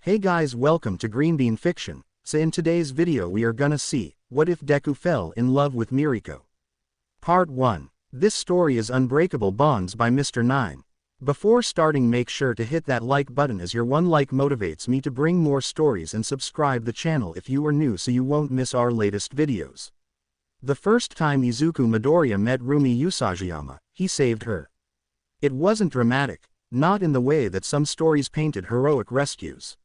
Hey guys, welcome to Green Bean Fiction. So in today's video we are gonna see, what if Deku fell in love with Miriko? Part 1. This story is Unbreakable Bonds by Mr. 9. Before starting, make sure to hit that like button, as your one like motivates me to bring more stories, and subscribe the channel if you are new so you won't miss our latest videos. The first time Izuku Midoriya met Rumi Usajiyama, he saved her. It wasn't dramatic, not in the way that some stories painted heroic rescues.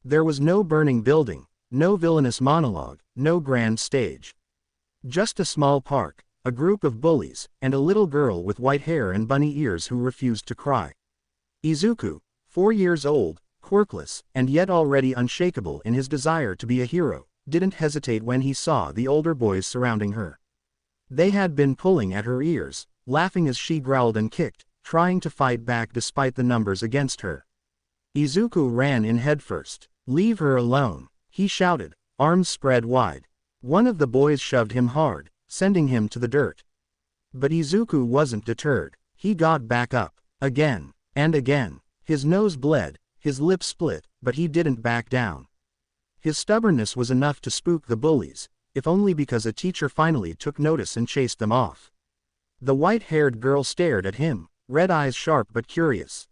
There was no burning building, no villainous monologue, no grand stage. Just a small park, a group of bullies, and a little girl with white hair and bunny ears who refused to cry. Izuku, 4 years old, quirkless, and yet already unshakable in his desire to be a hero, didn't hesitate when he saw the older boys surrounding her. They had been pulling at her ears, laughing as she growled and kicked, trying to fight back despite the numbers against her. Izuku ran in headfirst. "Leave her alone," he shouted, arms spread wide. One of the boys shoved him hard, sending him to the dirt. But Izuku wasn't deterred. He got back up, again, and again. His nose bled, his lips split, but he didn't back down. His stubbornness was enough to spook the bullies, if only because a teacher finally took notice and chased them off. The white-haired girl stared at him, red eyes sharp but curious.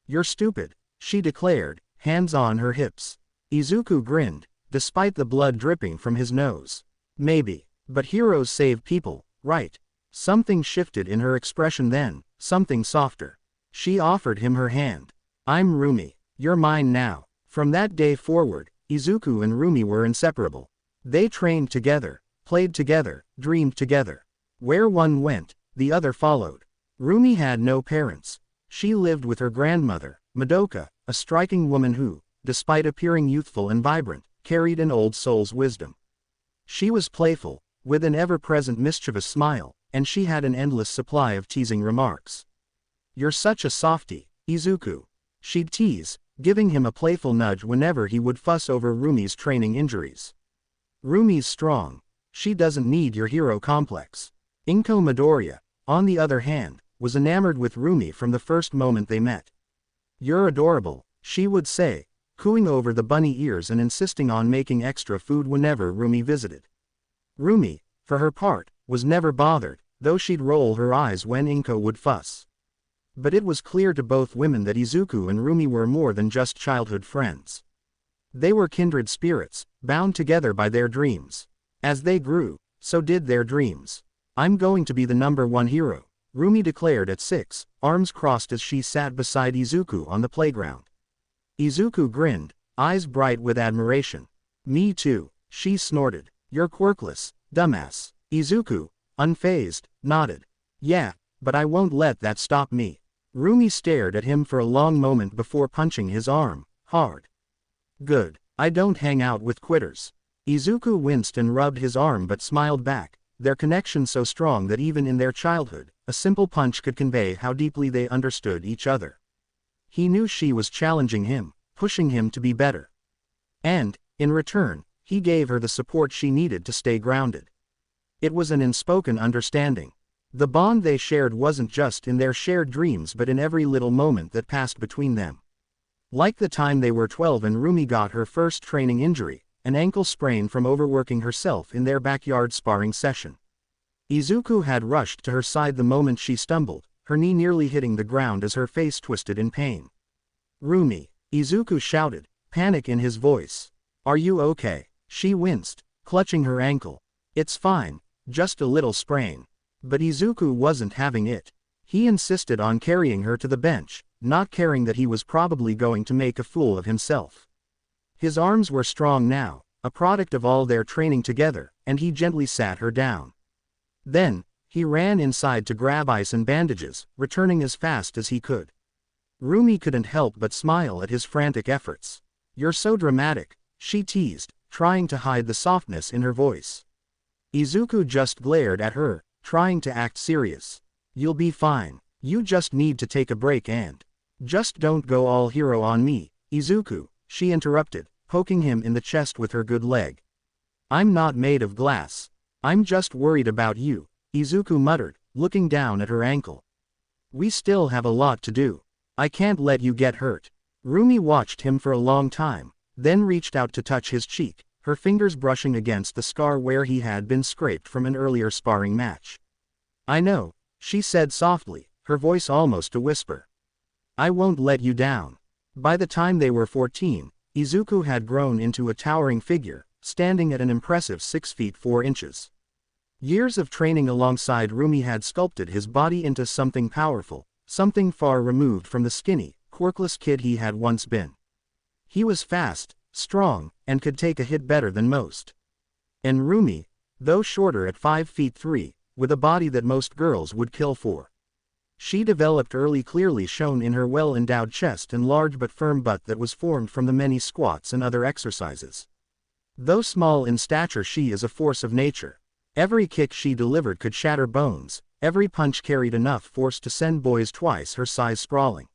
"You're stupid," she declared, hands on her hips. Izuku grinned, despite the blood dripping from his nose. "Maybe, but heroes save people, right?" Something shifted in her expression then, something softer. She offered him her hand. "I'm Rumi, you're mine now." From that day forward, Izuku and Rumi were inseparable. They trained together, played together, dreamed together. Where one went, the other followed. Rumi had no parents. She lived with her grandmother, Madoka, a striking woman who, despite appearing youthful and vibrant, carried an old soul's wisdom. She was playful, with an ever-present mischievous smile, and she had an endless supply of teasing remarks. "You're such a softie, Izuku," she'd tease, giving him a playful nudge whenever he would fuss over Rumi's training injuries. "Rumi's strong. She doesn't need your hero complex." Inko Midoriya, on the other hand, was enamored with Rumi from the first moment they met. "You're adorable," she would say, cooing over the bunny ears and insisting on making extra food whenever Rumi visited. Rumi, for her part, was never bothered, though she'd roll her eyes when Inko would fuss. But it was clear to both women that Izuku and Rumi were more than just childhood friends. They were kindred spirits, bound together by their dreams. As they grew, so did their dreams. "I'm going to be the #1 hero," Rumi declared at 6, arms crossed as she sat beside Izuku on the playground. Izuku grinned, eyes bright with admiration. "Me too," she snorted. "You're quirkless, dumbass." Izuku, unfazed, nodded. "Yeah, but I won't let that stop me." Rumi stared at him for a long moment before punching his arm, hard. "Good, I don't hang out with quitters." Izuku winced and rubbed his arm but smiled back, their connection so strong that even in their childhood, a simple punch could convey how deeply they understood each other. He knew she was challenging him, pushing him to be better. And, in return, he gave her the support she needed to stay grounded. It was an unspoken understanding. The bond they shared wasn't just in their shared dreams but in every little moment that passed between them. Like the time they were 12 and Rumi got her first training injury, an ankle sprain from overworking herself in their backyard sparring session. Izuku had rushed to her side the moment she stumbled, her knee nearly hitting the ground as her face twisted in pain. "Rumi," Izuku shouted, panic in his voice. "Are you okay?" She winced, clutching her ankle. "It's fine, just a little sprain." But Izuku wasn't having it. He insisted on carrying her to the bench, not caring that he was probably going to make a fool of himself. His arms were strong now, a product of all their training together, and he gently sat her down. Then, he ran inside to grab ice and bandages, returning as fast as he could. Rumi couldn't help but smile at his frantic efforts. "You're so dramatic," she teased, trying to hide the softness in her voice. Izuku just glared at her, trying to act serious. "You'll be fine. You just need to take a break and—" "Just don't go all hero on me, Izuku," she interrupted, poking him in the chest with her good leg. "I'm not made of glass. I'm just worried about you," Izuku muttered, looking down at her ankle. "We still have a lot to do. I can't let you get hurt." Rumi watched him for a long time, then reached out to touch his cheek, her fingers brushing against the scar where he had been scraped from an earlier sparring match. "I know," she said softly, her voice almost a whisper. "I won't let you down." By the time they were 14, Izuku had grown into a towering figure, standing at an impressive 6 feet 4 inches. Years of training alongside Rumi had sculpted his body into something powerful, something far removed from the skinny, quirkless kid he had once been. He was fast, strong, and could take a hit better than most. And Rumi, though shorter at 5 feet 3, with a body that most girls would kill for. She developed early, clearly shown in her well-endowed chest and large but firm butt that was formed from the many squats and other exercises. Though small in stature, she is a force of nature. Every kick she delivered could shatter bones, every punch carried enough force to send boys twice her size sprawling.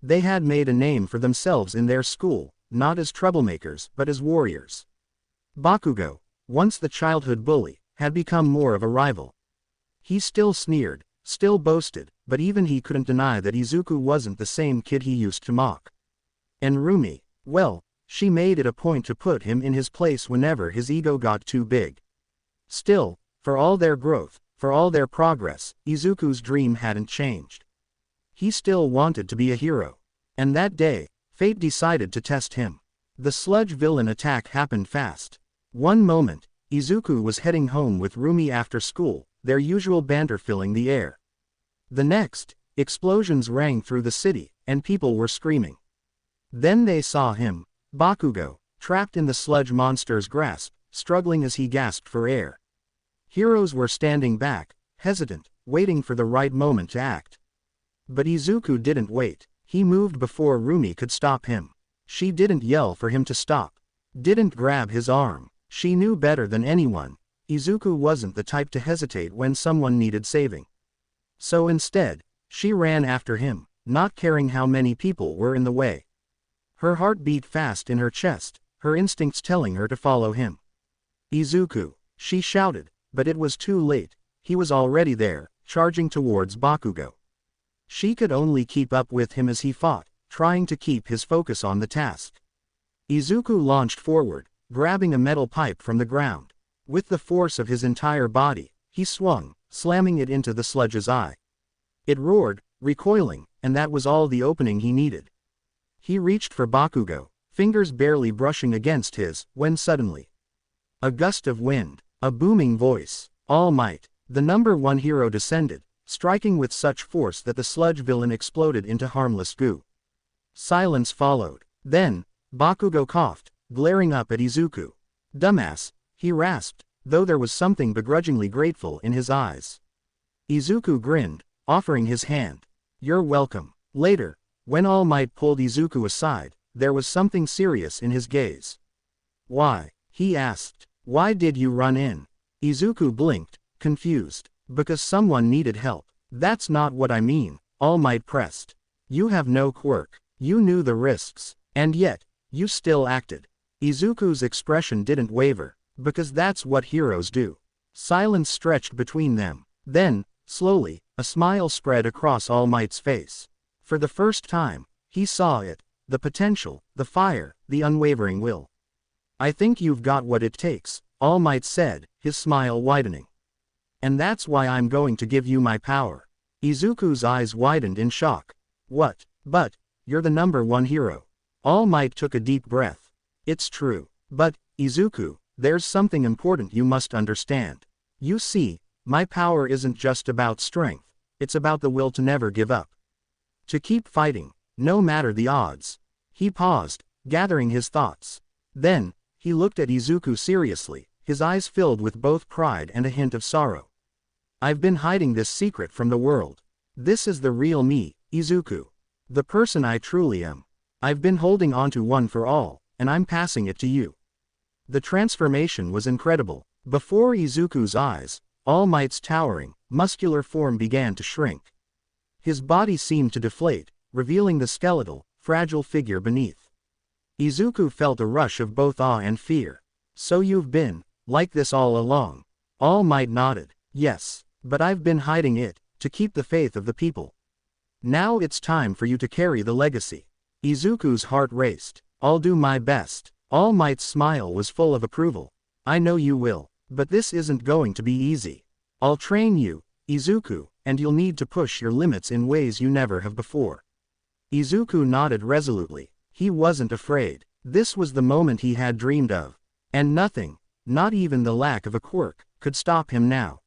They had made a name for themselves in their school, not as troublemakers but as warriors. Bakugo, once the childhood bully, had become more of a rival. He still sneered, still boasted, but even he couldn't deny that Izuku wasn't the same kid he used to mock. And Rumi, well, she made it a point to put him in his place whenever his ego got too big. Still, for all their growth, for all their progress, Izuku's dream hadn't changed. He still wanted to be a hero. And that day, fate decided to test him. The sludge villain attack happened fast. One moment, Izuku was heading home with Rumi after school, their usual banter filling the air. The next, explosions rang through the city, and people were screaming. Then they saw him, Bakugo, trapped in the sludge monster's grasp, struggling as he gasped for air. Heroes were standing back, hesitant, waiting for the right moment to act. But Izuku didn't wait. He moved before Rumi could stop him. She didn't yell for him to stop. Didn't grab his arm. She knew better than anyone. Izuku wasn't the type to hesitate when someone needed saving. So instead, she ran after him, not caring how many people were in the way. Her heart beat fast in her chest, her instincts telling her to follow him. "Izuku," she shouted, but it was too late. He was already there, charging towards Bakugo. She could only keep up with him as he fought, trying to keep his focus on the task. Izuku launched forward, grabbing a metal pipe from the ground. With the force of his entire body, he swung, slamming it into the sludge's eye. It roared, recoiling, and that was all the opening he needed. He reached for Bakugo, fingers barely brushing against his, when suddenly, a gust of wind, a booming voice, All Might, the #1 hero descended, striking with such force that the sludge villain exploded into harmless goo. Silence followed. Then, Bakugo coughed, glaring up at Izuku. "Dumbass," he rasped, though there was something begrudgingly grateful in his eyes. Izuku grinned, offering his hand. "You're welcome." Later, when All Might pulled Izuku aside, there was something serious in his gaze. "Why?" he asked. "Why did you run in?" Izuku blinked, confused. "Because someone needed help." "That's not what I mean," All Might pressed. "You have no quirk. You knew the risks. And yet, you still acted." Izuku's expression didn't waver, because that's what heroes do. Silence stretched between them. Then, slowly, a smile spread across All Might's face. For the first time, he saw it, the potential, the fire, the unwavering will. "I think you've got what it takes," All Might said, his smile widening. "And that's why I'm going to give you my power." Izuku's eyes widened in shock. "What? But, you're the #1 hero." All Might took a deep breath. "It's true. But, Izuku, there's something important you must understand. You see, my power isn't just about strength, it's about the will to never give up. To keep fighting, no matter the odds." He paused, gathering his thoughts. Then, he looked at Izuku seriously, his eyes filled with both pride and a hint of sorrow. "I've been hiding this secret from the world. This is the real me, Izuku. The person I truly am. I've been holding on to one for all, and I'm passing it to you." The transformation was incredible. Before Izuku's eyes, All Might's towering, muscular form began to shrink. His body seemed to deflate, revealing the skeletal, fragile figure beneath. Izuku felt a rush of both awe and fear. "So you've been like this all along?" All Might nodded. "Yes, but I've been hiding it, to keep the faith of the people. Now it's time for you to carry the legacy." Izuku's heart raced. I'll do my best. All Might's smile was full of approval. I know you will. But this isn't going to be easy. I'll train you, Izuku, and you'll need to push your limits in ways you never have before. Izuku nodded resolutely. He wasn't afraid. This was the moment he had dreamed of. And nothing, not even the lack of a quirk, could stop him now.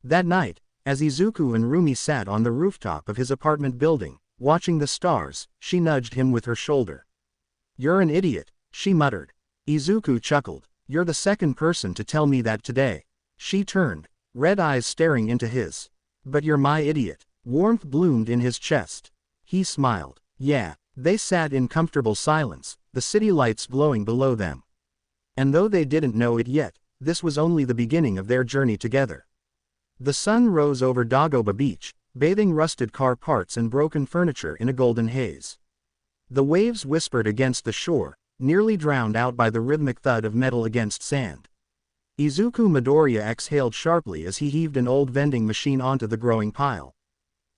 That night, as Izuku and Rumi sat on the rooftop of his apartment building, watching the stars, she nudged him with her shoulder. You're an idiot, she muttered. Izuku chuckled. You're the second person to tell me that today. She turned, red eyes staring into his. But you're my idiot. Warmth bloomed in his chest. He smiled. Yeah. They sat in comfortable silence, the city lights glowing below them. And though they didn't know it yet, this was only the beginning of their journey together. The sun rose over Dagoba beach, bathing rusted car parts and broken furniture in a golden haze. The waves whispered against the shore, nearly drowned out by the rhythmic thud of metal against sand. Izuku Midoriya exhaled sharply as he heaved an old vending machine onto the growing pile.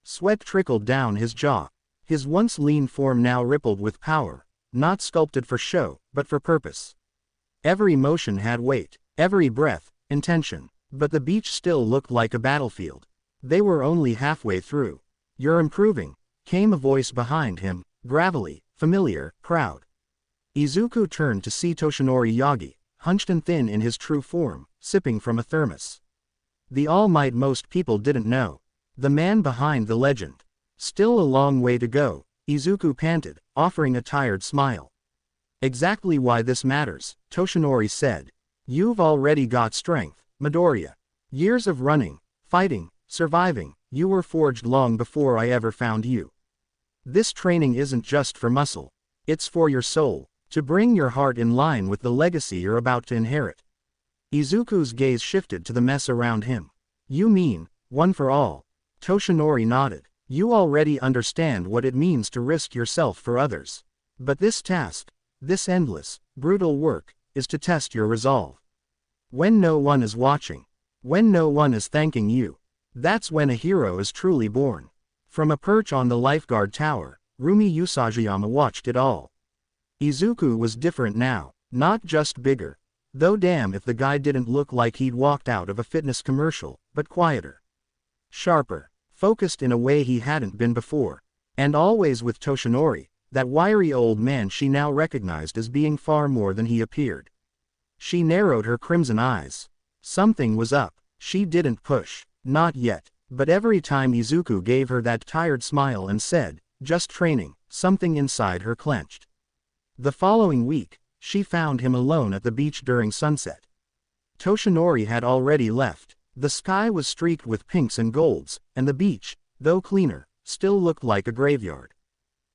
Sweat trickled down his jaw. His once lean form now rippled with power, not sculpted for show, but for purpose. Every motion had weight, every breath, intention, but the beach still looked like a battlefield. They were only halfway through. You're improving, came a voice behind him, gravelly, familiar, proud. Izuku turned to see Toshinori Yagi, hunched and thin in his true form, sipping from a thermos. The All Might most people didn't know. The man behind the legend. Still a long way to go, Izuku panted, offering a tired smile. Exactly why this matters, Toshinori said. You've already got strength, Midoriya. Years of running, fighting, surviving, you were forged long before I ever found you. This training isn't just for muscle. It's for your soul, to bring your heart in line with the legacy you're about to inherit. Izuku's gaze shifted to the mess around him. You mean, one for all? Toshinori nodded. You already understand what it means to risk yourself for others. But this task, this endless, brutal work, is to test your resolve. When no one is watching, when no one is thanking you, that's when a hero is truly born. From a perch on the lifeguard tower, Rumi Usajiyama watched it all. Izuku was different now, not just bigger. Though damn if the guy didn't look like he'd walked out of a fitness commercial, but quieter. Sharper. Focused in a way he hadn't been before. And always with Toshinori, that wiry old man she now recognized as being far more than he appeared. She narrowed her crimson eyes. Something was up. She didn't push. Not yet. But every time Izuku gave her that tired smile and said, just training, something inside her clenched. The following week, she found him alone at the beach during sunset. Toshinori had already left. The sky was streaked with pinks and golds, and the beach, though cleaner, still looked like a graveyard.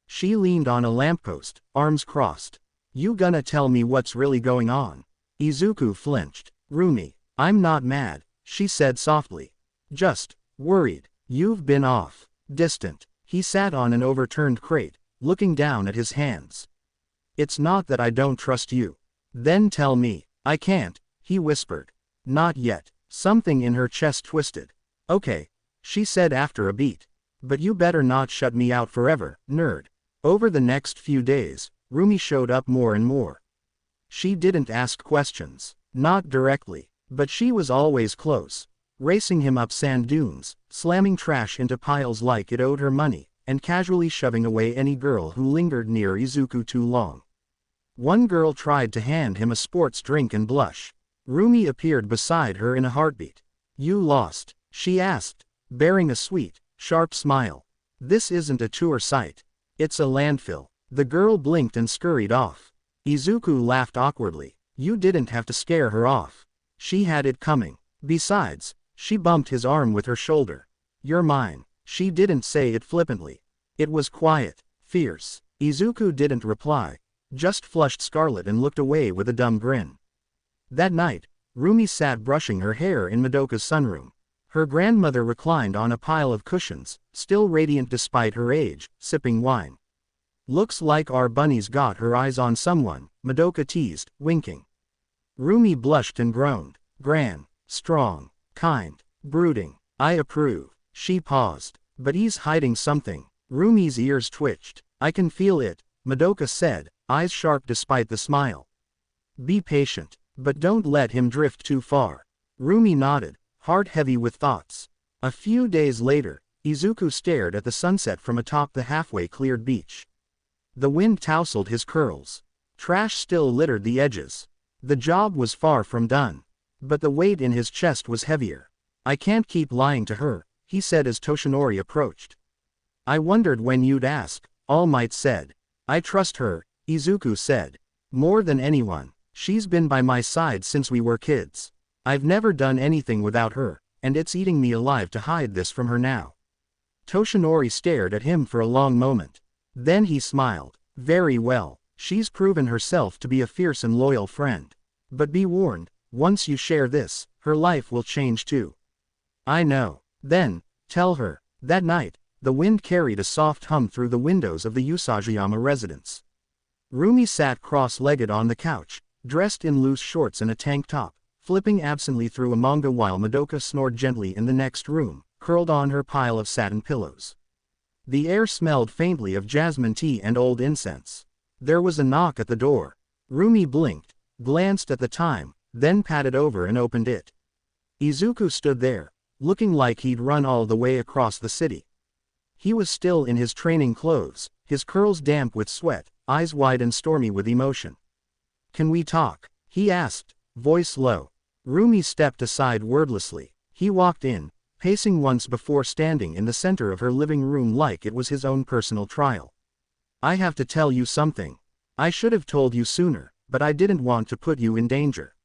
She leaned on a lamppost, arms crossed. You gonna tell me what's really going on? Izuku flinched. Rumi, I'm not mad, she said softly. Just worried. You've been off. Distant. He sat on an overturned crate, looking down at his hands. It's not that I don't trust you. Then tell me. I can't, he whispered. Not yet. Something in her chest twisted. Okay, she said after a beat. But you better not shut me out forever, nerd. Over the next few days, Rumi showed up more and more. She didn't ask questions, not directly, but she was always close, racing him up sand dunes, slamming trash into piles like it owed her money, and casually shoving away any girl who lingered near Izuku too long. One girl tried to hand him a sports drink and blush. Rumi appeared beside her in a heartbeat. You lost, she asked, bearing a sweet, sharp smile. This isn't a tour site. It's a landfill. The girl blinked and scurried off. Izuku laughed awkwardly. You didn't have to scare her off. She had it coming. Besides, she bumped his arm with her shoulder. You're mine. She didn't say it flippantly. It was quiet, fierce. Izuku didn't reply, just flushed scarlet and looked away with a dumb grin. That night, Rumi sat brushing her hair in Madoka's sunroom. Her grandmother reclined on a pile of cushions, still radiant despite her age, sipping wine. Looks like our bunny's got her eyes on someone, Madoka teased, winking. Rumi blushed and groaned. Gran, strong, kind, brooding. I approve. She paused. But he's hiding something. Rumi's ears twitched. I can feel it, Madoka said, eyes sharp despite the smile. Be patient, but don't let him drift too far. Rumi nodded, heart heavy with thoughts. A few days later, Izuku stared at the sunset from atop the halfway cleared beach. The wind tousled his curls. Trash still littered the edges. The job was far from done. But the weight in his chest was heavier. I can't keep lying to her, he said as Toshinori approached. I wondered when you'd ask, All Might said. I trust her, Izuku said. More than anyone, she's been by my side since we were kids. I've never done anything without her, and it's eating me alive to hide this from her now. Toshinori stared at him for a long moment. Then he smiled. Very well, she's proven herself to be a fierce and loyal friend. But be warned, once you share this, her life will change too. I know. Then, tell her. That night, the wind carried a soft hum through the windows of the Usajiyama residence. Rumi sat cross-legged on the couch, dressed in loose shorts and a tank top, flipping absently through a manga while Madoka snored gently in the next room, curled on her pile of satin pillows. The air smelled faintly of jasmine tea and old incense. There was a knock at the door. Rumi blinked, glanced at the time, then padded over and opened it. Izuku stood there, looking like he'd run all the way across the city. He was still in his training clothes, his curls damp with sweat, eyes wide and stormy with emotion. Can we talk? He asked, voice low. Rumi stepped aside wordlessly. He walked in, pacing once before standing in the center of her living room like it was his own personal trial. I have to tell you something. I should have told you sooner, but I didn't want to put you in danger.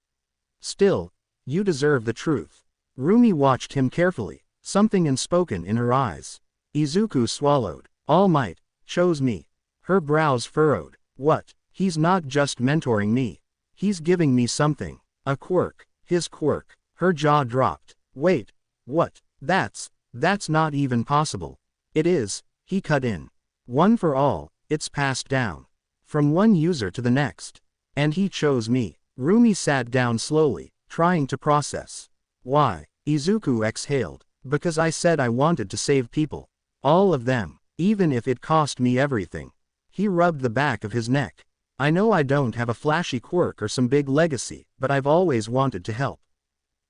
Still, you deserve the truth. Rumi watched him carefully, something unspoken in her eyes. Izuku swallowed. All Might chose me. Her brows furrowed. What? He's not just mentoring me. He's giving me something. A quirk. His quirk. Her jaw dropped. Wait. What? That's not even possible. It is, he cut in. One for all, it's passed down. From one user to the next. And he chose me. Rumi sat down slowly, trying to process. Why? Izuku exhaled. Because I said I wanted to save people. All of them, even if it cost me everything. He rubbed the back of his neck. I know I don't have a flashy quirk or some big legacy, but I've always wanted to help.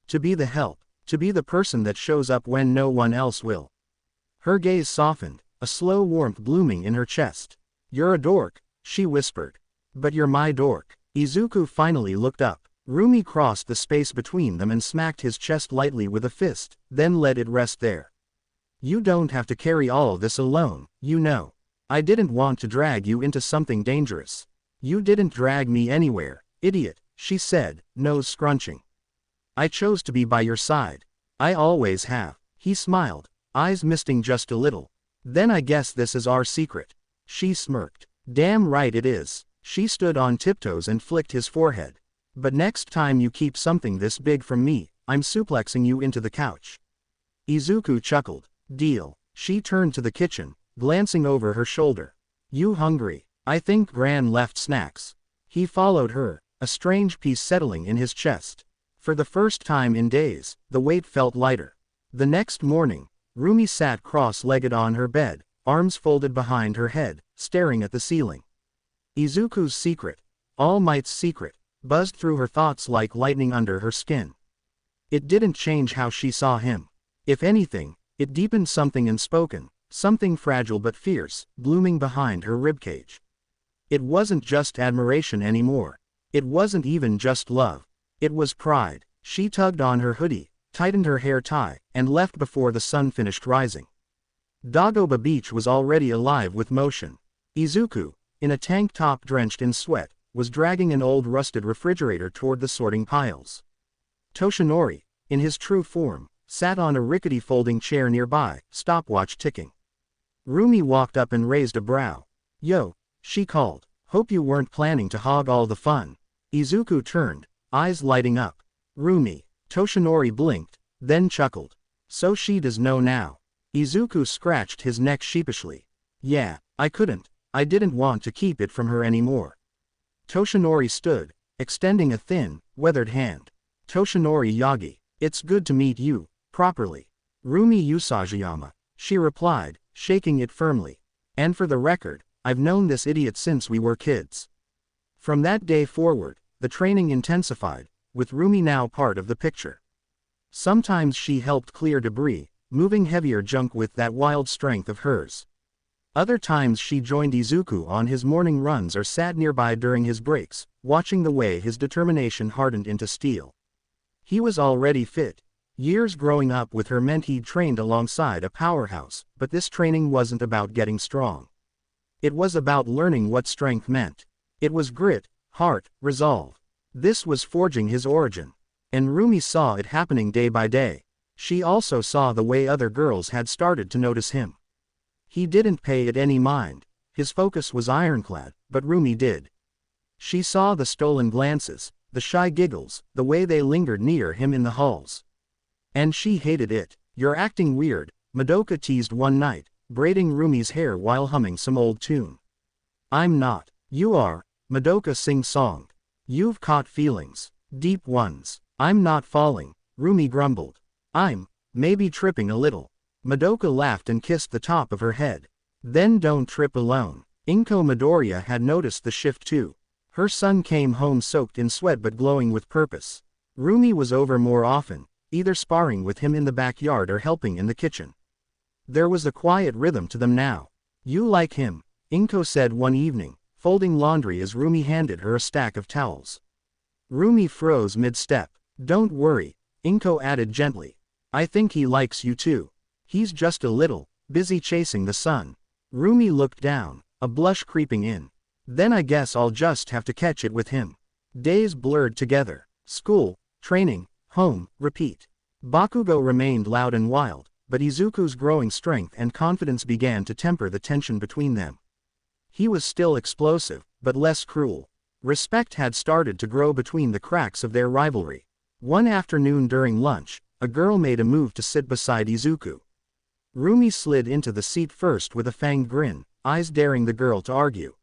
To be the help. To be the person that shows up when no one else will. Her gaze softened, a slow warmth blooming in her chest. You're a dork, she whispered. But you're my dork. Izuku finally looked up. Rumi crossed the space between them and smacked his chest lightly with a fist, then let it rest there. You don't have to carry all this alone, you know. I didn't want to drag you into something dangerous. You didn't drag me anywhere, idiot, she said, nose scrunching. I chose to be by your side. I always have. He smiled, eyes misting just a little. Then I guess this is our secret. She smirked. Damn right it is. She stood on tiptoes and flicked his forehead. But next time you keep something this big from me, I'm suplexing you into the couch. Izuku chuckled. Deal. She turned to the kitchen, glancing over her shoulder. You hungry? I think Gran left snacks. He followed her, a strange peace settling in his chest. For the first time in days, the weight felt lighter. The next morning, Rumi sat cross-legged on her bed, arms folded behind her head, staring at the ceiling. Izuku's secret, All Might's secret, buzzed through her thoughts like lightning under her skin. It didn't change how she saw him. If anything, it deepened something unspoken, something fragile but fierce, blooming behind her ribcage. It wasn't just admiration anymore. It wasn't even just love. It was pride. She tugged on her hoodie, tightened her hair tie, and left before the sun finished rising. Dagoba Beach was already alive with motion. Izuku, in a tank top drenched in sweat, was dragging an old rusted refrigerator toward the sorting piles. Toshinori, in his true form, sat on a rickety folding chair nearby, stopwatch ticking. Rumi walked up and raised a brow. Yo, she called. Hope you weren't planning to hog all the fun. Izuku turned, eyes lighting up. Rumi. Toshinori blinked, then chuckled. So she does know now. Izuku scratched his neck sheepishly. Yeah, I couldn't. I didn't want to keep it from her anymore. Toshinori stood, extending a thin, weathered hand. Toshinori Yagi. It's good to meet you, properly. Rumi Usajiyama. She replied, shaking it firmly. And for the record, I've known this idiot since we were kids." From that day forward, the training intensified, with Rumi now part of the picture. Sometimes she helped clear debris, moving heavier junk with that wild strength of hers. Other times she joined Izuku on his morning runs or sat nearby during his breaks, watching the way his determination hardened into steel. He was already fit. Years growing up with her meant he'd trained alongside a powerhouse, but this training wasn't about getting strong. It was about learning what strength meant. It was grit, heart, resolve. This was forging his origin. And Rumi saw it happening day by day. She also saw the way other girls had started to notice him. He didn't pay it any mind. His focus was ironclad, but Rumi did. She saw the stolen glances, the shy giggles, the way they lingered near him in the halls. And she hated it. "You're acting weird," Madoka teased one night, braiding Rumi's hair while humming some old tune. "I'm not." "You are," Madoka sing-songed. "You've caught feelings. Deep ones." "I'm not falling," Rumi grumbled. "I'm, maybe tripping a little." Madoka laughed and kissed the top of her head. "Then don't trip alone." Inko Midoriya had noticed the shift too. Her son came home soaked in sweat but glowing with purpose. Rumi was over more often, either sparring with him in the backyard or helping in the kitchen. There was a quiet rhythm to them now. "You like him," Inko said one evening, folding laundry as Rumi handed her a stack of towels. Rumi froze mid-step. "Don't worry," Inko added gently. "I think he likes you too. He's just a little busy chasing the sun." Rumi looked down, a blush creeping in. "Then I guess I'll just have to catch it with him." Days blurred together. School, training, home, repeat. Bakugo remained loud and wild, but Izuku's growing strength and confidence began to temper the tension between them. He was still explosive, but less cruel. Respect had started to grow between the cracks of their rivalry. One afternoon during lunch, a girl made a move to sit beside Izuku. Rumi slid into the seat first with a fanged grin, eyes daring the girl to argue.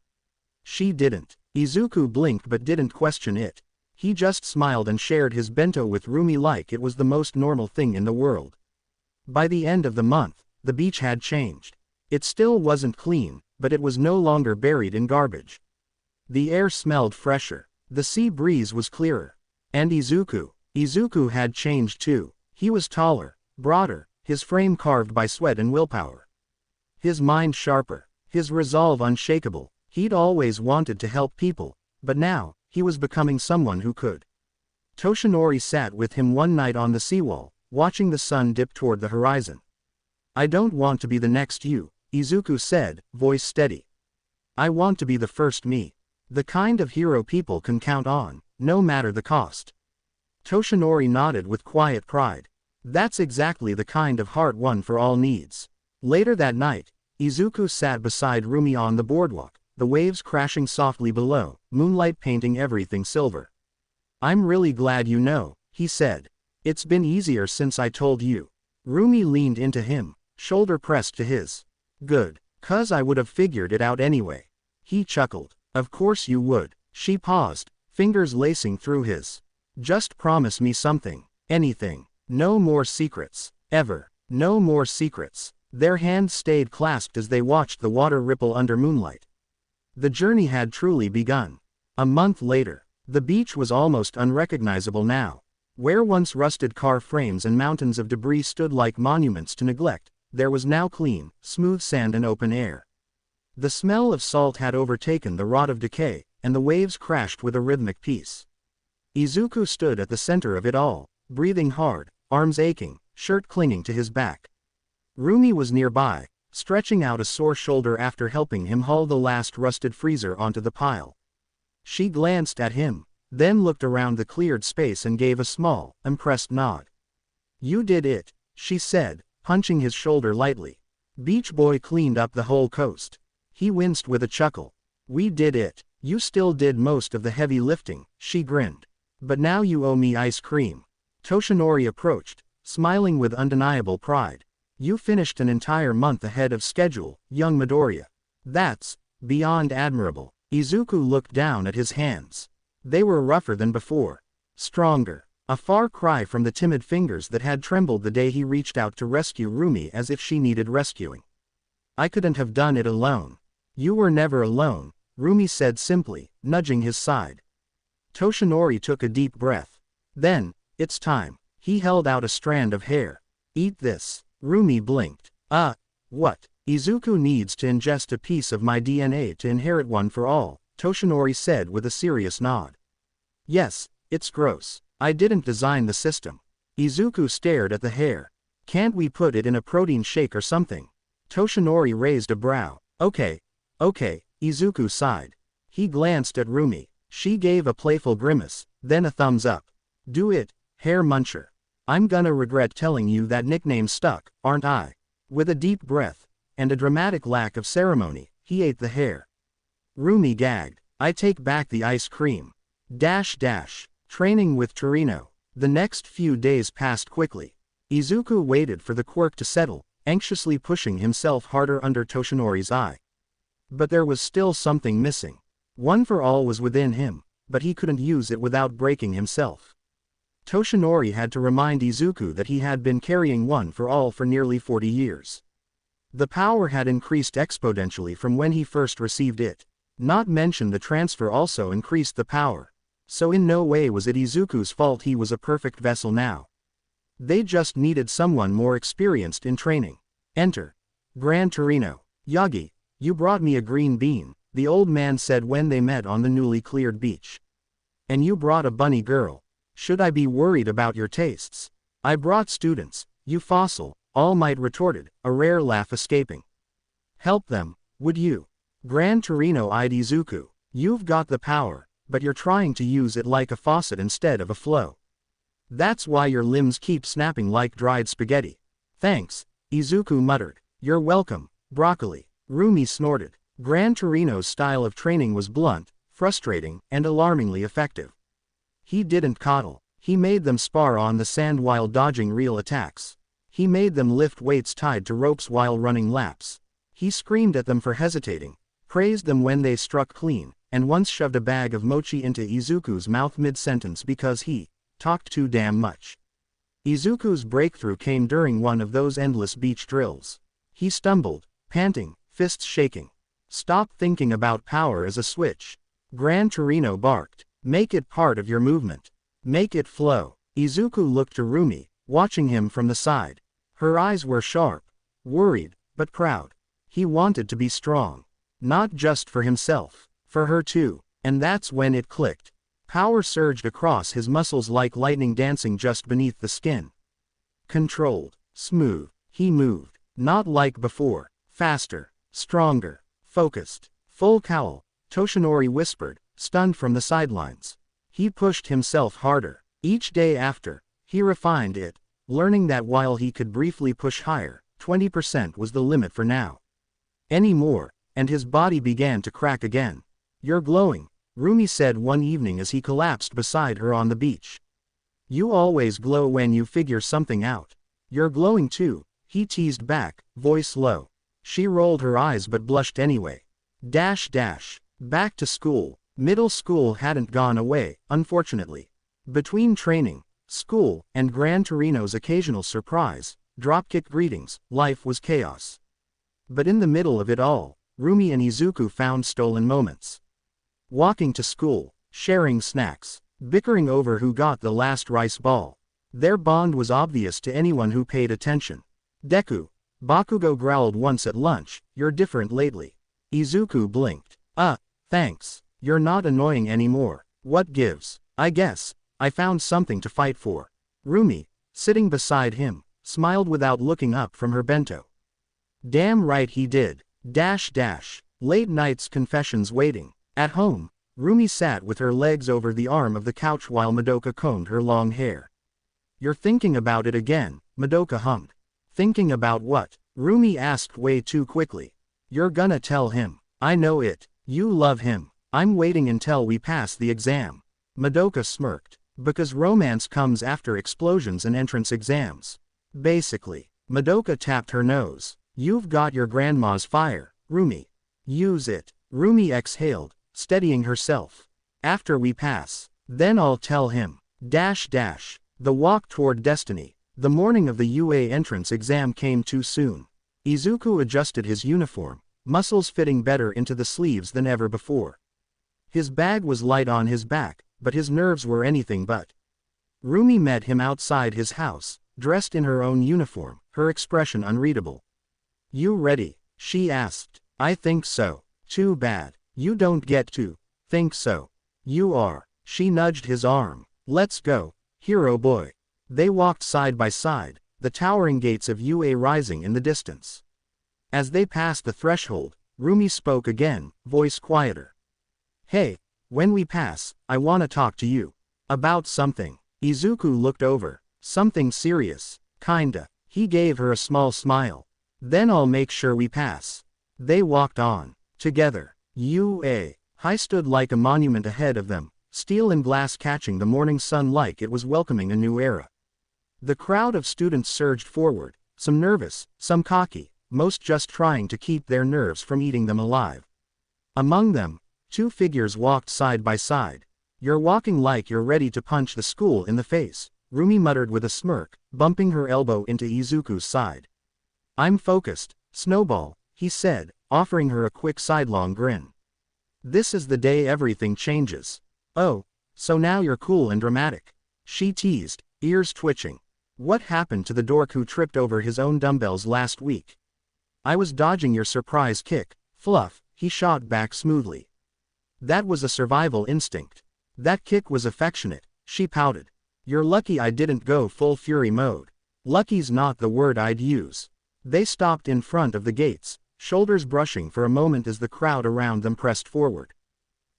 She didn't. Izuku blinked but didn't question it. He just smiled and shared his bento with Rumi like it was the most normal thing in the world. By the end of the month, the beach had changed. It still wasn't clean, but it was no longer buried in garbage. The air smelled fresher. The sea breeze was clearer. And Izuku had changed too. He was taller, broader, his frame carved by sweat and willpower. His mind sharper, his resolve unshakable. He'd always wanted to help people, but now, he was becoming someone who could. Toshinori sat with him one night on the seawall, watching the sun dip toward the horizon. "I don't want to be the next you," Izuku said, voice steady. "I want to be the first me. The kind of hero people can count on, no matter the cost." Toshinori nodded with quiet pride. That's exactly the kind of heart one for all needs. Later that night, Izuku sat beside Rumi on the boardwalk, the waves crashing softly below, moonlight painting everything silver. "I'm really glad you know," he said. "It's been easier since I told you." Rumi leaned into him, shoulder pressed to his. "Good, 'cause I would have figured it out anyway." He chuckled. "Of course you would." She paused, fingers lacing through his. "Just promise me something. Anything. No more secrets. Ever. No more secrets." Their hands stayed clasped as they watched the water ripple under moonlight. The journey had truly begun. A month later, the beach was almost unrecognizable now. Where once rusted car frames and mountains of debris stood like monuments to neglect, there was now clean, smooth sand and open air. The smell of salt had overtaken the rot of decay, and the waves crashed with a rhythmic peace. Izuku stood at the center of it all, breathing hard, arms aching, shirt clinging to his back. Rumi was nearby, stretching out a sore shoulder after helping him haul the last rusted freezer onto the pile. She glanced at him, then looked around the cleared space and gave a small, impressed nod. "You did it," she said, punching his shoulder lightly. Beach Boy cleaned up the whole coast. He winced with a chuckle. "We did it. You still did most of the heavy lifting," she grinned. "But now you owe me ice cream." Toshinori approached, smiling with undeniable pride. "You finished an entire month ahead of schedule, young Midoriya. That's beyond admirable." Izuku looked down at his hands. They were rougher than before. Stronger. A far cry from the timid fingers that had trembled the day he reached out to rescue Rumi as if she needed rescuing. "I couldn't have done it alone." You were never alone, Rumi said simply, nudging his side. Toshinori took a deep breath. Then, it's time. He held out a strand of hair. Eat this. Rumi blinked. What? Izuku needs to ingest a piece of my DNA to inherit one for all, Toshinori said with a serious nod. Yes, it's gross. I didn't design the system. Izuku stared at the hair. Can't we put it in a protein shake or something? Toshinori raised a brow. Okay, Izuku sighed. He glanced at Rumi. She gave a playful grimace, then a thumbs up. Do it, hair muncher. I'm gonna regret telling you that nickname stuck, aren't I? With a deep breath, and a dramatic lack of ceremony, he ate the hair. Rumi gagged. I take back the ice cream. Training with Torino. The next few days passed quickly. Izuku waited for the quirk to settle, anxiously pushing himself harder under Toshinori's eye. But there was still something missing. One for all was within him, but he couldn't use it without breaking himself. Toshinori had to remind Izuku that he had been carrying one for all for nearly 40 years. The power had increased exponentially from when he first received it. Not mention the transfer also increased the power. So in no way was it Izuku's fault he was a perfect vessel now. They just needed someone more experienced in training. Enter. Gran Torino. Yagi, you brought me a green bean, the old man said when they met on the newly cleared beach. And you brought a bunny girl. Should I be worried about your tastes? I brought students, you fossil, All Might retorted, a rare laugh escaping. Help them, would you? Gran Torino eyed Izuku. You've got the power, but you're trying to use it like a faucet instead of a flow. That's why your limbs keep snapping like dried spaghetti. Thanks, Izuku muttered. You're welcome, broccoli. Rumi snorted. Gran Torino's style of training was blunt, frustrating, and alarmingly effective. He didn't coddle. He made them spar on the sand while dodging real attacks. He made them lift weights tied to ropes while running laps. He screamed at them for hesitating, praised them when they struck clean, and once shoved a bag of mochi into Izuku's mouth mid-sentence because he talked too damn much. Izuku's breakthrough came during one of those endless beach drills. He stumbled, panting, fists shaking. Stop thinking about power as a switch. Gran Torino barked. Make it part of your movement. Make it flow. Izuku looked to Rumi, watching him from the side. Her eyes were sharp, worried, but proud. He wanted to be strong. Not just for himself, for her too. And that's when it clicked. Power surged across his muscles like lightning dancing just beneath the skin. Controlled, smooth, he moved, not like before, faster, stronger, focused, full cowl, Toshinori whispered, stunned from the sidelines. He pushed himself harder. Each day after, he refined it, learning that while he could briefly push higher, 20% was the limit for now. Any more, and his body began to crack again. You're glowing, Rumi said one evening as he collapsed beside her on the beach. You always glow when you figure something out. You're glowing too, he teased back, voice low. She rolled her eyes but blushed anyway. Back to school. Middle school hadn't gone away, unfortunately. Between training, school, and Gran Torino's occasional surprise, dropkick greetings, life was chaos. But in the middle of it all, Rumi and Izuku found stolen moments. Walking to school, sharing snacks, bickering over who got the last rice ball. Their bond was obvious to anyone who paid attention. Deku, Bakugo growled once at lunch, you're different lately. Izuku blinked. Thanks. You're not annoying anymore. What gives? I guess I found something to fight for. Rumi, sitting beside him, smiled without looking up from her bento. Damn right he did. Late nights confessions waiting. At home, Rumi sat with her legs over the arm of the couch while Madoka combed her long hair. You're thinking about it again, Madoka hummed. Thinking about what? Rumi asked way too quickly. You're gonna tell him. I know it. You love him. I'm waiting until we pass the exam. Madoka smirked. Because romance comes after explosions and entrance exams. Basically. Madoka tapped her nose. You've got your grandma's fire, Rumi. Use it. Rumi exhaled, steadying herself. After we pass, then I'll tell him. The walk toward destiny. The morning of the UA entrance exam came too soon. Izuku adjusted his uniform, muscles fitting better into the sleeves than ever before. His bag was light on his back, but his nerves were anything but. Rumi met him outside his house, dressed in her own uniform, her expression unreadable. "You ready?" she asked. "I think so." "Too bad. You don't get to think so." "You are." She nudged his arm. "Let's go, hero boy." They walked side by side, the towering gates of UA rising in the distance. As they passed the threshold, Rumi spoke again, voice quieter. "Hey, when we pass, I wanna talk to you. About something." Izuku looked over. "Something serious, kinda." He gave her a small smile. "Then I'll make sure we pass." They walked on, together. UA High stood like a monument ahead of them, steel and glass catching the morning sun like it was welcoming a new era. The crowd of students surged forward, some nervous, some cocky, most just trying to keep their nerves from eating them alive. Among them, two figures walked side by side. "You're walking like you're ready to punch the school in the face," Rumi muttered with a smirk, bumping her elbow into Izuku's side. "I'm focused, Snowball," he said, offering her a quick sidelong grin. "This is the day everything changes." "Oh, so now you're cool and dramatic," she teased, ears twitching. "What happened to the dork who tripped over his own dumbbells last week?" "I was dodging your surprise kick, Fluff," he shot back smoothly. "That was a survival instinct." "That kick was affectionate," she pouted. "You're lucky I didn't go full fury mode." "Lucky's not the word I'd use." They stopped in front of the gates, shoulders brushing for a moment as the crowd around them pressed forward.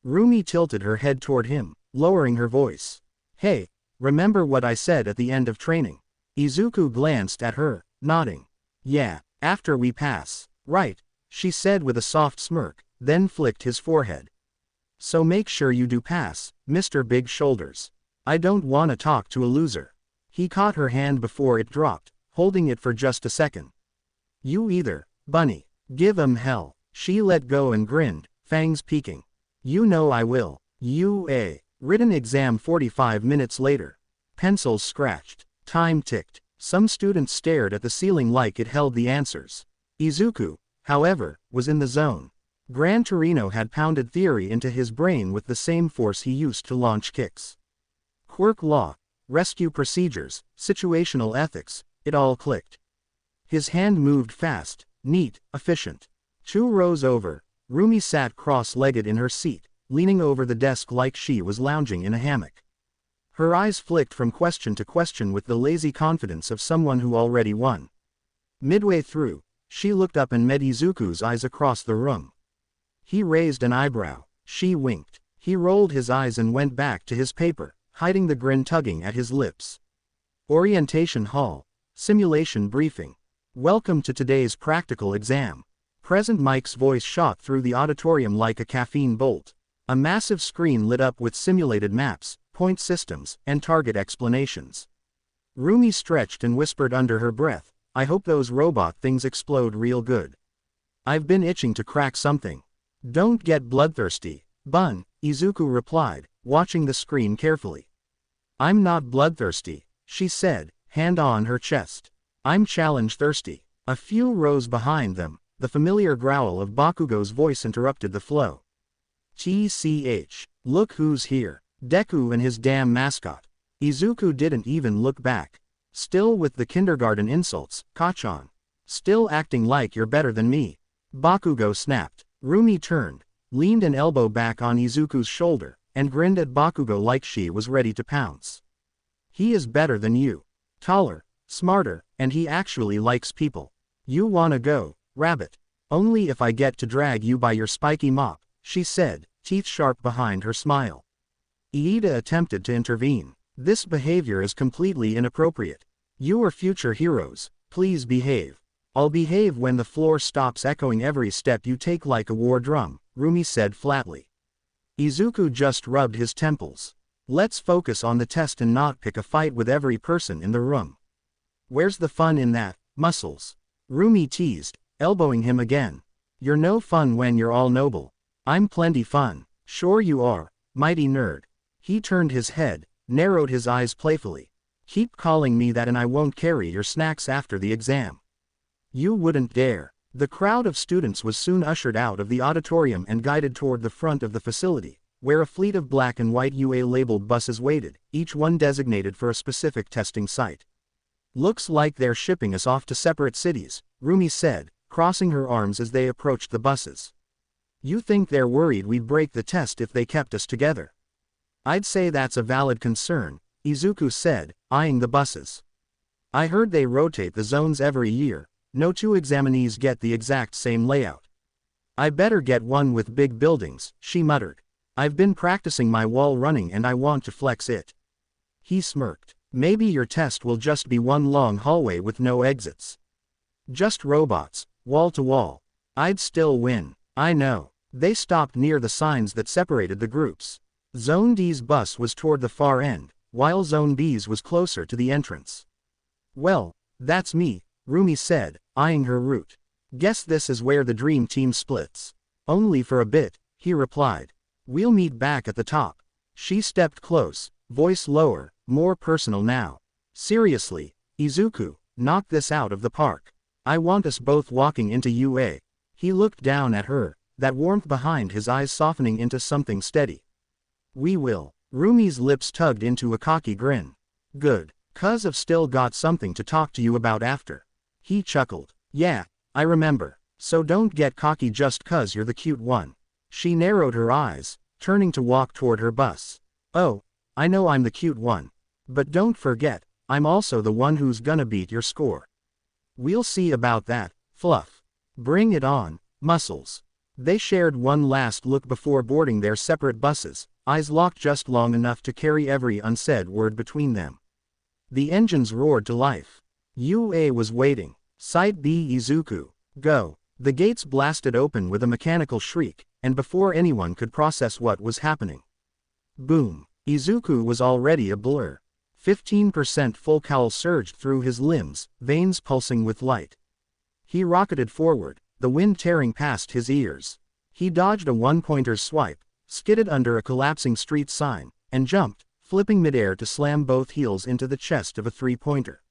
Rumi tilted her head toward him, lowering her voice. "Hey, remember what I said at the end of training?" Izuku glanced at her, nodding. "Yeah, after we pass." "Right," she said with a soft smirk, then flicked his forehead. "So make sure you do pass, Mr. Big Shoulders. I don't wanna talk to a loser." He caught her hand before it dropped, holding it for just a second. "You either, bunny. Give 'em hell." She let go and grinned, fangs peeking. "You know I will." UA Written exam 45 minutes later. Pencils scratched. Time ticked. Some students stared at the ceiling like it held the answers. Izuku, however, was in the zone. Gran Torino had pounded theory into his brain with the same force he used to launch kicks. Quirk law, rescue procedures, situational ethics, it all clicked. His hand moved fast, neat, efficient. 2 rows over, Rumi sat cross-legged in her seat, leaning over the desk like she was lounging in a hammock. Her eyes flicked from question to question with the lazy confidence of someone who already won. Midway through, she looked up and met Izuku's eyes across the room. He raised an eyebrow. She winked. He rolled his eyes and went back to his paper, hiding the grin tugging at his lips. Orientation hall. Simulation briefing. "Welcome to today's practical exam." Present Mike's voice shot through the auditorium like a caffeine bolt. A massive screen lit up with simulated maps, point systems, and target explanations. Rumi stretched and whispered under her breath, "I hope those robot things explode real good. I've been itching to crack something." "Don't get bloodthirsty, Bun," Izuku replied, watching the screen carefully. "I'm not bloodthirsty," she said, hand on her chest. "I'm challenge thirsty." A few rows behind them, the familiar growl of Bakugo's voice interrupted the flow. "TCH, look who's here. Deku and his damn mascot." Izuku didn't even look back. "Still with the kindergarten insults, Kachan. Still acting like you're better than me." Bakugo snapped. Rumi turned, leaned an elbow back on Izuku's shoulder, and grinned at Bakugo like she was ready to pounce. "He is better than you. Taller, smarter, and he actually likes people. You wanna go, rabbit? Only if I get to drag you by your spiky mop," she said, teeth sharp behind her smile. Iida attempted to intervene. "This behavior is completely inappropriate. You are future heroes, please behave." "I'll behave when the floor stops echoing every step you take like a war drum," Rumi said flatly. Izuku just rubbed his temples. "Let's focus on the test and not pick a fight with every person in the room." "Where's the fun in that, Muscles?" Rumi teased, elbowing him again. "You're no fun when you're all noble." "I'm plenty fun." "Sure you are, mighty nerd." He turned his head, narrowed his eyes playfully. "Keep calling me that and I won't carry your snacks after the exam." "You wouldn't dare." The crowd of students was soon ushered out of the auditorium and guided toward the front of the facility, where a fleet of black and white UA-labeled buses waited, each one designated for a specific testing site. "Looks like they're shipping us off to separate cities," Rumi said, crossing her arms as they approached the buses. "You think they're worried we'd break the test if they kept us together?" "I'd say that's a valid concern," Izuku said, eyeing the buses. "I heard they rotate the zones every year. No two examinees get the exact same layout." "I better get one with big buildings," she muttered. "I've been practicing my wall running and I want to flex it." He smirked. "Maybe your test will just be one long hallway with no exits. Just robots, wall to wall. I'd still win." "I know." They stopped near the signs that separated the groups. Zone D's bus was toward the far end, while Zone B's was closer to the entrance. "Well, that's me," Rumi said, eyeing her route. "Guess this is where the dream team splits." "Only for a bit," he replied. "We'll meet back at the top." She stepped close, voice lower, more personal now. "Seriously, Izuku, knock this out of the park. I want us both walking into UA." He looked down at her, that warmth behind his eyes softening into something steady. "We will." Rumi's lips tugged into a cocky grin. "Good, 'cause I've still got something to talk to you about after." He chuckled. "Yeah, I remember. So don't get cocky just 'cause you're the cute one." She narrowed her eyes, turning to walk toward her bus. "Oh, I know I'm the cute one. But don't forget, I'm also the one who's gonna beat your score." "We'll see about that, Fluff. Bring it on, Muscles." They shared one last look before boarding their separate buses, eyes locked just long enough to carry every unsaid word between them. The engines roared to life. UA was waiting. Site B Izuku, go. The gates blasted open with a mechanical shriek, and before anyone could process what was happening. Boom. Izuku was already a blur. 15% full cowl surged through his limbs, veins pulsing with light. He rocketed forward, the wind tearing past his ears. He dodged a one-pointer's swipe, skidded under a collapsing street sign, and jumped, flipping midair to slam both heels into the chest of a three-pointer.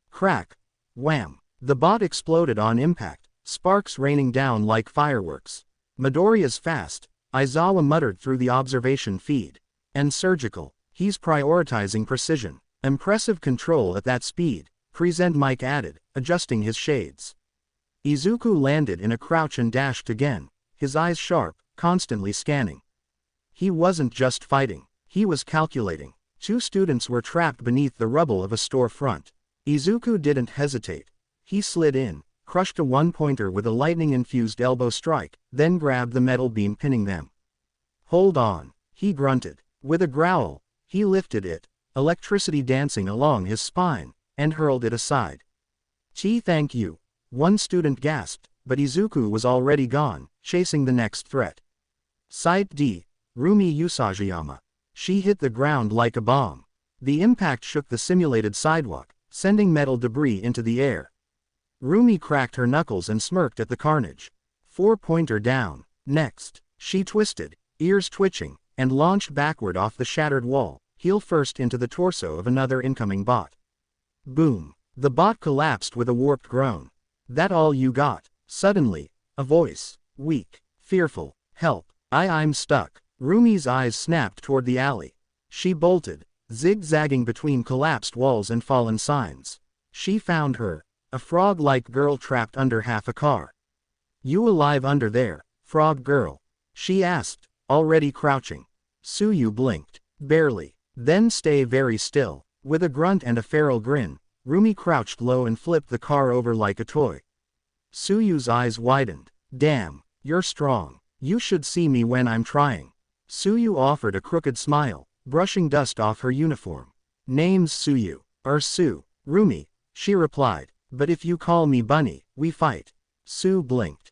Crack. Wham. The bot exploded on impact, sparks raining down like fireworks. "Midoriya's fast," Aizawa muttered through the observation feed. "And surgical. He's prioritizing precision. Impressive control at that speed," Present Mike added, adjusting his shades. Izuku landed in a crouch and dashed again, his eyes sharp, constantly scanning. He wasn't just fighting, he was calculating. Two students were trapped beneath the rubble of a storefront. Izuku didn't hesitate. He slid in, crushed a one-pointer with a lightning-infused elbow strike, then grabbed the metal beam pinning them. "Hold on," he grunted. With a growl, he lifted it, electricity dancing along his spine, and hurled it aside. Thank you," one student gasped, but Izuku was already gone, chasing the next threat. Site D, Rumi Usajiyama. She hit the ground like a bomb. The impact shook the simulated sidewalk, sending metal debris into the air. Rumi cracked her knuckles and smirked at the carnage. Four-pointer down. Next, she twisted, ears twitching, and launched backward off the shattered wall, heel first into the torso of another incoming bot. Boom. The bot collapsed with a warped groan. "That all you got?" Suddenly, a voice. Weak. Fearful. "Help. I'm stuck." Rumi's eyes snapped toward the alley. She bolted, zigzagging between collapsed walls and fallen signs. She found her. A frog-like girl trapped under half a car. "You alive under there, frog girl?" she asked, already crouching. Suyu blinked. "Barely." "Then stay very still." With a grunt and a feral grin, Rumi crouched low and flipped the car over like a toy. Suyu's eyes widened. "Damn, you're strong. You should see me when I'm trying." Suyu offered a crooked smile, brushing dust off her uniform. "Name's Suyu, or Su, Rumi," she replied, "but if you call me Bunny, we fight." Su blinked.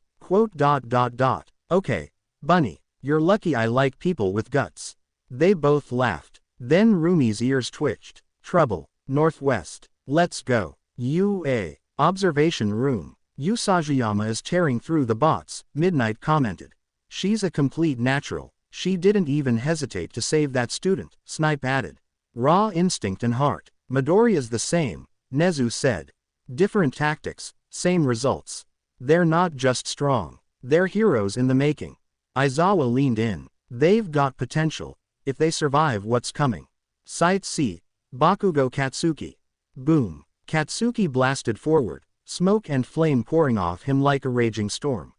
"Okay, Bunny, you're lucky I like people with guts." They both laughed. Then Rumi's ears twitched. "Trouble, Northwest. Let's go." UA. Observation room. Usajiyama is tearing through the bots, Midnight commented. "She's a complete natural. She didn't even hesitate to save that student," Snipe added. "Raw instinct and heart." "Midoriya's the same," Nezu said. "Different tactics, same results." They're not just strong. They're heroes in the making. Aizawa leaned in. They've got potential, if they survive what's coming. Sight C. Bakugo Katsuki. Boom. Katsuki blasted forward, smoke and flame pouring off him like a raging storm.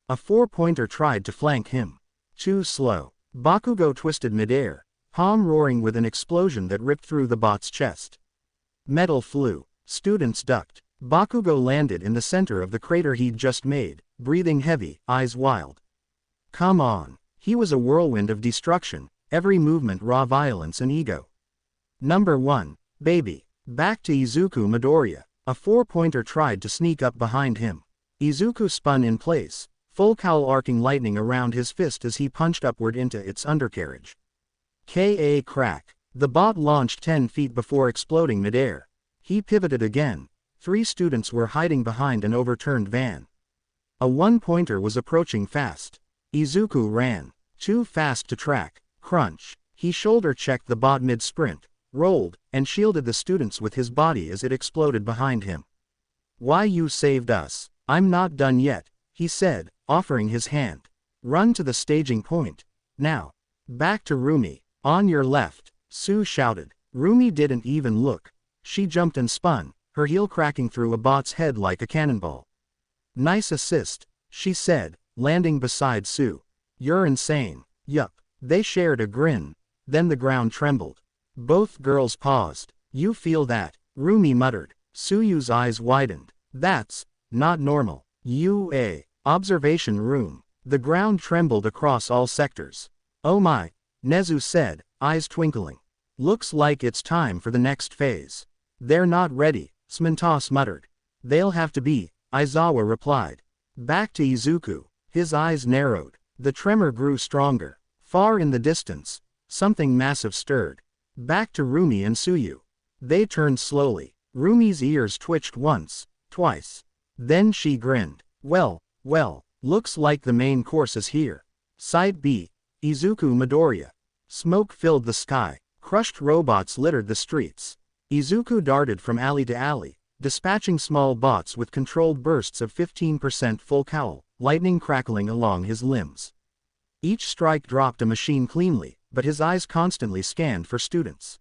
A 4-pointer tried to flank him. Too slow. Bakugo twisted midair, palm roaring with an explosion that ripped through the bot's chest. Metal flew. Students ducked. Bakugo landed in the center of the crater he'd just made, breathing heavy, eyes wild. Come on. He was a whirlwind of destruction, every movement raw violence and ego. Number 1. Baby. Back to Izuku Midoriya. A 4-pointer tried to sneak up behind him. Izuku spun in place, full cowl arcing lightning around his fist as he punched upward into its undercarriage. K.A. crack. The bot launched 10 feet before exploding midair. He pivoted again. 3 students were hiding behind an overturned van. A 1-pointer was approaching fast. Izuku ran. Too fast to track. Crunch. He shoulder-checked the bot mid-sprint, rolled, and shielded the students with his body as it exploded behind him. Why you saved us? I'm not done yet, he said, offering his hand. Run to the staging point. Now. Back to Rumi. On your left, Sue shouted. Rumi didn't even look. She jumped and spun, her heel cracking through a bot's head like a cannonball. Nice assist, she said, landing beside Sue. You're insane. Yup. They shared a grin. Then the ground trembled. Both girls paused. You feel that? Rumi muttered. Suyu's eyes widened. That's not normal. UA. Observation room. The ground trembled across all sectors. Oh my, Nezu said, eyes twinkling. Looks like it's time for the next phase. They're not ready, Smintos muttered. They'll have to be, Aizawa replied. Back to Izuku. His eyes narrowed. The tremor grew stronger. Far in the distance, something massive stirred. Back to Rumi and Suyu. They turned slowly. Rumi's ears twitched once, twice. Then she grinned. Well, looks like the main course is here. Side B. Izuku Midoriya. Smoke filled the sky. Crushed robots littered the streets. Izuku darted from alley to alley, dispatching small bots with controlled bursts of 15% full cowl, lightning crackling along his limbs. Each strike dropped a machine cleanly, but his eyes constantly scanned for students.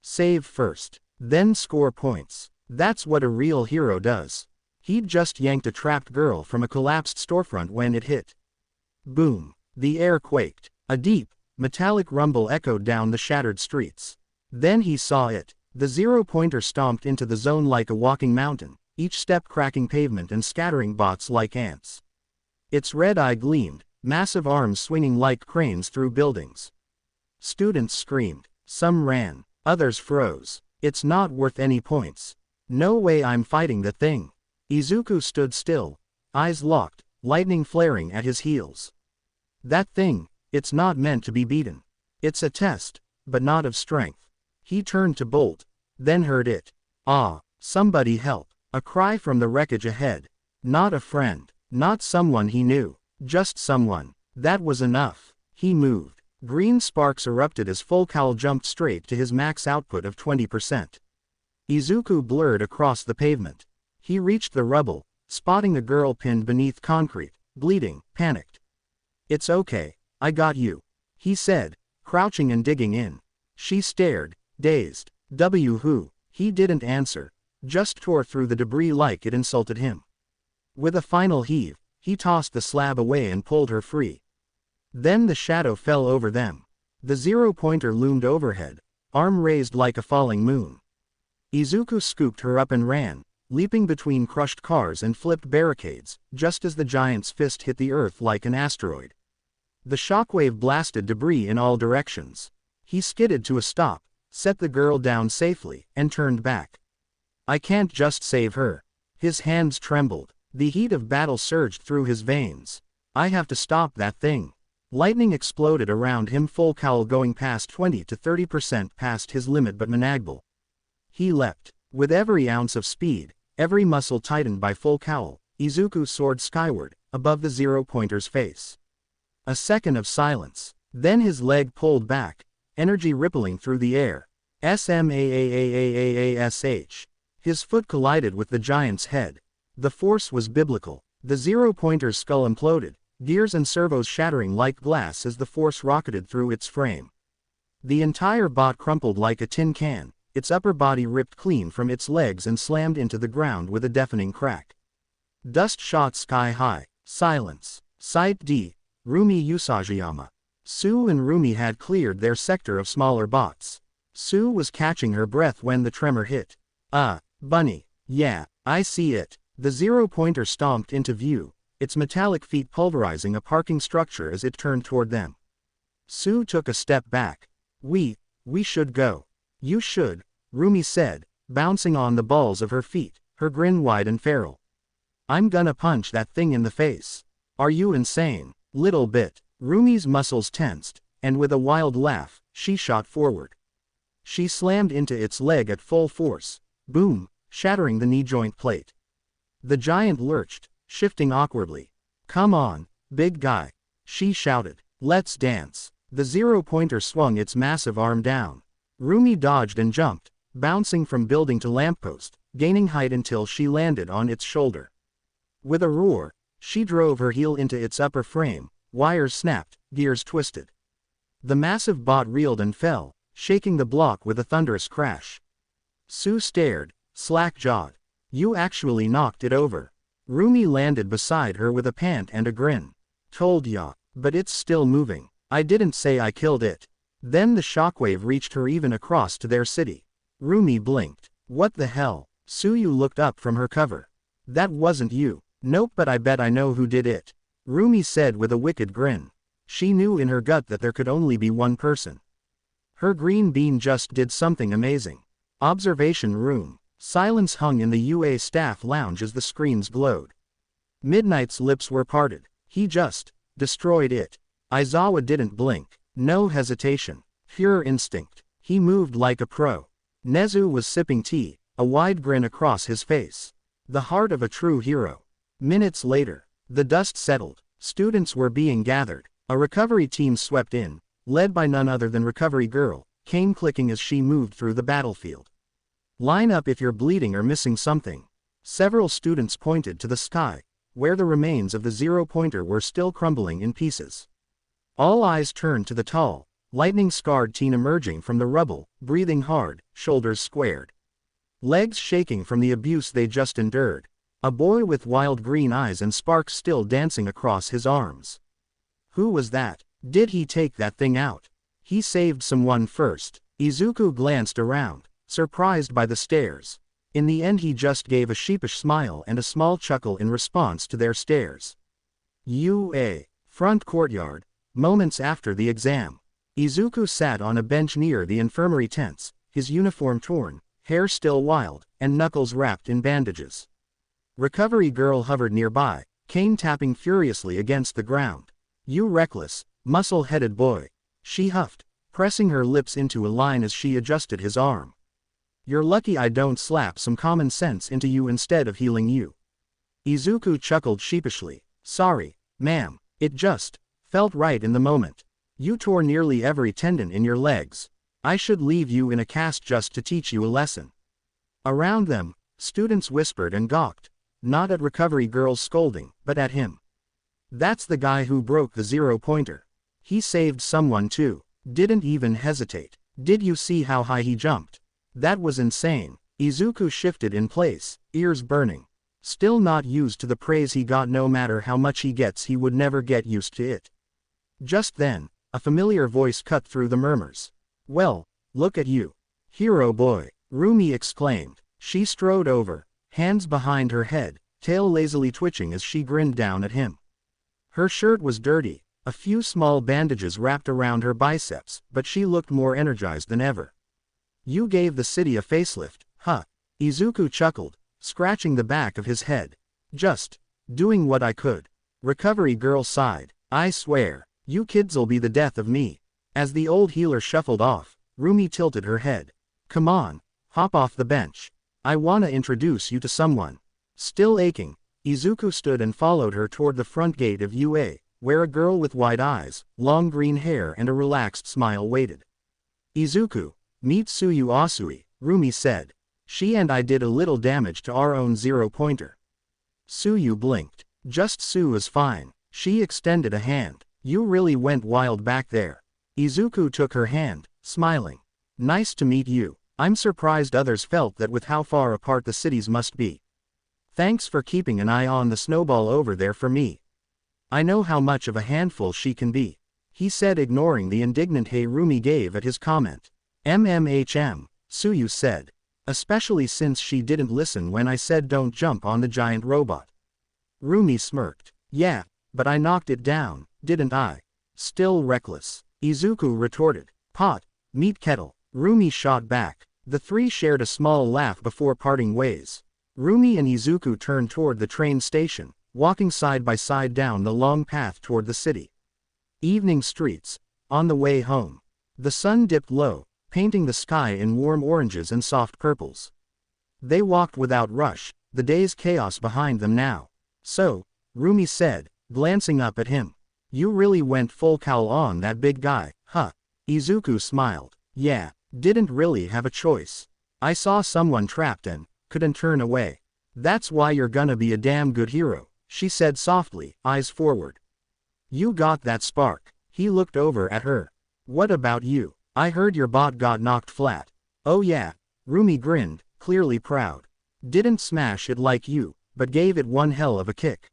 Save first, then score points. That's what a real hero does. He'd just yanked a trapped girl from a collapsed storefront when it hit. Boom. The air quaked. A deep, metallic rumble echoed down the shattered streets. Then he saw it. The 0-pointer stomped into the zone like a walking mountain, each step cracking pavement and scattering bots like ants. Its red eye gleamed, massive arms swinging like cranes through buildings. Students screamed. Some ran. Others froze. It's not worth any points. No way I'm fighting the thing. Izuku stood still, eyes locked, lightning flaring at his heels. That thing, it's not meant to be beaten. It's a test, but not of strength. He turned to bolt, then heard it. Ah, somebody help. A cry from the wreckage ahead. Not a friend, not someone he knew, just someone. That was enough. He moved. Green sparks erupted as Full Cowl jumped straight to his max output of 20%. Izuku blurred across the pavement. He reached the rubble, spotting the girl pinned beneath concrete, bleeding, panicked. It's okay, I got you, he said, crouching and digging in. She stared, dazed. Who? He didn't answer, just tore through the debris like it insulted him. With a final heave, he tossed the slab away and pulled her free. Then the shadow fell over them. The 0-pointer loomed overhead, arm raised like a falling moon. Izuku scooped her up and ran, leaping between crushed cars and flipped barricades, just as the giant's fist hit the earth like an asteroid. The shockwave blasted debris in all directions. He skidded to a stop, set the girl down safely, and turned back. I can't just save her. His hands trembled. The heat of battle surged through his veins. I have to stop that thing. Lightning exploded around him, Full Cowl going past 20 to 30% past his limit but manageable. He leapt. With every ounce of speed, every muscle tightened by Full Cowl, Izuku soared skyward, above the 0-pointer's face. A second of silence. Then his leg pulled back, energy rippling through the air. Smaaash. His foot collided with the giant's head. The force was biblical. The zero-pointer's skull imploded, gears and servos shattering like glass as the force rocketed through its frame. The entire bot crumpled like a tin can, its upper body ripped clean from its legs and slammed into the ground with a deafening crack. Dust shot sky high. Silence. Site D. Rumi Usajiyama. Sue and Rumi had cleared their sector of smaller bots. Sue was catching her breath when the tremor hit. Bunny. Yeah, I see it. The zero-pointer stomped into view, its metallic feet pulverizing a parking structure as it turned toward them. Sue took a step back. We should go. You should, Rumi said, bouncing on the balls of her feet, her grin wide and feral. I'm gonna punch that thing in the face. Are you insane? Little bit. Rumi's muscles tensed, and with a wild laugh, she shot forward. She slammed into its leg at full force, boom, shattering the knee joint plate. The giant lurched, shifting awkwardly. Come on, big guy, she shouted. Let's dance. The zero-pointer swung its massive arm down. Rumi dodged and jumped, bouncing from building to lamppost, gaining height until she landed on its shoulder. With a roar, she drove her heel into its upper frame, wires snapped, gears twisted. The massive bot reeled and fell, shaking the block with a thunderous crash. Sue stared, slack-jawed. You actually knocked it over. Rumi landed beside her with a pant and a grin. Told ya, but it's still moving. I didn't say I killed it. Then the shockwave reached her even across to their city. Rumi blinked. What the hell? Suyu looked up from her cover. That wasn't you. Nope, but I bet I know who did it. Rumi said with a wicked grin. She knew in her gut that there could only be one person. Her green bean just did something amazing. Observation room. Silence hung in the UA staff lounge as the screens glowed. Midnight's lips were parted. He just destroyed it. Aizawa didn't blink. No hesitation. Pure instinct. He moved like a pro. Nezu was sipping tea, a wide grin across his face. The heart of a true hero. Minutes later, the dust settled. Students were being gathered. A recovery team swept in, led by none other than Recovery Girl, cane clicking as she moved through the battlefield. Line up if you're bleeding or missing something. Several students pointed to the sky, where the remains of the zero-pointer were still crumbling in pieces. All eyes turned to the tall, lightning-scarred teen emerging from the rubble, breathing hard, shoulders squared. Legs shaking from the abuse they just endured. A boy with wild green eyes and sparks still dancing across his arms. Who was that? Did he take that thing out? He saved someone first. Izuku glanced around, surprised by the stares. In the end he just gave a sheepish smile and a small chuckle in response to their stares. UA. Front courtyard. Moments after the exam. Izuku sat on a bench near the infirmary tents, his uniform torn, hair still wild, and knuckles wrapped in bandages. Recovery Girl hovered nearby, cane tapping furiously against the ground. You reckless, muscle-headed boy. She huffed, pressing her lips into a line as she adjusted his arm. You're lucky I don't slap some common sense into you instead of healing you. Izuku chuckled sheepishly. Sorry, ma'am, it just felt right in the moment. You tore nearly every tendon in your legs. I should leave you in a cast just to teach you a lesson. Around them, students whispered and gawked, not at Recovery Girl's scolding, but at him. That's the guy who broke the zero-pointer. He saved someone too. Didn't even hesitate. Did you see how high he jumped? That was insane. Izuku shifted in place, ears burning. Still not used to the praise he got. No matter how much he gets, he would never get used to it. Just then, a familiar voice cut through the murmurs. Well, look at you. Hero boy, Rumi exclaimed. She strode over, hands behind her head, tail lazily twitching as she grinned down at him. Her shirt was dirty, a few small bandages wrapped around her biceps, but she looked more energized than ever. You gave the city a facelift, huh? Izuku chuckled, scratching the back of his head. Just doing what I could. Recovery Girl sighed. I swear, you kids'll be the death of me. As the old healer shuffled off, Rumi tilted her head. Come on, hop off the bench. I wanna introduce you to someone. Still aching, Izuku stood and followed her toward the front gate of UA, where a girl with wide eyes, long green hair and a relaxed smile waited. Izuku, meet Suyu Asui, Rumi said. She and I did a little damage to our own zero-pointer. Suyu blinked. Just Sue is fine. She extended a hand. You really went wild back there. Izuku took her hand, smiling. Nice to meet you. I'm surprised others felt that with how far apart the cities must be. Thanks for keeping an eye on the snowball over there for me. I know how much of a handful she can be, he said, ignoring the indignant hey Rumi gave at his comment. Suyu said. Especially since she didn't listen when I said don't jump on the giant robot. Rumi smirked. Yeah, but I knocked it down, didn't I? Still reckless. Izuku retorted. Pot, meat kettle. Rumi shot back. The three shared a small laugh before parting ways. Rumi and Izuku turned toward the train station, walking side by side down the long path toward the city. Evening streets. On the way home, the sun dipped low, painting the sky in warm oranges and soft purples. They walked without rush, the day's chaos behind them now. So, Rumi said, glancing up at him. You really went full cowl on that big guy, huh? Izuku smiled. Yeah, didn't really have a choice. I saw someone trapped and couldn't turn away. That's why you're gonna be a damn good hero, she said softly, eyes forward. You got that spark. He looked over at her. What about you? I heard your bot got knocked flat. Oh yeah, Rumi grinned, clearly proud. Didn't smash it like you, but gave it one hell of a kick.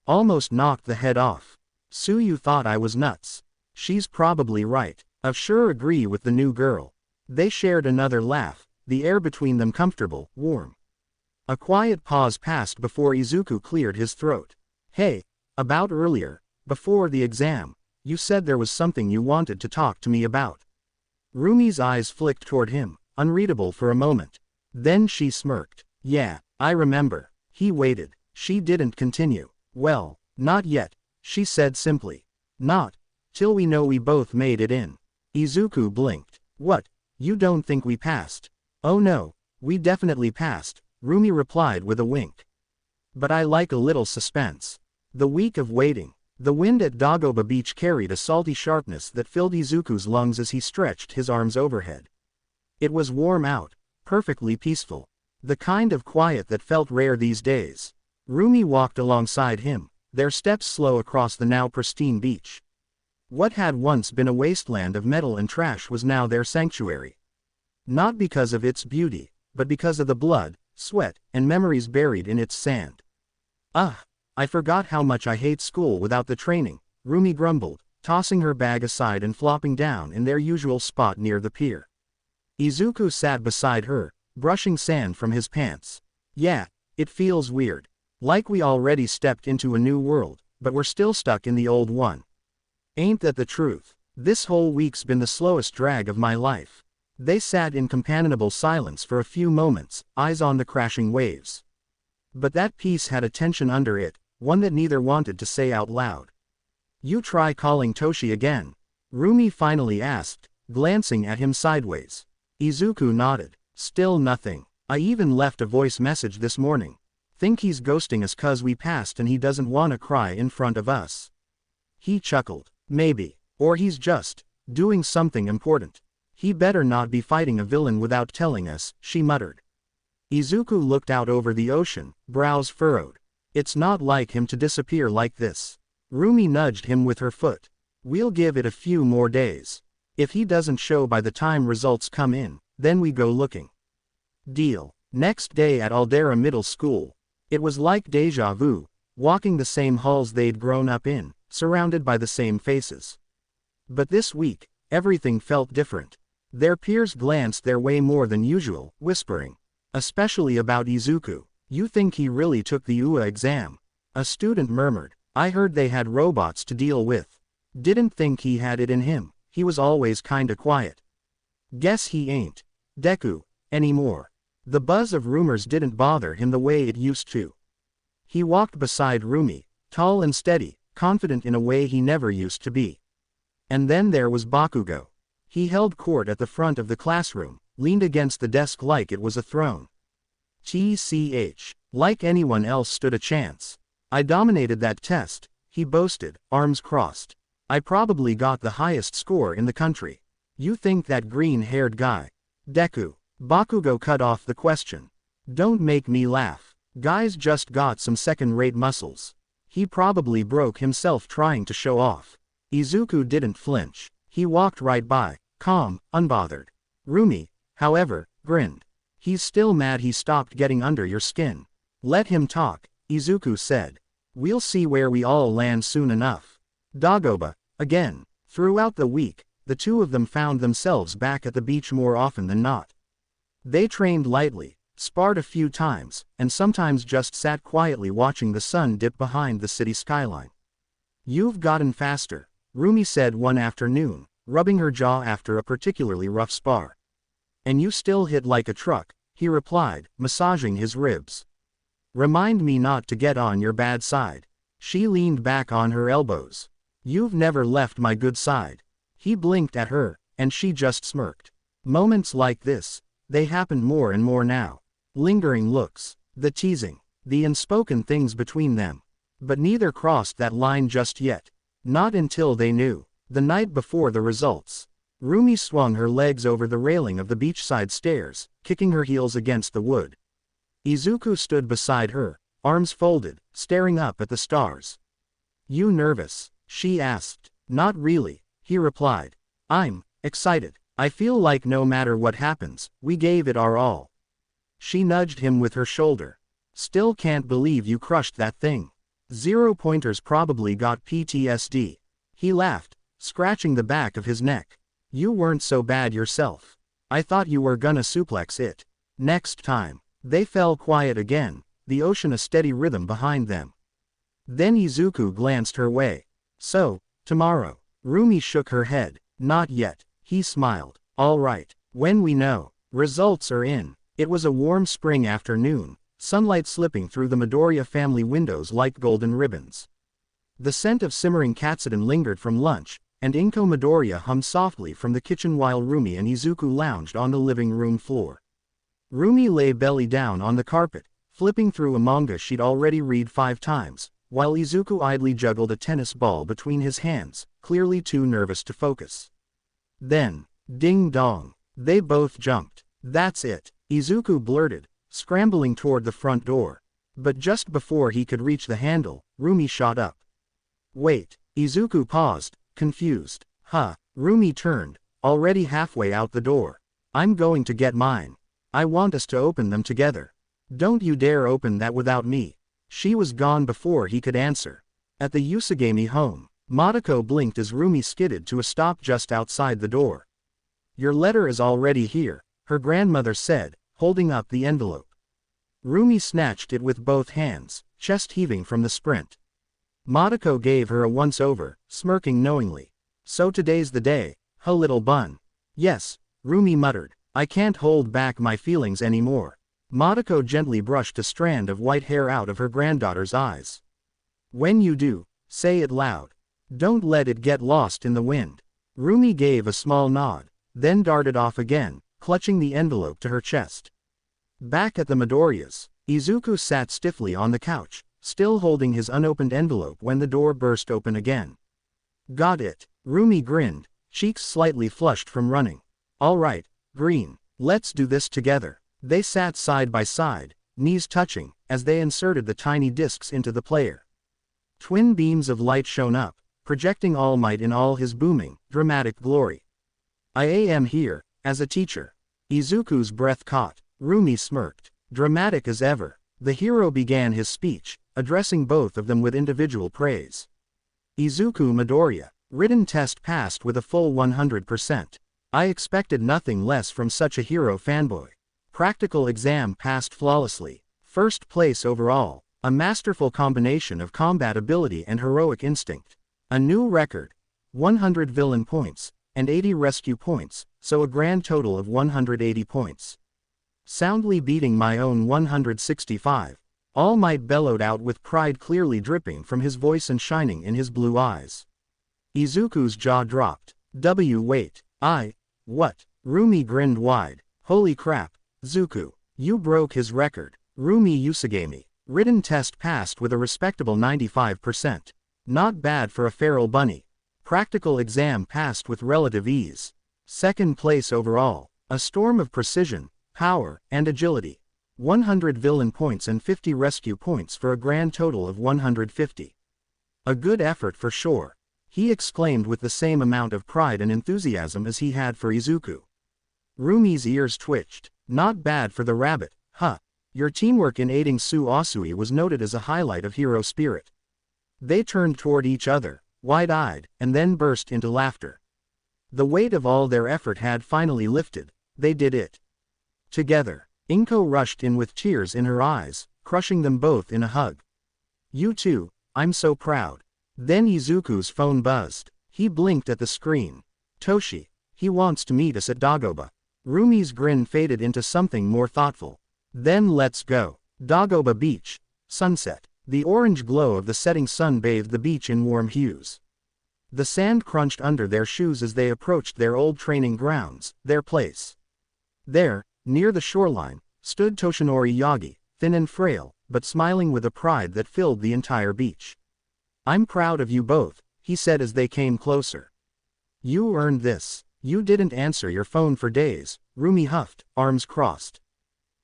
Almost knocked the head off. Suyu thought I was nuts. She's probably right. I sure agree with the new girl. They shared another laugh, the air between them comfortable, warm. A quiet pause passed before Izuku cleared his throat. Hey, about earlier, before the exam, you said there was something you wanted to talk to me about. Rumi's eyes flicked toward him, unreadable for a moment. Then she smirked. Yeah, I remember. He waited. She didn't continue. Well, not yet, she said simply. Not till we know we both made it in. Izuku blinked. What? You don't think we passed? Oh no, we definitely passed, Rumi replied with a wink. But I like a little suspense. The week of waiting. The wind at Dagoba beach carried a salty sharpness that filled Izuku's lungs as he stretched his arms overhead. It was warm out, perfectly peaceful. The kind of quiet that felt rare these days. Rumi walked alongside him, their steps slow across the now pristine beach. What had once been a wasteland of metal and trash was now their sanctuary. Not because of its beauty, but because of the blood, sweat, and memories buried in its sand. I forgot how much I hate school without the training, Rumi grumbled, tossing her bag aside and flopping down in their usual spot near the pier. Izuku sat beside her, brushing sand from his pants. Yeah, it feels weird. Like we already stepped into a new world, but we're still stuck in the old one. Ain't that the truth? This whole week's been the slowest drag of my life. They sat in companionable silence for a few moments, eyes on the crashing waves. But that peace had a tension under it, one that neither wanted to say out loud. You try calling Toshi again? Rumi finally asked, glancing at him sideways. Izuku nodded. Still nothing. I even left a voice message this morning. Think he's ghosting us 'cause we passed and he doesn't wanna cry in front of us. He chuckled. Maybe. Or he's just doing something important. He better not be fighting a villain without telling us, she muttered. Izuku looked out over the ocean, brows furrowed. It's not like him to disappear like this. Rumi nudged him with her foot. We'll give it a few more days. If he doesn't show by the time results come in, then we go looking. Deal. Next day at Aldera Middle School. It was like deja vu, walking the same halls they'd grown up in, surrounded by the same faces. But this week, everything felt different. Their peers glanced their way more than usual, whispering. Especially about Izuku. You think he really took the UA exam? A student murmured. I heard they had robots to deal with. Didn't think he had it in him, he was always kinda quiet. Guess he ain't Deku anymore. The buzz of rumors didn't bother him the way it used to. He walked beside Rumi, tall and steady, confident in a way he never used to be. And then there was Bakugo. He held court at the front of the classroom, leaned against the desk like it was a throne. Like anyone else stood a chance. I dominated that test, he boasted, arms crossed. I probably got the highest score in the country. You think that green-haired guy, Deku? Bakugo cut off the question. Don't make me laugh. Guy's just got some second-rate muscles. He probably broke himself trying to show off. Izuku didn't flinch. He walked right by, calm, unbothered. Rumi, however, grinned. He's still mad he stopped getting under your skin. Let him talk, Izuku said. We'll see where we all land soon enough. Dagoba, again. Throughout the week, the two of them found themselves back at the beach more often than not. They trained lightly, sparred a few times, and sometimes just sat quietly watching the sun dip behind the city skyline. You've gotten faster, Rumi said one afternoon, rubbing her jaw after a particularly rough spar. And you still hit like a truck, he replied, massaging his ribs. Remind me not to get on your bad side. She leaned back on her elbows. You've never left my good side. He blinked at her, and she just smirked. Moments like this, they happen more and more now. Lingering looks, the teasing, the unspoken things between them. But neither crossed that line just yet. Not until they knew. The night before the results. Rumi swung her legs over the railing of the beachside stairs, kicking her heels against the wood. Izuku stood beside her, arms folded, staring up at the stars. You nervous? She asked. Not really, he replied. I'm excited. I feel like no matter what happens, we gave it our all. She nudged him with her shoulder. Still can't believe you crushed that thing. 0 pointers probably got PTSD. He laughed, scratching the back of his neck. You weren't so bad yourself. I thought you were gonna suplex it. Next time. They fell quiet again, the ocean a steady rhythm behind them. Then Izuku glanced her way. So, tomorrow. Rumi shook her head. Not yet, he smiled. All right, when we know. Results are in. It was a warm spring afternoon, sunlight slipping through the Midoriya family windows like golden ribbons. The scent of simmering katsudon lingered from lunch, and Inko Midoriya hummed softly from the kitchen while Rumi and Izuku lounged on the living room floor. Rumi lay belly down on the carpet, flipping through a manga she'd already read 5 times, while Izuku idly juggled a tennis ball between his hands, clearly too nervous to focus. Then, ding dong, they both jumped. That's it, Izuku blurted, scrambling toward the front door. But just before he could reach the handle, Rumi shot up. Wait, Izuku paused, confused. Huh, Rumi turned, already halfway out the door. I'm going to get mine. I want us to open them together. Don't you dare open that without me. She was gone before he could answer. At the Usagami home, Miriko blinked as Rumi skidded to a stop just outside the door. Your letter is already here, her grandmother said, holding up the envelope. Rumi snatched it with both hands, chest heaving from the sprint. Miriko gave her a once-over, smirking knowingly. So today's the day, huh little bun. Yes, Rumi muttered. I can't hold back my feelings anymore. Miriko gently brushed a strand of white hair out of her granddaughter's eyes. When you do, say it loud. Don't let it get lost in the wind. Rumi gave a small nod, then darted off again, clutching the envelope to her chest. Back at the Midoriyas, Izuku sat stiffly on the couch, still holding his unopened envelope when the door burst open again. Got it, Rumi grinned, cheeks slightly flushed from running. All right, Green, let's do this together. They sat side by side, knees touching, as they inserted the tiny discs into the player. Twin beams of light shone up, projecting All Might in all his booming, dramatic glory. I am here, as a teacher. Izuku's breath caught. Rumi smirked. Dramatic as ever, the hero began his speech, addressing both of them with individual praise. Izuku Midoriya, written test passed with a full 100%. I expected nothing less from such a hero fanboy. Practical exam passed flawlessly. First place overall, a masterful combination of combat ability and heroic instinct. A new record, 100 villain points, and 80 rescue points, so a grand total of 180 points. Soundly beating my own 165. All Might bellowed out with pride clearly dripping from his voice and shining in his blue eyes. Izuku's jaw dropped. Wait. What? Rumi grinned wide. Holy crap, Zuku. You broke his record. Rumi Usagami. Written test passed with a respectable 95%. Not bad for a feral bunny. Practical exam passed with relative ease. Second place overall. A storm of precision, power, and agility. 100 villain points and 50 rescue points for a grand total of 150. A good effort for sure, he exclaimed with the same amount of pride and enthusiasm as he had for Izuku. Rumi's ears twitched. Not bad for the rabbit, huh? Your teamwork in aiding Su Asui was noted as a highlight of hero spirit. They turned toward each other, wide-eyed, and then burst into laughter. The weight of all their effort had finally lifted. They did it together. Inko rushed in with tears in her eyes, crushing them both in a hug. You too, I'm so proud. Then Izuku's phone buzzed. He blinked at the screen. Toshi. He wants to meet us at Dagoba. Rumi's grin faded into something more thoughtful. Then let's go. Dagoba Beach. Sunset. The orange glow of the setting sun bathed the beach in warm hues. The sand crunched under their shoes as they approached their old training grounds, their place. There, near the shoreline, stood Toshinori Yagi, thin and frail, but smiling with a pride that filled the entire beach. I'm proud of you both, he said as they came closer. You earned this. You didn't answer your phone for days, Rumi huffed, arms crossed.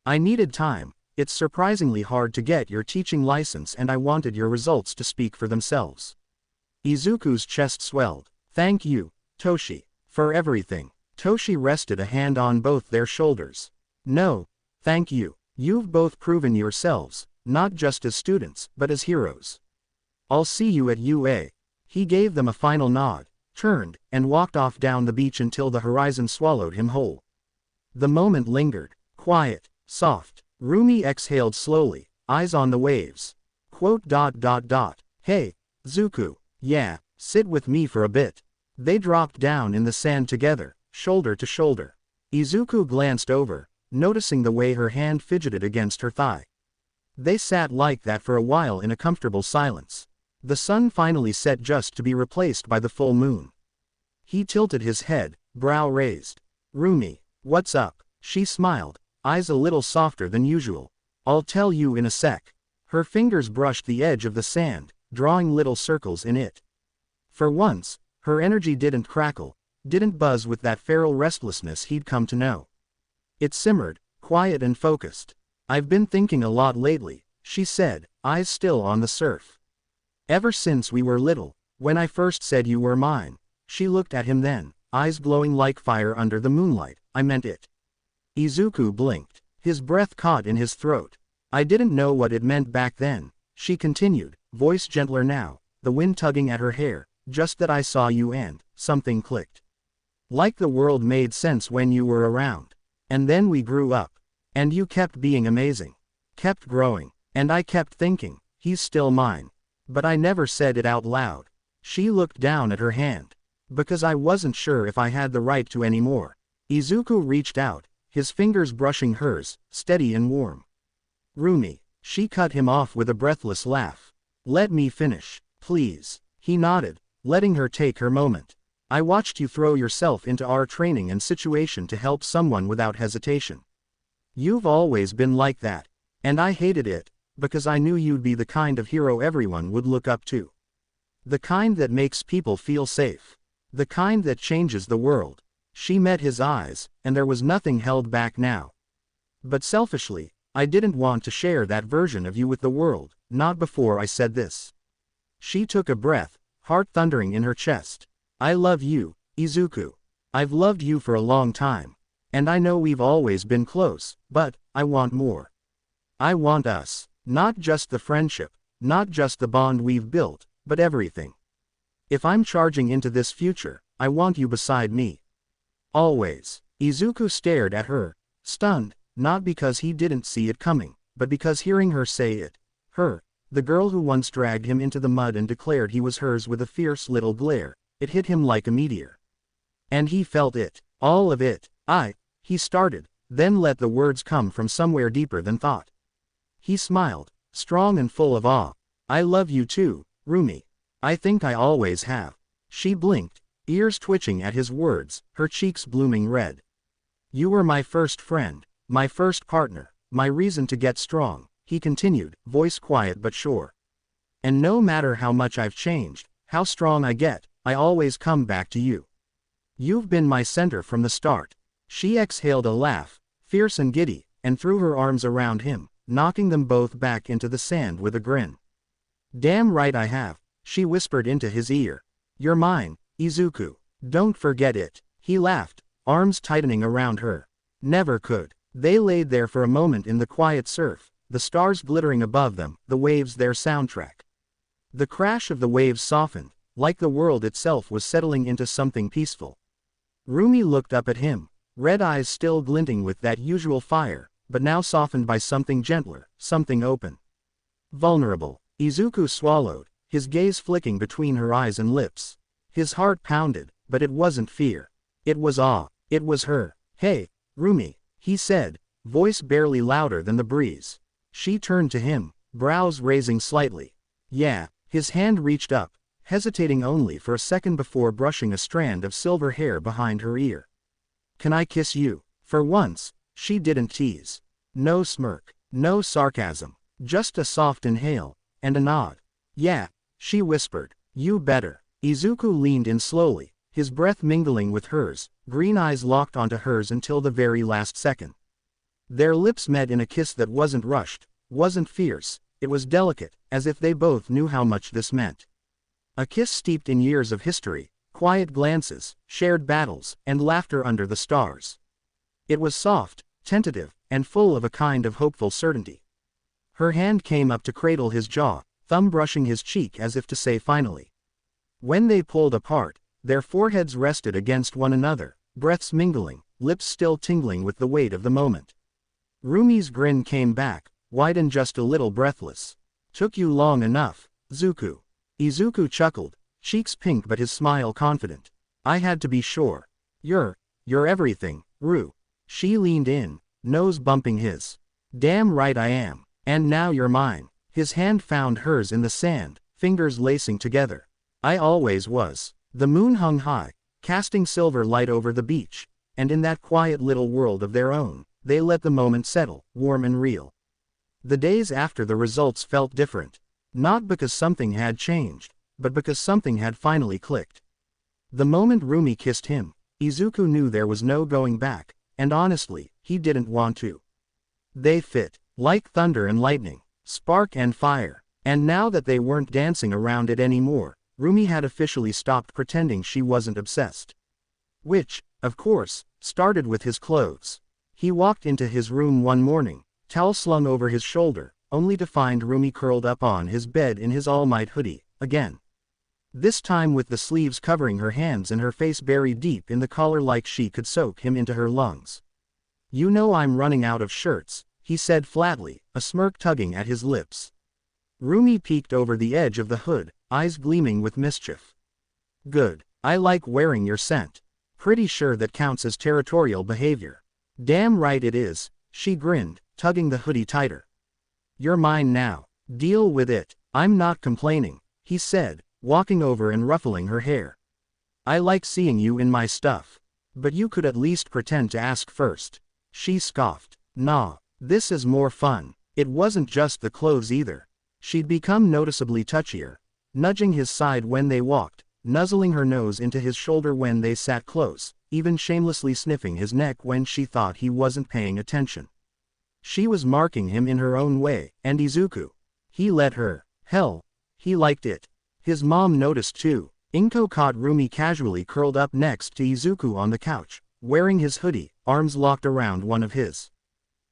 I needed time. It's surprisingly hard to get your teaching license and I wanted your results to speak for themselves. Izuku's chest swelled. Thank you, Toshi, for everything. Toshi rested a hand on both their shoulders. No, thank you. You've both proven yourselves, not just as students, but as heroes. I'll see you at UA. He gave them a final nod, turned, and walked off down the beach until the horizon swallowed him whole. The moment lingered, quiet, soft. Rumi exhaled slowly, eyes on the waves. Hey, Zuku, yeah, sit with me for a bit. They dropped down in the sand together, shoulder to shoulder. Izuku glanced over, noticing the way her hand fidgeted against her thigh. They sat like that for a while in a comfortable silence. The sun finally set just to be replaced by the full moon. He tilted his head, brow raised. Rumi, what's up? She smiled, eyes a little softer than usual. I'll tell you in a sec. Her fingers brushed the edge of the sand, drawing little circles in it. For once, her energy didn't crackle, didn't buzz with that feral restlessness he'd come to know. It simmered, quiet and focused. I've been thinking a lot lately, she said, eyes still on the surf. Ever since we were little, when I first said you were mine. She looked at him then, eyes glowing like fire under the moonlight. I meant it. Izuku blinked, his breath caught in his throat. I didn't know what it meant back then, she continued, voice gentler now, the wind tugging at her hair, just that I saw you and, something clicked. Like the world made sense when you were around. And then we grew up. And you kept being amazing. Kept growing. And I kept thinking, he's still mine. But I never said it out loud. She looked down at her hand. Because I wasn't sure if I had the right to anymore. Izuku reached out, his fingers brushing hers, steady and warm. Rumi, she cut him off with a breathless laugh. Let me finish, please. He nodded, letting her take her moment. I watched you throw yourself into our training and situation to help someone without hesitation. You've always been like that. And I hated it, because I knew you'd be the kind of hero everyone would look up to. The kind that makes people feel safe. The kind that changes the world. She met his eyes, and there was nothing held back now. But selfishly, I didn't want to share that version of you with the world, not before I said this. She took a breath, heart thundering in her chest. I love you, Izuku. I've loved you for a long time. And I know we've always been close, but, I want more. I want us. Not just the friendship, not just the bond we've built, but everything. If I'm charging into this future, I want you beside me. Always. Izuku stared at her, stunned, not because he didn't see it coming, but because hearing her say it, her, the girl who once dragged him into the mud and declared he was hers with a fierce little glare, it hit him like a meteor. And he felt it, all of it. He started, then let the words come from somewhere deeper than thought. He smiled, strong and full of awe. I love you too, Rumi. I think I always have. She blinked, ears twitching at his words, her cheeks blooming red. You were my first friend, my first partner, my reason to get strong, he continued, voice quiet but sure. And no matter how much I've changed, how strong I get, I always come back to you. You've been my center from the start. She exhaled a laugh, fierce and giddy, and threw her arms around him, knocking them both back into the sand with a grin. Damn right I have, she whispered into his ear. You're mine, Izuku. Don't forget it. He laughed, arms tightening around her. Never could. They laid there for a moment in the quiet surf, the stars glittering above them, the waves their soundtrack. The crash of the waves softened, like the world itself was settling into something peaceful. Rumi looked up at him, red eyes still glinting with that usual fire, but now softened by something gentler, something open. Vulnerable. Izuku swallowed, his gaze flicking between her eyes and lips. His heart pounded, but it wasn't fear. It was awe. It was her. Hey, Rumi, he said, voice barely louder than the breeze. She turned to him, brows raising slightly. Yeah, his hand reached up, hesitating only for a second before brushing a strand of silver hair behind her ear. Can I kiss you? For once, she didn't tease. No smirk, no sarcasm, just a soft inhale, and a nod. Yeah, she whispered. You better. Izuku leaned in slowly, his breath mingling with hers, green eyes locked onto hers until the very last second. Their lips met in a kiss that wasn't rushed, wasn't fierce, it was delicate, as if they both knew how much this meant. A kiss steeped in years of history, quiet glances, shared battles, and laughter under the stars. It was soft, tentative, and full of a kind of hopeful certainty. Her hand came up to cradle his jaw, thumb brushing his cheek as if to say finally. When they pulled apart, their foreheads rested against one another, breaths mingling, lips still tingling with the weight of the moment. Rumi's grin came back, widened just a little, breathless. Took you long enough, Zuku. Izuku chuckled, cheeks pink but his smile confident. I had to be sure. You're everything, Ru. She leaned in, nose bumping his. Damn right I am. And now you're mine. His hand found hers in the sand, fingers lacing together. I always was. The moon hung high, casting silver light over the beach, and in that quiet little world of their own, they let the moment settle, warm and real. The days after the results felt different. Not because something had changed, but because something had finally clicked. The moment Rumi kissed him, Izuku knew there was no going back, and honestly, he didn't want to. They fit, like thunder and lightning, spark and fire, and now that they weren't dancing around it anymore, Rumi had officially stopped pretending she wasn't obsessed. Which, of course, started with his clothes. He walked into his room one morning, towel slung over his shoulder, only to find Rumi curled up on his bed in his All Might hoodie, again. This time with the sleeves covering her hands and her face buried deep in the collar like she could soak him into her lungs. You know I'm running out of shirts, he said flatly, a smirk tugging at his lips. Rumi peeked over the edge of the hood, eyes gleaming with mischief. Good. I like wearing your scent. Pretty sure that counts as territorial behavior. Damn right it is, she grinned, tugging the hoodie tighter. You're mine now. Deal with it. I'm not complaining, he said, walking over and ruffling her hair. I like seeing you in my stuff. But you could at least pretend to ask first. She scoffed. Nah, this is more fun. It wasn't just the clothes either. She'd become noticeably touchier, nudging his side when they walked, nuzzling her nose into his shoulder when they sat close, even shamelessly sniffing his neck when she thought he wasn't paying attention. She was marking him in her own way, and Izuku. He let her. Hell, he liked it. His mom noticed too. Inko caught Rumi casually curled up next to Izuku on the couch, wearing his hoodie, arms locked around one of his.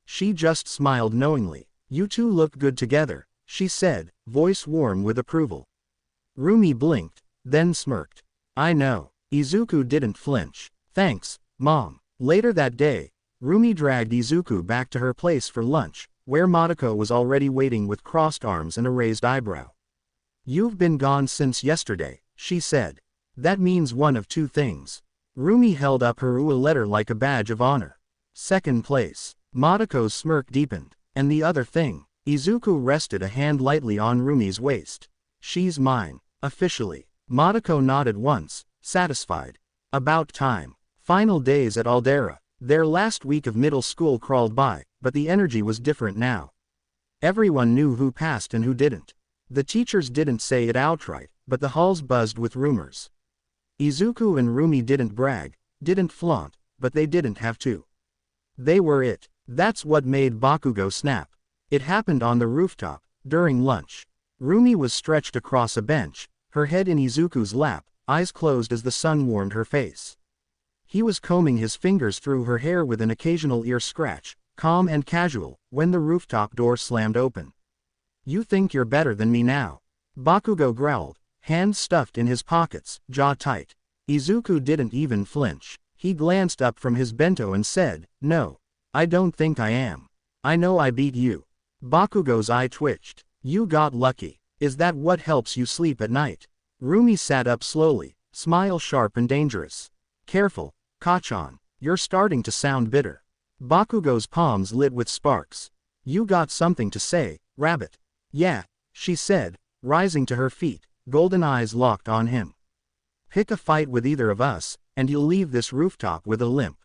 She just smiled knowingly. You two look good together, she said, voice warm with approval. Rumi blinked, then smirked. I know. Izuku didn't flinch. Thanks, Mom. Later that day, Rumi dragged Izuku back to her place for lunch, where Miriko was already waiting with crossed arms and a raised eyebrow. You've been gone since yesterday, she said. That means one of two things. Rumi held up her UA letter like a badge of honor. Second place. Miriko's smirk deepened. And the other thing. Izuku rested a hand lightly on Rumi's waist. She's mine, officially. Miriko nodded once, satisfied. About time. Final days at Aldera. Their last week of middle school crawled by, but the energy was different now. Everyone knew who passed and who didn't. The teachers didn't say it outright, but the halls buzzed with rumors. Izuku and Rumi didn't brag, didn't flaunt, but they didn't have to. They were it. That's what made Bakugo snap. It happened on the rooftop, during lunch. Rumi was stretched across a bench, her head in Izuku's lap, eyes closed as the sun warmed her face. He was combing his fingers through her hair with an occasional ear scratch, calm and casual, when the rooftop door slammed open. "You think you're better than me now?" Bakugo growled, hands stuffed in his pockets, jaw tight. Izuku didn't even flinch. He glanced up from his bento and said, "No. I don't think I am. I know I beat you." Bakugo's eye twitched. "You got lucky. Is that what helps you sleep at night?" Rumi sat up slowly, smile sharp and dangerous. "Careful, Kachan. You're starting to sound bitter." Bakugo's palms lit with sparks. "You got something to say, rabbit?" "Yeah," she said, rising to her feet, golden eyes locked on him. "Pick a fight with either of us, and you'll leave this rooftop with a limp."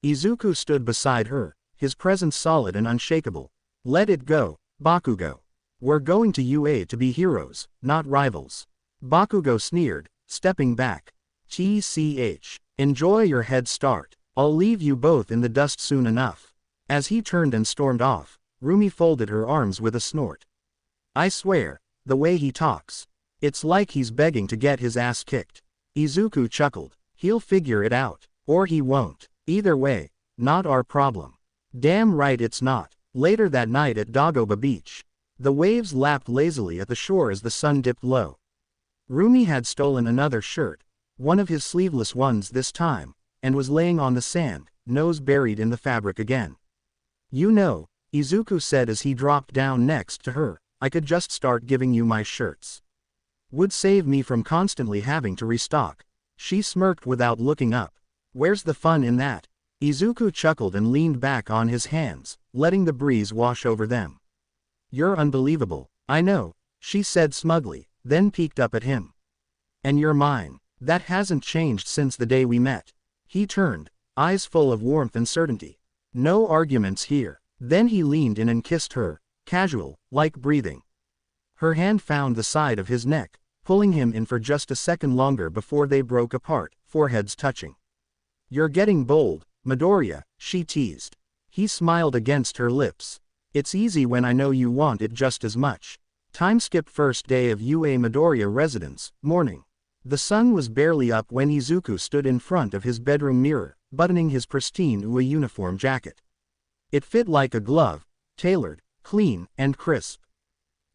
Izuku stood beside her, his presence solid and unshakable. "Let it go, Bakugo. We're going to UA to be heroes, not rivals." Bakugo sneered, stepping back. "TCH. Enjoy your head start. I'll leave you both in the dust soon enough." As he turned and stormed off, Rumi folded her arms with a snort. "I swear, the way he talks. It's like he's begging to get his ass kicked." Izuku chuckled. "He'll figure it out. Or he won't. Either way, not our problem." "Damn right it's not." Later that night at Dagoba Beach, the waves lapped lazily at the shore as the sun dipped low. Rumi had stolen another shirt, one of his sleeveless ones this time, and was laying on the sand, nose buried in the fabric again. "You know," Izuku said as he dropped down next to her, "I could just start giving you my shirts. Would save me from constantly having to restock." She smirked without looking up. "Where's the fun in that?" Izuku chuckled and leaned back on his hands, letting the breeze wash over them. "You're unbelievable." "I know," she said smugly, then peeked up at him. "And you're mine. That hasn't changed since the day we met." He turned, eyes full of warmth and certainty. "No arguments here." Then he leaned in and kissed her, casual, like breathing. Her hand found the side of his neck, pulling him in for just a second longer before they broke apart, foreheads touching. "You're getting bold, Midoriya," she teased. He smiled against her lips. "It's easy when I know you want it just as much." Time skipped first day of UA Midoriya residence, morning. The sun was barely up when Izuku stood in front of his bedroom mirror, buttoning his pristine UA uniform jacket. It fit like a glove, tailored, clean, and crisp.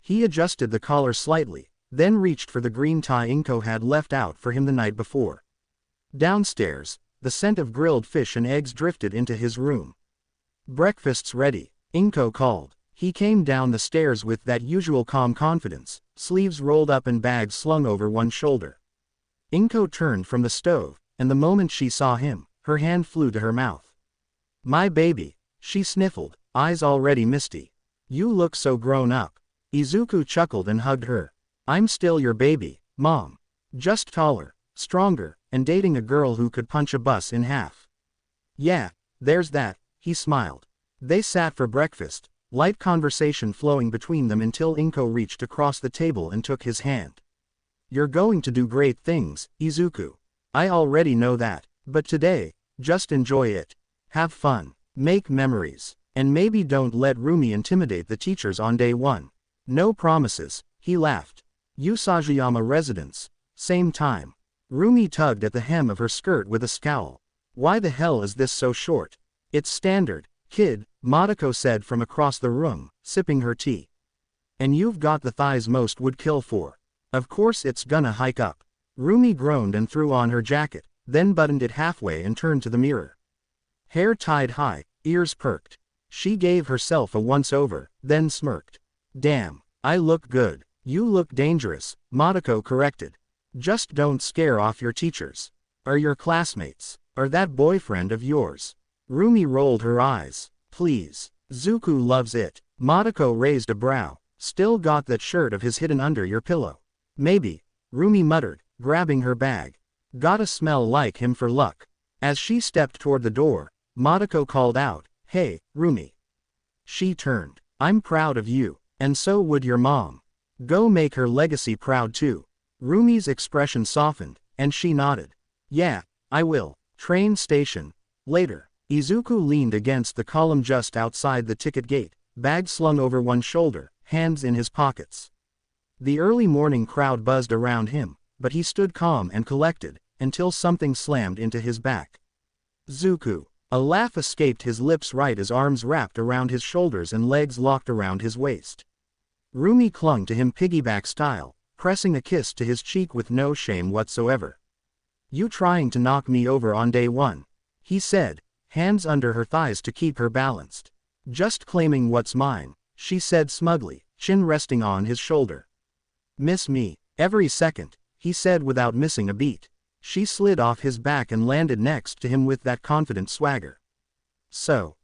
He adjusted the collar slightly, then reached for the green tie Inko had left out for him the night before. Downstairs, the scent of grilled fish and eggs drifted into his room. "Breakfast's ready," Inko called. He came down the stairs with that usual calm confidence, sleeves rolled up and bags slung over one shoulder. Inko turned from the stove, and the moment she saw him, her hand flew to her mouth. "My baby," she sniffled, eyes already misty. "You look so grown up." Izuku chuckled and hugged her. "I'm still your baby, Mom. Just taller, stronger, and dating a girl who could punch a bus in half." "Yeah, there's that," he smiled. They sat for breakfast, light conversation flowing between them until Inko reached across the table and took his hand. "You're going to do great things, Izuku. I already know that, but today, just enjoy it. Have fun, make memories, and maybe don't let Rumi intimidate the teachers on day one." "No promises," he laughed. "Usajiyama residence. Same time." Rumi tugged at the hem of her skirt with a scowl. "Why the hell is this so short?" "It's standard, kid," Miriko said from across the room, sipping her tea. "And you've got the thighs most would kill for. Of course it's gonna hike up." Rumi groaned and threw on her jacket, then buttoned it halfway and turned to the mirror. Hair tied high, ears perked. She gave herself a once-over, then smirked. "Damn, I look good." "You look dangerous," Miriko corrected. "Just don't scare off your teachers. Or your classmates. Or that boyfriend of yours." Rumi rolled her eyes. "Please. Zuku loves it." Miriko raised a brow. "Still got that shirt of his hidden under your pillow." "Maybe," Rumi muttered, grabbing her bag. "Gotta smell like him for luck." As she stepped toward the door, Miriko called out, "Hey, Rumi." She turned. "I'm proud of you, and so would your mom. Go make her legacy proud too." Rumi's expression softened, and she nodded. "Yeah, I will." Train station. Later, Izuku leaned against the column just outside the ticket gate, bag slung over one shoulder, hands in his pockets. The early morning crowd buzzed around him, but he stood calm and collected, until something slammed into his back. Zuku. A laugh escaped his lips right as arms wrapped around his shoulders and legs locked around his waist. Rumi clung to him piggyback style, pressing a kiss to his cheek with no shame whatsoever. "You trying to knock me over on day one?" he said, hands under her thighs to keep her balanced. "Just claiming what's mine," she said smugly, chin resting on his shoulder. "Miss me, every second," he said without missing a beat. She slid off his back and landed next to him with that confident swagger. "So,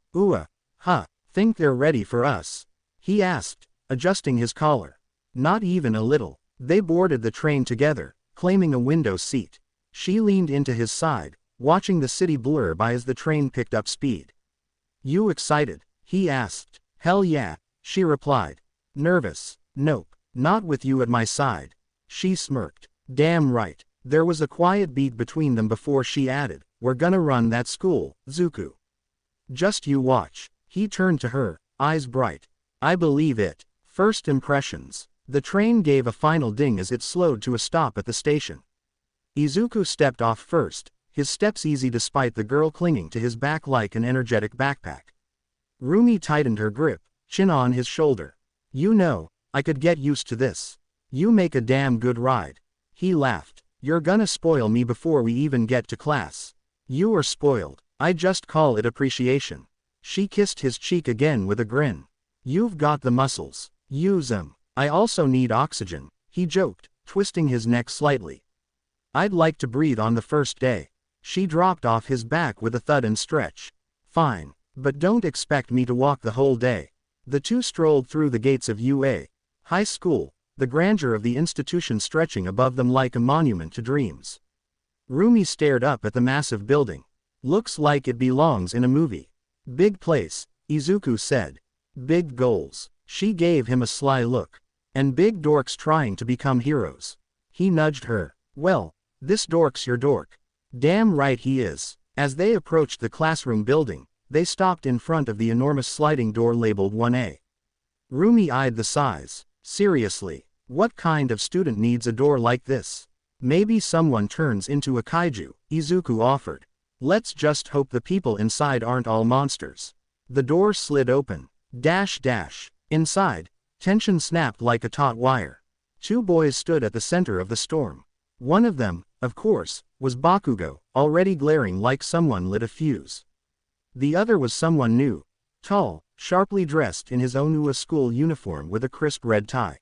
think they're ready for us?" he asked, adjusting his collar. Not even a little. They boarded the train together, claiming a window seat. She leaned into his side, watching the city blur by as the train picked up speed. "You excited?" he asked. "Hell yeah," she replied. "Nervous?" "Nope, not with you at my side." She smirked. "Damn right." There was a quiet beat between them before she added, "We're gonna run that school, Zuku. Just you watch." He turned to her, eyes bright. "I believe it." First impressions. The train gave a final ding as it slowed to a stop at the station. Izuku stepped off first, his steps easy despite the girl clinging to his back like an energetic backpack. Rumi tightened her grip, chin on his shoulder. "You know, I could get used to this. You make a damn good ride." He laughed. "You're gonna spoil me before we even get to class." "You are spoiled. I just call it appreciation." She kissed his cheek again with a grin. "You've got the muscles. Use 'em." "I also need oxygen," he joked, twisting his neck slightly. "I'd like to breathe on the first day." She dropped off his back with a thud and stretch. "Fine. But don't expect me to walk the whole day." The two strolled through the gates of UA High School, the grandeur of the institution stretching above them like a monument to dreams. Rumi stared up at the massive building. "Looks like it belongs in a movie." "Big place," Izuku said. "Big goals." She gave him a sly look. "And big dorks trying to become heroes." He nudged her. "Well, this dork's your dork." "Damn right he is." As they approached the classroom building, they stopped in front of the enormous sliding door labeled 1A. Rumi eyed the size. "Seriously, what kind of student needs a door like this?" "Maybe someone turns into a kaiju," Izuku offered. "Let's just hope the people inside aren't all monsters." The door slid open. Inside, tension snapped like a taut wire. Two boys stood at the center of the storm. One of them, of course, was Bakugo, already glaring like someone lit a fuse. The other was someone new. Tall, sharply dressed in his Onua school uniform with a crisp red tie.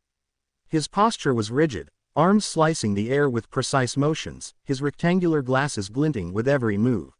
His posture was rigid, arms slicing the air with precise motions, his rectangular glasses glinting with every move.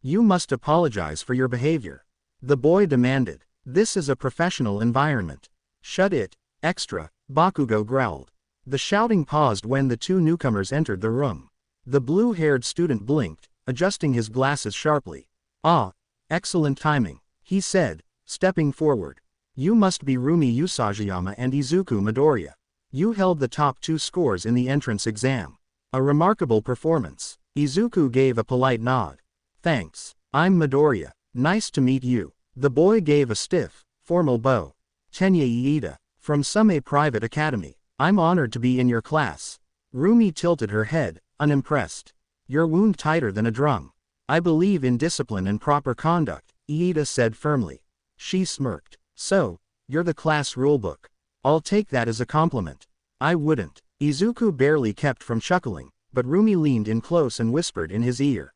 "You must apologize for your behavior," the boy demanded. "This is a professional environment." "Shut it, extra," Bakugo growled. The shouting paused when the two newcomers entered the room. The blue-haired student blinked, adjusting his glasses sharply. "Ah, excellent timing," he said, stepping forward. "You must be Rumi Usajiyama and Izuku Midoriya. You held the top 2 scores in the entrance exam. A remarkable performance." Izuku gave a polite nod. "Thanks. I'm Midoriya. Nice to meet you." The boy gave a stiff, formal bow. "Tenya Iida, from Sumei Private Academy. I'm honored to be in your class." Rumi tilted her head, unimpressed. "Your wound tighter than a drum." "I believe in discipline and proper conduct," Iida said firmly. She smirked. "So, you're the class rulebook." "I'll take that as a compliment." "I wouldn't." Izuku barely kept from chuckling, but Rumi leaned in close and whispered in his ear.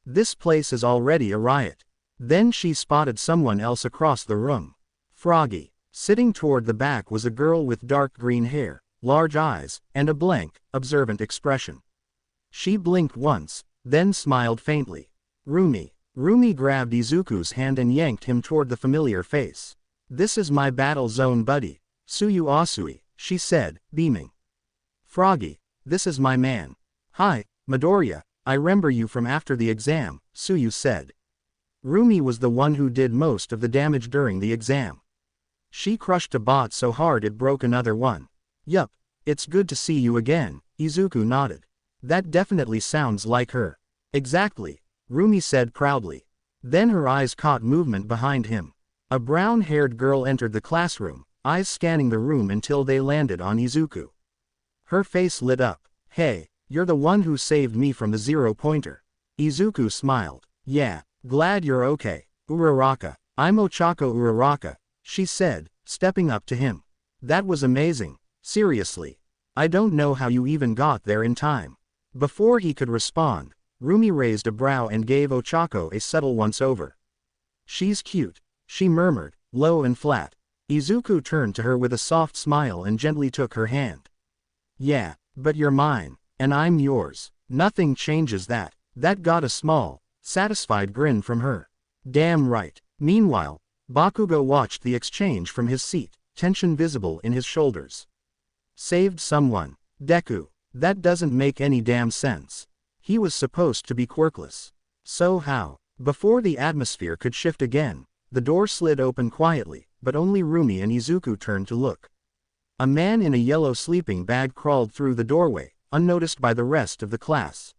"This place is already a riot." Then she spotted someone else across the room. Froggy. Sitting toward the back was a girl with dark green hair, large eyes, and a blank, observant expression. She blinked once, then smiled faintly. "Rumi." Rumi grabbed Izuku's hand and yanked him toward the familiar face. "This is my battle zone buddy, Tsuyu Asui," she said, beaming. "Froggy, this is my man." "Hi, Midoriya, I remember you from after the exam," Tsuyu said. Rumi was the one who did most of the damage during the exam. She crushed a bot so hard it broke another one. "Yup, it's good to see you again," Izuku nodded. "That definitely sounds like her." "Exactly," Rumi said proudly. Then her eyes caught movement behind him. A brown-haired girl entered the classroom, eyes scanning the room until they landed on Izuku. Her face lit up. Hey, you're the one who saved me from the zero-pointer. Izuku smiled. Yeah, glad you're okay, Uraraka. I'm Ochako Uraraka, she said, stepping up to him. That was amazing, seriously. I don't know how you even got there in time. Before he could respond, Rumi raised a brow and gave Ochako a subtle once-over. She's cute, she murmured, low and flat. Izuku turned to her with a soft smile and gently took her hand. Yeah, but you're mine, and I'm yours. Nothing changes that. That got a small, satisfied grin from her. Damn right. Meanwhile, Bakugo watched the exchange from his seat, tension visible in his shoulders. Saved someone. Deku. That doesn't make any damn sense. He was supposed to be quirkless. So how? Before the atmosphere could shift again, the door slid open quietly, but only Rumi and Izuku turned to look. A man in a yellow sleeping bag crawled through the doorway, unnoticed by the rest of the class.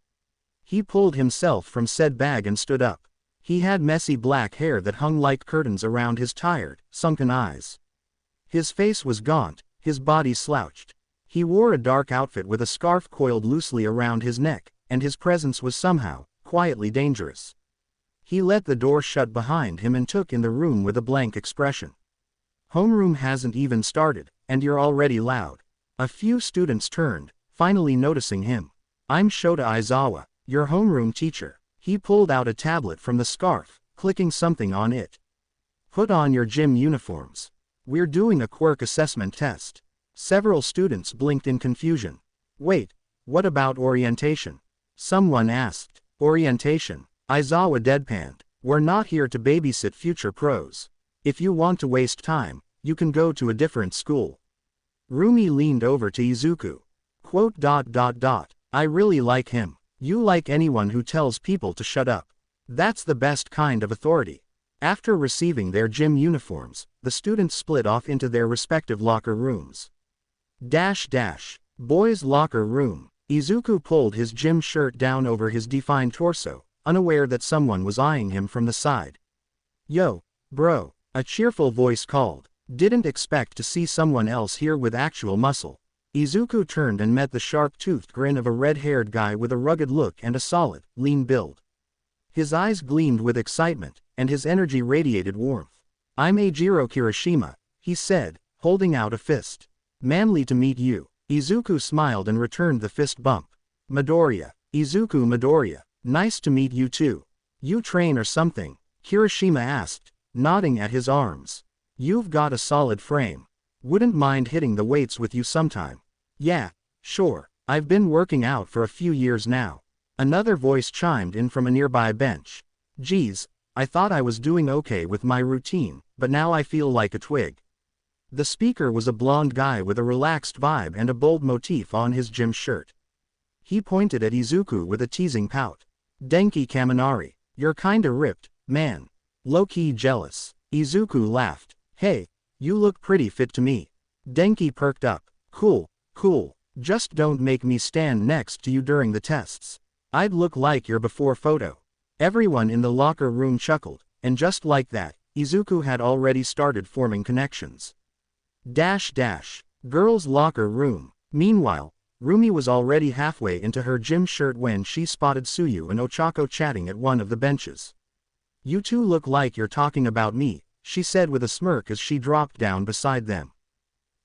He pulled himself from said bag and stood up. He had messy black hair that hung like curtains around his tired, sunken eyes. His face was gaunt, his body slouched. He wore a dark outfit with a scarf coiled loosely around his neck, and his presence was somehow, quietly dangerous. He let the door shut behind him and took in the room with a blank expression. Homeroom hasn't even started, and you're already loud. A few students turned, finally noticing him. I'm Shota Aizawa, your homeroom teacher. He pulled out a tablet from the scarf, clicking something on it. Put on your gym uniforms. We're doing a quirk assessment test. Several students blinked in confusion. Wait, what about orientation? Someone asked. Orientation? Aizawa deadpanned. We're not here to babysit future pros. If you want to waste time, you can go to a different school. Rumi leaned over to Izuku. I really like him. You like anyone who tells people to shut up. That's the best kind of authority. After receiving their gym uniforms, the students split off into their respective locker rooms. Boys' locker room. Izuku pulled his gym shirt down over his defined torso, unaware that someone was eyeing him from the side. Yo, bro, a cheerful voice called. Didn't expect to see someone else here with actual muscle. Izuku turned and met the sharp-toothed grin of a red-haired guy with a rugged look and a solid, lean build. His eyes gleamed with excitement, and his energy radiated warmth. I'm Eijiro Kirishima, he said, holding out a fist. Manly to meet you. Izuku smiled and returned the fist bump. Midoriya. Izuku Midoriya. Nice to meet you too. You train or something? Kirishima asked, nodding at his arms. You've got a solid frame. Wouldn't mind hitting the weights with you sometime. Yeah, sure, I've been working out for a few years now. Another voice chimed in from a nearby bench. Geez, I thought I was doing okay with my routine, but now I feel like a twig. The speaker was a blonde guy with a relaxed vibe and a bold motif on his gym shirt. He pointed at Izuku with a teasing pout. Denki Kaminari, you're kinda ripped, man. Low-key jealous. Izuku laughed. Hey, you look pretty fit to me. Denki perked up. Cool. Just don't make me stand next to you during the tests. I'd look like your before photo. Everyone in the locker room chuckled, and just like that, Izuku had already started forming connections. Girls' locker room. Meanwhile, Rumi was already halfway into her gym shirt when she spotted Tsuyu and Ochako chatting at one of the benches. You two look like you're talking about me, she said with a smirk as she dropped down beside them.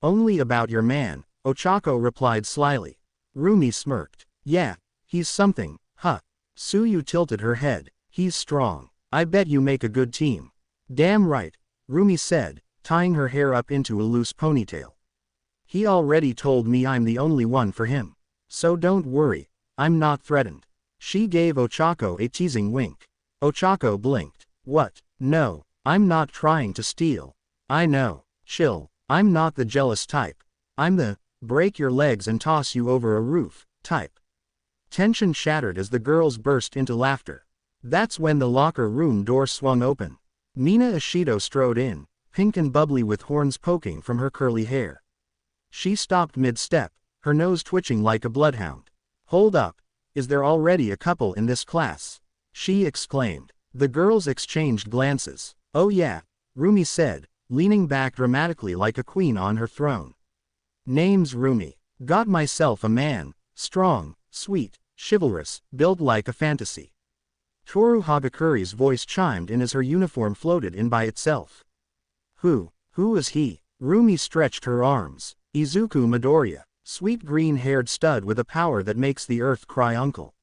Only about your man, Ochako replied slyly. Rumi smirked. Yeah, he's something, huh? Tsuyu tilted her head. He's strong. I bet you make a good team. Damn right, Rumi said, tying her hair up into a loose ponytail. He already told me I'm the only one for him. So don't worry, I'm not threatened. She gave Ochako a teasing wink. Ochako blinked. What? No, I'm not trying to steal. I know. Chill. I'm not the jealous type. I'm the break your legs and toss you over a roof type. Tension shattered as the girls burst into laughter. That's when the locker room door swung open. Mina Ishido strode in, pink and bubbly with horns poking from her curly hair. She stopped mid-step, her nose twitching like a bloodhound. Hold up, is there already a couple in this class? She exclaimed. The girls exchanged glances. Oh yeah, Rumi said, leaning back dramatically like a queen on her throne. Name's Rumi. Got myself a man, strong, sweet, chivalrous, built like a fantasy. Toru Hagakuri's voice chimed in as her uniform floated in by itself. Who is he? Rumi stretched her arms. Izuku Midoriya, sweet green-haired stud with a power that makes the earth cry uncle.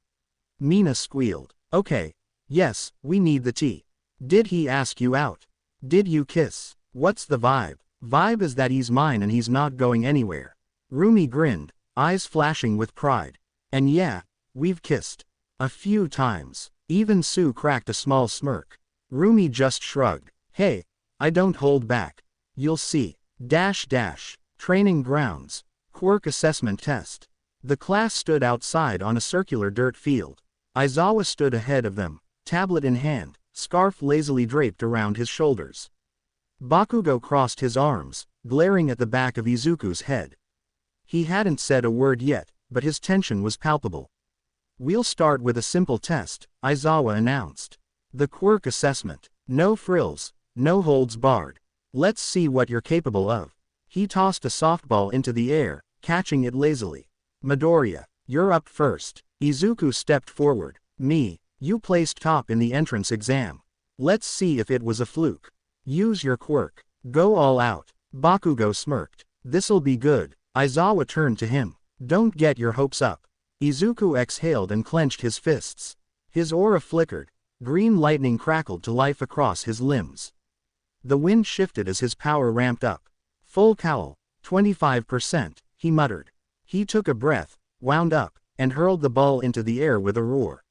Mina squealed. Okay. Yes, we need the tea. Did he ask you out? Did you kiss? What's the vibe? Vibe is that he's mine and he's not going anywhere. Rumi grinned, eyes flashing with pride. And yeah, we've kissed. A few times. Even Sue cracked a small smirk. Rumi just shrugged. Hey, I don't hold back. You'll see. Training grounds. Quirk assessment test. The class stood outside on a circular dirt field. Aizawa stood ahead of them, tablet in hand, scarf lazily draped around his shoulders. Bakugo crossed his arms, glaring at the back of Izuku's head. He hadn't said a word yet, but his tension was palpable. We'll start with a simple test, Aizawa announced. The Quirk assessment. No frills, no holds barred. Let's see what you're capable of. He tossed a softball into the air, catching it lazily. Midoriya, you're up first. Izuku stepped forward. Me, you placed top in the entrance exam. Let's see if it was a fluke. Use your quirk. Go all out. Bakugo smirked. This'll be good. Aizawa turned to him. Don't get your hopes up. Izuku exhaled and clenched his fists. His aura flickered. Green lightning crackled to life across his limbs. The wind shifted as his power ramped up. Full cowl, 25%, he muttered. He took a breath, wound up, and hurled the ball into the air with a roar.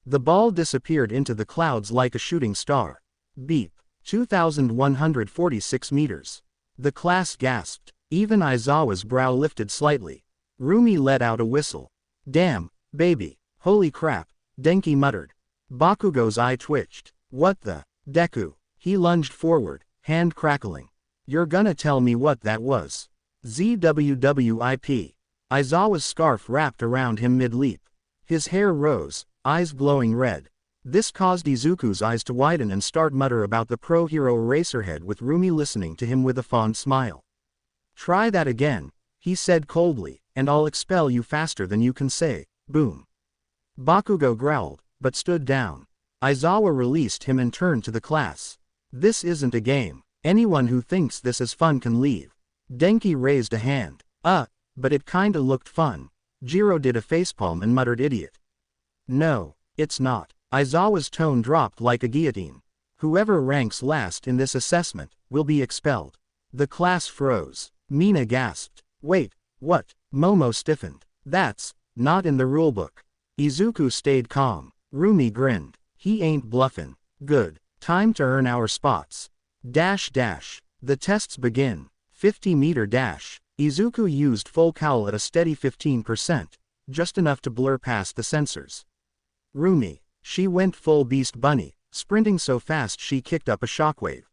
The ball disappeared into the clouds like a shooting star. Beep. 2,146 meters. The class gasped. Even Aizawa's brow lifted slightly. Rumi let out a whistle. Damn, baby. Holy crap, Denki muttered. Bakugo's eye twitched. What the? Deku. He lunged forward, hand crackling. You're gonna tell me what that was. ZWWIP. Aizawa's scarf wrapped around him mid-leap. His hair rose, eyes glowing red. This caused Izuku's eyes to widen and start mutter about the pro-hero Eraserhead with Rumi listening to him with a fond smile. Try that again, he said coldly, and I'll expel you faster than you can say, boom. Bakugo growled, but stood down. Aizawa released him and turned to the class. This isn't a game. Anyone who thinks this is fun can leave. Denki raised a hand. But it kinda looked fun. Jiro did a facepalm and muttered idiot. No, it's not. Aizawa's tone dropped like a guillotine. Whoever ranks last in this assessment will be expelled. The class froze. Mina gasped. Wait, what? Momo stiffened. That's not in the rulebook. Izuku stayed calm. Rumi grinned. He ain't bluffin'. Good. Time to earn our spots. The tests begin. 50-meter dash. Izuku used full cowl at a steady 15%, just enough to blur past the sensors. Rumi, she went full beast bunny, sprinting so fast she kicked up a shockwave.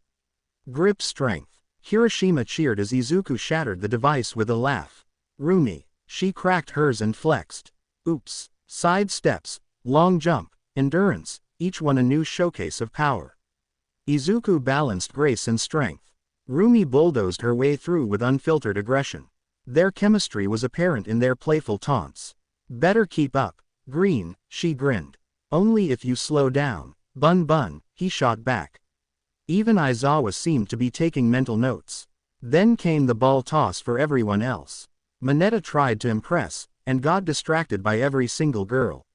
Grip strength. Hiroshima cheered as Izuku shattered the device with a laugh. Rumi, she cracked hers and flexed. Oops. Side steps, long jump, endurance, each one a new showcase of power. Izuku balanced grace and strength. Rumi bulldozed her way through with unfiltered aggression. Their chemistry was apparent in their playful taunts. Better keep up. Green, she grinned. Only if you slow down. Bun, he shot back. Even Aizawa seemed to be taking mental notes. Then came the ball toss for everyone else. Mineta tried to impress, and got distracted by every single girl.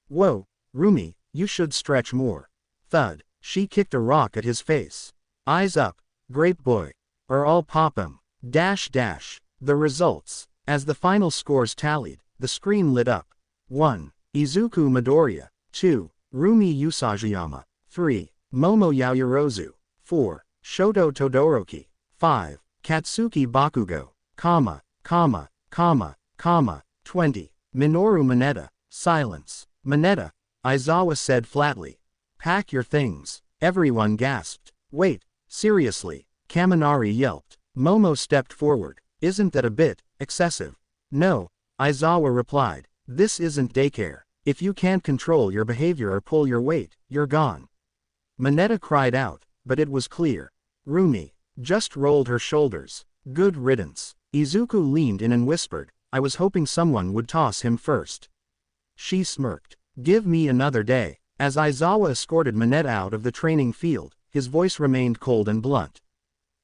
Whoa, Rumi, you should stretch more. Thud. She kicked a rock at his face. Eyes up, great boy. Or I'll pop him. The results. As the final scores tallied, the screen lit up. 1. Izuku Midoriya. 2. Rumi Usajiyama. 3. Momo Yaoyorozu. 4. Shoto Todoroki. 5. Katsuki Bakugo. 20. Minoru Mineta. Silence. Mineta, Aizawa said flatly. Pack your things. Everyone gasped. Wait, seriously, Kaminari yelped. Momo stepped forward. Isn't that a bit excessive? No, Aizawa replied. This isn't daycare. If you can't control your behavior or pull your weight, you're gone. Mineta cried out, but it was clear. Rumi, just rolled her shoulders. Good riddance. Izuku leaned in and whispered, I was hoping someone would toss him first. She smirked. Give me another day. As Aizawa escorted Minette out of the training field, his voice remained cold and blunt.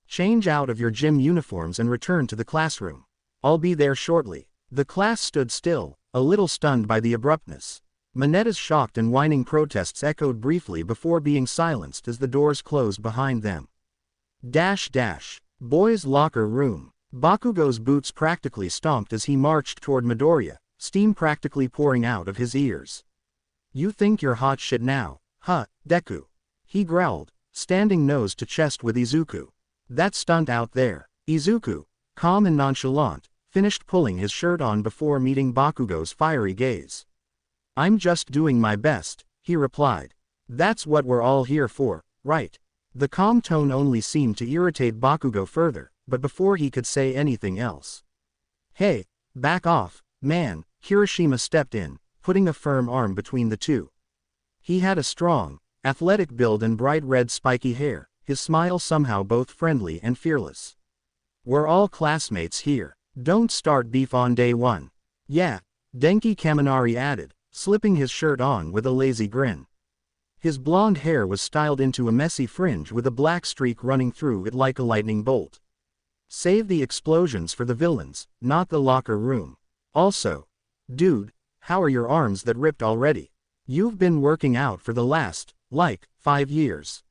Change out of your gym uniforms and return to the classroom. I'll be there shortly. The class stood still, a little stunned by the abruptness. Minetta's shocked and whining protests echoed briefly before being silenced as the doors closed behind them. Boys' locker room. Bakugo's boots practically stomped as he marched toward Midoriya, steam practically pouring out of his ears. You think you're hot shit now, huh, Deku? He growled, standing nose to chest with Izuku. That stunt out there. Izuku, calm and nonchalant, finished pulling his shirt on before meeting Bakugo's fiery gaze. I'm just doing my best, he replied. That's what we're all here for, right? The calm tone only seemed to irritate Bakugo further, but before he could say anything else. Hey, back off, man, Kirishima stepped in, putting a firm arm between the two. He had a strong, athletic build and bright red spiky hair, his smile somehow both friendly and fearless. We're all classmates here. Don't start beef on day one. Yeah, Denki Kaminari added, slipping his shirt on with a lazy grin. His blonde hair was styled into a messy fringe with a black streak running through it like a lightning bolt. Save the explosions for the villains, not the locker room. Also, dude, how are your arms that ripped already? You've been working out for the last, 5 years.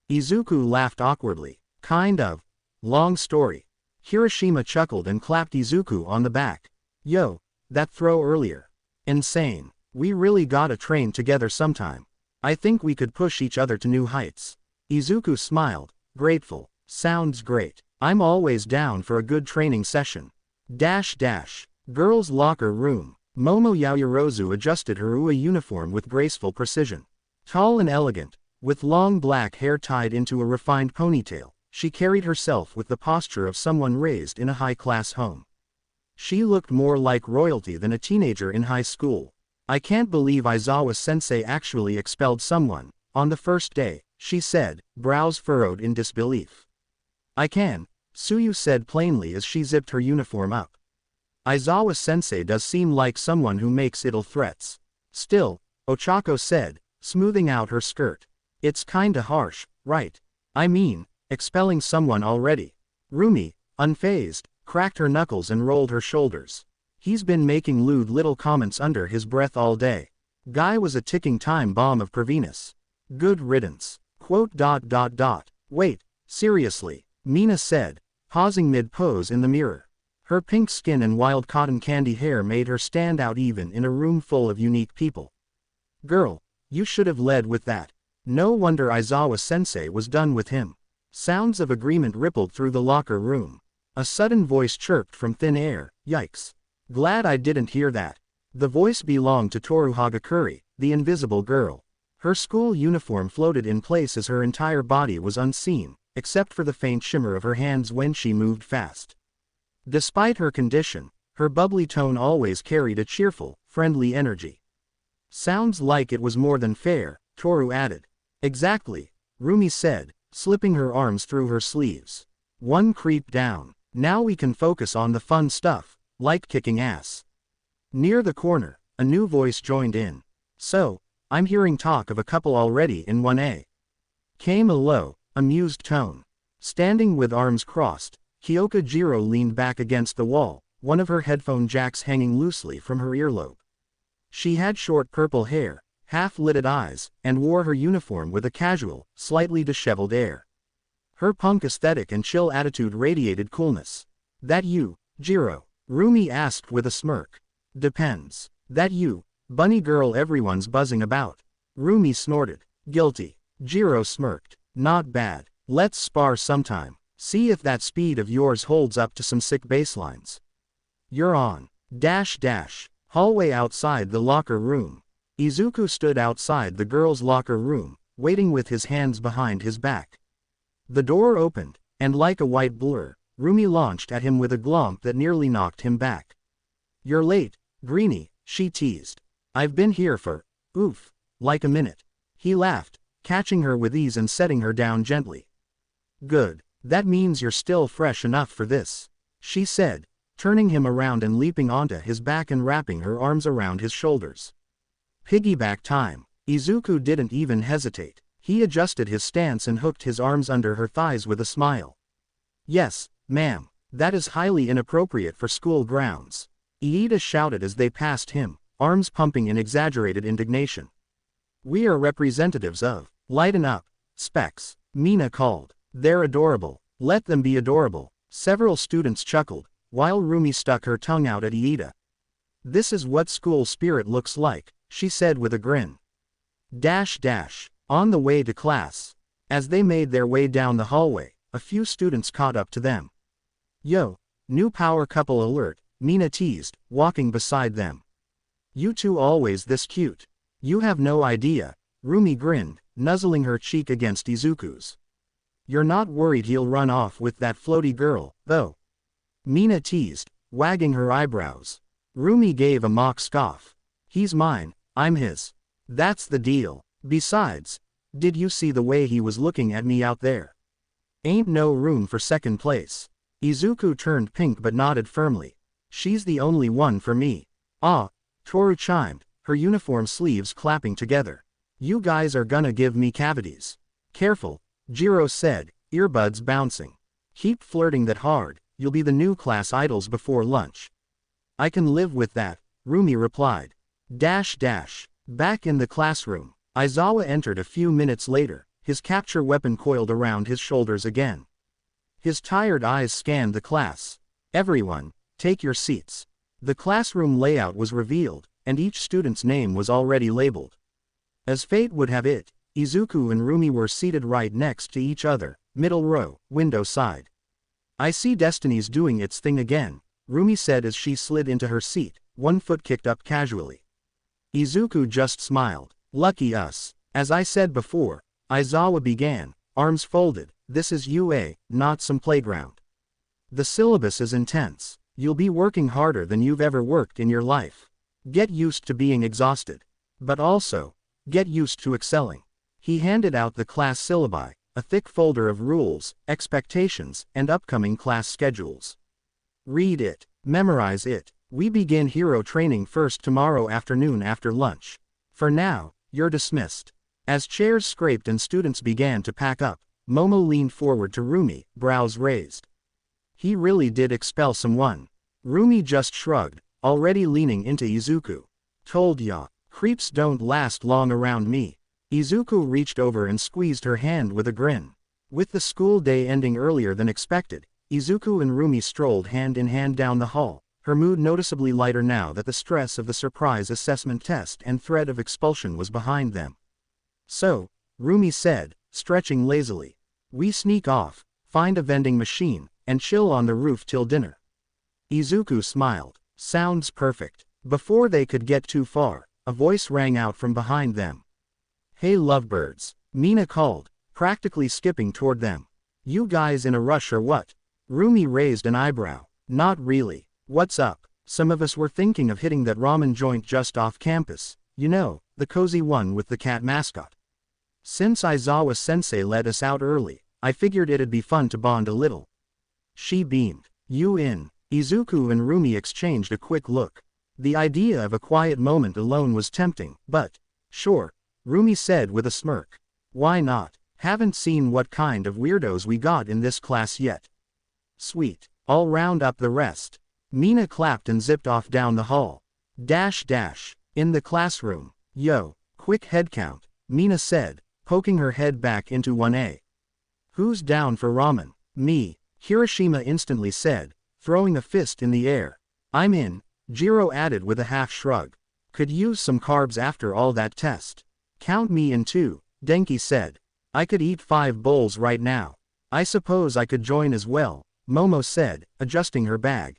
Izuku laughed awkwardly. Kind of. Long story. Kirishima chuckled and clapped Izuku on the back. Yo, that throw earlier. Insane. We really gotta train together sometime. I think we could push each other to new heights. Izuku smiled, grateful. Sounds great. I'm always down for a good training session. Girls' locker room. Momo Yaoyorozu adjusted her UA uniform with graceful precision. Tall and elegant, with long black hair tied into a refined ponytail, she carried herself with the posture of someone raised in a high-class home. She looked more like royalty than a teenager in high school. I can't believe Aizawa-sensei actually expelled someone, on the first day, she said, brows furrowed in disbelief. I can, Tsuyu said plainly as she zipped her uniform up. Aizawa-sensei does seem like someone who makes idle threats. Still, Ochako said, smoothing out her skirt. It's kinda harsh, right? I mean, expelling someone already. Rumi, unfazed, cracked her knuckles and rolled her shoulders. He's been making lewd little comments under his breath all day. Guy was a ticking time bomb of perviness. Good riddance. Wait, seriously, Mina said, pausing mid-pose in the mirror. Her pink skin and wild cotton candy hair made her stand out even in a room full of unique people. Girl, you should have led with that. No wonder Aizawa-sensei was done with him. Sounds of agreement rippled through the locker room. A sudden voice chirped from thin air, yikes. Glad I didn't hear that. The voice belonged to Toru Hagakure, the invisible girl. Her school uniform floated in place as her entire body was unseen, except for the faint shimmer of her hands when she moved fast. Despite her condition, her bubbly tone always carried a cheerful, friendly energy. Sounds like it was more than fair, Toru added. Exactly, Rumi said, slipping her arms through her sleeves. One creep down. Now we can focus on the fun stuff, like kicking ass. Near the corner, a new voice joined in. So, I'm hearing talk of a couple already in 1A. Came a low, amused tone. Standing with arms crossed, Kyoka Jiro leaned back against the wall, one of her headphone jacks hanging loosely from her earlobe. She had short purple hair, half-lidded eyes, and wore her uniform with a casual, slightly disheveled air. Her punk aesthetic and chill attitude radiated coolness. That you, Jiro? Rumi asked with a smirk. Depends. That you, bunny girl everyone's buzzing about? Rumi snorted. Guilty. Jiro smirked. Not bad. Let's spar sometime. See if that speed of yours holds up to some sick baselines. You're on. Hallway outside the locker room. Izuku stood outside the girls' locker room, waiting with his hands behind his back. The door opened, and like a white blur, Rumi launched at him with a glomp that nearly knocked him back. You're late, Greenie, she teased. I've been here for, like a minute. He laughed, catching her with ease and setting her down gently. Good. That means you're still fresh enough for this, she said, turning him around and leaping onto his back and wrapping her arms around his shoulders. Piggyback time. Izuku didn't even hesitate. He adjusted his stance and hooked his arms under her thighs with a smile. Yes, ma'am, that is highly inappropriate for school grounds, Iida shouted as they passed him, arms pumping in exaggerated indignation. We are representatives of Lighten Up, Specs, Mina called. They're adorable. Let them be adorable. Several students chuckled, while Rumi stuck her tongue out at Iida. This is what school spirit looks like, she said with a grin. On the way to class. As they made their way down the hallway, a few students caught up to them. Yo, new power couple alert, Mina teased, walking beside them. You two always this cute. You have no idea, Rumi grinned, nuzzling her cheek against Izuku's. You're not worried he'll run off with that floaty girl, though? Mina teased, wagging her eyebrows. Rumi gave a mock scoff. He's mine, I'm his. That's the deal. Besides, did you see the way he was looking at me out there? Ain't no room for second place. Izuku turned pink but nodded firmly. She's the only one for me. Ah, Toru chimed, her uniform sleeves clapping together. You guys are gonna give me cavities. Careful, Jiro said, earbuds bouncing. Keep flirting that hard, you'll be the new class idols before lunch. I can live with that, Rumi replied. Back in the classroom, Aizawa entered a few minutes later, his capture weapon coiled around his shoulders again. His tired eyes scanned the class. Everyone, take your seats. The classroom layout was revealed, and each student's name was already labeled. As fate would have it, Izuku and Rumi were seated right next to each other, middle row, window side. I see destiny's doing its thing again, Rumi said as she slid into her seat, one foot kicked up casually. Izuku just smiled. Lucky us. As I said before, Aizawa began, arms folded, this is UA, not some playground. The syllabus is intense. You'll be working harder than you've ever worked in your life. Get used to being exhausted. But also, get used to excelling. He handed out the class syllabi, a thick folder of rules, expectations, and upcoming class schedules. Read it, memorize it. We begin hero training first tomorrow afternoon after lunch. For now, you're dismissed. As chairs scraped and students began to pack up, Momo leaned forward to Rumi, brows raised. He really did expel someone. Rumi just shrugged, already leaning into Izuku. Told ya, creeps don't last long around me. Izuku reached over and squeezed her hand with a grin. With the school day ending earlier than expected, Izuku and Rumi strolled hand in hand down the hall, her mood noticeably lighter now that the stress of the surprise assessment test and threat of expulsion was behind them. So, Rumi said, stretching lazily. We sneak off, find a vending machine, and chill on the roof till dinner. Izuku smiled. Sounds perfect. Before they could get too far, a voice rang out from behind them. Hey lovebirds, Mina called, practically skipping toward them. You guys in a rush or what? Rumi raised an eyebrow. Not really. What's up? Some of us were thinking of hitting that ramen joint just off campus, you know, the cozy one with the cat mascot. Since Aizawa-sensei let us out early, I figured it'd be fun to bond a little. She beamed. You in? Izuku and Rumi exchanged a quick look. The idea of a quiet moment alone was tempting, but, sure, Rumi said with a smirk. Why not? Haven't seen what kind of weirdos we got in this class yet. Sweet. I'll round up the rest. Mina clapped and zipped off down the hall. In the classroom. Yo, quick head count, Mina said, poking her head back into 1A. Who's down for ramen? Me, Hiroshima instantly said, throwing a fist in the air. I'm in, Jiro added with a half shrug. Could use some carbs after all that test. Count me in too, Denki said. I could eat 5 bowls right now. I suppose I could join as well, Momo said, adjusting her bag.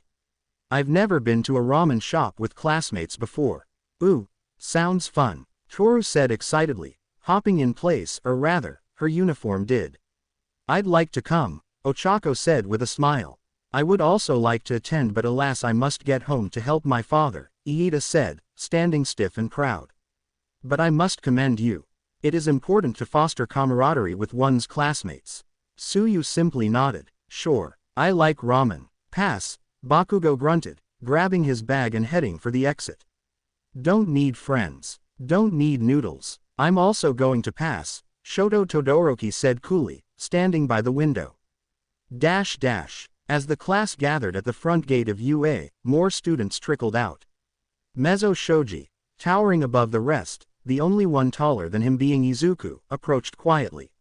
I've never been to a ramen shop with classmates before. Ooh, sounds fun, Toru said excitedly, hopping in place, or rather, her uniform did. I'd like to come, Ochako said with a smile. I would also like to attend, but alas I must get home to help my father, Iida said, standing stiff and proud. But I must commend you. It is important to foster camaraderie with one's classmates. Suyu simply nodded. Sure, I like ramen. Pass, Bakugo grunted, grabbing his bag and heading for the exit. Don't need friends. Don't need noodles. I'm also going to pass, Shoto Todoroki said coolly, standing by the window. As the class gathered at the front gate of UA, more students trickled out. Mezzo Shoji, towering above the rest, the only one taller than him being Izuku, approached quietly.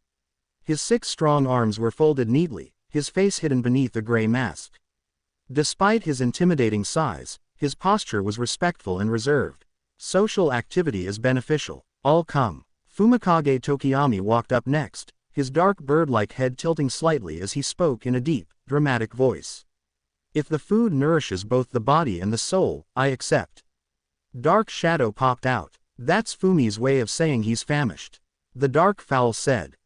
His 6 strong arms were folded neatly, his face hidden beneath a gray mask. Despite his intimidating size, his posture was respectful and reserved. Social activity is beneficial. All come. Fumikage Tokiyami walked up next, his dark bird-like head tilting slightly as he spoke in a deep, dramatic voice. If the food nourishes both the body and the soul, I accept. Dark shadow popped out. That's Fumi's way of saying he's famished. The dark fowl said.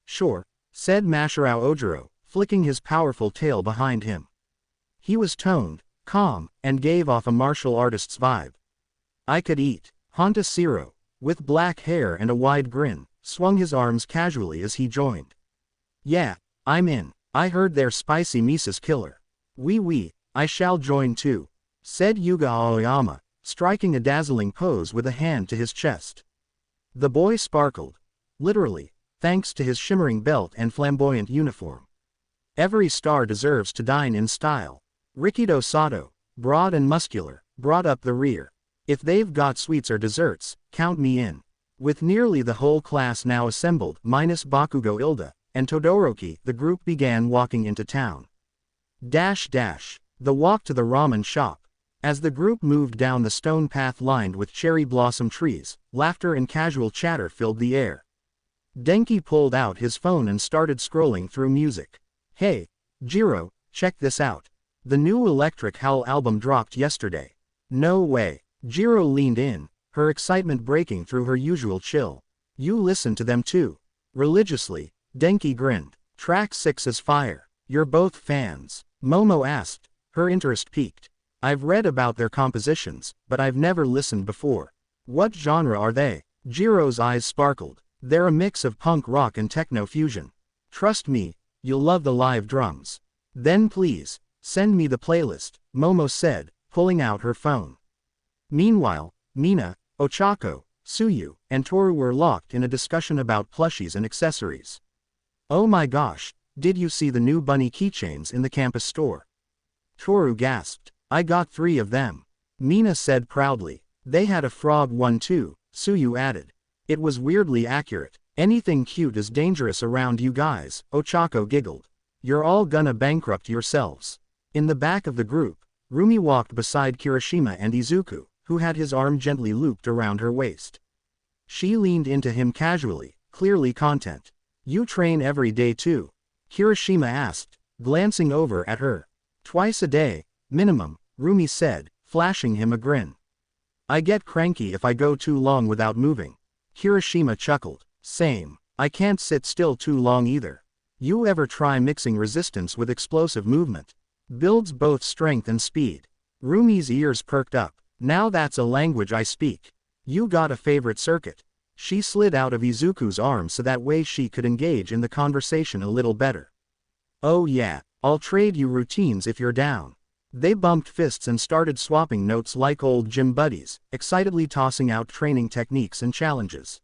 Sure, said Masharao Ojiro, flicking his powerful tail behind him. He was toned, calm, and gave off a martial artist's vibe. I could eat. Honta Siro, with black hair and a wide grin, swung his arms casually as he joined. Yeah, I'm in. I heard they're spicy misa's killer. Oui, I shall join too, said Yuga Aoyama, striking a dazzling pose with a hand to his chest. The boy sparkled. Literally, thanks to his shimmering belt and flamboyant uniform. Every star deserves to dine in style. Rikido Sato, broad and muscular, brought up the rear. If they've got sweets or desserts, count me in. With nearly the whole class now assembled, minus Bakugo Ilda, and Todoroki, the group began walking into town. The walk to the ramen shop. As the group moved down the stone path lined with cherry blossom trees, laughter and casual chatter filled the air. Denki pulled out his phone and started scrolling through music. Hey, Jiro, check this out. The new Electric Howl album dropped yesterday. No way. Jiro leaned in, her excitement breaking through her usual chill. You listen to them too. Religiously, Denki grinned. Track 6 is fire. You're both fans. Momo asked, her interest piqued. I've read about their compositions, but I've never listened before. What genre are they? Jiro's eyes sparkled. They're a mix of punk rock and techno fusion. Trust me, you'll love the live drums. Then please, send me the playlist, Momo said, pulling out her phone. Meanwhile, Mina, Ochako, Suyu, and Toru were locked in a discussion about plushies and accessories. Oh my gosh, did you see the new bunny keychains in the campus store? Toru gasped. I got 3 of them. Mina said proudly. They had a frog one too, Suyu added. It was weirdly accurate. Anything cute is dangerous around you guys, Ochako giggled. You're all gonna bankrupt yourselves. In the back of the group, Rumi walked beside Kirishima and Izuku, who had his arm gently looped around her waist. She leaned into him casually, clearly content. You train every day too? Kirishima asked, glancing over at her. Twice a day, minimum, Rumi said, flashing him a grin. I get cranky if I go too long without moving. Kirishima chuckled. Same. I can't sit still too long either. You ever try mixing resistance with explosive movement? Builds both strength and speed. Rumi's ears perked up. Now that's a language I speak. You got a favorite circuit? She slid out of Izuku's arms so that way she could engage in the conversation a little better. Oh yeah, I'll trade you routines if you're down. They bumped fists and started swapping notes like old gym buddies, excitedly tossing out training techniques and challenges.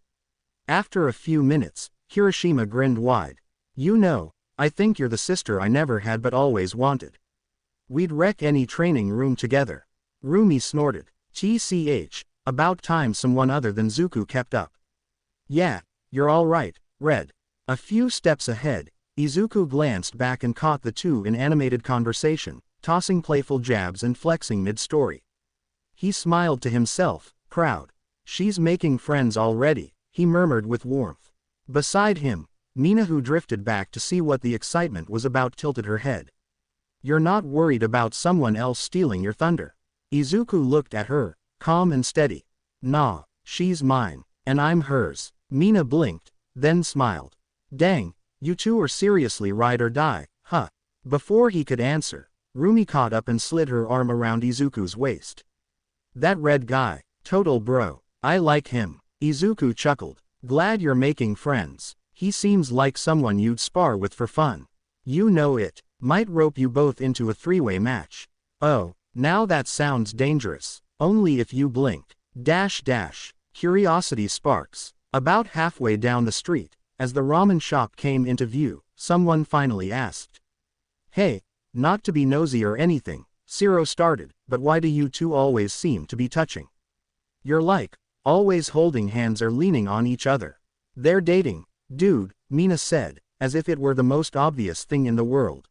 After a few minutes, Kirishima grinned wide. You know, I think you're the sister I never had but always wanted. We'd wreck any training room together. Rumi snorted. TCH, about time someone other than Zuku kept up. Yeah, you're all right, Red. A few steps ahead, Izuku glanced back and caught the two in animated conversation, tossing playful jabs and flexing mid-story. He smiled to himself, proud. She's making friends already, he murmured with warmth. Beside him, Mina, who drifted back to see what the excitement was about, tilted her head. You're not worried about someone else stealing your thunder? Izuku looked at her, calm and steady. Nah, she's mine, and I'm hers. Mina blinked, then smiled. Dang, you two are seriously ride or die, huh? Before he could answer, Rumi caught up and slid her arm around Izuku's waist. That red guy, total bro. I like him. Izuku chuckled. Glad you're making friends. He seems like someone you'd spar with for fun. You know it. Might rope you both into a three-way match. Oh, now that sounds dangerous. Only if you blink. Curiosity sparks. About halfway down the street, as the ramen shop came into view, someone finally asked. Hey, not to be nosy or anything, Zero started, but why do you two always seem to be touching? You're like, always holding hands or leaning on each other. They're dating, dude, Mina said, as if it were the most obvious thing in the world.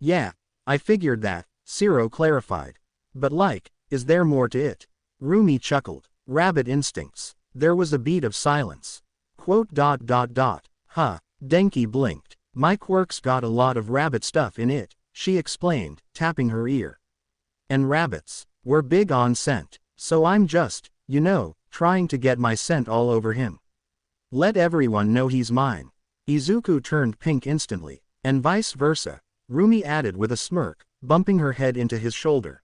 Yeah, I figured that, Zero clarified. But like, is there more to it? Rumi chuckled. Rabbit instincts. There was a beat of silence. Huh, Denki blinked. My Quirk's got a lot of rabbit stuff in it, she explained, tapping her ear. And rabbits. We're big on scent, so I'm just, trying to get my scent all over him. Let everyone know he's mine. Izuku turned pink instantly, and vice versa, Rumi added with a smirk, bumping her head into his shoulder.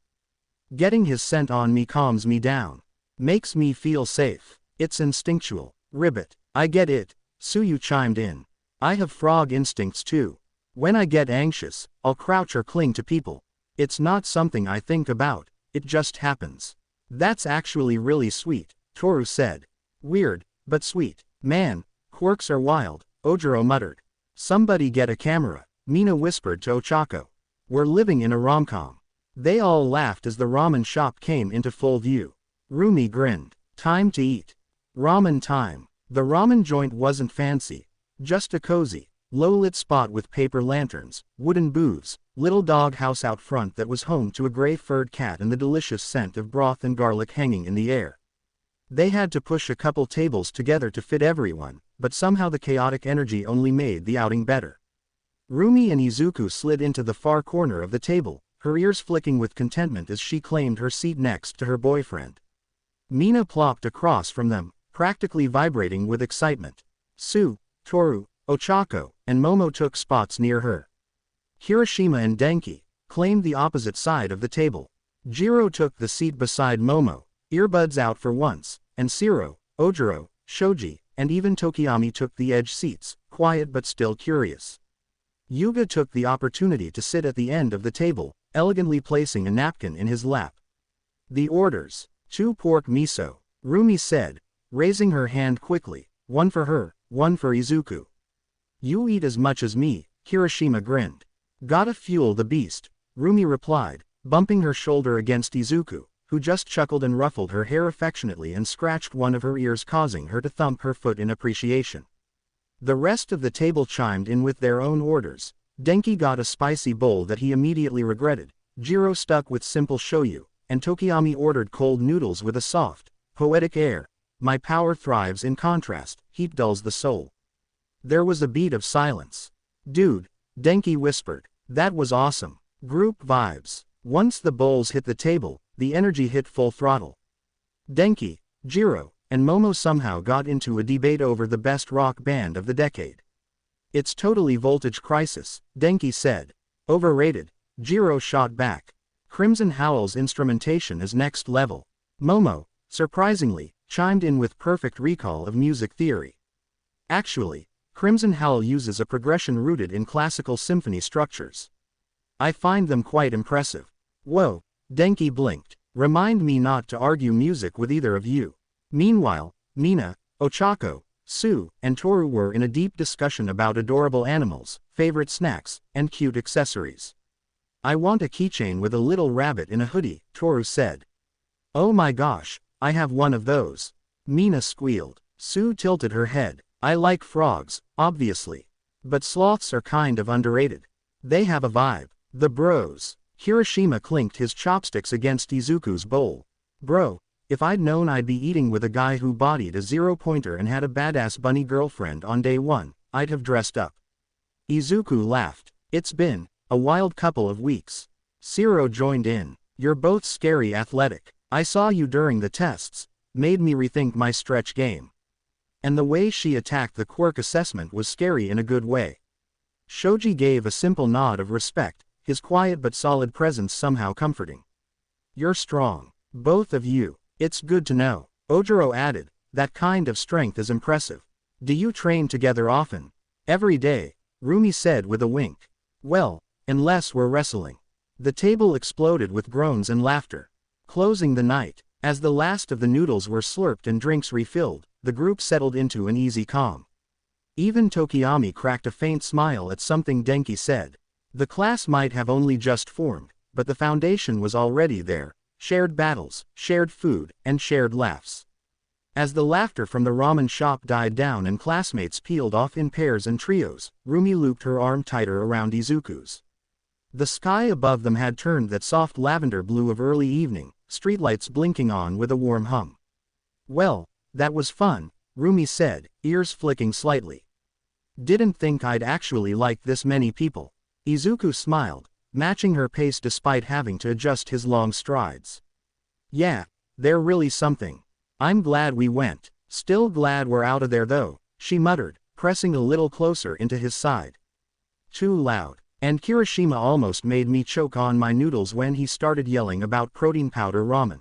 Getting his scent on me calms me down. Makes me feel safe. It's instinctual. Ribbit. I get it, Suyu chimed in. I have frog instincts too. When I get anxious, I'll crouch or cling to people. It's not something I think about, it just happens. That's actually really sweet, Toru said. Weird, but sweet. Man, quirks are wild, Ojiro muttered. Somebody get a camera, Mina whispered to Ochako. We're living in a rom-com. They all laughed as the ramen shop came into full view. Rumi grinned. Time to eat. Ramen time. The ramen joint wasn't fancy. Just a cozy, low-lit spot with paper lanterns, wooden booths, little dog house out front that was home to a gray-furred cat and the delicious scent of broth and garlic hanging in the air. They had to push a couple tables together to fit everyone, but somehow the chaotic energy only made the outing better. Rumi and Izuku slid into the far corner of the table, her ears flicking with contentment as she claimed her seat next to her boyfriend. Mina plopped across from them, practically vibrating with excitement. Su, Toru, Ochako, and Momo took spots near her. Hiroshima and Denki claimed the opposite side of the table. Jiro took the seat beside Momo, earbuds out for once, and Shiro, Ojiro, Shoji, and even Tokiyami took the edge seats, quiet but still curious. Yuga took the opportunity to sit at the end of the table, elegantly placing a napkin in his lap. The orders. 2 pork miso, Rumi said, raising her hand quickly, 1 for her, 1 for Izuku. You eat as much as me, Hiroshima grinned. Gotta fuel the beast, Rumi replied, bumping her shoulder against Izuku, who just chuckled and ruffled her hair affectionately and scratched one of her ears, causing her to thump her foot in appreciation. The rest of the table chimed in with their own orders. Denki got a spicy bowl that he immediately regretted, Jiro stuck with simple shoyu, and Tokiyami ordered cold noodles with a soft, poetic air. My power thrives in contrast, heat dulls the soul. There was a beat of silence. Dude, Denki whispered, that was awesome. Group vibes. Once the bowls hit the table, the energy hit full throttle. Denki, Jiro, and Momo somehow got into a debate over the best rock band of the decade. It's totally Voltage Crisis, Denki said. Overrated, Jiro shot back. Crimson Howl's instrumentation is next level. Momo, surprisingly, chimed in with perfect recall of music theory. Actually, Crimson Howl uses a progression rooted in classical symphony structures. I find them quite impressive. Whoa, Denki blinked. Remind me not to argue music with either of you. Meanwhile, Mina, Ochako, Su, and Toru were in a deep discussion about adorable animals, favorite snacks, and cute accessories. I want a keychain with a little rabbit in a hoodie, Toru said. Oh my gosh, I have one of those. Mina squealed. Su tilted her head. I like frogs, obviously. But sloths are kind of underrated. They have a vibe. The bros. Hiroshima clinked his chopsticks against Izuku's bowl. Bro, if I'd known I'd be eating with a guy who bodied a zero-pointer and had a badass bunny girlfriend on day 1, I'd have dressed up. Izuku laughed. It's been a wild couple of weeks. Shiro joined in. You're both scary athletic. I saw you during the tests. Made me rethink my stretch game. And the way she attacked the quirk assessment was scary in a good way. Shoji gave a simple nod of respect, his quiet but solid presence somehow comforting. You're strong. Both of you. It's good to know. Ojiro added, that kind of strength is impressive. Do you train together often? Every day, Rumi said with a wink. Well, unless we're wrestling. The table exploded with groans and laughter. Closing the night, as the last of the noodles were slurped and drinks refilled, the group settled into an easy calm. Even Tokiyami cracked a faint smile at something Denki said. The class might have only just formed, but the foundation was already there. Shared battles, shared food, and shared laughs. As the laughter from the ramen shop died down and classmates peeled off in pairs and trios, Rumi looped her arm tighter around Izuku's. The sky above them had turned that soft lavender blue of early evening, streetlights blinking on with a warm hum. Well, that was fun, Rumi said, ears flicking slightly. Didn't think I'd actually like this many people. Izuku smiled, matching her pace despite having to adjust his long strides. Yeah, they're really something. I'm glad we went. Still glad we're out of there though, she muttered, pressing a little closer into his side. Too loud. And Kirishima almost made me choke on my noodles when he started yelling about protein powder ramen.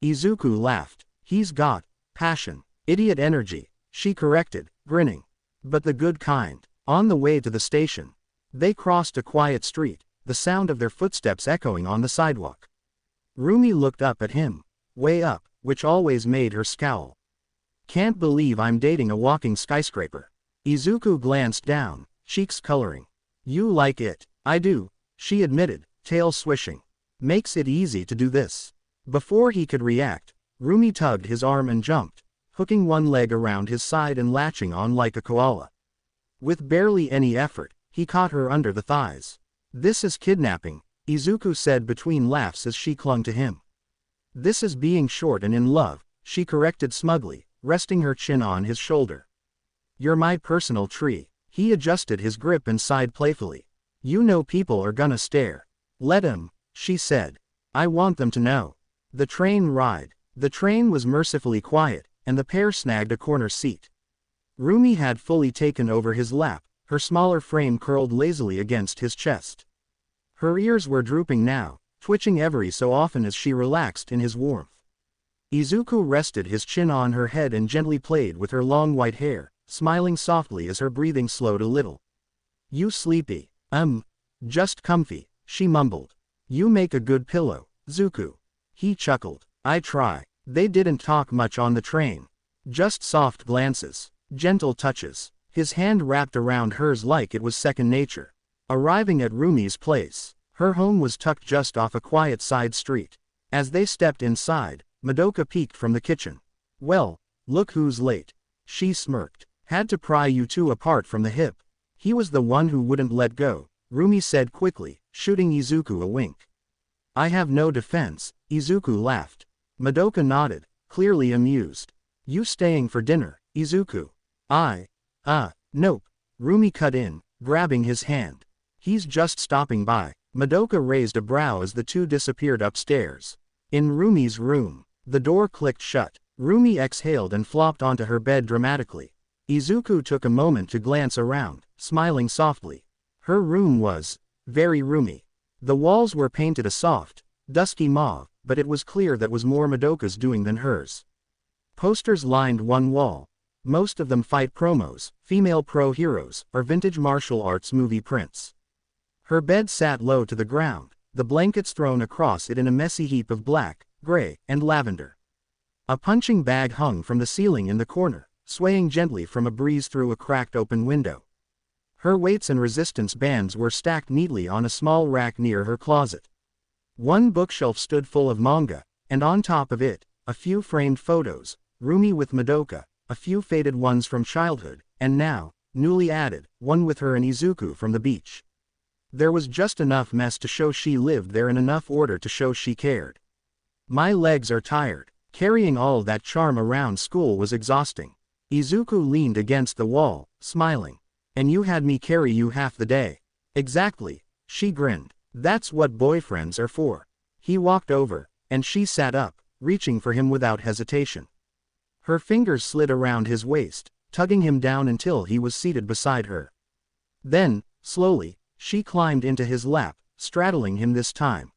Izuku laughed. He's got passion, idiot energy, she corrected, grinning. But the good kind. On the way to the station, they crossed a quiet street, the sound of their footsteps echoing on the sidewalk. Rumi looked up at him, way up, which always made her scowl. Can't believe I'm dating a walking skyscraper. Izuku glanced down, cheeks coloring. You like it? I do, she admitted, tail swishing. Makes it easy to do this. Before he could react, Rumi tugged his arm and jumped, hooking one leg around his side and latching on like a koala. With barely any effort, he caught her under the thighs. This is kidnapping, Izuku said between laughs as she clung to him. This is being short and in love, she corrected smugly, resting her chin on his shoulder. You're my personal tree. He adjusted his grip and sighed playfully. You know people are gonna stare. Let 'em, she said. I want them to know. The train ride. The train was mercifully quiet, and the pair snagged a corner seat. Rumi had fully taken over his lap, her smaller frame curled lazily against his chest. Her ears were drooping now, twitching every so often as she relaxed in his warmth. Izuku rested his chin on her head and gently played with her long white hair, smiling softly as her breathing slowed a little. You sleepy? Just comfy, she mumbled. You make a good pillow, Zuku. He chuckled. I try. They didn't talk much on the train. Just soft glances, gentle touches. His hand wrapped around hers like it was second nature. Arriving at Rumi's place, her home was tucked just off a quiet side street. As they stepped inside, Madoka peeked from the kitchen. Well, look who's late. She smirked. Had to pry you two apart from the hip. He was the one who wouldn't let go, Rumi said quickly, shooting Izuku a wink. I have no defense, Izuku laughed. Madoka nodded, clearly amused. You staying for dinner, Izuku? Nope, Rumi cut in, grabbing his hand. He's just stopping by. Madoka raised a brow as the two disappeared upstairs. In Rumi's room, the door clicked shut. Rumi exhaled and flopped onto her bed dramatically. Izuku took a moment to glance around, smiling softly. Her room was very roomy. The walls were painted a soft, dusky mauve, but it was clear that was more Madoka's doing than hers. Posters lined one wall. Most of them fight promos, female pro heroes, or vintage martial arts movie prints. Her bed sat low to the ground, the blankets thrown across it in a messy heap of black, gray, and lavender. A punching bag hung from the ceiling in the corner, swaying gently from a breeze through a cracked open window. Her weights and resistance bands were stacked neatly on a small rack near her closet. One bookshelf stood full of manga, and on top of it, a few framed photos, Rumi with Madoka, a few faded ones from childhood, and now, newly added, one with her and Izuku from the beach. There was just enough mess to show she lived there and enough order to show she cared. My legs are tired. Carrying all that charm around school was exhausting. Izuku leaned against the wall, smiling. And you had me carry you half the day. Exactly, she grinned. That's what boyfriends are for. He walked over, and she sat up, reaching for him without hesitation. Her fingers slid around his waist, tugging him down until he was seated beside her. Then, slowly, she climbed into his lap, straddling him this time.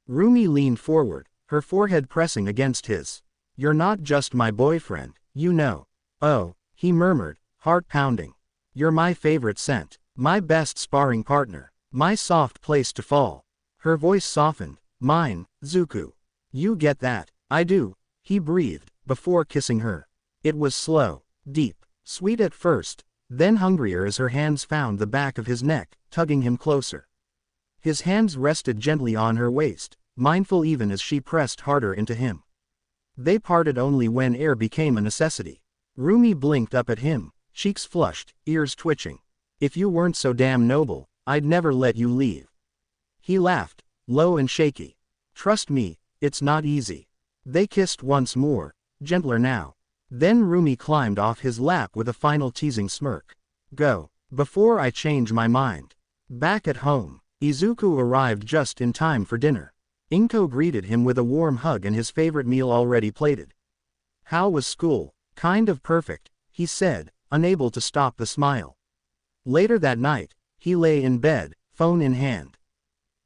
Rumi leaned forward, her forehead pressing against his. You're not just my boyfriend, you know. Oh, He murmured, heart pounding. You're my favorite scent, my best sparring partner, my soft place to fall. Her voice softened. Mine, Zuko. You get that? I do, he breathed, before kissing her. It was slow, deep, sweet at first, then hungrier as her hands found the back of his neck, tugging him closer. His hands rested gently on her waist, mindful even as she pressed harder into him. They parted only when air became a necessity. Rumi blinked up at him, cheeks flushed, ears twitching. If you weren't so damn noble, I'd never let you leave. He laughed, low and shaky. Trust me, it's not easy. They kissed once more, gentler now. Then Rumi climbed off his lap with a final teasing smirk. Go, before I change my mind. Back at home, Izuku arrived just in time for dinner. Inko greeted him with a warm hug and his favorite meal already plated. How was school? Kind of perfect, he said, unable to stop the smile. Later that night, he lay in bed, phone in hand.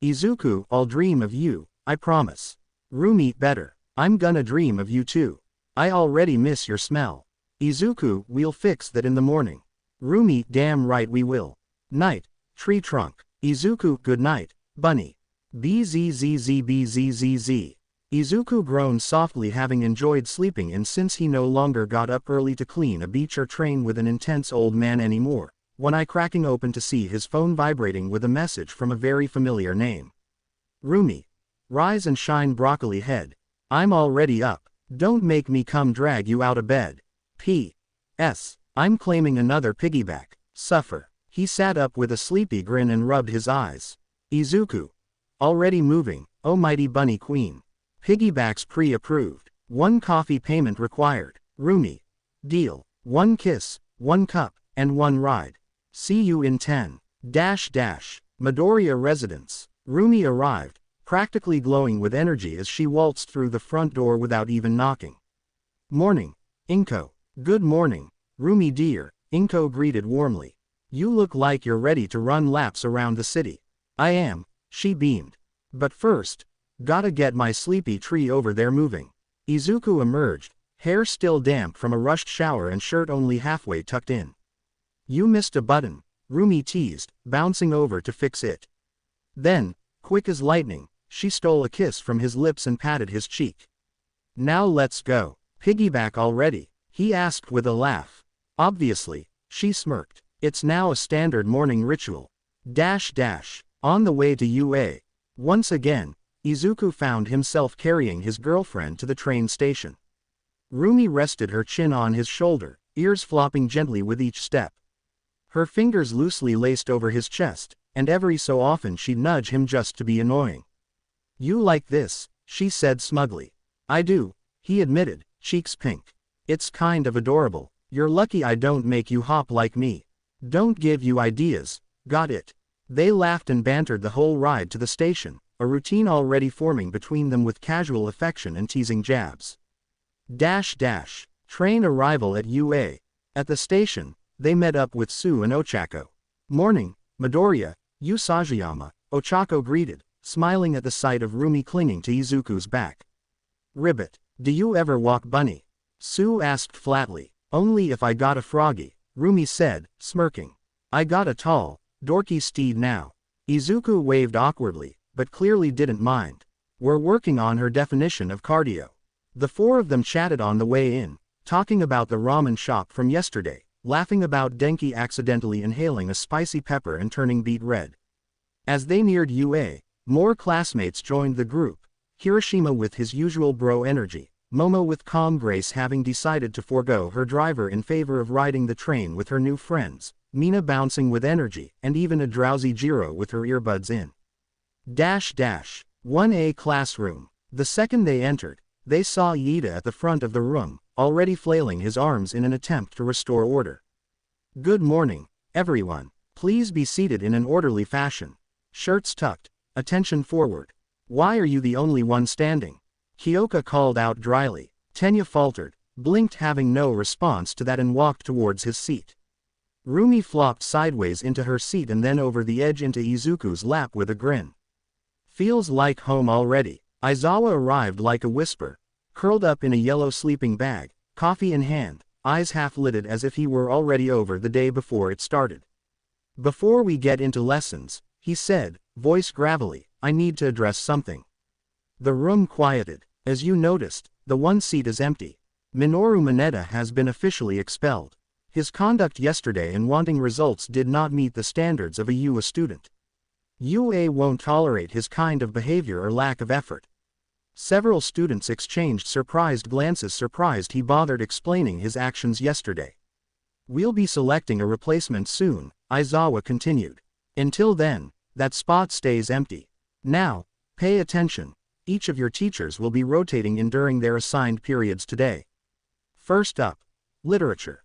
Izuku, I'll dream of you, I promise. Rumi, better. I'm gonna dream of you too. I already miss your smell. Izuku, we'll fix that in the morning. Rumi, damn right we will. Night, tree trunk. Izuku, good night, bunny. Bzzz. Izuku groaned softly, having enjoyed sleeping in since he no longer got up early to clean a beach or train with an intense old man anymore, one eye cracking open to see his phone vibrating with a message from a very familiar name. Rumi. Rise and shine, broccoli head. I'm already up. Don't make me come drag you out of bed. P.S. I'm claiming another piggyback. Suffer. He sat up with a sleepy grin and rubbed his eyes. Izuku. Already moving, oh mighty bunny queen. Piggybacks pre-approved. 1 coffee payment required. Rumi. Deal. 1 kiss, 1 cup, and 1 ride. See you in 10. Midoriya residence. Rumi arrived, practically glowing with energy as she waltzed through the front door without even knocking. Morning, Inko. Good morning, Rumi dear, Inko greeted warmly. You look like you're ready to run laps around the city. I am, she beamed. But first, gotta get my sleepy tree over there moving. Izuku emerged, hair still damp from a rushed shower and shirt only halfway tucked in. You missed a button, Rumi teased, bouncing over to fix it. Then, quick as lightning, she stole a kiss from his lips and patted his cheek. Now let's go. Piggyback already? He asked with a laugh. Obviously, she smirked. It's now a standard morning ritual. On the way to UA. Once again, Izuku found himself carrying his girlfriend to the train station. Rumi rested her chin on his shoulder, ears flopping gently with each step. Her fingers loosely laced over his chest, and every so often she'd nudge him just to be annoying. You like this, she said smugly. I do, he admitted, cheeks pink. It's kind of adorable. You're lucky I don't make you hop like me. Don't give you ideas, got it? They laughed and bantered the whole ride to the station, a routine already forming between them with casual affection and teasing jabs. Train arrival at UA. At the station, they met up with Sue and Ochako. Morning, Midoriya, you Sagayama, Ochako greeted, smiling at the sight of Rumi clinging to Izuku's back. Ribbit, do you ever walk bunny? Sue asked flatly. Only if I got a froggy, Rumi said, smirking. I got a tall, dorky steed now. Izuku waved awkwardly, but clearly didn't mind. We're working on her definition of cardio. The four of them chatted on the way in, talking about the ramen shop from yesterday, laughing about Denki accidentally inhaling a spicy pepper and turning beet red. As they neared UA, more classmates joined the group, Hiroshima with his usual bro energy, Momo with calm grace having decided to forego her driver in favor of riding the train with her new friends, Mina bouncing with energy, and even a drowsy Jiro with her earbuds in. 1A classroom. The second they entered, they saw Iida at the front of the room, already flailing his arms in an attempt to restore order. Good morning, everyone. Please be seated in an orderly fashion. Shirts tucked, attention forward. Why are you the only one standing? Kyoka called out dryly. Tenya faltered, blinked having no response to that and walked towards his seat. Rumi flopped sideways into her seat and then over the edge into Izuku's lap with a grin. Feels like home already. Aizawa arrived like a whisper, curled up in a yellow sleeping bag, coffee in hand, eyes half-lidded as if he were already over the day before it started. "Before we get into lessons," he said, voice gravelly, "I need to address something." The room quieted. "As you noticed, the one seat is empty. Minoru Mineta has been officially expelled. His conduct yesterday in wanting results did not meet the standards of a UA student. UA won't tolerate his kind of behavior or lack of effort." Several students exchanged surprised glances, surprised he bothered explaining his actions yesterday. "We'll be selecting a replacement soon," Aizawa continued. "Until then, that spot stays empty. Now, pay attention. Each of your teachers will be rotating in during their assigned periods today. First up, literature.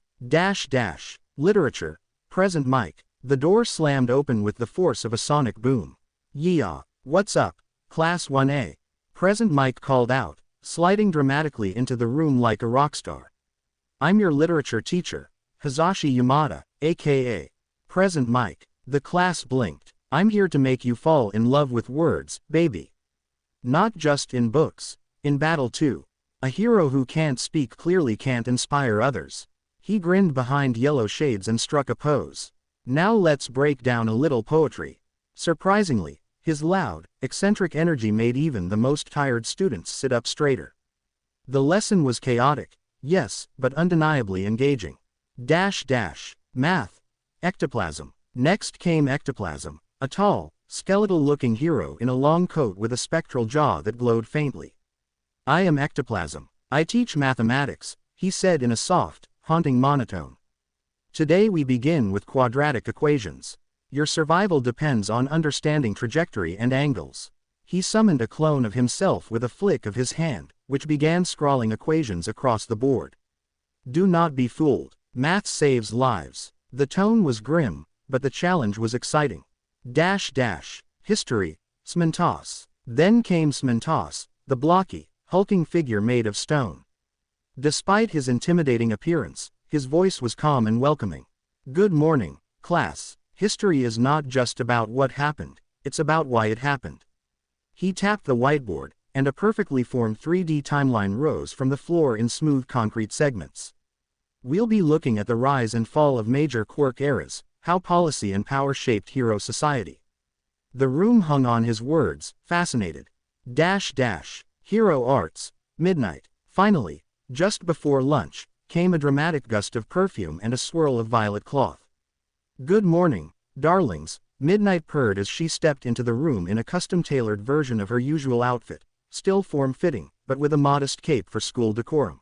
Literature, present mic." The door slammed open with the force of a sonic boom. "Yeah, what's up, Class 1A?" Present mic called out, sliding dramatically into the room like a rock star. "I'm your literature teacher, Hizashi Yamada, aka Present mic." The class blinked. "I'm here to make you fall in love with words, baby. Not just in books, in battle too. A hero who can't speak clearly can't inspire others." He grinned behind yellow shades and struck a pose. "Now let's break down a little poetry." Surprisingly, his loud, eccentric energy made even the most tired students sit up straighter. The lesson was chaotic, yes, but undeniably engaging. Math. Ectoplasm. Next came ectoplasm, a tall, skeletal-looking hero in a long coat with a spectral jaw that glowed faintly. "I am ectoplasm. I teach mathematics," he said in a soft, haunting monotone. "Today we begin with quadratic equations. Your survival depends on understanding trajectory and angles." He summoned a clone of himself with a flick of his hand, which began scrawling equations across the board. "Do not be fooled. Math saves lives." The tone was grim, but the challenge was exciting. History, Smentos. Then came Smentos, the blocky, hulking figure made of stone. Despite his intimidating appearance, his voice was calm and welcoming. "Good morning, class. History is not just about what happened, it's about why it happened." He tapped the whiteboard, and a perfectly formed 3D timeline rose from the floor in smooth concrete segments. "We'll be looking at the rise and fall of major Quirk eras, how policy and power shaped hero society." The room hung on his words, fascinated. Hero arts, midnight. Finally, just before lunch, came a dramatic gust of perfume and a swirl of violet cloth. "Good morning, darlings," Midnight purred as she stepped into the room in a custom-tailored version of her usual outfit, still form-fitting, but with a modest cape for school decorum.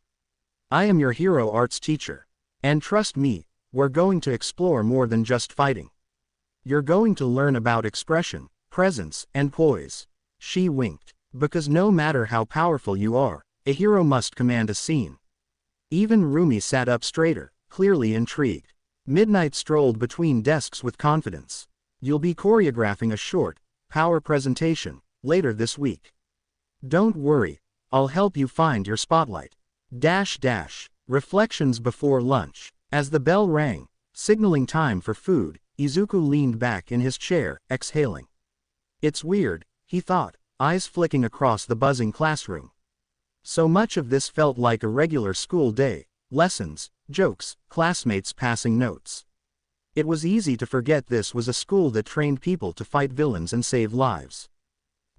"I am your hero arts teacher. And trust me, we're going to explore more than just fighting. You're going to learn about expression, presence, and poise." She winked. "Because no matter how powerful you are, a hero must command a scene." Even Rumi sat up straighter, clearly intrigued. Midnight strolled between desks with confidence. "You'll be choreographing a short, power presentation, later this week. Don't worry, I'll help you find your spotlight." Reflections before lunch. As the bell rang, signaling time for food, Izuku leaned back in his chair, exhaling. "It's weird," he thought, eyes flicking across the buzzing classroom. So much of this felt like a regular school day, lessons, jokes, classmates passing notes. It was easy to forget this was a school that trained people to fight villains and save lives.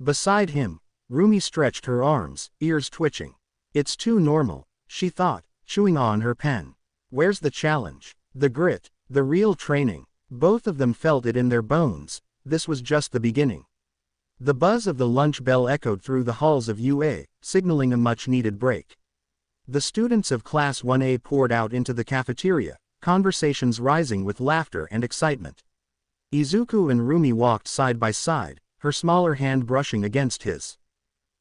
Beside him, Rumi stretched her arms, ears twitching. "It's too normal," she thought, chewing on her pen. "Where's the challenge? The grit, the real training?" Both of them felt it in their bones. This was just the beginning. The buzz of the lunch bell echoed through the halls of UA, signaling a much-needed break. The students of Class 1A poured out into the cafeteria, conversations rising with laughter and excitement. Izuku and Rumi walked side by side, her smaller hand brushing against his.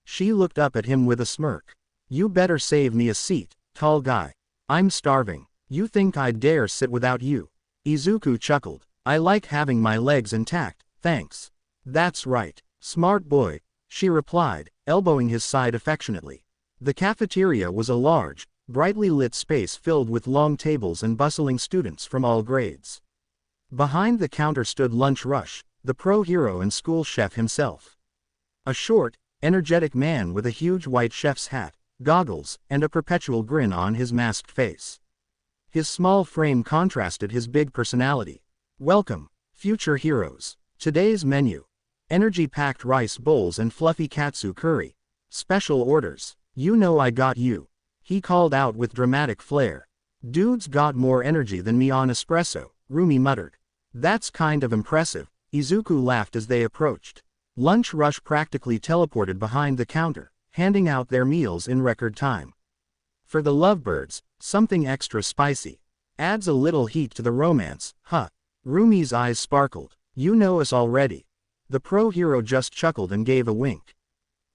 She looked up at him with a smirk. "You better save me a seat, tall guy. I'm starving. You think I'd dare sit without you?" Izuku chuckled. "I like having my legs intact, thanks." "That's right. Smart boy," she replied, elbowing his side affectionately. The cafeteria was a large, brightly lit space filled with long tables and bustling students from all grades. Behind the counter stood Lunch Rush, the pro-hero and school chef himself. A short, energetic man with a huge white chef's hat, goggles, and a perpetual grin on his masked face. His small frame contrasted his big personality. Welcome, future heroes. Today's menu. Energy-packed rice bowls and fluffy katsu curry. Special orders. You know I got you. He called out with dramatic flair. Dude's got more energy than me on espresso, Rumi muttered. That's kind of impressive, Izuku laughed as they approached. Lunch Rush practically teleported behind the counter, handing out their meals in record time. For the lovebirds, something extra spicy. Adds a little heat to the romance, huh? Rumi's eyes sparkled. You know us already. The pro hero just chuckled and gave a wink.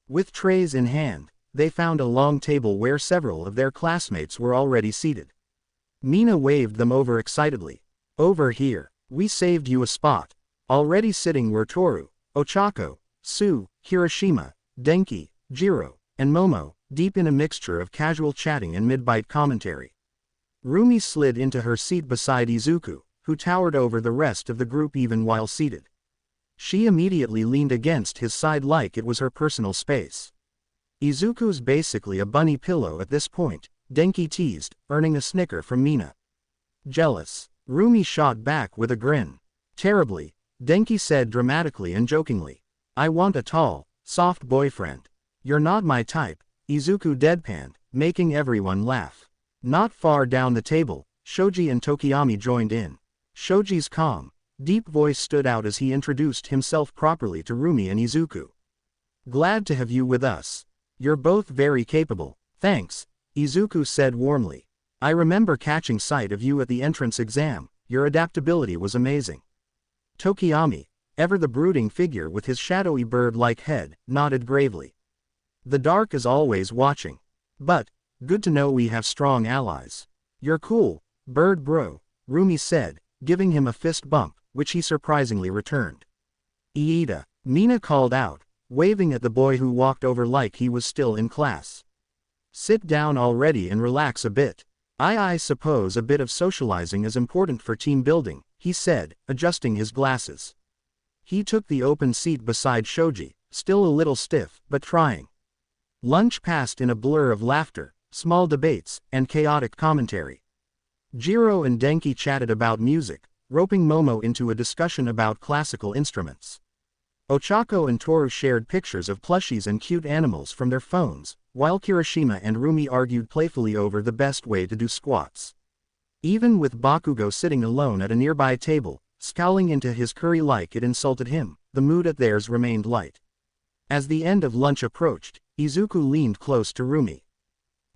With trays in hand, they found a long table where several of their classmates were already seated. Mina waved them over excitedly. Over here, we saved you a spot. Already sitting were Toru, Ochako, Su, Kirishima, Denki, Jiro, and Momo, deep in a mixture of casual chatting and mid-bite commentary. Rumi slid into her seat beside Izuku, who towered over the rest of the group even while seated. She immediately leaned against his side like it was her personal space. Izuku's basically a bunny pillow at this point, Denki teased, earning a snicker from Mina. Jealous, Rumi shot back with a grin. Terribly, Denki said dramatically and jokingly. I want a tall, soft boyfriend. You're not my type, Izuku deadpanned, making everyone laugh. Not far down the table, Shoji and Tokiyami joined in. Shoji's calm, deep voice stood out as he introduced himself properly to Rumi and Izuku. Glad to have you with us. You're both very capable. Thanks, Izuku said warmly. I remember catching sight of you at the entrance exam, your adaptability was amazing. Tokiyami, ever the brooding figure with his shadowy bird-like head, nodded gravely. The dark is always watching. But, good to know we have strong allies. You're cool, bird bro, Rumi said, giving him a fist bump, which he surprisingly returned. Iida, Mina called out, waving at the boy who walked over like he was still in class. Sit down already and relax a bit. I suppose a bit of socializing is important for team building, he said, adjusting his glasses. He took the open seat beside Shoji, still a little stiff, but trying. Lunch passed in a blur of laughter, small debates, and chaotic commentary. Jiro and Denki chatted about music, roping Momo into a discussion about classical instruments. Ochako and Toru shared pictures of plushies and cute animals from their phones, while Kirishima and Rumi argued playfully over the best way to do squats. Even with Bakugo sitting alone at a nearby table, scowling into his curry like it insulted him, the mood at theirs remained light. As the end of lunch approached, Izuku leaned close to Rumi.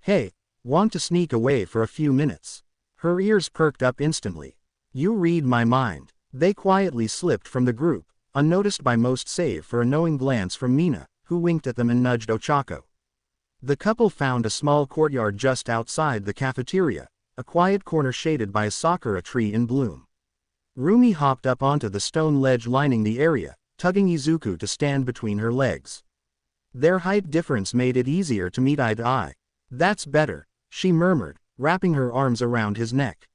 Hey, want to sneak away for a few minutes? Her ears perked up instantly. You read my mind. They quietly slipped from the group, unnoticed by most save for a knowing glance from Mina, who winked at them and nudged Ochako. The couple found a small courtyard just outside the cafeteria, a quiet corner shaded by a sakura tree in bloom. Rumi hopped up onto the stone ledge lining the area, tugging Izuku to stand between her legs. Their height difference made it easier to meet eye to eye. That's better, she murmured, wrapping her arms around his neck.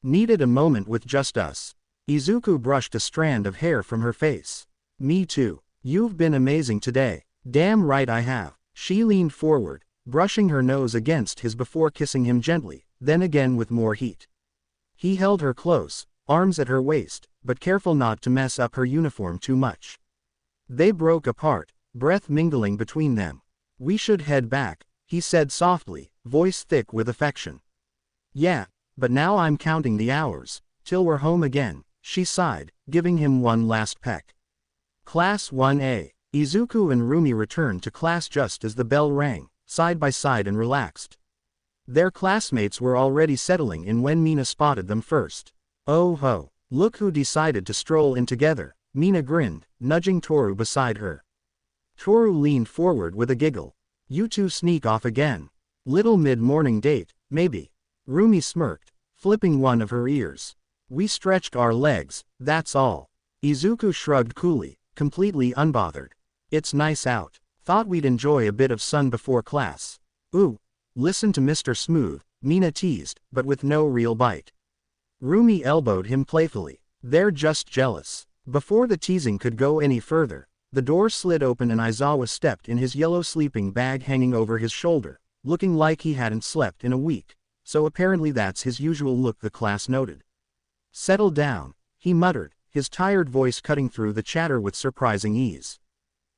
Needed a moment with just us. Izuku brushed a strand of hair from her face. Me too. You've been amazing today. Damn right I have. She leaned forward, brushing her nose against his before kissing him gently, then again with more heat. He held her close, arms at her waist, but careful not to mess up her uniform too much. They broke apart, breath mingling between them. We should head back, he said softly, voice thick with affection. Yeah, but now I'm counting the hours, till we're home again, she sighed, giving him one last peck. Class 1A. Izuku and Rumi returned to class just as the bell rang, side by side and relaxed. Their classmates were already settling in when Mina spotted them first. Oh ho, look who decided to stroll in together, Mina grinned, nudging Toru beside her. Toru leaned forward with a giggle. You two sneak off again. Little mid-morning date, maybe. Rumi smirked, flipping one of her ears. We stretched our legs, that's all. Izuku shrugged coolly, completely unbothered. It's nice out. Thought we'd enjoy a bit of sun before class. Ooh, listen to Mr. Smooth, Mina teased, but with no real bite. Rumi elbowed him playfully. They're just jealous. Before the teasing could go any further, the door slid open and Aizawa stepped in his yellow sleeping bag hanging over his shoulder, looking like he hadn't slept in a week. so apparently that's his usual look, the class noted. Settle down, he muttered, his tired voice cutting through the chatter with surprising ease.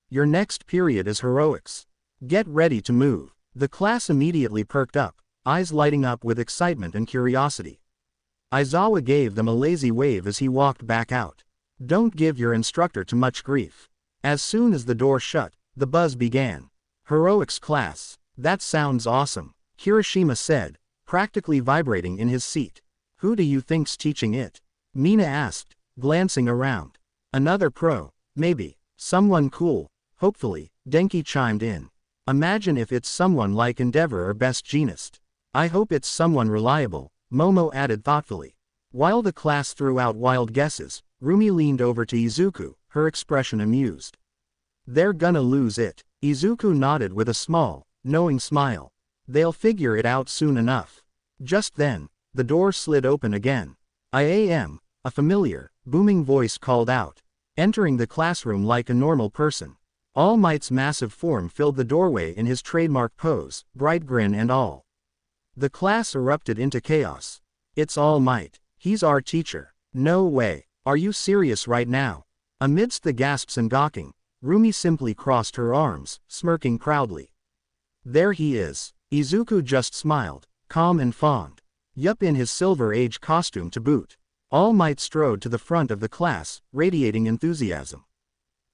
Your next period is heroics. Get ready to move. The class immediately perked up, eyes lighting up with excitement and curiosity. Aizawa gave them a lazy wave as he walked back out. Don't give your instructor too much grief. As soon as the door shut, the buzz began. Heroics class. That sounds awesome, Kirishima said, practically vibrating in his seat. Who do you think's teaching it? Mina asked, glancing around. Another pro, maybe. Someone cool, hopefully, Denki chimed in. Imagine if it's someone like Endeavor or Best Jeanist. I hope it's someone reliable, Momo added thoughtfully. While the class threw out wild guesses, Rumi leaned over to Izuku, her expression amused. They're gonna lose it. Izuku nodded with a small, knowing smile. They'll figure it out soon enough. Just then, the door slid open again. I am, a familiar, booming voice called out. Entering the classroom like a normal person. All Might's massive form filled the doorway in his trademark pose, bright grin and all. The class erupted into chaos. It's All Might. He's our teacher. No way. Are you serious right now? Amidst the gasps and gawking, Rumi simply crossed her arms, smirking proudly. There he is. Izuku just smiled, calm and fond. Yup, in his Silver Age costume to boot. All Might strode to the front of the class, radiating enthusiasm.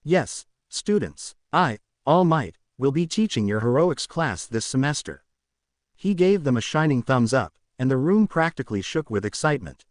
Yes, students, I, All Might, will be teaching your heroics class this semester. He gave them a shining thumbs up, and the room practically shook with excitement.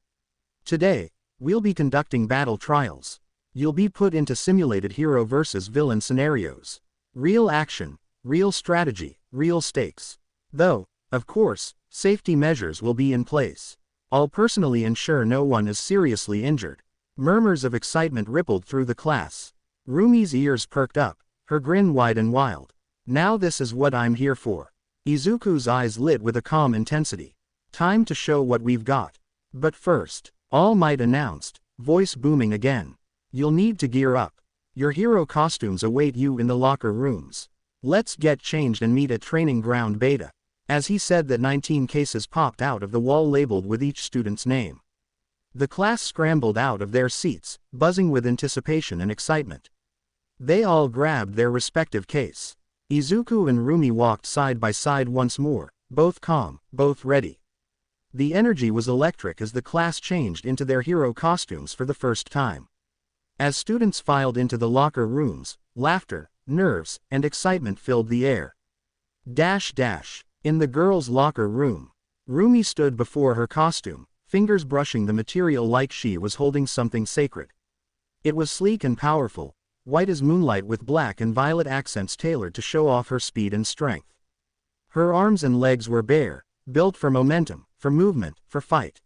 Today, we'll be conducting battle trials. You'll be put into simulated hero versus villain scenarios. Real action, real strategy, real stakes. Though, of course, safety measures will be in place. I'll personally ensure no one is seriously injured. Murmurs of excitement rippled through the class. Rumi's ears perked up, her grin wide and wild. Now this is what I'm here for. Izuku's eyes lit with a calm intensity. Time to show what we've got. But first, All Might announced, voice booming again. You'll need to gear up. Your hero costumes await you in the locker rooms. Let's get changed and meet at training ground beta. As he said that 19 cases popped out of the wall labeled with each student's name. The class scrambled out of their seats, buzzing with anticipation and excitement. They all grabbed their respective case. Izuku and Rumi walked side by side once more, both calm, both ready. The energy was electric as the class changed into their hero costumes for the first time. As students filed into the locker rooms, laughter, nerves, and excitement filled the air. In the girls' locker room, Rumi stood before her costume, fingers brushing the material like she was holding something sacred. It was sleek and powerful, white as moonlight with black and violet accents tailored to show off her speed and strength. Her arms and legs were bare, built for momentum, for movement, for fight.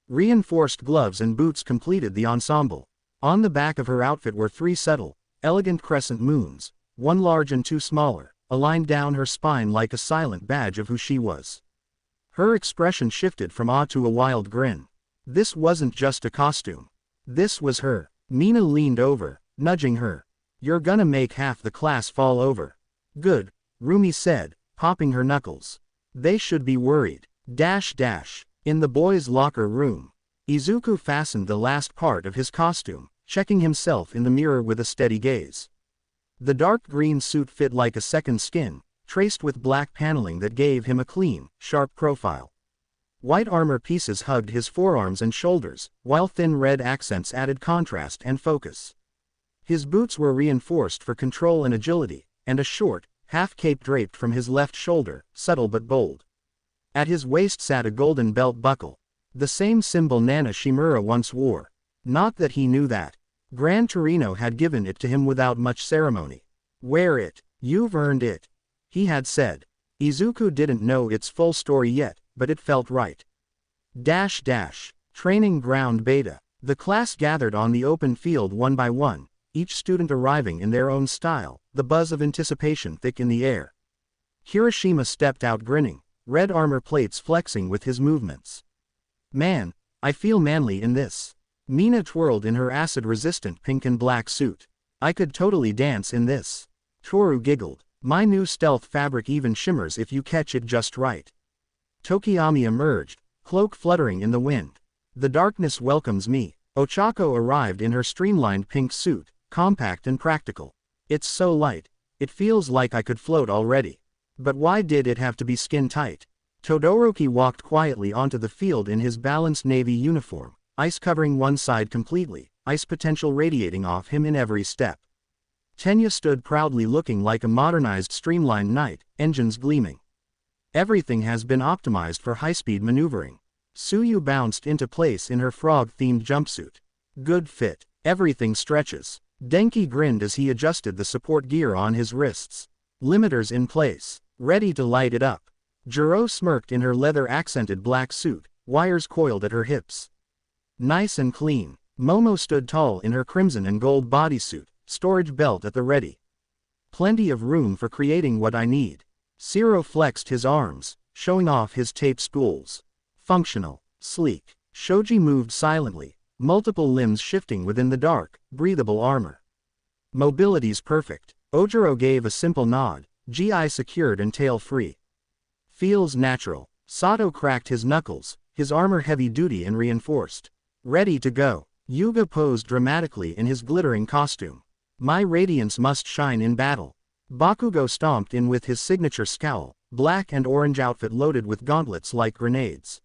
Reinforced gloves and boots completed the ensemble. On the back of her outfit were 3 subtle, elegant crescent moons, 1 large and 2 smaller, aligned down her spine like a silent badge of who she was. Her expression shifted from awe to a wild grin. This wasn't just a costume. This was her. Mina leaned over, nudging her. You're gonna make half the class fall over. Good, Rumi said, popping her knuckles. They should be worried. In the boys' locker room, Izuku fastened the last part of his costume, checking himself in the mirror with a steady gaze. The dark green suit fit like a second skin, traced with black paneling that gave him a clean, sharp profile. White armor pieces hugged his forearms and shoulders, while thin red accents added contrast and focus. His boots were reinforced for control and agility, and a short, half-cape draped from his left shoulder, subtle but bold. At his waist sat a golden belt buckle, the same symbol Nana Shimura once wore. Not that he knew that. Gran Torino had given it to him without much ceremony. Wear it. You've earned it, he had said. Izuku didn't know its full story yet, but it felt right. Training ground beta. The class gathered on the open field one by one, each student arriving in their own style, the buzz of anticipation thick in the air. Kirishima stepped out grinning, red armor plates flexing with his movements. Man, I feel manly in this. Mina twirled in her acid-resistant pink and black suit. I could totally dance in this. Toru giggled. My new stealth fabric even shimmers if you catch it just right. Tokiyami emerged, cloak fluttering in the wind. The darkness welcomes me. Ochako arrived in her streamlined pink suit, compact and practical. It's so light, it feels like I could float already. But why did it have to be skin tight? Todoroki walked quietly onto the field in his balanced navy uniform, ice covering one side completely, ice potential radiating off him in every step. Tenya stood proudly looking like a modernized streamlined knight, engines gleaming. Everything has been optimized for high-speed maneuvering. Suyu bounced into place in her frog-themed jumpsuit. Good fit, everything stretches. Denki grinned as he adjusted the support gear on his wrists. Limiters in place, ready to light it up. Jiro smirked in her leather-accented black suit, wires coiled at her hips. Nice and clean. Momo stood tall in her crimson and gold bodysuit, storage belt at the ready. Plenty of room for creating what I need. Zero flexed his arms, showing off his tape spools. Functional, sleek. Shoji moved silently, multiple limbs shifting within the dark, breathable armor. Mobility's perfect. Ojiro gave a simple nod, GI secured and tail free. Feels natural. Sato cracked his knuckles, his armor heavy-duty and reinforced. Ready to go. Yuga posed dramatically in his glittering costume. My radiance must shine in battle. Bakugo stomped in with his signature scowl, black and orange outfit loaded with gauntlets like grenades.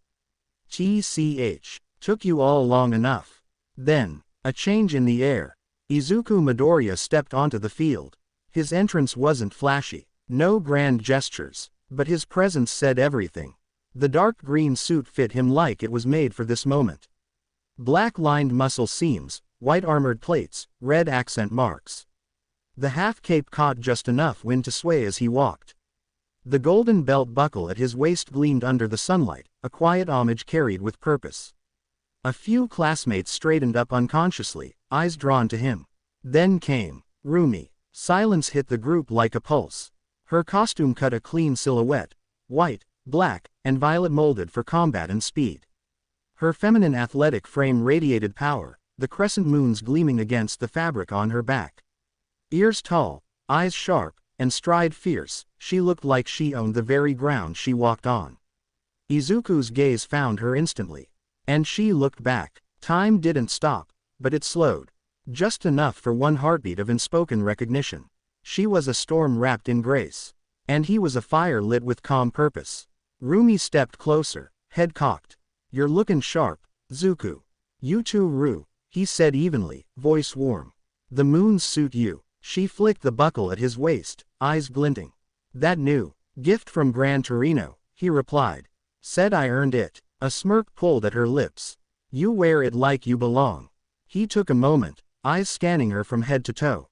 TCH. Took you all long enough. Then, a change in the air. Izuku Midoriya stepped onto the field. His entrance wasn't flashy, no grand gestures, but his presence said everything. The dark green suit fit him like it was made for this moment. Black-lined muscle seams, white armored plates, red accent marks. The half-cape caught just enough wind to sway as he walked. The golden belt buckle at his waist gleamed under the sunlight, a quiet homage carried with purpose. A few classmates straightened up unconsciously, eyes drawn to him. Then came Rumi. Silence hit the group like a pulse. Her costume cut a clean silhouette, white, black, and violet molded for combat and speed. Her feminine athletic frame radiated power, the crescent moons gleaming against the fabric on her back. Ears tall, eyes sharp, and stride fierce, she looked like she owned the very ground she walked on. Izuku's gaze found her instantly. And she looked back. Time didn't stop, but it slowed. Just enough for one heartbeat of unspoken recognition. She was a storm wrapped in grace. And he was a fire lit with calm purpose. Rumi stepped closer, head cocked. You're looking sharp, Zuku. You too, Ru, he said evenly, voice warm. The moons suit you. She flicked the buckle at his waist, eyes glinting. That new gift from Gran Torino, he replied. Said I earned it. A smirk pulled at her lips. You wear it like you belong. He took a moment, eyes scanning her from head to toe.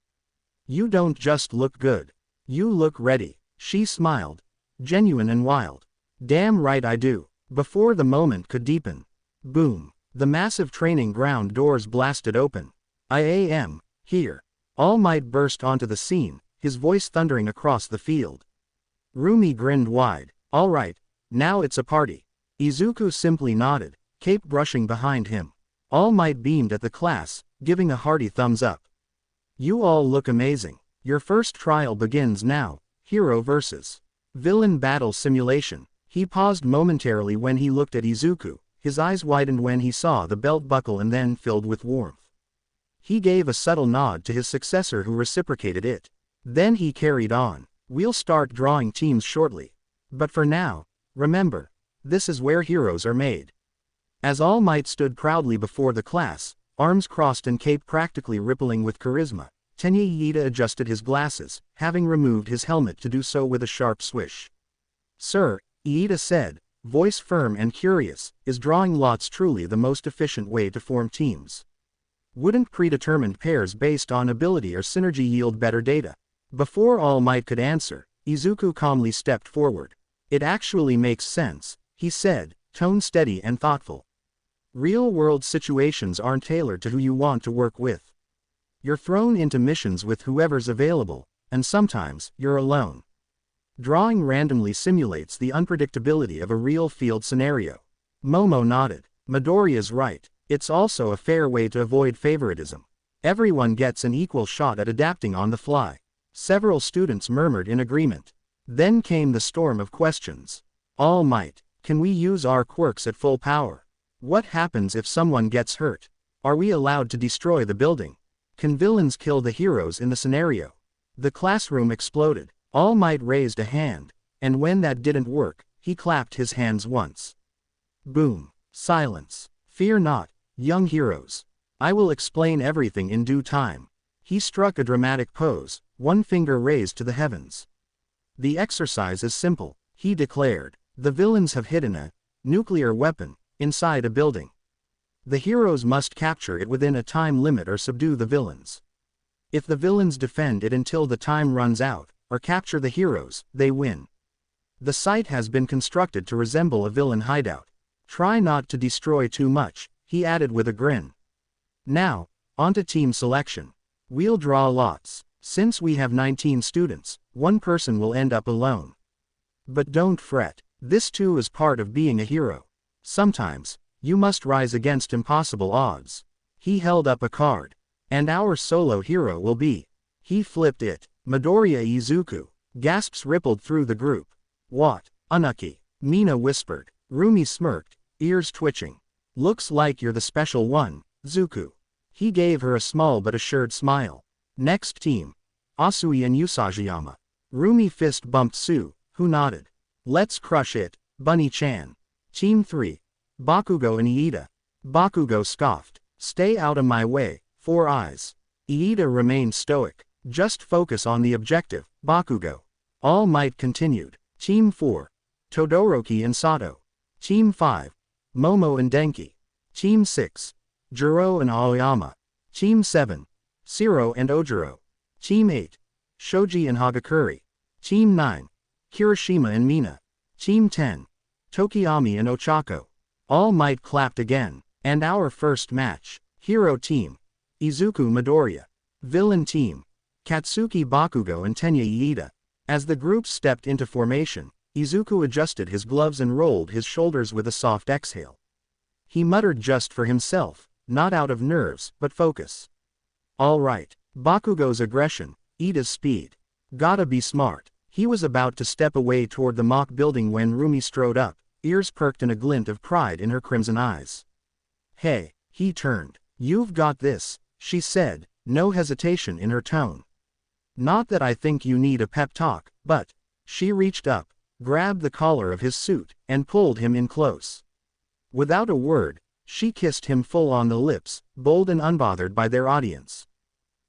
You don't just look good. You look ready. She smiled. Genuine and wild. Damn right I do. Before the moment could deepen. Boom. The massive training ground doors blasted open. I am here. All Might burst onto the scene, his voice thundering across the field. Rumi grinned wide. All right, now it's a party. Izuku simply nodded, cape brushing behind him. All Might beamed at the class, giving a hearty thumbs up. You all look amazing. Your first trial begins now. Hero vs. Villain battle simulation. He paused momentarily when he looked at Izuku, his eyes widened when he saw the belt buckle and then filled with warmth. He gave a subtle nod to his successor who reciprocated it. Then he carried on. We'll start drawing teams shortly. But for now, remember, this is where heroes are made. As All Might stood proudly before the class, arms crossed and cape practically rippling with charisma, Tenya Iida adjusted his glasses, having removed his helmet to do so with a sharp swish. Sir, Iida said, voice firm and curious, is drawing lots truly the most efficient way to form teams? Wouldn't predetermined pairs based on ability or synergy yield better data? Before All Might could answer, Izuku calmly stepped forward. It actually makes sense, he said, tone steady and thoughtful. Real-world situations aren't tailored to who you want to work with. You're thrown into missions with whoever's available, and sometimes, you're alone. Drawing randomly simulates the unpredictability of a real field scenario. Momo nodded. Midoriya's right. It's also a fair way to avoid favoritism. Everyone gets an equal shot at adapting on the fly. Several students murmured in agreement. Then came the storm of questions. All Might, Can we use our quirks at full power? What happens if someone gets hurt? Are we allowed to destroy the building? Can villains kill the heroes in the scenario? The classroom exploded. All Might raised a hand, and when that didn't work, he clapped his hands once. Boom. Silence. Fear not, young heroes. I will explain everything in due time. He struck a dramatic pose, one finger raised to the heavens. The exercise is simple, he declared. The villains have hidden a nuclear weapon inside a building. The heroes must capture it within a time limit or subdue the villains. If the villains defend it until the time runs out, or capture the heroes, they win. The site has been constructed to resemble a villain hideout. Try not to destroy too much, he added with a grin. Now, onto team selection. We'll draw lots. Since we have 19 students, one person will end up alone. But don't fret, this too is part of being a hero. Sometimes, you must rise against impossible odds. He held up a card. And our solo hero will be. He flipped it. Midoriya Izuku. Gasps rippled through the group. What? Unlucky. Mina whispered. Rumi smirked, ears twitching. Looks like you're the special one, Zuku. He gave her a small but assured smile. Next team. Asui and Usajiyama. Rumi fist bumped Sue, who nodded. Let's crush it, Bunny-chan. Team 3. Bakugo and Iida. Bakugo scoffed. Stay out of my way, Four Eyes. Iida remained stoic. Just focus on the objective, Bakugo. All Might continued. Team 4. Todoroki and Sato. Team 5. Momo and Denki. Team 6. Jiro and Aoyama. Team 7. Shiro and Ojiro. Team 8. Shoji and Hagakure. Team 9. Kirishima and Mina. Team 10. Tokiyami and Ochako. All Might clapped again. And our first match. Hero team. Izuku Midoriya. Villain team. Katsuki Bakugo and Tenya Iida. As the groups stepped into formation, Izuku adjusted his gloves and rolled his shoulders with a soft exhale. He muttered just for himself, not out of nerves, but focus. All right. Bakugo's aggression, Iida's speed. Gotta be smart. He was about to step away toward the mock building when Rumi strode up, ears perked and a glint of pride in her crimson eyes. Hey, he turned. You've got this, she said, no hesitation in her tone. Not that I think you need a pep talk, but, she reached up, grabbed the collar of his suit, and pulled him in close. Without a word, she kissed him full on the lips, bold and unbothered by their audience.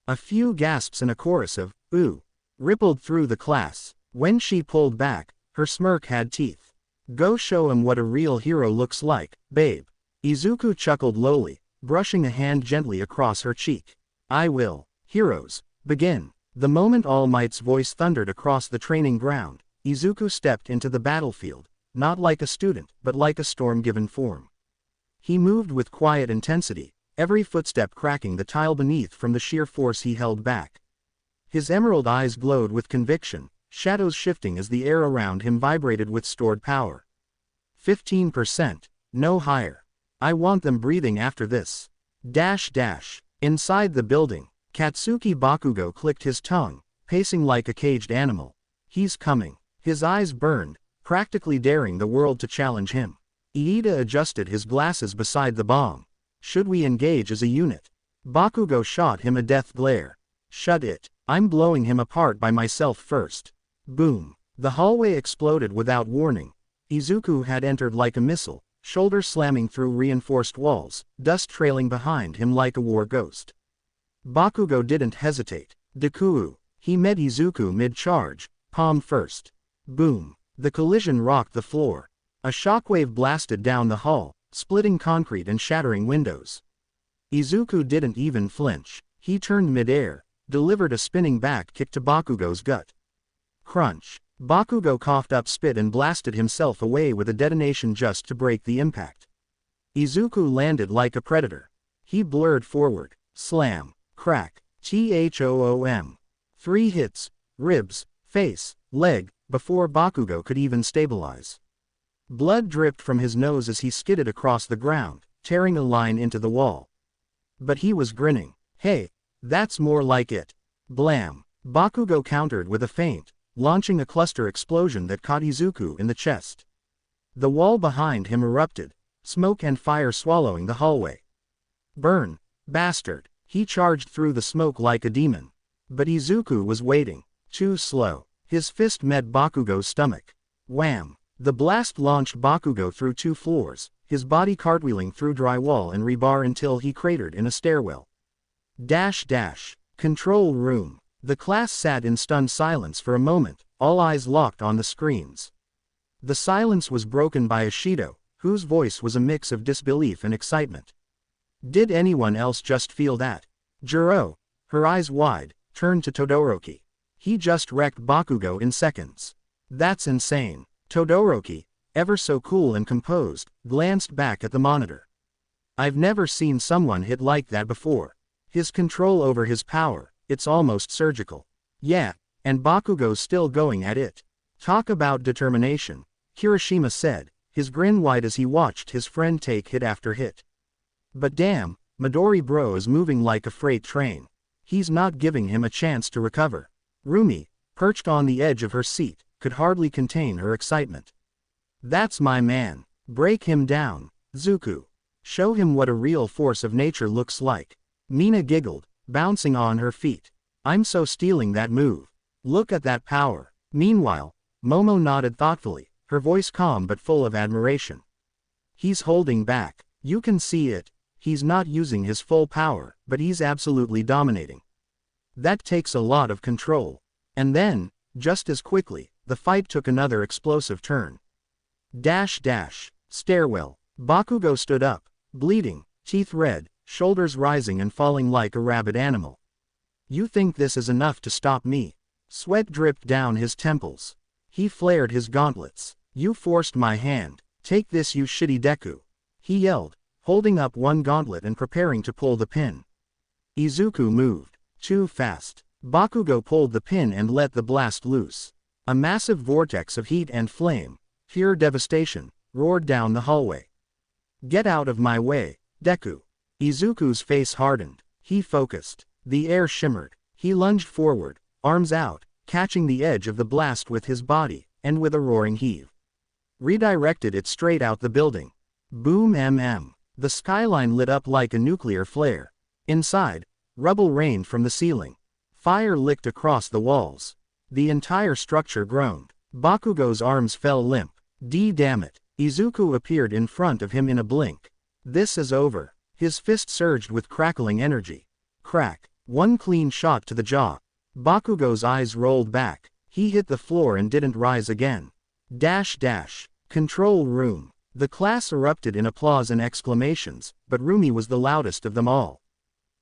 A few gasps and a chorus of, ooh, rippled through the class. When she pulled back, her smirk had teeth. Go show him what a real hero looks like, babe. Izuku chuckled lowly, brushing a hand gently across her cheek. I will. Heroes, begin. The moment All Might's voice thundered across the training ground, Izuku stepped into the battlefield, not like a student, but like a storm given form. He moved with quiet intensity, every footstep cracking the tile beneath from the sheer force he held back. His emerald eyes glowed with conviction, shadows shifting as the air around him vibrated with stored power. 15%, no higher. I want them breathing after this. Inside the building, Katsuki Bakugo clicked his tongue, pacing like a caged animal. He's coming. His eyes burned, practically daring the world to challenge him. Iida adjusted his glasses beside the bomb. Should we engage as a unit? Bakugo shot him a death glare. Shut it. I'm blowing him apart by myself first. Boom. The hallway exploded without warning. Izuku had entered like a missile, shoulders slamming through reinforced walls, dust trailing behind him like a war ghost. Bakugo didn't hesitate. Deku. He met Izuku mid-charge, palm first. Boom. The collision rocked the floor. A shockwave blasted down the hall, splitting concrete and shattering windows. Izuku didn't even flinch. He turned mid-air, delivered a spinning back kick to Bakugo's gut. Crunch. Bakugo coughed up spit and blasted himself away with a detonation just to break the impact. Izuku landed like a predator. He blurred forward. Slam. Crack. THOOM. 3 hits. Ribs, face, leg, before Bakugo could even stabilize. Blood dripped from his nose as he skidded across the ground, tearing a line into the wall. But he was grinning. Hey, that's more like it. Blam. Bakugo countered with a feint, launching a cluster explosion that caught Izuku in the chest. The wall behind him erupted, smoke and fire swallowing the hallway. Burn, bastard! He charged through the smoke like a demon. But Izuku was waiting. Too slow. His fist met Bakugo's stomach. Wham! The blast launched Bakugo through 2 floors, his body cartwheeling through drywall and rebar until he cratered in a stairwell. Control room. The class sat in stunned silence for a moment, all eyes locked on the screens. The silence was broken by Ashido, whose voice was a mix of disbelief and excitement. Did anyone else just feel that? Juro, her eyes wide, turned to Todoroki. He just wrecked Bakugo in seconds. That's insane. Todoroki, ever so cool and composed, glanced back at the monitor. I've never seen someone hit like that before. His control over his power, it's almost surgical. Yeah, and Bakugo's still going at it. Talk about determination, Kirishima said, his grin wide as he watched his friend take hit after hit. But damn, Midori bro is moving like a freight train. He's not giving him a chance to recover. Rumi, perched on the edge of her seat, could hardly contain her excitement. That's my man. Break him down, Zuku. Show him what a real force of nature looks like. Mina giggled, bouncing on her feet. I'm so stealing that move. Look at that power. Meanwhile, Momo nodded thoughtfully, her voice calm but full of admiration. He's holding back. You can see it. He's not using his full power, but he's absolutely dominating. That takes a lot of control. And then, just as quickly, the fight took another explosive turn. Stairwell. Bakugo stood up, bleeding, teeth red, shoulders rising and falling like a rabid animal. You think this is enough to stop me? Sweat dripped down his temples. He flared his gauntlets. You forced my hand. Take this, you shitty Deku. He yelled, holding up one gauntlet and preparing to pull the pin. Izuku moved. Too fast. Bakugo pulled the pin and let the blast loose. A massive vortex of heat and flame, pure devastation, roared down the hallway. Get out of my way, Deku. Izuku's face hardened. He focused. The air shimmered. He lunged forward, arms out, catching the edge of the blast with his body, and with a roaring heave, redirected it straight out the building. Boom. The skyline lit up like a nuclear flare. Inside, rubble rained from the ceiling. Fire licked across the walls. The entire structure groaned. Bakugo's arms fell limp. Damn it. Izuku appeared in front of him in a blink. This is over. His fist surged with crackling energy. Crack. One clean shot to the jaw. Bakugo's eyes rolled back. He hit the floor and didn't rise again. Control room. The class erupted in applause and exclamations, but Rumi was the loudest of them all.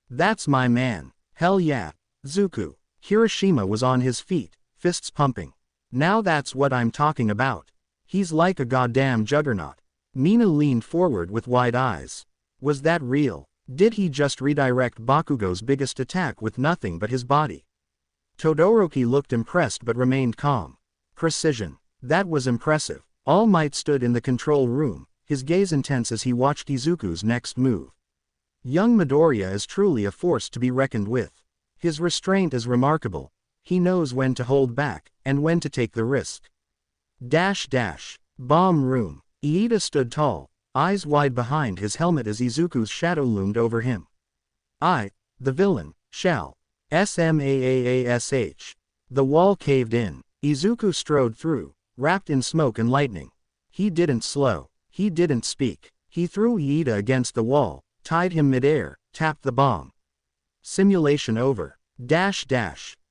That's my man. Hell yeah, Zuku. Kirishima was on his feet, fists pumping. Now that's what I'm talking about. He's like a goddamn juggernaut. Mina leaned forward with wide eyes. Was that real? Did he just redirect Bakugo's biggest attack with nothing but his body? Todoroki looked impressed but remained calm. Precision. That was impressive. All Might stood in the control room, his gaze intense as he watched Izuku's next move. Young Midoriya is truly a force to be reckoned with. His restraint is remarkable. He knows when to hold back, and when to take the risk. Bomb room. Iida stood tall, eyes wide behind his helmet as Izuku's shadow loomed over him. I, the villain, shall. Smaash. The wall caved in. Izuku strode through, wrapped in smoke and lightning. He didn't slow. He didn't speak. He threw Iida against the wall, tied him midair, tapped the bomb. Simulation over.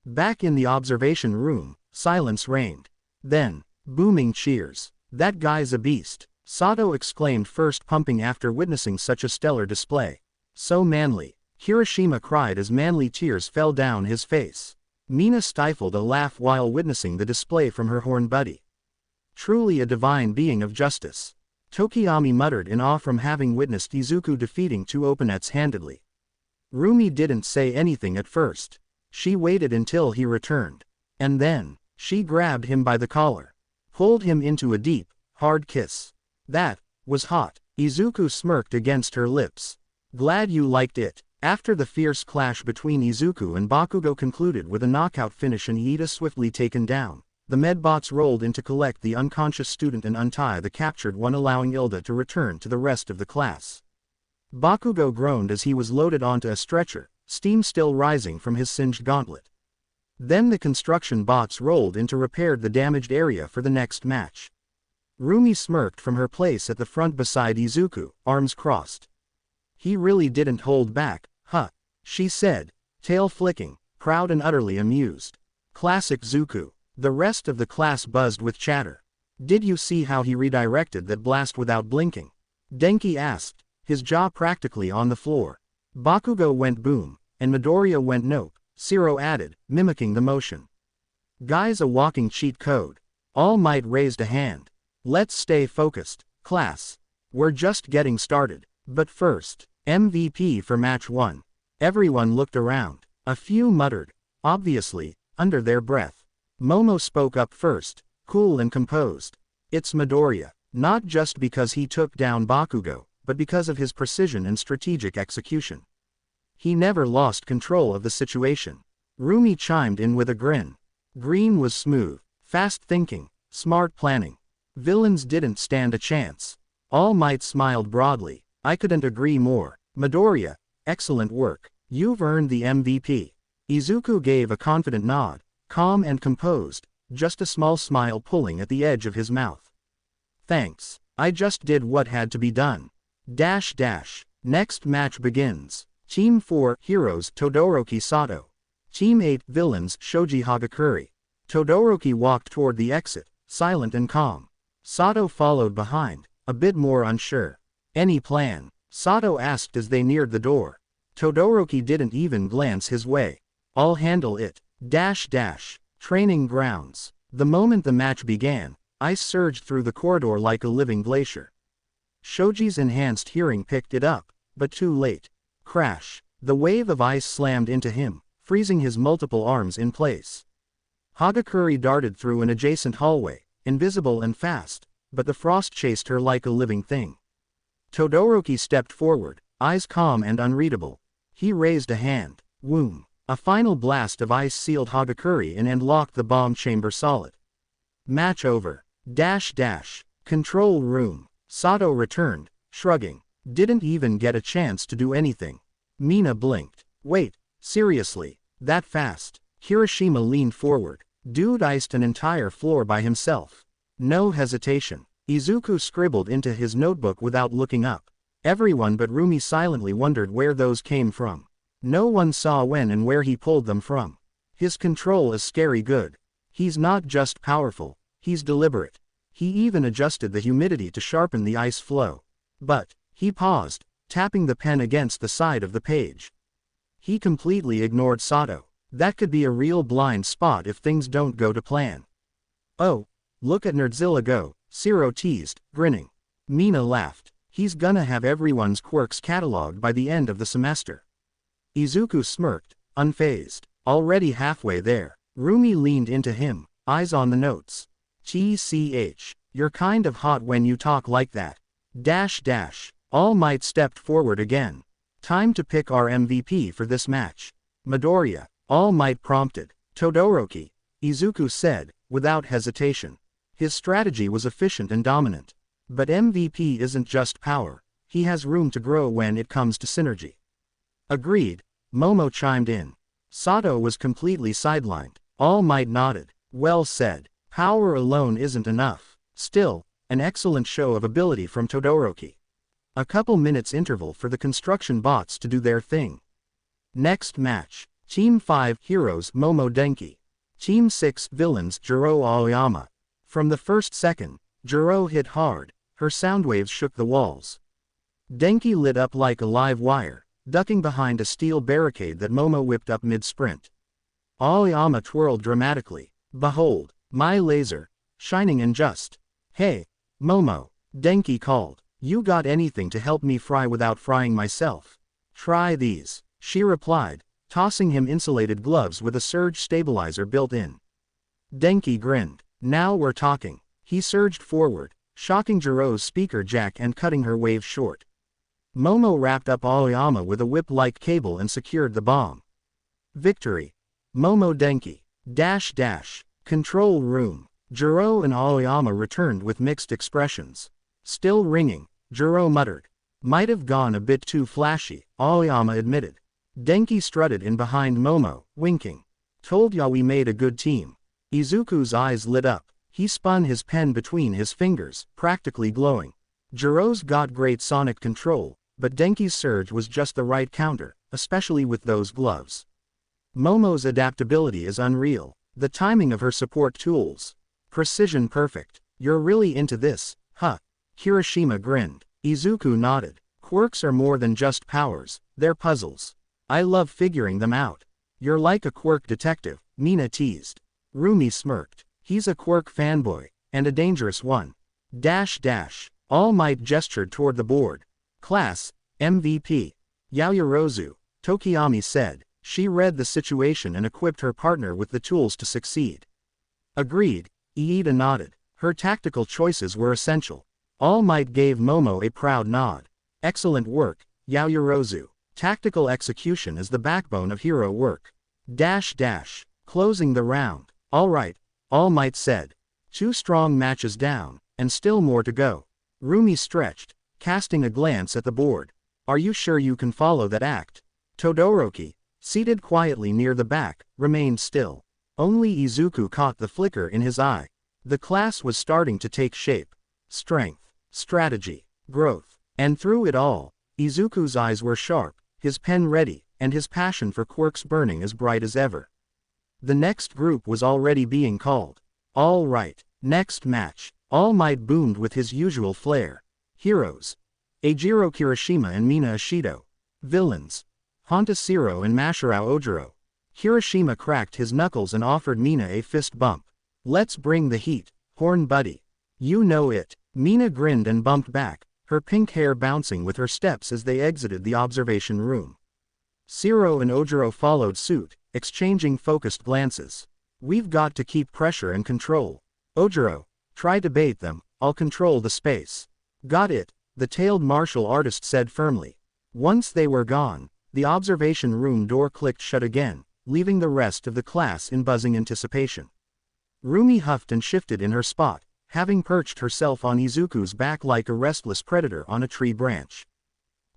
Back in the observation room, silence reigned. Then, booming cheers. That guy's a beast, Sato exclaimed, first pumping after witnessing such a stellar display. So manly. Kirishima cried as manly tears fell down his face. Mina stifled a laugh while witnessing the display from her horn buddy. Truly a divine being of justice. Tokiyami muttered in awe from having witnessed Izuku defeating 2 opponents handedly. Rumi didn't say anything at first. She waited until he returned. And then, she grabbed him by the collar. Pulled him into a deep, hard kiss. That was hot. Izuku smirked against her lips. Glad you liked it. After the fierce clash between Izuku and Bakugo concluded with a knockout finish and Iida swiftly taken down, The medbots rolled in to collect the unconscious student and untie the captured one, allowing Ilda to return to the rest of the class. Bakugo groaned as he was loaded onto a stretcher, steam still rising from his singed gauntlet. Then the construction bots rolled in to repair the damaged area for the next match. Rumi smirked from her place at the front beside Izuku, arms crossed. He really didn't hold back, huh? She said, tail flicking, proud and utterly amused. Classic Zuku. The rest of the class buzzed with chatter. Did you see how he redirected that blast without blinking? Denki asked, his jaw practically on the floor. Bakugo went boom, and Midoriya went nope, Zero added, mimicking the motion. Guy's a walking cheat code. All Might raised a hand. Let's stay focused, class. We're just getting started. But first, MVP for match 1. Everyone looked around. A few muttered, obviously, under their breath. Momo spoke up first, cool and composed. It's Midoriya, not just because he took down Bakugo, but because of his precision and strategic execution. He never lost control of the situation. Rumi chimed in with a grin. Green was smooth, fast thinking, smart planning. Villains didn't stand a chance. All Might smiled broadly. I couldn't agree more. Midoriya, excellent work. You've earned the MVP. Izuku gave a confident nod, calm and composed, just a small smile pulling at the edge of his mouth. Thanks. I just did what had to be done. Next match begins. Team 4 Heroes Todoroki Sato. Team 8 Villains Shoji Hagakure. Todoroki walked toward the exit, silent and calm. Sato followed behind, a bit more unsure. Any plan? Sato asked as they neared the door. Todoroki didn't even glance his way. I'll handle it. Training grounds. The moment the match began, ice surged through the corridor like a living glacier. Shoji's enhanced hearing picked it up, but too late. Crash. The wave of ice slammed into him, freezing his multiple arms in place. Hagakure darted through an adjacent hallway, invisible and fast, but the frost chased her like a living thing. Todoroki stepped forward, eyes calm and unreadable. He raised a hand. Whoom. A final blast of ice sealed Hagakure in and locked the bomb chamber solid. Match over. Control room. Sato returned, shrugging. Didn't even get a chance to do anything. Mina blinked. Wait, seriously, that fast? Kirishima leaned forward. Dude iced an entire floor by himself. No hesitation. Izuku scribbled into his notebook without looking up. Everyone but Rumi silently wondered where those came from. No one saw when and where he pulled them from. His control is scary good. He's not just powerful, he's deliberate. He even adjusted the humidity to sharpen the ice flow. But, he paused, tapping the pen against the side of the page. He completely ignored Sato. That could be a real blind spot if things don't go to plan. Oh, look at Nerdzilla go, Zero teased, grinning. Mina laughed. He's gonna have everyone's quirks cataloged by the end of the semester. Izuku smirked, unfazed. Already halfway there. Rumi leaned into him, eyes on the notes. TCH, you're kind of hot when you talk like that. All Might stepped forward again. Time to pick our MVP for this match. Midoriya, All Might prompted. Todoroki, Izuku said, without hesitation. His strategy was efficient and dominant. But MVP isn't just power, he has room to grow when it comes to synergy. Agreed, Momo chimed in. Sato was completely sidelined. All Might nodded. Well said. Power alone isn't enough. Still, an excellent show of ability from Todoroki. A couple minutes interval for the construction bots to do their thing. Next match. Team 5 Heroes Momo Denki. Team 6 Villains Jiro Aoyama. From the first second, Jiro hit hard, her sound waves shook the walls. Denki lit up like a live wire, ducking behind a steel barricade that Momo whipped up mid-sprint. Aoyama twirled dramatically. Behold, my laser, shining and just. Hey, Momo, Denki called. You got anything to help me fry without frying myself? Try these, she replied, tossing him insulated gloves with a surge stabilizer built in. Denki grinned. Now we're talking. He surged forward, shocking Jiro's speaker jack and cutting her wave short. Momo wrapped up Aoyama with a whip-like cable and secured the bomb. Victory. Momo Denki. Control room. Jiro and Aoyama returned with mixed expressions. Still ringing, Jiro muttered. Might have gone a bit too flashy, Aoyama admitted. Denki strutted in behind Momo, winking. Told ya we made a good team. Izuku's eyes lit up. He spun his pen between his fingers, practically glowing. Jiro's got great sonic control, but Denki's surge was just the right counter, especially with those gloves. Momo's adaptability is unreal. The timing of her support tools. Precision perfect. You're really into this, huh? Kirishima grinned. Izuku nodded. Quirks are more than just powers, they're puzzles. I love figuring them out. You're like a quirk detective, Mina teased. Rumi smirked. He's a quirk fanboy, and a dangerous one. All Might gestured toward the board. Class, MVP. Yaoyorozu, Tokiyami said. She read the situation and equipped her partner with the tools to succeed. Agreed, Iida nodded. Her tactical choices were essential. All Might gave Momo a proud nod. Excellent work, Yaoyorozu. Tactical execution is the backbone of hero work. Closing the round. All right, All Might said. 2 strong matches down, and still more to go. Rumi stretched, casting a glance at the board. Are you sure you can follow that act? Todoroki, seated quietly near the back, remained still. Only Izuku caught the flicker in his eye. The class was starting to take shape. Strength, strategy, growth. And through it all, Izuku's eyes were sharp, his pen ready, and his passion for quirks burning as bright as ever. The next group was already being called. All right, next match. All Might boomed with his usual flair. Heroes. Eijiro Kirishima and Mina Ashido. Villains. Honta Siro and Mashirao Ojiro. Kirishima cracked his knuckles and offered Mina a fist bump. Let's bring the heat, Horn Buddy. You know it. Mina grinned and bumped back, her pink hair bouncing with her steps as they exited the observation room. Siro and Ojiro followed suit, exchanging focused glances. We've got to keep pressure and control. Ojiro, try to bait them, I'll control the space. Got it, the tailed martial artist said firmly. Once they were gone, the observation room door clicked shut again, leaving the rest of the class in buzzing anticipation. Rumi huffed and shifted in her spot, having perched herself on Izuku's back like a restless predator on a tree branch.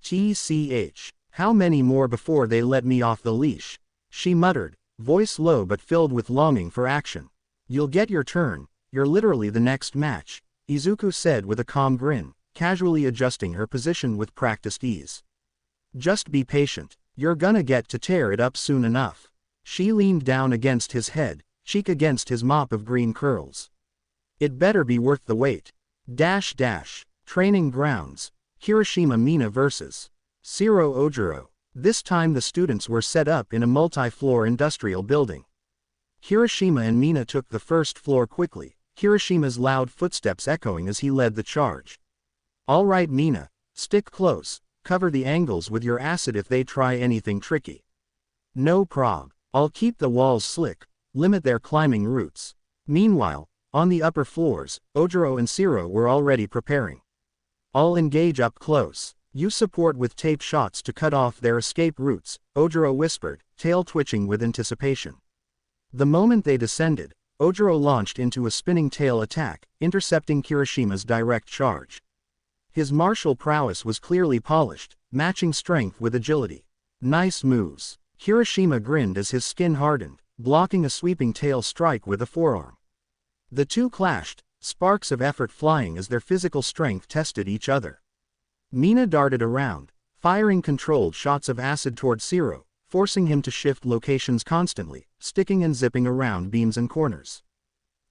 TCH, how many more before they let me off the leash? She muttered, voice low but filled with longing for action. You'll get your turn, you're literally the next match, Izuku said with a calm grin, casually adjusting her position with practiced ease. Just be patient, you're gonna get to tear it up soon enough. She leaned down against his head, cheek against his mop of green curls. It better be worth the wait. Training grounds. Kirishima Mina vs. Siro Ojiro. This time the students were set up in a multi-floor industrial building. Kirishima and Mina took the first floor quickly, Kirishima's loud footsteps echoing as he led the charge. All right Mina, stick close, cover the angles with your acid if they try anything tricky. No prob, I'll keep the walls slick, limit their climbing routes. Meanwhile, on the upper floors, Ojiro and Siro were already preparing. I'll engage up close. You support with tape shots to cut off their escape routes, Ojiro whispered, tail twitching with anticipation. The moment they descended, Ojiro launched into a spinning tail attack, intercepting Kirishima's direct charge. His martial prowess was clearly polished, matching strength with agility. Nice moves. Kirishima grinned as his skin hardened, blocking a sweeping tail strike with a forearm. The two clashed, sparks of effort flying as their physical strength tested each other. Mina darted around, firing controlled shots of acid toward Siro, forcing him to shift locations constantly, sticking and zipping around beams and corners.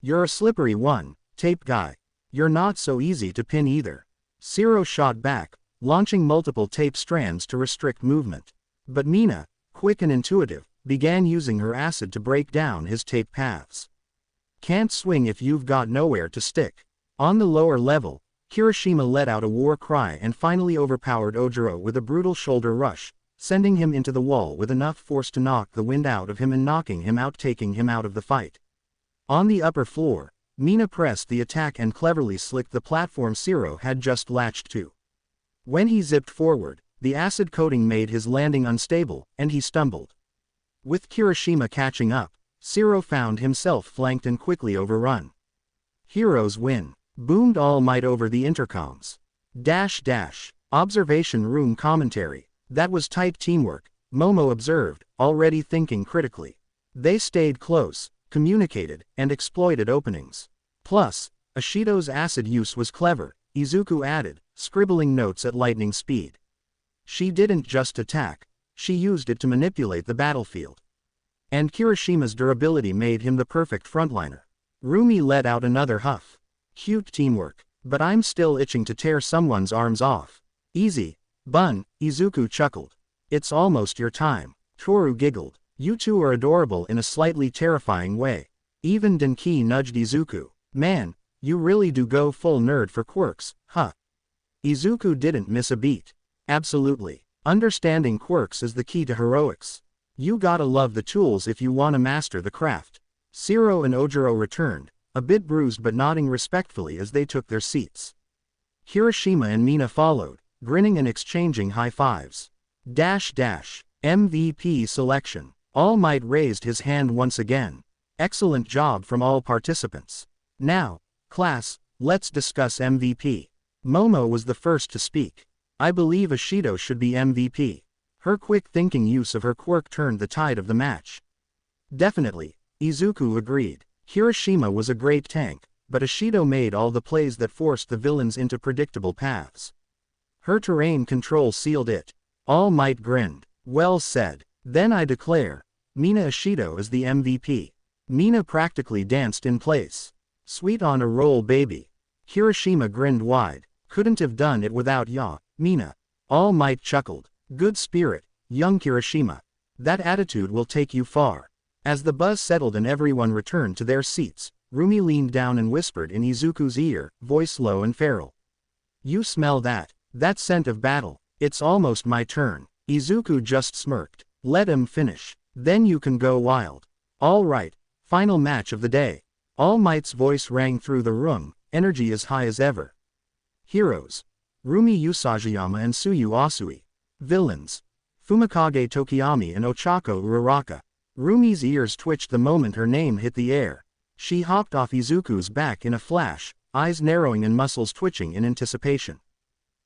You're a slippery one, tape guy. You're not so easy to pin either. Siro shot back, launching multiple tape strands to restrict movement. But Mina, quick and intuitive, began using her acid to break down his tape paths. Can't swing if you've got nowhere to stick. On the lower level, Kirishima let out a war cry and finally overpowered Ojiro with a brutal shoulder rush, sending him into the wall with enough force to knock the wind out of him and knocking him out, taking him out of the fight. On the upper floor, Mina pressed the attack and cleverly slicked the platform Siro had just latched to. When he zipped forward, the acid coating made his landing unstable, and he stumbled. With Kirishima catching up, Zero found himself flanked and quickly overrun. Heroes win. Boomed All Might over the intercoms. Observation room commentary. That was tight teamwork, Momo observed, already thinking critically. They stayed close, communicated, and exploited openings. Plus, Ashido's acid use was clever, Izuku added, scribbling notes at lightning speed. She didn't just attack, she used it to manipulate the battlefield. And Kirishima's durability made him the perfect frontliner. Rumi let out another huff. Cute teamwork, but I'm still itching to tear someone's arms off. Easy, Bun, Izuku chuckled. It's almost your time. Toru giggled. You two are adorable in a slightly terrifying way. Even Denki nudged Izuku. Man, you really do go full nerd for quirks, huh? Izuku didn't miss a beat. Absolutely. Understanding quirks is the key to heroics. You gotta love the tools if you wanna master the craft. Zero and Ojiro returned, a bit bruised but nodding respectfully as they took their seats. Kirishima and Mina followed, grinning and exchanging high fives. MVP selection. All Might raised his hand once again. Excellent job from all participants. Now, class, let's discuss MVP. Momo was the first to speak. I believe Ashido should be MVP. Her quick thinking use of her quirk turned the tide of the match. Definitely, Izuku agreed. Kirishima was a great tank, but Ashido made all the plays that forced the villains into predictable paths. Her terrain control sealed it. All Might grinned. Well said. Then I declare, Mina Ashido is the MVP. Mina practically danced in place. Sweet on a roll, baby. Kirishima grinned wide. Couldn't have done it without ya, Mina. All Might chuckled. Good spirit, young Kirishima. That attitude will take you far. As the buzz settled and everyone returned to their seats, Rumi leaned down and whispered in Izuku's ear, voice low and feral. You smell that? That scent of battle. It's almost my turn. Izuku just smirked. Let him finish. Then you can go wild. All right, final match of the day. All Might's voice rang through the room, energy as high as ever. Heroes. Rumi Usajiyama and Tsuyu Asui. Villains. Fumikage Tokiyami and Ochako Uraraka. Rumi's ears twitched the moment her name hit the air. She hopped off Izuku's back in a flash, eyes narrowing and muscles twitching in anticipation.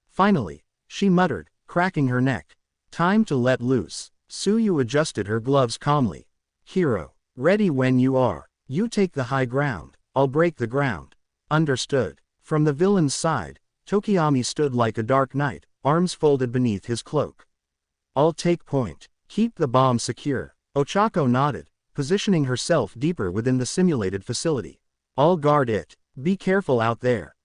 Finally, she muttered, cracking her neck. Time to let loose. Tsuyu adjusted her gloves calmly. Hero. Ready when you are. You take the high ground, I'll break the ground. Understood. From the villain's side, Tokiyami stood like a dark knight, arms folded beneath his cloak. I'll take point. Keep the bomb secure. Ochako nodded, positioning herself deeper within the simulated facility. I'll guard it. Be careful out there.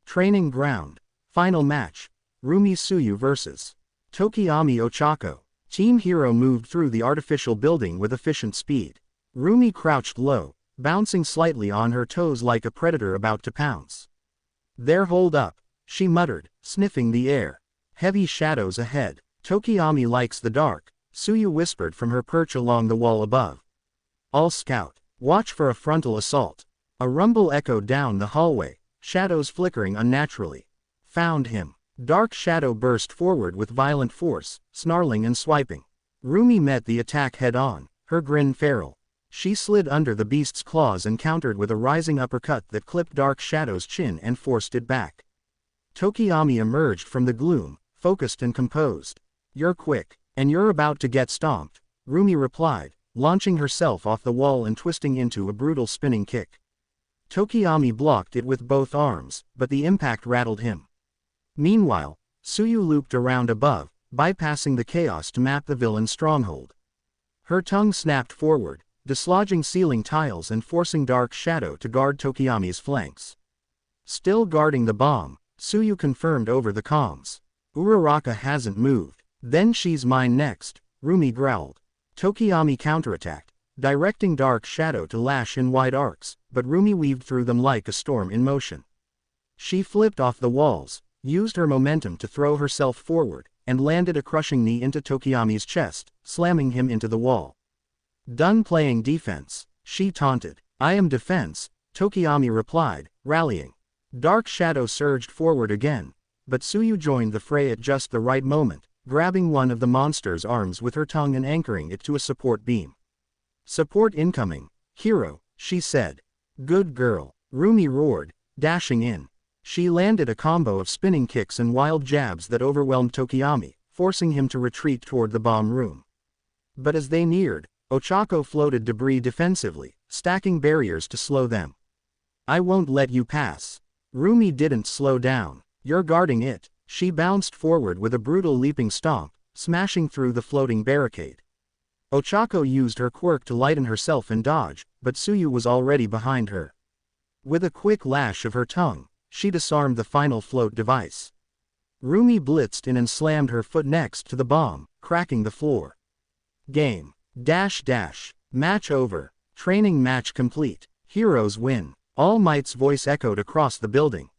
Training ground. Final match. Rumi Tsuyu vs. Tokiyami Ochako. Team Hero moved through the artificial building with efficient speed. Rumi crouched low, bouncing slightly on her toes like a predator about to pounce. There, hold up, she muttered, sniffing the air. Heavy shadows ahead. Tokiyami likes the dark, Tsuyu whispered from her perch along the wall above. All scout. Watch for a frontal assault. A rumble echoed down the hallway, shadows flickering unnaturally. Found him. Dark Shadow burst forward with violent force, snarling and swiping. Rumi met the attack head-on, her grin feral. She slid under the beast's claws and countered with a rising uppercut that clipped Dark Shadow's chin and forced it back. Tokiyami emerged from the gloom, focused and composed. You're quick, and you're about to get stomped, Rumi replied, launching herself off the wall and twisting into a brutal spinning kick. Tokiyami blocked it with both arms, but the impact rattled him. Meanwhile, Tsuyu looped around above, bypassing the chaos to map the villain's stronghold. Her tongue snapped forward, dislodging ceiling tiles and forcing Dark Shadow to guard Tokiyami's flanks. Still guarding the bomb, Tsuyu confirmed over the comms. Uraraka hasn't moved. Then she's mine next, Rumi growled. Tokiyami counterattacked, directing Dark Shadow to lash in wide arcs, but Rumi weaved through them like a storm in motion. She flipped off the walls, used her momentum to throw herself forward, and landed a crushing knee into Tokiyami's chest, slamming him into the wall. Done playing defense, she taunted. I am defense, Tokiyami replied, rallying. Dark Shadow surged forward again, but Tsuyu joined the fray at just the right moment, grabbing one of the monster's arms with her tongue and anchoring it to a support beam. Support incoming. Hero, she said. Good girl. Rumi roared, dashing in. She landed a combo of spinning kicks and wild jabs that overwhelmed Tokiyami, forcing him to retreat toward the bomb room. But as they neared, Ochako floated debris defensively, stacking barriers to slow them. I won't let you pass. Rumi didn't slow down. You're guarding it. She bounced forward with a brutal leaping stomp, smashing through the floating barricade. Ochako used her quirk to lighten herself and dodge, but Tsuyu was already behind her. With a quick lash of her tongue, she disarmed the final float device. Rumi blitzed in and slammed her foot next to the bomb, cracking the floor. Game. Match over. Training match complete. Heroes win. All Might's voice echoed across the building.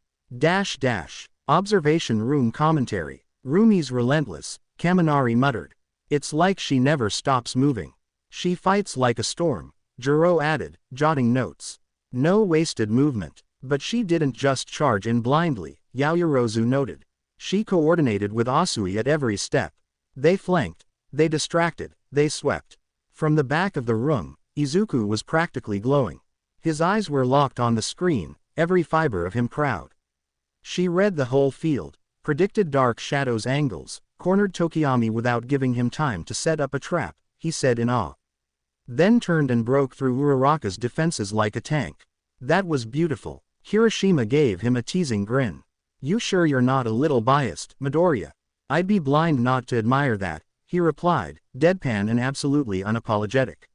Observation room commentary. Rumi's relentless, Kaminari muttered. It's like she never stops moving. She fights like a storm, Jiro added, jotting notes. No wasted movement. But she didn't just charge in blindly, Yaoyorozu noted. She coordinated with Asui at every step. They flanked, they distracted, they swept. From the back of the room, Izuku was practically glowing. His eyes were locked on the screen, every fiber of him proud. She read the whole field, predicted Dark Shadow's angles, cornered Tokiyami without giving him time to set up a trap, he said in awe. Then turned and broke through Uraraka's defenses like a tank. That was beautiful. Hiroshima gave him a teasing grin. You sure you're not a little biased, Midoriya? I'd be blind not to admire that, he replied, deadpan and absolutely unapologetic.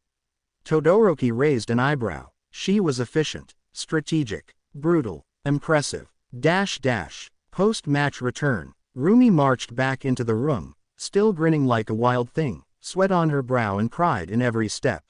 Todoroki raised an eyebrow. She was efficient, strategic, brutal, impressive. Post-match return. Rumi marched back into the room, still grinning like a wild thing, sweat on her brow and pride in every step.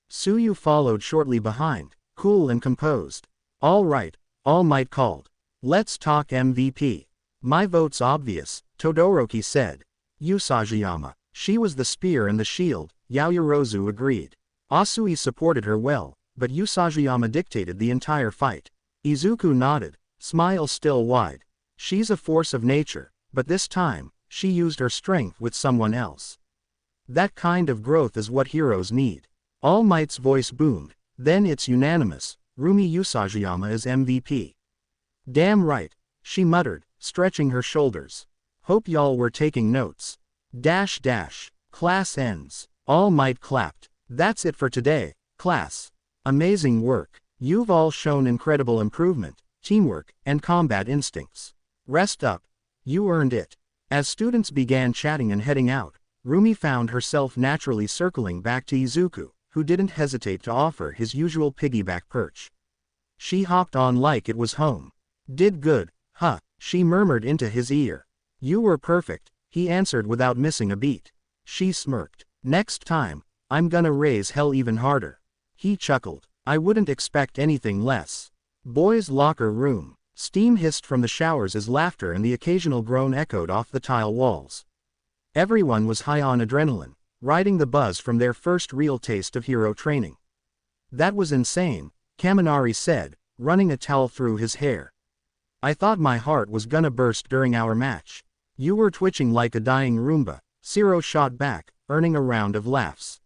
Tsuyu followed shortly behind, cool and composed. All right, All Might called. Let's talk MVP. My vote's obvious, Todoroki said. Usajiyama. She was the spear and the shield, Yaoyorozu agreed. Asui supported her well, but Usajiyama dictated the entire fight. Izuku nodded, smile still wide. She's a force of nature, but this time, she used her strength with someone else. That kind of growth is what heroes need. All Might's voice boomed, then it's unanimous, Rumi Usajiyama is MVP. Damn right, she muttered, stretching her shoulders. Hope y'all were taking notes. Class ends. All Might clapped. That's it for today, class. Amazing work. You've all shown incredible improvement, teamwork, and combat instincts. Rest up. You earned it. As students began chatting and heading out, Rumi found herself naturally circling back to Izuku, who didn't hesitate to offer his usual piggyback perch. She hopped on like it was home. Did good, huh, she murmured into his ear. You were perfect, he answered without missing a beat. She smirked. Next time, I'm gonna raise hell even harder. He chuckled. I wouldn't expect anything less. Boys' locker room. Steam hissed from the showers as laughter and the occasional groan echoed off the tile walls. Everyone was high on adrenaline, riding the buzz from their first real taste of hero training. That was insane, Kaminari said, running a towel through his hair. I thought my heart was gonna burst during our match. You were twitching like a dying Roomba, Zero shot back, earning a round of laughs.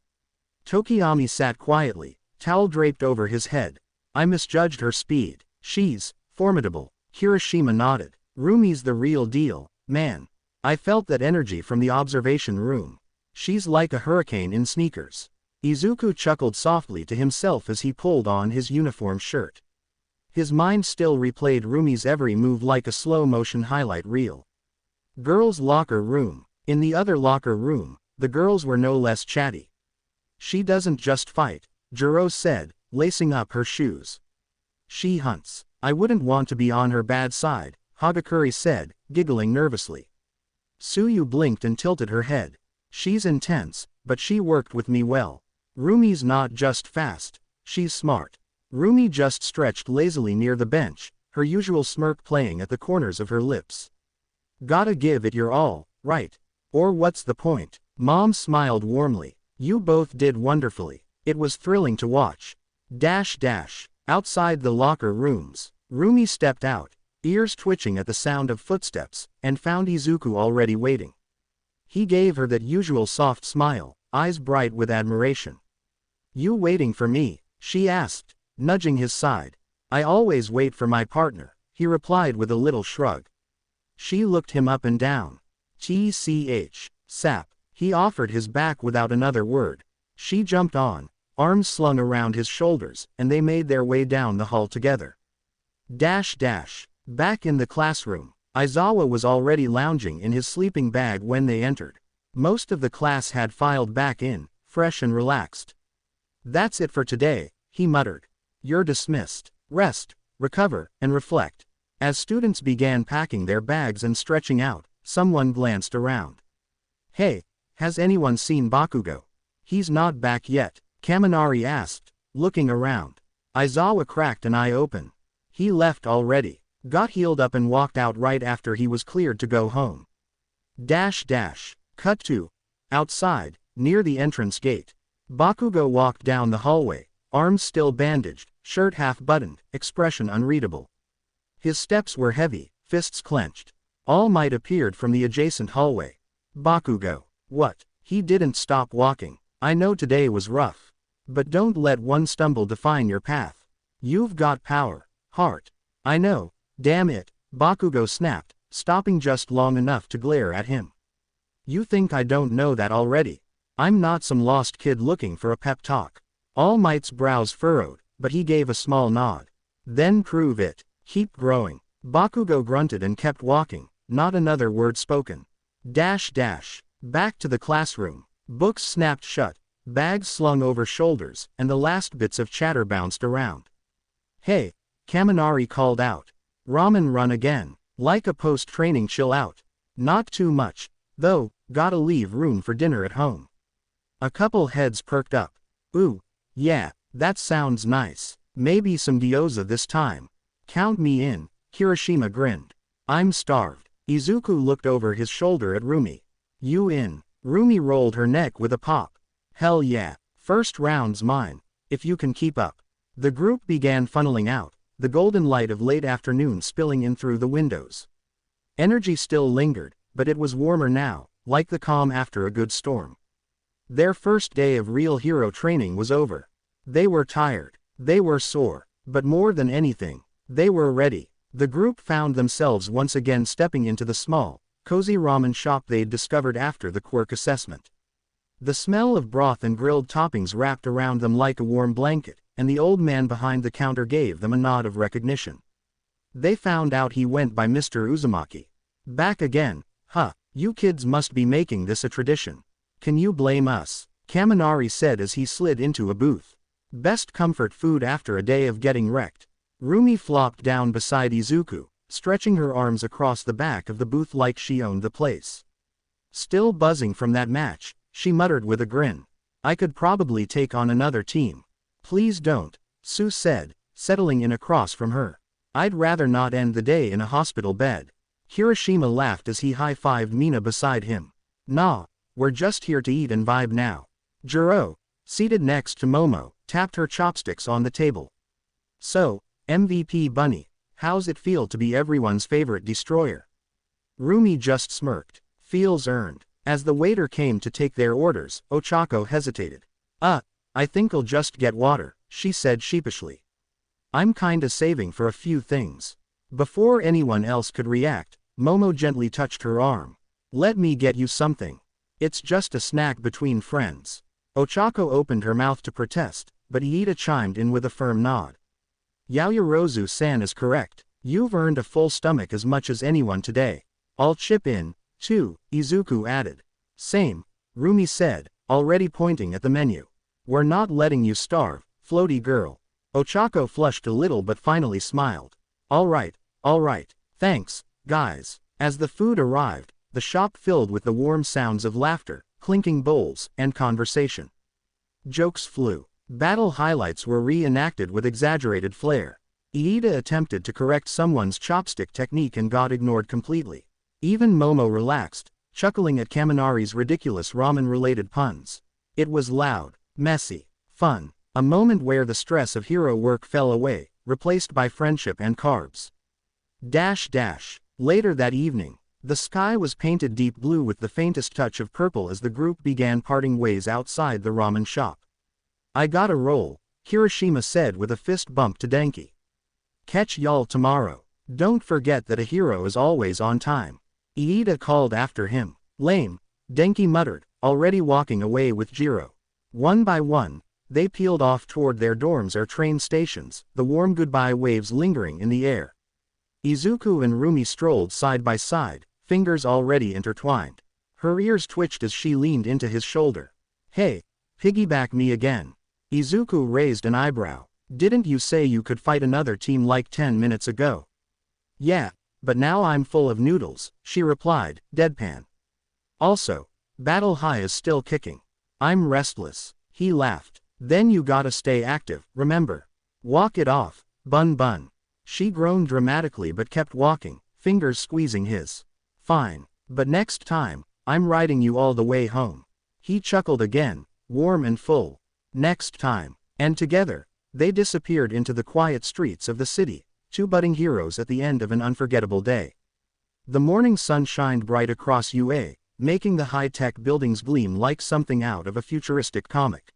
Tokiyami sat quietly, towel draped over his head. I misjudged her speed. She's formidable. Hiroshima nodded. Rumi's the real deal, man. I felt that energy from the observation room. She's like a hurricane in sneakers. Izuku chuckled softly to himself as he pulled on his uniform shirt. His mind still replayed Rumi's every move like a slow-motion highlight reel. Girls' locker room. In the other locker room, the girls were no less chatty. She doesn't just fight, Jiro said, lacing up her shoes. She hunts. I wouldn't want to be on her bad side, Hagakure said, giggling nervously. Tsuyu blinked and tilted her head. She's intense, but she worked with me well. Rumi's not just fast, she's smart. Rumi just stretched lazily near the bench, her usual smirk playing at the corners of her lips. Gotta give it your all, right? Or what's the point? Mom smiled warmly. You both did wonderfully. It was thrilling to watch. Outside the locker rooms, Rumi stepped out, ears twitching at the sound of footsteps, and found Izuku already waiting. He gave her that usual soft smile, eyes bright with admiration. You waiting for me? She asked, nudging his side. I always wait for my partner, he replied with a little shrug. She looked him up and down. TCH, sap, he offered his back without another word. She jumped on, arms slung around his shoulders, and they made their way down the hall together. Back in the classroom, Aizawa was already lounging in his sleeping bag when they entered. Most of the class had filed back in, fresh and relaxed. That's it for today, he muttered. You're dismissed. Rest, recover, and reflect. As students began packing their bags and stretching out, someone glanced around. Hey, has anyone seen Bakugo? He's not back yet, Kaminari asked, looking around. Aizawa cracked an eye open. He left already, got healed up and walked out right after he was cleared to go home. Cut to. Outside, near the entrance gate. Bakugo walked down the hallway, arms still bandaged, shirt half buttoned, expression unreadable. His steps were heavy, fists clenched. All Might appeared from the adjacent hallway. Bakugo. What? He didn't stop walking. I know today was rough. But don't let one stumble define your path. You've got power, heart. I know, damn it, Bakugo snapped, stopping just long enough to glare at him. You think I don't know that already? I'm not some lost kid looking for a pep talk. All Might's brows furrowed, but he gave a small nod. Then prove it. Keep growing. Bakugo grunted and kept walking, not another word spoken. Back to the classroom. Books snapped shut, bags slung over shoulders, and the last bits of chatter bounced around. Hey, Kaminari called out. Ramen run again. Like a post-training chill out. Not too much, though, gotta leave room for dinner at home. A couple heads perked up. Ooh, yeah, that sounds nice. Maybe some gyoza this time. Count me in, Kirishima grinned. I'm starved. Izuku looked over his shoulder at Rumi. You in? Rumi rolled her neck with a pop. Hell yeah, first round's mine, if you can keep up. The group began funneling out, the golden light of late afternoon spilling in through the windows. Energy still lingered, but it was warmer now, like the calm after a good storm. Their first day of real hero training was over. They were tired, they were sore, but more than anything, they were ready. The group found themselves once again stepping into the small, cozy ramen shop they'd discovered after the Quirk assessment. The smell of broth and grilled toppings wrapped around them like a warm blanket, and the old man behind the counter gave them a nod of recognition. They found out he went by Mr. Uzumaki. Back again, huh, you kids must be making this a tradition. Can you blame us? Kaminari said as he slid into a booth. Best comfort food after a day of getting wrecked. Rumi flopped down beside Izuku, stretching her arms across the back of the booth like she owned the place. Still buzzing from that match, she muttered with a grin. I could probably take on another team. Please don't, Sue said, settling in across from her. I'd rather not end the day in a hospital bed. Kirishima laughed as he high-fived Mina beside him. Nah, we're just here to eat and vibe now. Juro, seated next to Momo, tapped her chopsticks on the table. So, MVP Bunny, how's it feel to be everyone's favorite destroyer? Rumi just smirked. Feels earned. As the waiter came to take their orders, Ochako hesitated. I think I'll just get water, she said sheepishly. I'm kinda saving for a few things. Before anyone else could react, Momo gently touched her arm. Let me get you something. It's just a snack between friends. Ochako opened her mouth to protest, but Iida chimed in with a firm nod. Yaoyorozu-san is correct. You've earned a full stomach as much as anyone today. I'll chip in, too, Izuku added. Same, Rumi said, already pointing at the menu. We're not letting you starve, floaty girl. Ochako flushed a little but finally smiled. All right, thanks, guys. As the food arrived, the shop filled with the warm sounds of laughter, clinking bowls, and conversation. Jokes flew. Battle highlights were reenacted with exaggerated flair. Iida attempted to correct someone's chopstick technique and got ignored completely. Even Momo relaxed, chuckling at Kaminari's ridiculous ramen-related puns. It was loud, messy, fun, a moment where the stress of hero work fell away, replaced by friendship and carbs. Later that evening, the sky was painted deep blue with the faintest touch of purple as the group began parting ways outside the ramen shop. I gotta roll, Kirishima said with a fist bump to Denki. Catch y'all tomorrow. Don't forget that a hero is always on time. Iida called after him. Lame, Denki muttered, already walking away with Jiro. One by one, they peeled off toward their dorms or train stations, the warm goodbye waves lingering in the air. Izuku and Rumi strolled side by side, fingers already intertwined. Her ears twitched as she leaned into his shoulder. Hey, piggyback me again. Izuku raised an eyebrow. Didn't you say you could fight another team like 10 minutes ago? Yeah, but now I'm full of noodles, she replied, deadpan. Also, Battle High is still kicking. I'm restless. He laughed. Then you gotta stay active, remember. Walk it off, bun bun. She groaned dramatically but kept walking, fingers squeezing his. Fine, but next time, I'm riding you all the way home. He chuckled again, warm and full. Next time. And together, they disappeared into the quiet streets of the city, two budding heroes at the end of an unforgettable day. The morning sun shined bright across UA, making the high-tech buildings gleam like something out of a futuristic comic.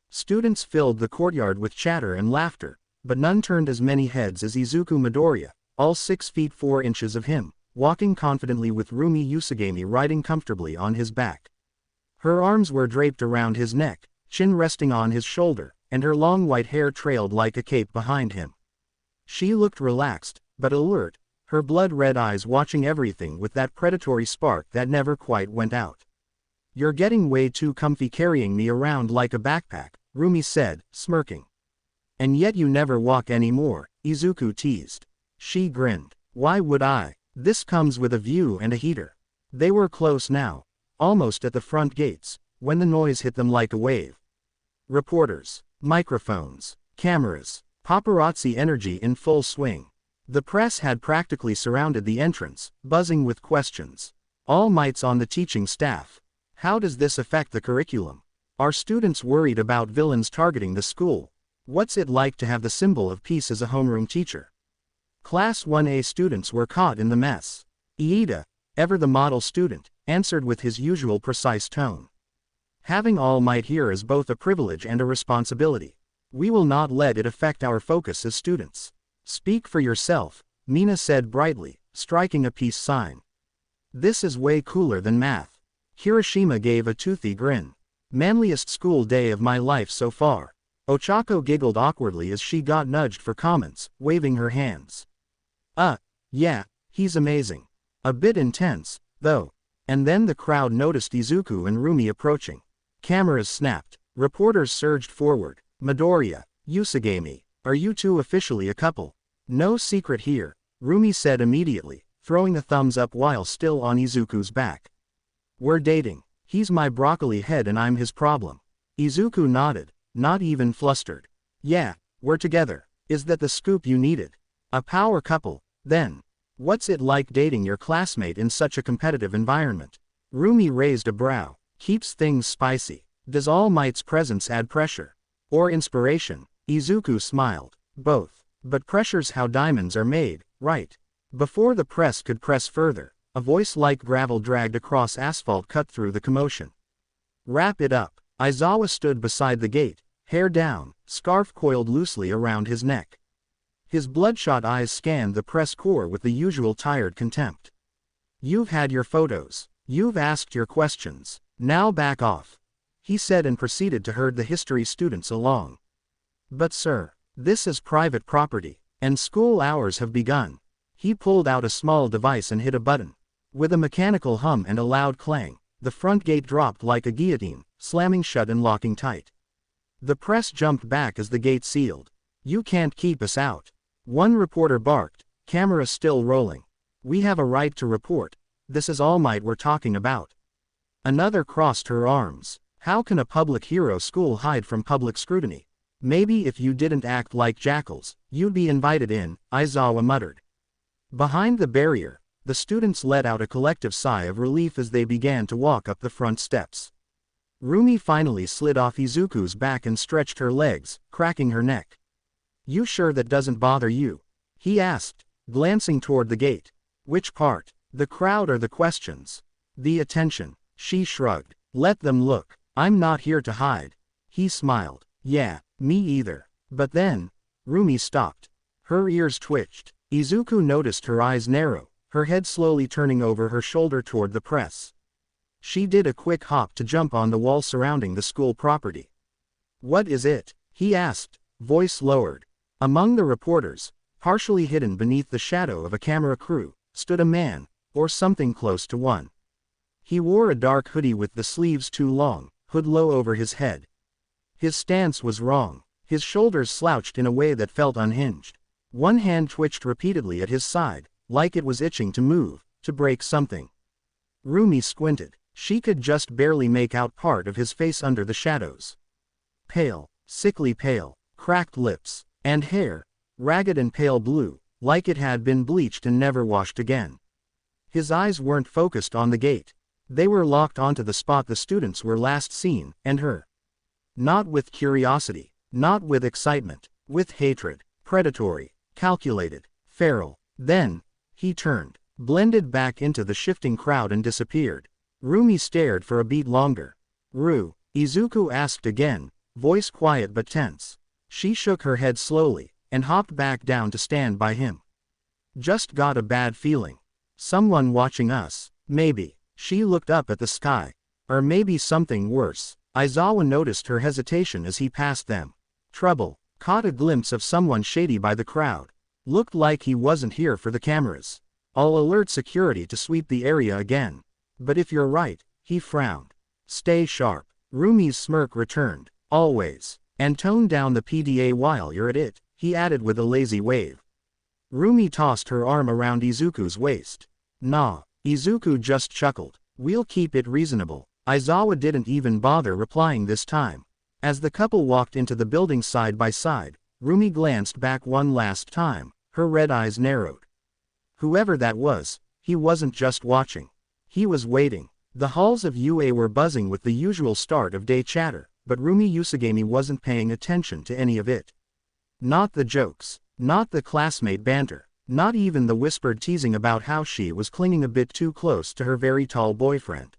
Students filled the courtyard with chatter and laughter, but none turned as many heads as Izuku Midoriya, all 6 feet 4 inches of him, walking confidently with Rumi Usagami riding comfortably on his back. Her arms were draped around his neck, chin resting on his shoulder, and her long white hair trailed like a cape behind him. She looked relaxed, but alert, her blood-red eyes watching everything with that predatory spark that never quite went out. You're getting way too comfy carrying me around like a backpack, Rumi said, smirking. And yet you never walk anymore, Izuku teased. She grinned. Why would I? This comes with a view and a heater. They were close now, almost at the front gates, when the noise hit them like a wave. Reporters, microphones, cameras, paparazzi energy in full swing. The press had practically surrounded the entrance, buzzing with questions. All Might's on the teaching staff. How does this affect the curriculum? Are students worried about villains targeting the school? What's it like to have the symbol of peace as a homeroom teacher? Class 1A students were caught in the mess. Iida, ever the model student, answered with his usual precise tone. Having All Might here is both a privilege and a responsibility. We will not let it affect our focus as students. Speak for yourself, Mina said brightly, striking a peace sign. This is way cooler than math. Kirishima gave a toothy grin. Manliest school day of my life so far. Ochako giggled awkwardly as she got nudged for comments, waving her hands. Yeah, he's amazing. A bit intense, though. And then the crowd noticed Izuku and Rumi approaching. Cameras snapped. Reporters surged forward. Midoriya, Usagami, are you two officially a couple? No secret here, Rumi said immediately, throwing a thumbs up while still on Izuku's back. We're dating. He's my broccoli head and I'm his problem. Izuku nodded, not even flustered. Yeah, we're together. Is that the scoop you needed? A power couple, then. What's it like dating your classmate in such a competitive environment? Rumi raised a brow. Keeps things spicy. Does All Might's presence add pressure? Or inspiration? Izuku smiled. Both. But pressure's how diamonds are made, right? Before the press could press further, a voice like gravel dragged across asphalt cut through the commotion. Wrap it up. Aizawa stood beside the gate, hair down, scarf coiled loosely around his neck. His bloodshot eyes scanned the press corps with the usual tired contempt. You've had your photos. You've asked your questions. Now back off, he said and proceeded to herd the history students along. But sir, this is private property, and school hours have begun. He pulled out a small device and hit a button. With a mechanical hum and a loud clang, the front gate dropped like a guillotine, slamming shut and locking tight. The press jumped back as the gate sealed. You can't keep us out. One reporter barked, camera still rolling. We have a right to report. This is All Might we're talking about. Another crossed her arms. How can a public hero school hide from public scrutiny? Maybe if you didn't act like jackals, you'd be invited in, Aizawa muttered. Behind the barrier, the students let out a collective sigh of relief as they began to walk up the front steps. Rumi finally slid off Izuku's back and stretched her legs, cracking her neck. You sure that doesn't bother you? He asked, glancing toward the gate. Which part? The crowd or the questions? The attention. She shrugged. Let them look. I'm not here to hide. He smiled. Yeah, me either. But then, Rumi stopped. Her ears twitched. Izuku noticed her eyes narrow, her head slowly turning over her shoulder toward the press. She did a quick hop to jump on the wall surrounding the school property. What is it? He asked, voice lowered. Among the reporters, partially hidden beneath the shadow of a camera crew, stood a man, or something close to one. He wore a dark hoodie with the sleeves too long, hood low over his head. His stance was wrong. His shoulders slouched in a way that felt unhinged. One hand twitched repeatedly at his side, like it was itching to move, to break something. Rumi squinted. She could just barely make out part of his face under the shadows. Pale, sickly pale, cracked lips, and hair, ragged and pale blue, like it had been bleached and never washed again. His eyes weren't focused on the gate. They were locked onto the spot the students were last seen, and her. Not with curiosity, not with excitement, with hatred, predatory, calculated, feral. Then, he turned, blended back into the shifting crowd and disappeared. Rumi stared for a beat longer. Izuku asked again, voice quiet but tense. She shook her head slowly, and hopped back down to stand by him. Just got a bad feeling. Someone watching us, maybe. She looked up at the sky. Or maybe something worse. Aizawa noticed her hesitation as he passed them. Trouble. Caught a glimpse of someone shady by the crowd. Looked like he wasn't here for the cameras. I'll alert security to sweep the area again. But if you're right, he frowned. Stay sharp. Rumi's smirk returned. Always. And tone down the PDA while you're at it, he added with a lazy wave. Rumi tossed her arm around Izuku's waist. Nah. Izuku just chuckled. We'll keep it reasonable. Aizawa didn't even bother replying this time. As the couple walked into the building side by side, Rumi glanced back one last time, her red eyes narrowed. Whoever that was, he wasn't just watching. He was waiting. The halls of UA were buzzing with the usual start of day chatter, but Rumi Usagami wasn't paying attention to any of it. Not the jokes, not the classmate banter, not even the whispered teasing about how she was clinging a bit too close to her very tall boyfriend.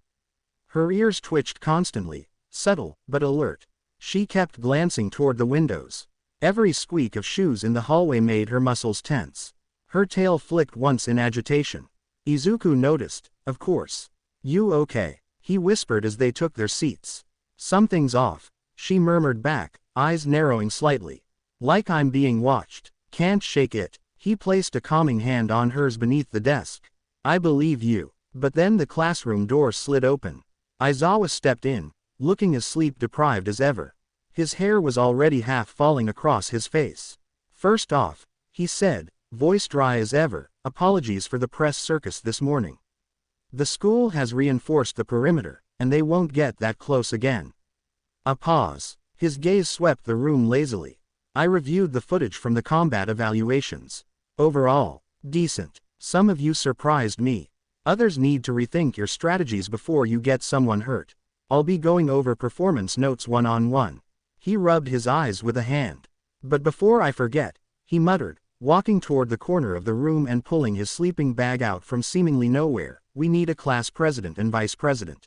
Her ears twitched constantly, subtle but alert. She kept glancing toward the windows. Every squeak of shoes in the hallway made her muscles tense. Her tail flicked once in agitation. Izuku noticed, of course. You okay? He whispered as they took their seats. Something's off, she murmured back, eyes narrowing slightly. Like I'm being watched. Can't shake it. He placed a calming hand on hers beneath the desk. I believe you. But then the classroom door slid open. Aizawa stepped in, looking as sleep-deprived as ever. His hair was already half falling across his face. First off, he said, voice dry as ever, apologies for the press circus this morning. The school has reinforced the perimeter, and they won't get that close again. A pause. His gaze swept the room lazily. I reviewed the footage from the combat evaluations. Overall, decent. Some of you surprised me. Others need to rethink your strategies before you get someone hurt. I'll be going over performance notes one-on-one. He rubbed his eyes with a hand. But before I forget, he muttered, walking toward the corner of the room and pulling his sleeping bag out from seemingly nowhere, we need a class president and vice president.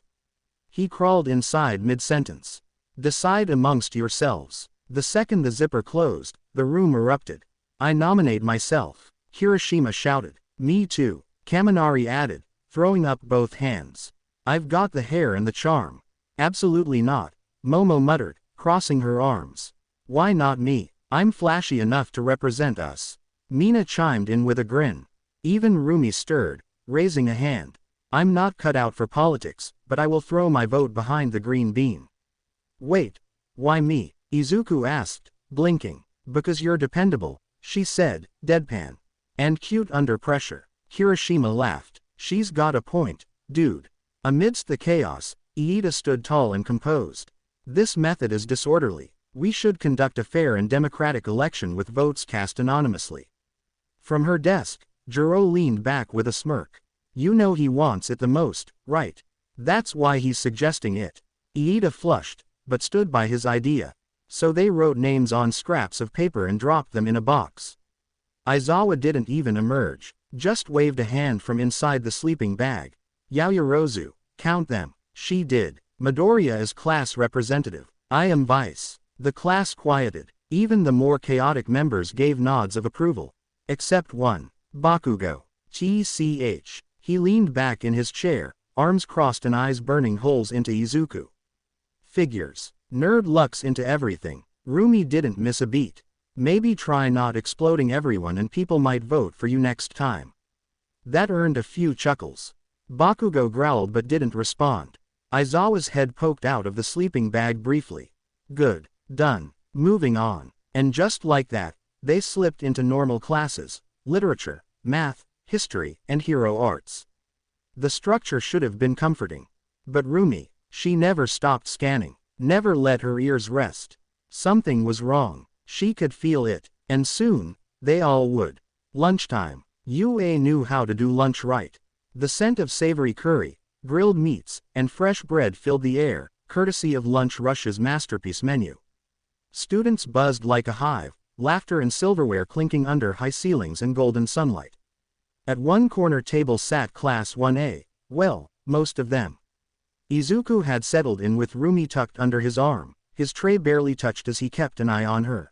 He crawled inside mid-sentence. Decide amongst yourselves. The second the zipper closed, the room erupted. I nominate myself, Kirishima shouted. Me too, Kaminari added, throwing up both hands. I've got the hair and the charm. Absolutely not, Momo muttered, crossing her arms. Why not me? I'm flashy enough to represent us. Mina chimed in with a grin. Even Rumi stirred, raising a hand. I'm not cut out for politics, but I will throw my vote behind the green bean. Wait. Why me? Izuku asked, blinking. Because you're dependable, she said, deadpan. And cute under pressure. Kirishima laughed. She's got a point, dude. Amidst the chaos, Iida stood tall and composed. This method is disorderly. We should conduct a fair and democratic election with votes cast anonymously. From her desk, Jiro leaned back with a smirk. You know he wants it the most, right? That's why he's suggesting it. Iida flushed, but stood by his idea. So they wrote names on scraps of paper and dropped them in a box. Aizawa didn't even emerge, just waved a hand from inside the sleeping bag. Yaoyorozu, count them. She did. Midoriya is class representative. I am vice. The class quieted. Even the more chaotic members gave nods of approval. Except one. Bakugo. TCH. He leaned back in his chair, arms crossed and eyes burning holes into Izuku. Figures. Nerd looks into everything. Rumi didn't miss a beat. Maybe try not exploding everyone and people might vote for you next time. That earned a few chuckles. Bakugo growled but didn't respond. Aizawa's head poked out of the sleeping bag briefly. Good. Done. Moving on. And just like that, they slipped into normal classes: literature, math, history, and hero arts. The structure should have been comforting. But Rumi, she never stopped scanning, never let her ears rest. Something was wrong. She could feel it, and soon, they all would. Lunchtime. UA knew how to do lunch right. The scent of savory curry, grilled meats, and fresh bread filled the air, courtesy of Lunch Rush's masterpiece menu. Students buzzed like a hive, laughter and silverware clinking under high ceilings and golden sunlight. At one corner table sat Class 1A, well, most of them. Izuku had settled in with Rumi tucked under his arm, his tray barely touched as he kept an eye on her.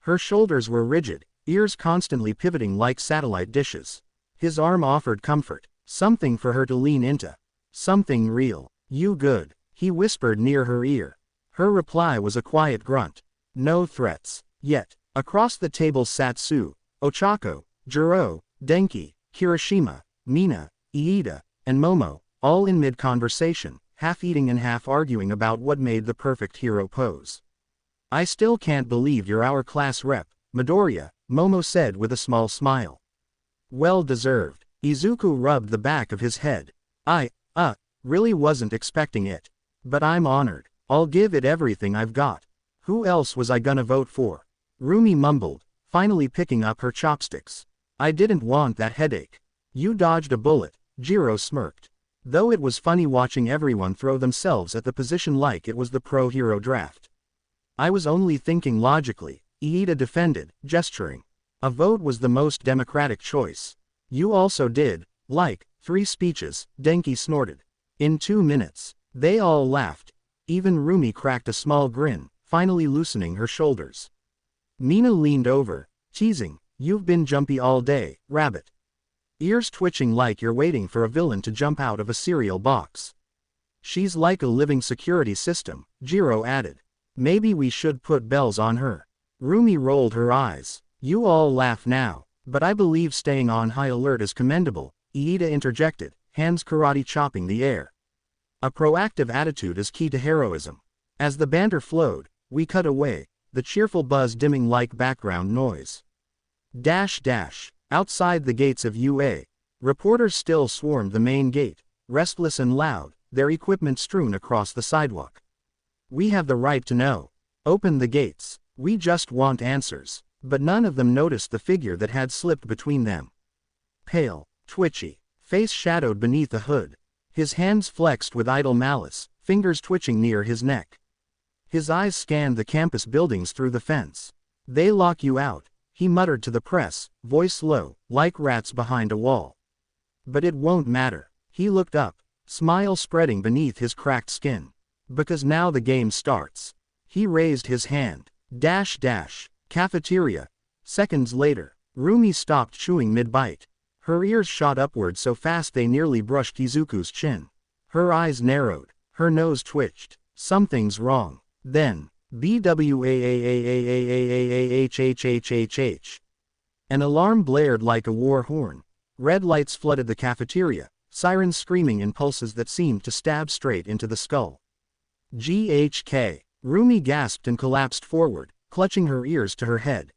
Her shoulders were rigid, ears constantly pivoting like satellite dishes. His arm offered comfort, something for her to lean into. Something real. You good? He whispered near her ear. Her reply was a quiet grunt. No threats. Yet. Across the table sat Su, Ochako, Jiro, Denki, Kirishima, Mina, Iida, and Momo, all in mid-conversation, half eating and half arguing about what made the perfect hero pose. I still can't believe you're our class rep, Midoriya, Momo said with a small smile. Well deserved. Izuku rubbed the back of his head. I really wasn't expecting it. But I'm honored. I'll give it everything I've got. Who else was I gonna vote for? Rumi mumbled, finally picking up her chopsticks. I didn't want that headache. You dodged a bullet, Jiro smirked. Though it was funny watching everyone throw themselves at the position like it was the pro-hero draft. I was only thinking logically, Iida defended, gesturing. A vote was the most democratic choice. You also did, 3 speeches, Denki snorted. In 2 minutes. They all laughed. Even Rumi cracked a small grin, finally loosening her shoulders. Mina leaned over, teasing, you've been jumpy all day, rabbit. Ears twitching like you're waiting for a villain to jump out of a cereal box. She's like a living security system, Jiro added. Maybe we should put bells on her. Rumi rolled her eyes. You all laugh now, but I believe staying on high alert is commendable, Iida interjected, hands karate chopping the air. A proactive attitude is key to heroism. As the banter flowed, we cut away, the cheerful buzz dimming like background noise. Outside the gates of UA, reporters still swarmed the main gate, restless and loud, their equipment strewn across the sidewalk. We have the right to know. Open the gates. We just want answers. But none of them noticed the figure that had slipped between them. Pale, twitchy, face shadowed beneath a hood. His hands flexed with idle malice, fingers twitching near his neck. His eyes scanned the campus buildings through the fence. They lock you out, he muttered to the press, voice low, like rats behind a wall. But it won't matter. He looked up, smile spreading beneath his cracked skin. Because now the game starts. He raised his hand. Cafeteria. Seconds later, Rumi stopped chewing mid-bite. Her ears shot upward so fast they nearly brushed Izuku's chin. Her eyes narrowed. Her nose twitched. Something's wrong. Then, BWAAAAAAAHHHHH. An alarm blared like a war horn. Red lights flooded the cafeteria, sirens screaming in pulses that seemed to stab straight into the skull. GHK. Rumi gasped and collapsed forward, clutching her ears to her head.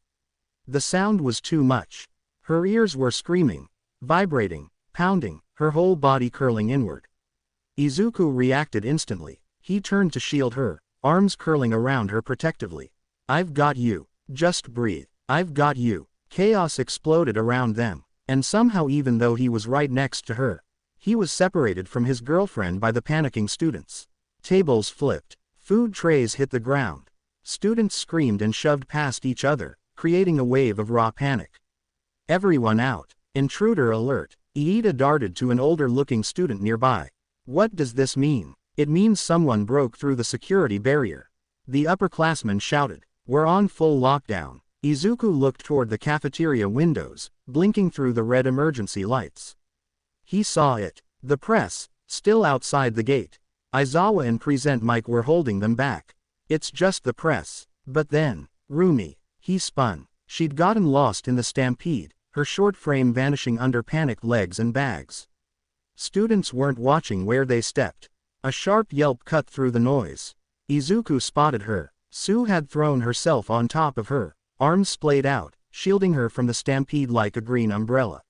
The sound was too much. Her ears were screaming, vibrating, pounding, her whole body curling inward. Izuku reacted instantly. He turned to shield her, arms curling around her protectively. I've got you. Just breathe. I've got you. Chaos exploded around them, and somehow even though he was right next to her, he was separated from his girlfriend by the panicking students. Tables flipped. Food trays hit the ground. Students screamed and shoved past each other, creating a wave of raw panic. Everyone out. Intruder alert. Iida darted to an older-looking student nearby. What does this mean? It means someone broke through the security barrier. The upperclassmen shouted. We're on full lockdown. Izuku looked toward the cafeteria windows, blinking through the red emergency lights. He saw it. The press, still outside the gate. Aizawa and Present Mike were holding them back. It's just the press. But then, Rumi. He spun. She'd gotten lost in the stampede, her short frame vanishing under panicked legs and bags. Students weren't watching where they stepped. A sharp yelp cut through the noise. Izuku spotted her. Sue had thrown herself on top of her, arms splayed out, shielding her from the stampede like a green umbrella.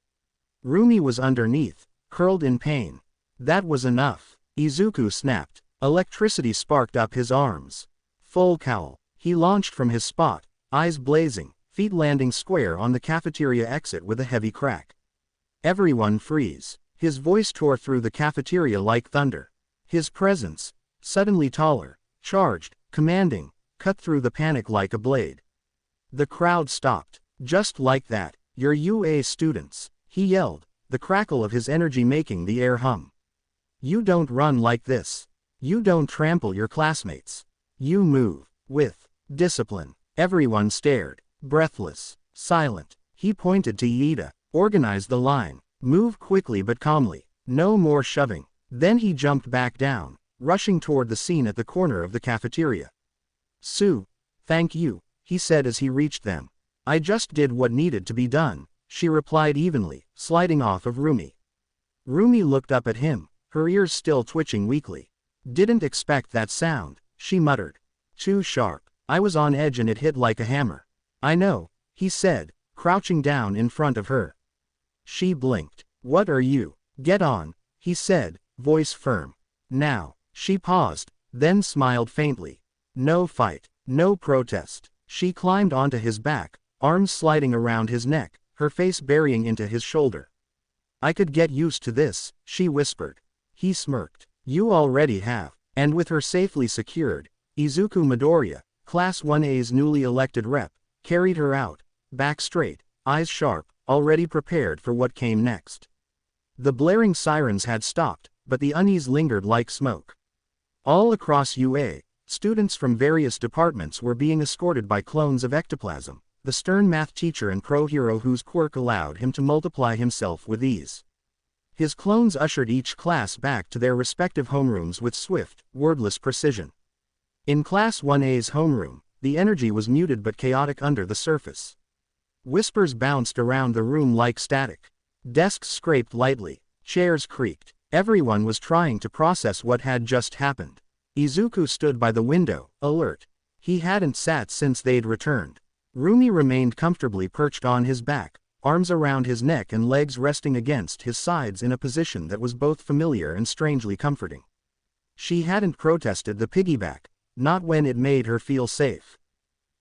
Rumi was underneath, curled in pain. That was enough. Izuku snapped. Electricity sparked up his arms. Full cowl. He launched from his spot, eyes blazing, feet landing square on the cafeteria exit with a heavy crack. Everyone freeze. His voice tore through the cafeteria like thunder. His presence, suddenly taller, charged, commanding, cut through the panic like a blade. The crowd stopped. Just like that, you're UA students, he yelled, the crackle of his energy making the air hum. You don't run like this. You don't trample your classmates. You move, with discipline. Everyone stared, breathless, silent. He pointed to Iida. Organize the line. Move quickly but calmly. No more shoving. Then he jumped back down, rushing toward the scene at the corner of the cafeteria. Sue, thank you, he said as he reached them. I just did what needed to be done, she replied evenly, sliding off of Rumi. Rumi looked up at him, her ears still twitching weakly. Didn't expect that sound, she muttered. Too sharp. I was on edge and it hit like a hammer. I know, he said, crouching down in front of her. She blinked. What are you? Get on, he said, voice firm. Now. She paused, then smiled faintly. No fight, no protest. She climbed onto his back, arms sliding around his neck, her face burying into his shoulder. I could get used to this, she whispered. He smirked. You already have. And with her safely secured, Izuku Midoriya, Class 1A's newly elected rep, carried her out, back straight, eyes sharp, already prepared for what came next. The blaring sirens had stopped, but the unease lingered like smoke. All across UA, students from various departments were being escorted by clones of ectoplasm, the stern math teacher and pro-hero whose quirk allowed him to multiply himself with ease. His clones ushered each class back to their respective homerooms with swift, wordless precision. In Class 1A's homeroom, the energy was muted but chaotic under the surface. Whispers bounced around the room like static. Desks scraped lightly, chairs creaked. Everyone was trying to process what had just happened. Izuku stood by the window, alert. He hadn't sat since they'd returned. Rumi remained comfortably perched on his back, arms around his neck and legs resting against his sides in a position that was both familiar and strangely comforting. She hadn't protested the piggyback, not when it made her feel safe.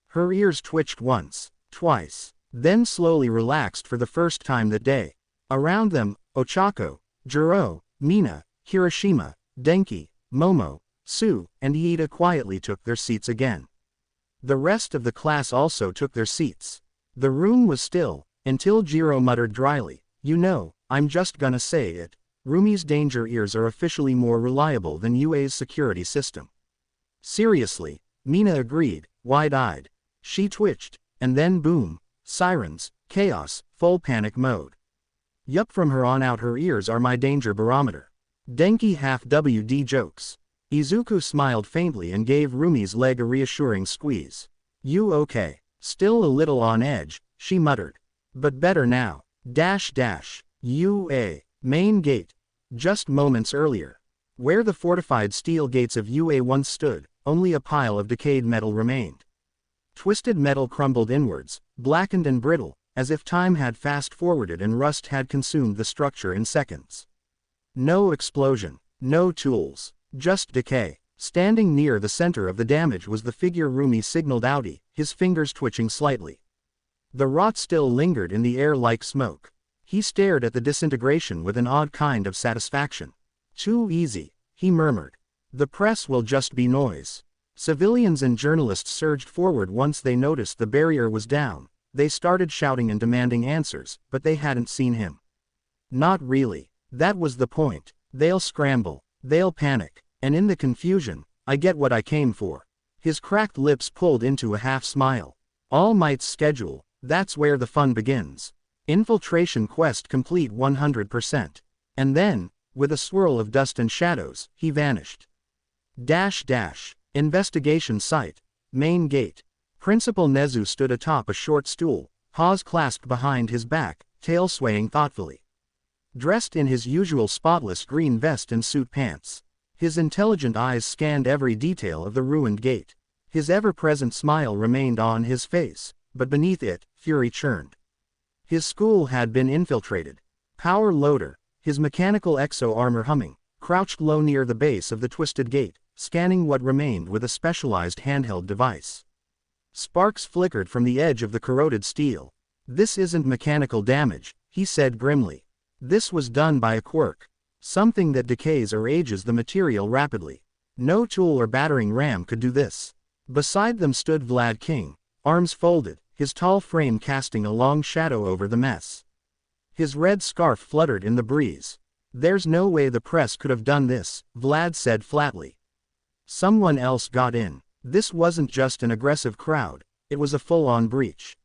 Her ears twitched once, twice, then slowly relaxed for the first time that day. Around them, Ochako, Jiro, Mina, Hiroshima, Denki, Momo, Sue, and Iida quietly took their seats again. The rest of the class also took their seats. The room was still, until Jiro muttered dryly, "You know, I'm just gonna say it, Rumi's danger ears are officially more reliable than UA's security system." Seriously, Mina agreed, wide-eyed. She twitched, and then boom, sirens, chaos, full panic mode. Yup, from her on out her ears are my danger barometer. Denki half-WD jokes. Izuku smiled faintly and gave Rumi's leg a reassuring squeeze. You okay? Still a little on edge, she muttered. But better now. UA. Main gate. Just moments earlier. Where the fortified steel gates of UA once stood, only a pile of decayed metal remained. Twisted metal crumbled inwards, blackened and brittle, as if time had fast-forwarded and rust had consumed the structure in seconds. No explosion, no tools, just decay. Standing near the center of the damage was the figure Rumi signaled outie, his fingers twitching slightly. The rot still lingered in the air like smoke. He stared at the disintegration with an odd kind of satisfaction. Too easy, he murmured. The press will just be noise. Civilians and journalists surged forward once they noticed the barrier was down. They started shouting and demanding answers, but they hadn't seen him. Not really. That was the point. They'll scramble. They'll panic. And in the confusion, I get what I came for. His cracked lips pulled into a half-smile. All Might's schedule, that's where the fun begins. Infiltration quest complete 100%. And then, with a swirl of dust and shadows, he vanished. Investigation site. Main gate. Principal Nezu stood atop a short stool, paws clasped behind his back, tail swaying thoughtfully. Dressed in his usual spotless green vest and suit pants, his intelligent eyes scanned every detail of the ruined gate. His ever-present smile remained on his face, but beneath it, fury churned. His school had been infiltrated. Power Loader, his mechanical exo-armor humming, crouched low near the base of the twisted gate, scanning what remained with a specialized handheld device. Sparks flickered from the edge of the corroded steel. "This isn't mechanical damage," he said grimly. "This was done by a quirk. Something that decays or ages the material rapidly. No tool or battering ram could do this." Beside them stood Vlad King, arms folded, his tall frame casting a long shadow over the mess. His red scarf fluttered in the breeze. "There's no way the press could have done this," Vlad said flatly. "Someone else got in. This wasn't just an aggressive crowd, it was a full-on breach.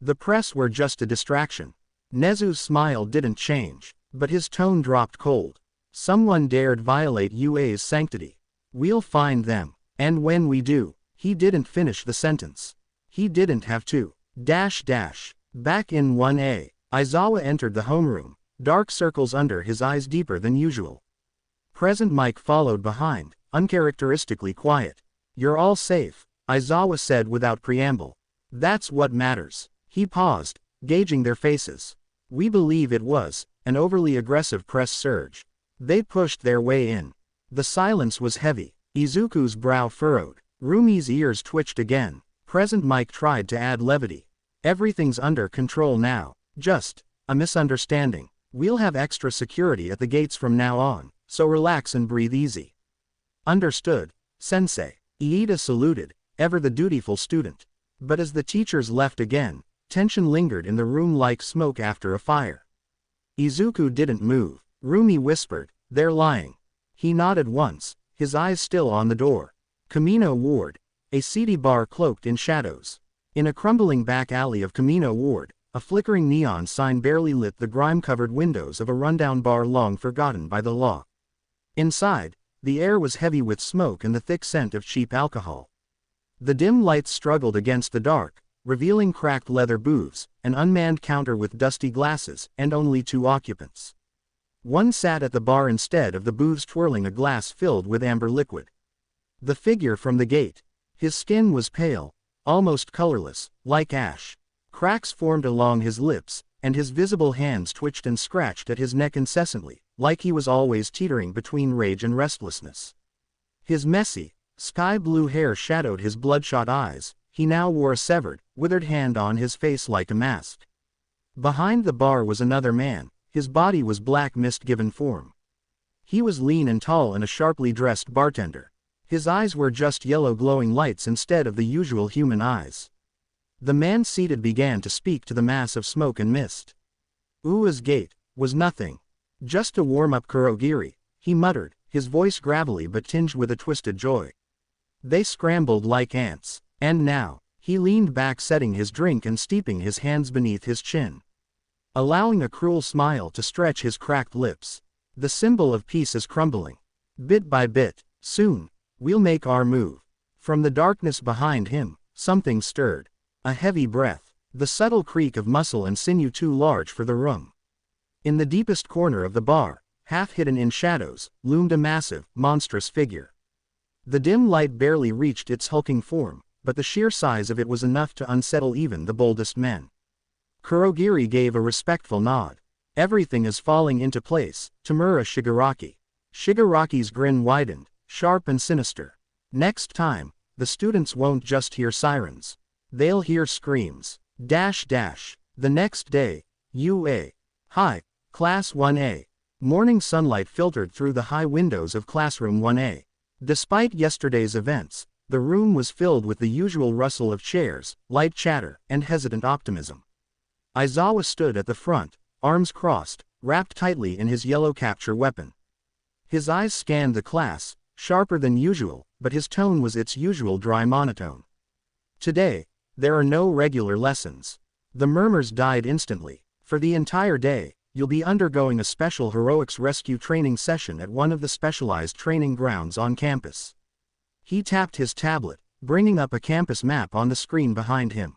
The press were just a distraction." Nezu's smile didn't change, but his tone dropped cold. "Someone dared violate UA's sanctity. We'll find them. And when we do." He didn't finish the sentence. He didn't have to. Back in 1A, Aizawa entered the homeroom, dark circles under his eyes deeper than usual. Present Mike followed behind, uncharacteristically quiet. "You're all safe," Aizawa said without preamble. "That's what matters." He paused, gauging their faces. "We believe it was an overly aggressive press surge. They pushed their way in." The silence was heavy. Izuku's brow furrowed. Rumi's ears twitched again. Present Mike tried to add levity. "Everything's under control now. Just a misunderstanding. We'll have extra security at the gates from now on, so relax and breathe easy." "Understood, Sensei." Iida saluted, ever the dutiful student. But as the teachers left again, tension lingered in the room like smoke after a fire. Izuku didn't move. Rumi whispered, "They're lying." He nodded once, his eyes still on the door. Camino Ward, a seedy bar cloaked in shadows. In a crumbling back alley of Camino Ward, a flickering neon sign barely lit the grime-covered windows of a rundown bar long forgotten by the law. Inside, the air was heavy with smoke and the thick scent of cheap alcohol. The dim lights struggled against the dark, revealing cracked leather booths, an unmanned counter with dusty glasses, and only 2 occupants. One sat at the bar instead of the booths twirling a glass filled with amber liquid. The figure from the gate. His skin was pale, almost colorless, like ash. Cracks formed along his lips, and his visible hands twitched and scratched at his neck incessantly, like he was always teetering between rage and restlessness. His messy, sky-blue hair shadowed his bloodshot eyes. He now wore a severed, withered hand on his face like a mask. Behind the bar was another man. His body was black mist given form. He was lean and tall and a sharply dressed bartender. His eyes were just yellow glowing lights instead of the usual human eyes. The man seated began to speak to the mass of smoke and mist. "Ua's gate was nothing. Just a warm-up kurogiri," he muttered, his voice gravelly but tinged with a twisted joy. "They scrambled like ants. And now," he leaned back setting his drink and steeping his hands beneath his chin, allowing a cruel smile to stretch his cracked lips. "The symbol of peace is crumbling. Bit by bit. Soon, we'll make our move." From the darkness behind him, something stirred. A heavy breath. The subtle creak of muscle and sinew too large for the room. In the deepest corner of the bar, half hidden in shadows, loomed a massive, monstrous figure. The dim light barely reached its hulking form, but the sheer size of it was enough to unsettle even the boldest men. Kurogiri gave a respectful nod. "Everything is falling into place, Tamura Shigaraki." Shigaraki's grin widened, sharp and sinister. "Next time, the students won't just hear sirens. They'll hear screams. The next day, UA. Hi, Class 1A. Morning sunlight filtered through the high windows of Classroom 1A. Despite yesterday's events, the room was filled with the usual rustle of chairs, light chatter, and hesitant optimism. Aizawa stood at the front, arms crossed, wrapped tightly in his yellow capture weapon. His eyes scanned the class, sharper than usual, but his tone was its usual dry monotone. Today, there are no regular lessons. The murmurs died instantly. For the entire day, you'll be undergoing a special heroics rescue training session at one of the specialized training grounds on campus. He tapped his tablet, bringing up a campus map on the screen behind him.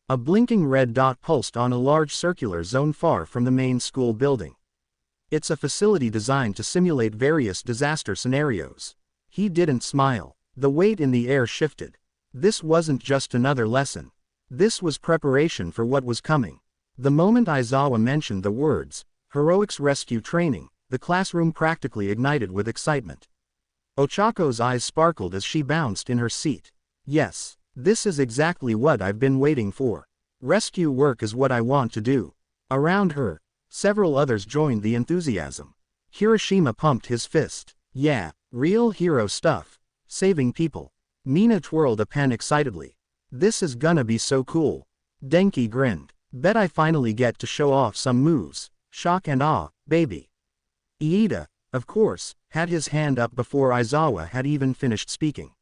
A blinking red dot pulsed on a large circular zone far from the main school building. It's a facility designed to simulate various disaster scenarios. He didn't smile. The weight in the air shifted. This wasn't just another lesson. This was preparation for what was coming. The moment Aizawa mentioned the words, heroics rescue training, the classroom practically ignited with excitement. Ochako's eyes sparkled as she bounced in her seat. Yes, this is exactly what I've been waiting for. Rescue work is what I want to do. Around her, several others joined the enthusiasm. Hiroshima pumped his fist. Yeah, real hero stuff. Saving people. Mina twirled a pen excitedly. This is gonna be so cool. Denki grinned. Bet I finally get to show off some moves. Shock and awe, baby. Iida, of course, had his hand up before Aizawa had even finished speaking.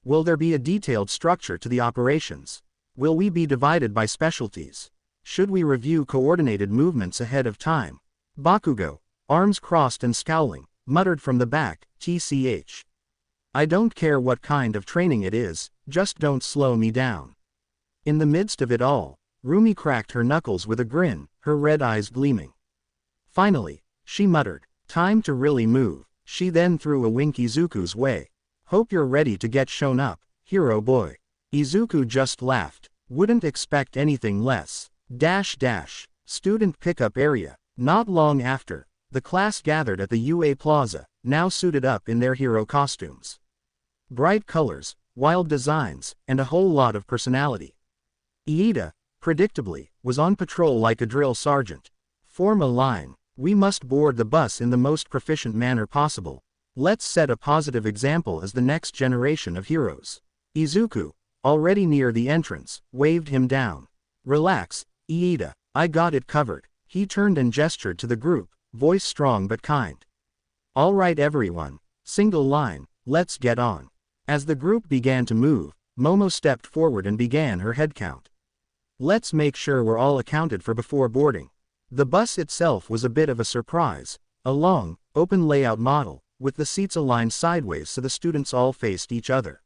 Will there be a detailed structure to the operations? Will we be divided by specialties? Should we review coordinated movements ahead of time? Bakugo, arms crossed and scowling, muttered from the back, TCH. I don't care what kind of training it is, just don't slow me down. In the midst of it all, Rumi cracked her knuckles with a grin, her red eyes gleaming. Finally, she muttered, time to really move. She then threw a wink Izuku's way. Hope you're ready to get shown up, hero boy. Izuku just laughed. Wouldn't expect anything less. Student pickup area. Not long after, the class gathered at the UA Plaza, now suited up in their hero costumes. Bright colors, wild designs, and a whole lot of personality. Iida, predictably, was on patrol like a drill sergeant. Form a line. We must board the bus in the most proficient manner possible. Let's set a positive example as the next generation of heroes. Izuku, already near the entrance, waved him down. Relax, Iida, I got it covered. He turned and gestured to the group, voice strong but kind. All right everyone, single line, let's get on. As the group began to move, Momo stepped forward and began her head count. Let's make sure we're all accounted for before boarding. The bus itself was a bit of a surprise, a long, open layout model, with the seats aligned sideways so the students all faced each other.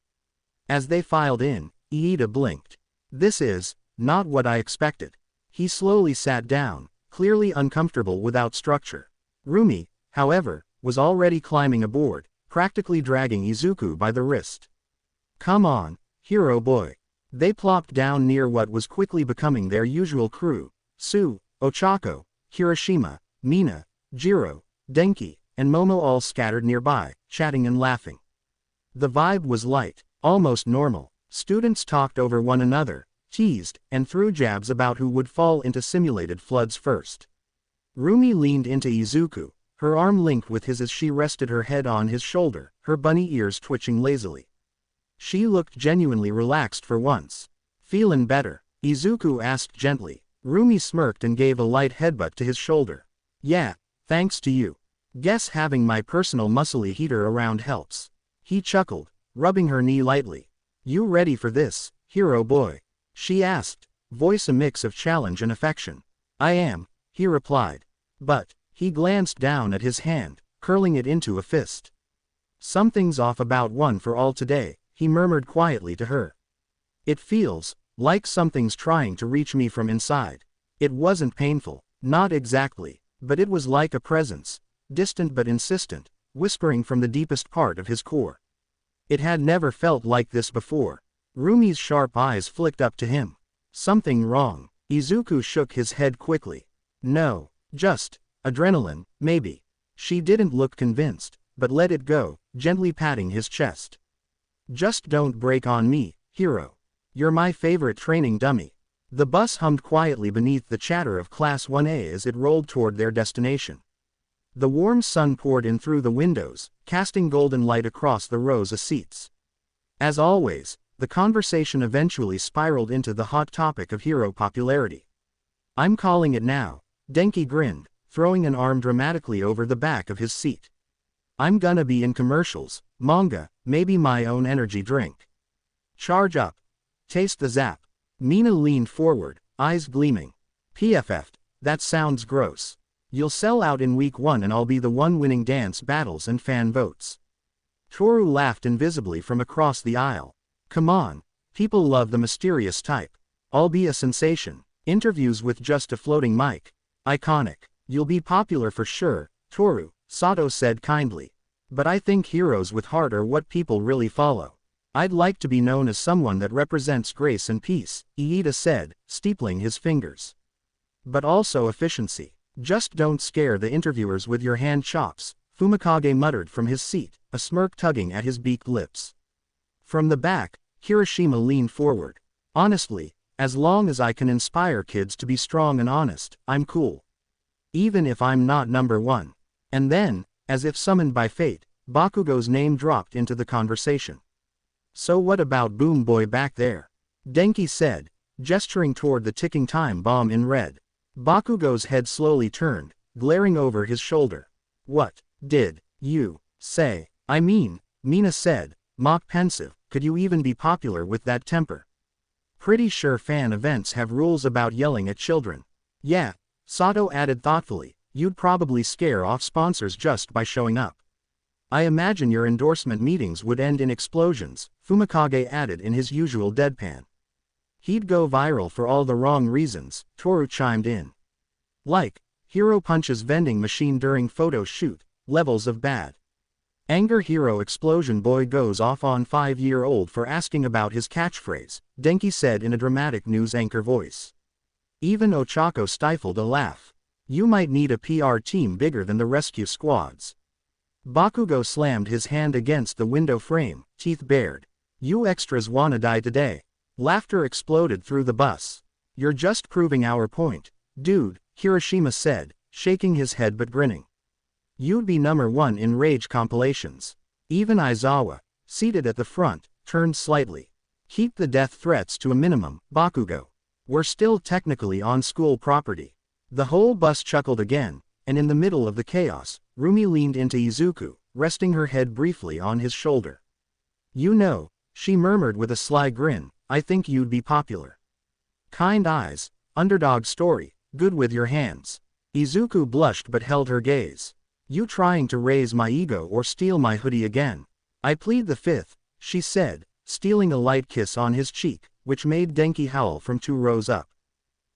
As they filed in, Iida blinked. This is not what I expected. He slowly sat down, clearly uncomfortable without structure. Rumi, however, was already climbing aboard, practically dragging Izuku by the wrist. Come on, hero boy. They plopped down near what was quickly becoming their usual crew: Su, Ochako, Hiroshima, Mina, Jiro, Denki, and Momo all scattered nearby, chatting and laughing. The vibe was light, almost normal. Students talked over one another, teased, and threw jabs about who would fall into simulated floods first. Rumi leaned into Izuku, her arm linked with his as she rested her head on his shoulder, her bunny ears twitching lazily. She looked genuinely relaxed for once. Feelin' better? Izuku asked gently. Rumi smirked and gave a light headbutt to his shoulder. Yeah, thanks to you. Guess having my personal muscly heater around helps. He chuckled, rubbing her knee lightly. You ready for this, hero boy? She asked, voice a mix of challenge and affection. I am, he replied. But, he glanced down at his hand, curling it into a fist. Something's off about one for all today, he murmured quietly to her. It feels like something's trying to reach me from inside. It wasn't painful, not exactly, but it was like a presence, distant but insistent, whispering from the deepest part of his core. It had never felt like this before. Rumi's sharp eyes flicked up to him. Something wrong? Izuku shook his head quickly. No, just adrenaline, maybe. She didn't look convinced, but let it go, gently patting his chest. Just don't break on me, hero. You're my favorite training dummy. The bus hummed quietly beneath the chatter of Class 1A as it rolled toward their destination. The warm sun poured in through the windows, casting golden light across the rows of seats. As always, the conversation eventually spiraled into the hot topic of hero popularity. I'm calling it now, Denki grinned, throwing an arm dramatically over the back of his seat. I'm gonna be in commercials, Manga, maybe my own energy drink. Charge up. Taste the zap. Mina leaned forward, eyes gleaming. PFF'd, that sounds gross. You'll sell out in week 1 and I'll be the one winning dance battles and fan votes. Toru laughed invisibly from across the aisle. Come on. People love the mysterious type. I'll be a sensation. Interviews with just a floating mic. Iconic. You'll be popular for sure, Toru, Sato said kindly. But I think heroes with heart are what people really follow. I'd like to be known as someone that represents grace and peace, Iida said, steepling his fingers. But also efficiency. Just don't scare the interviewers with your hand chops, Fumikage muttered from his seat, a smirk tugging at his beaked lips. From the back, Kirishima leaned forward. Honestly, as long as I can inspire kids to be strong and honest, I'm cool. Even if I'm not number 1. And then, as if summoned by fate, Bakugo's name dropped into the conversation. So what about Boom Boy back there? Denki said, gesturing toward the ticking time bomb in red. Bakugo's head slowly turned, glaring over his shoulder. What did you say? I mean, Mina said, mock pensive, could you even be popular with that temper? Pretty sure fan events have rules about yelling at children. Yeah, Sato added thoughtfully, you'd probably scare off sponsors just by showing up. I imagine your endorsement meetings would end in explosions, Fumikage added in his usual deadpan. He'd go viral for all the wrong reasons, Toru chimed in. Like, hero punches vending machine during photo shoot, levels of bad. Anger hero explosion boy goes off on 5-year-old for asking about his catchphrase, Denki said in a dramatic news anchor voice. Even Ochako stifled a laugh. You might need a PR team bigger than the rescue squads. Bakugo slammed his hand against the window frame, teeth bared. You extras wanna die today. Laughter exploded through the bus. You're just proving our point, dude, Kirishima said, shaking his head but grinning. You'd be number 1 in rage compilations. Even Aizawa, seated at the front, turned slightly. Keep the death threats to a minimum, Bakugo. We're still technically on school property. The whole bus chuckled again, and in the middle of the chaos, Rumi leaned into Izuku, resting her head briefly on his shoulder. You know, she murmured with a sly grin, I think you'd be popular. Kind eyes, underdog story, good with your hands. Izuku blushed but held her gaze. You trying to raise my ego or steal my hoodie again? I plead the 5th, she said, stealing a light kiss on his cheek, which made Denki howl from 2 rows up.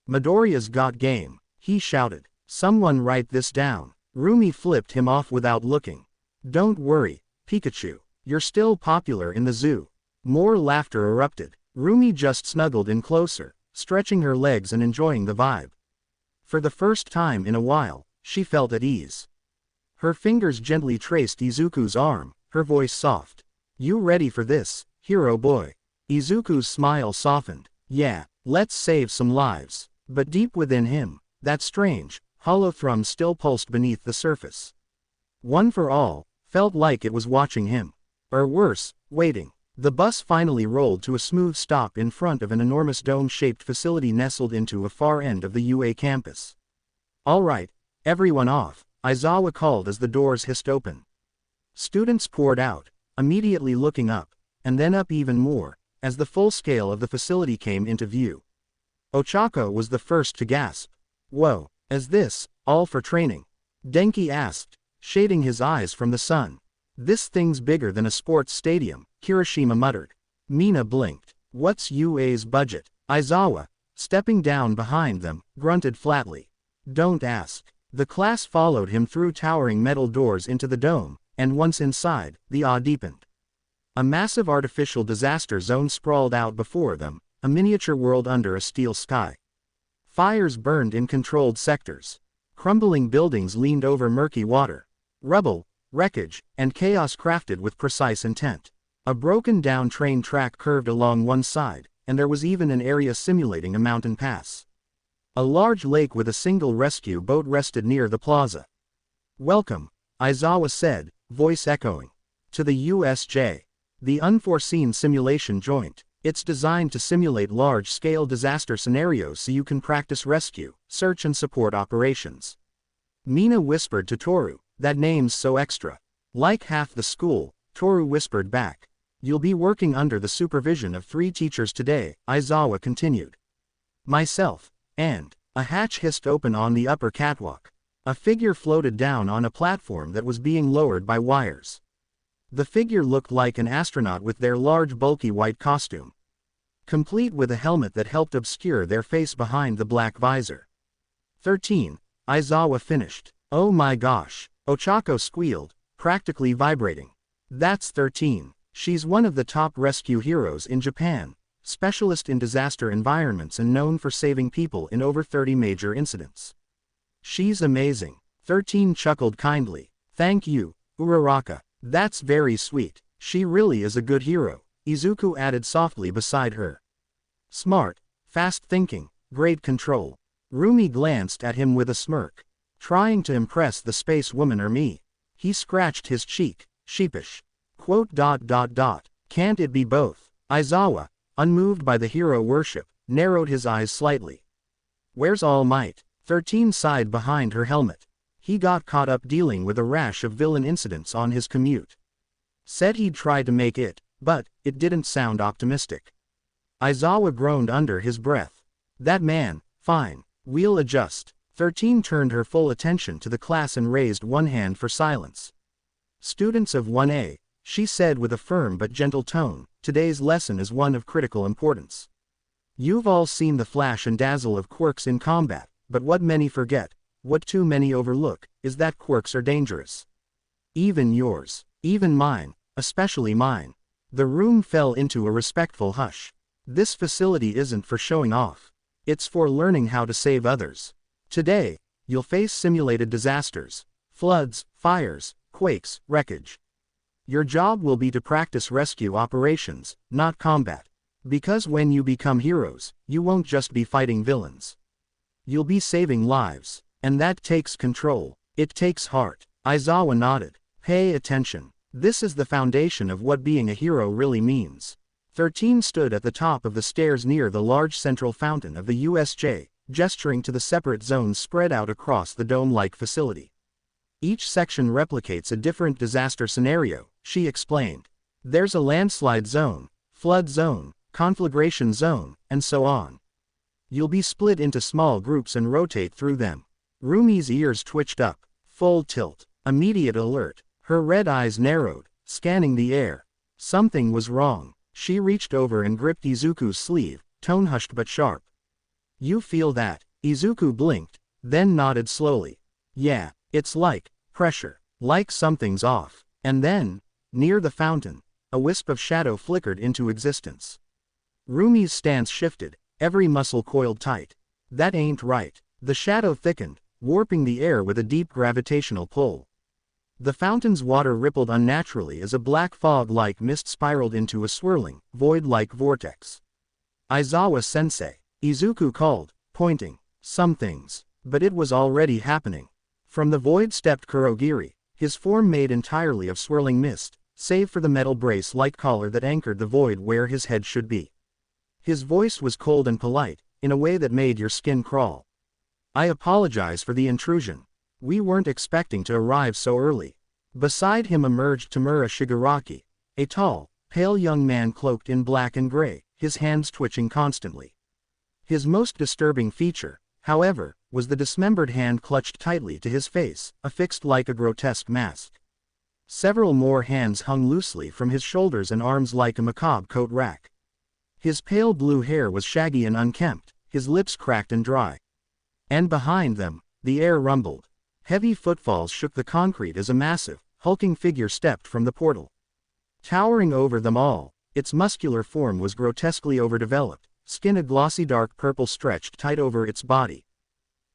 Midoriya's got game, he shouted. Someone write this down. Rumi flipped him off without looking. Don't worry, Pikachu, you're still popular in the zoo. More laughter erupted. Rumi just snuggled in closer, stretching her legs and enjoying the vibe. For the first time in a while, she felt at ease. Her fingers gently traced Izuku's arm, her voice soft. You ready for this, hero boy? Izuku's smile softened. Yeah, let's save some lives. But deep within him, that strange, hollow thrum still pulsed beneath the surface. One for all, felt like it was watching him. Or worse, waiting. The bus finally rolled to a smooth stop in front of an enormous dome-shaped facility nestled into a far end of the UA campus. All right, everyone off, Aizawa called as the doors hissed open. Students poured out, immediately looking up, and then up even more, as the full scale of the facility came into view. Ochako was the first to gasp. Whoa, is this all for training? Denki asked, shading his eyes from the sun. This thing's bigger than a sports stadium, Kirishima muttered. Mina blinked. What's UA's budget? Aizawa, stepping down behind them, grunted flatly. Don't ask. The class followed him through towering metal doors into the dome, and once inside, the awe deepened. A massive artificial disaster zone sprawled out before them, a miniature world under a steel sky. Fires burned in controlled sectors. Crumbling buildings leaned over murky water. Rubble, wreckage, and chaos crafted with precise intent. A broken-down train track curved along one side, and there was even an area simulating a mountain pass. A large lake with a single rescue boat rested near the plaza. Welcome, Aizawa said, voice echoing. To the USJ. The Unforeseen Simulation Joint. It's designed to simulate large-scale disaster scenarios so you can practice rescue, search and support operations. Mina whispered to Toru, that name's so extra. Like half the school, Toru whispered back. You'll be working under the supervision of 3 teachers today, Aizawa continued. Myself. And. A hatch hissed open on the upper catwalk. A figure floated down on a platform that was being lowered by wires. The figure looked like an astronaut with their large bulky white costume, complete with a helmet that helped obscure their face behind the black visor. 13. Aizawa finished. Oh my gosh, Ochako squealed, practically vibrating. That's 13. She's one of the top rescue heroes in Japan, specialist in disaster environments and known for saving people in over 30 major incidents. She's amazing. 13 chuckled kindly. Thank you, Uraraka. That's very sweet. She really is a good hero, Izuku added softly beside her. Smart, fast thinking, great control. Rumi glanced at him with a smirk. Trying to impress the space woman or me? He scratched his cheek, sheepish. Quote. Can't it be both? Aizawa, unmoved by the hero worship, narrowed his eyes slightly. Where's All Might? 13 sighed behind her helmet. He got caught up dealing with a rash of villain incidents on his commute. Said he'd try to make it, but it didn't sound optimistic. Aizawa groaned under his breath. That man, fine, we'll adjust. 13 turned her full attention to the class and raised one hand for silence. Students of 1A, she said with a firm but gentle tone, today's lesson is one of critical importance. You've all seen the flash and dazzle of quirks in combat, but what many forget, what too many overlook, is that quirks are dangerous. Even yours, even mine, especially mine. The room fell into a respectful hush. This facility isn't for showing off. It's for learning how to save others. Today, you'll face simulated disasters, floods, fires, quakes, wreckage. Your job will be to practice rescue operations, not combat. Because when you become heroes, you won't just be fighting villains. You'll be saving lives. And that takes control. It takes heart. Aizawa nodded. Pay attention. This is the foundation of what being a hero really means. 13 stood at the top of the stairs near the large central fountain of the USJ, gesturing to the separate zones spread out across the dome-like facility. Each section replicates a different disaster scenario, she explained. There's a landslide zone, flood zone, conflagration zone, and so on. You'll be split into small groups and rotate through them. Rumi's ears twitched up, full tilt, immediate alert. Her red eyes narrowed, scanning the air. Something was wrong. She reached over and gripped Izuku's sleeve, tone hushed but sharp. You feel that? Izuku blinked, then nodded slowly. Yeah, it's like pressure, like something's off. And then, near the fountain, a wisp of shadow flickered into existence. Rumi's stance shifted, every muscle coiled tight. That ain't right. The shadow thickened, warping the air with a deep gravitational pull. The fountain's water rippled unnaturally as a black fog-like mist spiraled into a swirling, void-like vortex. Aizawa-sensei, Izuku called, pointing. Some things. But it was already happening. From the void stepped Kurogiri, his form made entirely of swirling mist, save for the metal brace-like collar that anchored the void where his head should be. His voice was cold and polite, in a way that made your skin crawl. I apologize for the intrusion. We weren't expecting to arrive so early. Beside him emerged Tamura Shigaraki, a tall, pale young man cloaked in black and gray, his hands twitching constantly. His most disturbing feature, however, was the dismembered hand clutched tightly to his face, affixed like a grotesque mask. Several more hands hung loosely from his shoulders and arms like a macabre coat rack. His pale blue hair was shaggy and unkempt, his lips cracked and dry. And behind them, the air rumbled. Heavy footfalls shook the concrete as a massive, hulking figure stepped from the portal. Towering over them all, its muscular form was grotesquely overdeveloped, skin a glossy dark purple stretched tight over its body.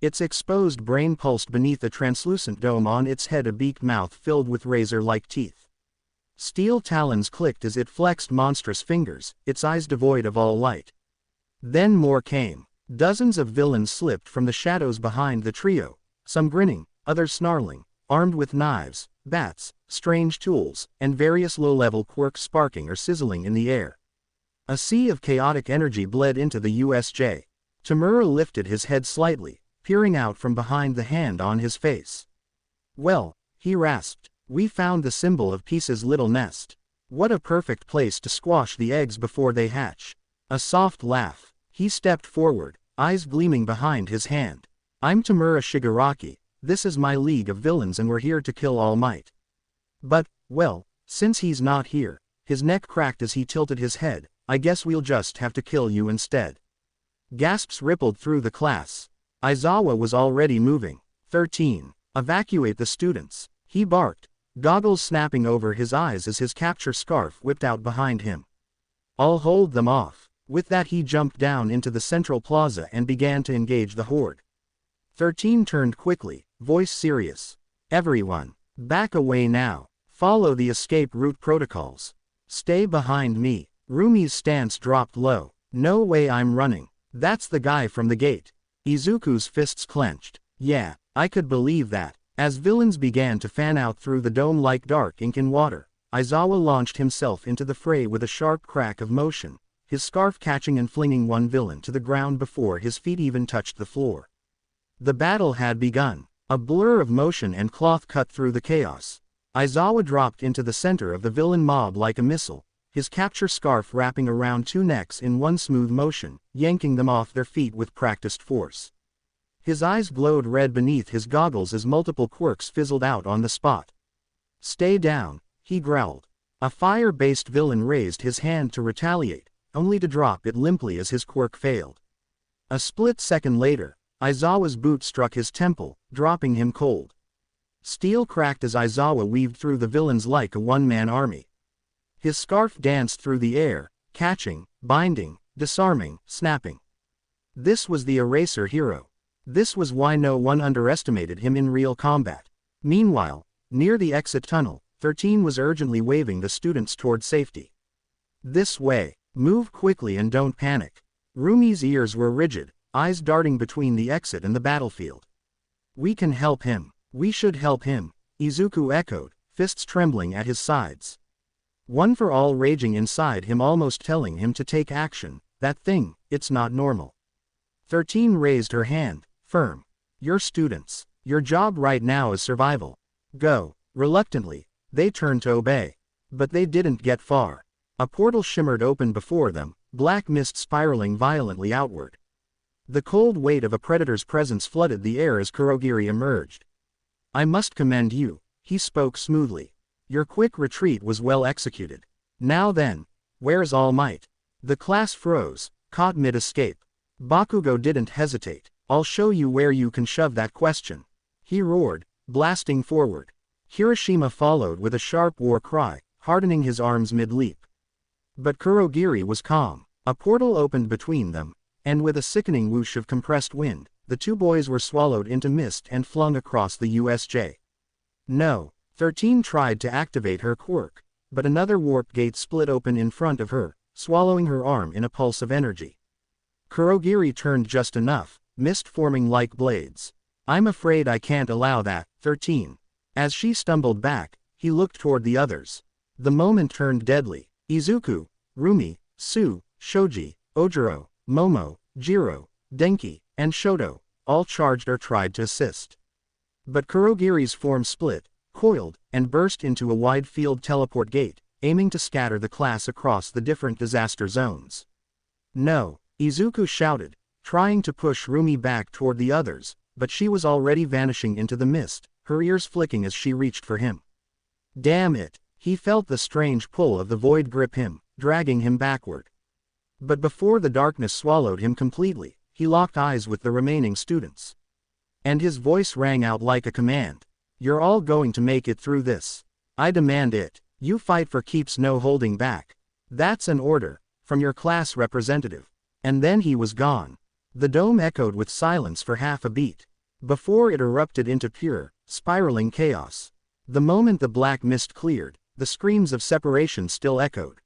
Its exposed brain pulsed beneath a translucent dome, on its head a beaked mouth filled with razor-like teeth. Steel talons clicked as it flexed monstrous fingers, its eyes devoid of all light. Then more came. Dozens of villains slipped from the shadows behind the trio, some grinning, others snarling, armed with knives, bats, strange tools, and various low-level quirks sparking or sizzling in the air. A sea of chaotic energy bled into the USJ. Tamura lifted his head slightly, peering out from behind the hand on his face. Well, he rasped, We found the symbol of peace's little nest. What a perfect place to squash the eggs before they hatch. A soft laugh. He stepped forward, eyes gleaming behind his hand. I'm Tamura Shigaraki, this is my league of villains and we're here to kill All Might. But, well, since he's not here, his neck cracked as he tilted his head, I guess we'll just have to kill you instead. Gasps rippled through the class. Aizawa was already moving. 13. Evacuate the students, he barked, goggles snapping over his eyes as his capture scarf whipped out behind him. I'll hold them off. With that he jumped down into the central plaza and began to engage the horde. 13 turned quickly, voice serious. Everyone, back away now. Follow the escape route protocols. Stay behind me. Rumi's stance dropped low. No way I'm running. That's the guy from the gate. Izuku's fists clenched. Yeah, I could believe that. As villains began to fan out through the dome like dark ink in water, Aizawa launched himself into the fray with a sharp crack of motion, his scarf catching and flinging one villain to the ground before his feet even touched the floor. The battle had begun. A blur of motion and cloth cut through the chaos. Aizawa dropped into the center of the villain mob like a missile, his capture scarf wrapping around two necks in one smooth motion, yanking them off their feet with practiced force. His eyes glowed red beneath his goggles as multiple quirks fizzled out on the spot. Stay down, he growled. A fire-based villain raised his hand to retaliate, only to drop it limply as his quirk failed. A split second later, Aizawa's boot struck his temple, dropping him cold. Steel cracked as Aizawa weaved through the villains like a one-man army. His scarf danced through the air, catching, binding, disarming, snapping. This was the eraser hero. This was why no one underestimated him in real combat. Meanwhile, near the exit tunnel, 13 was urgently waving the students toward safety. This way, move quickly and don't panic. Rumi's ears were rigid, eyes darting between the exit and the battlefield. We can help him. We should help him, Izuku echoed, fists trembling at his sides. One for all raging inside him, almost telling him to take action. That thing, it's not normal. 13 raised her hand, firm. You're students. Your job right now is survival. Go. Reluctantly, they turned to obey. But they didn't get far. A portal shimmered open before them, black mist spiraling violently outward. The cold weight of a predator's presence flooded the air as Kurogiri emerged. I must commend you, he spoke smoothly. Your quick retreat was well executed. Now then, where's All Might? The class froze, caught mid-escape. Bakugo didn't hesitate. I'll show you where you can shove that question. He roared, blasting forward. Hiroshima followed with a sharp war cry, hardening his arms mid-leap. But Kurogiri was calm. A portal opened between them, and with a sickening whoosh of compressed wind, the two boys were swallowed into mist and flung across the USJ. No. 13 tried to activate her quirk, but another warp gate split open in front of her, swallowing her arm in a pulse of energy. Kurogiri turned just enough, mist forming like blades. I'm afraid I can't allow that, 13. As she stumbled back, he looked toward the others. The moment turned deadly. Izuku, Rumi, Su, Shoji, Ojiro, Momo, Jiro, Denki, and Shoto, all charged or tried to assist. But Kurogiri's form split, coiled, and burst into a wide field teleport gate, aiming to scatter the class across the different disaster zones. No, Izuku shouted, trying to push Rumi back toward the others, but she was already vanishing into the mist, her ears flicking as she reached for him. Damn it, he felt the strange pull of the void grip him, dragging him backward. But before the darkness swallowed him completely, he locked eyes with the remaining students. And his voice rang out like a command. You're all going to make it through this. I demand it. You fight for keeps, no holding back. That's an order, from your class representative. And then he was gone. The dome echoed with silence for half a beat, before it erupted into pure, spiraling chaos. The moment the black mist cleared, the screams of separation still echoed.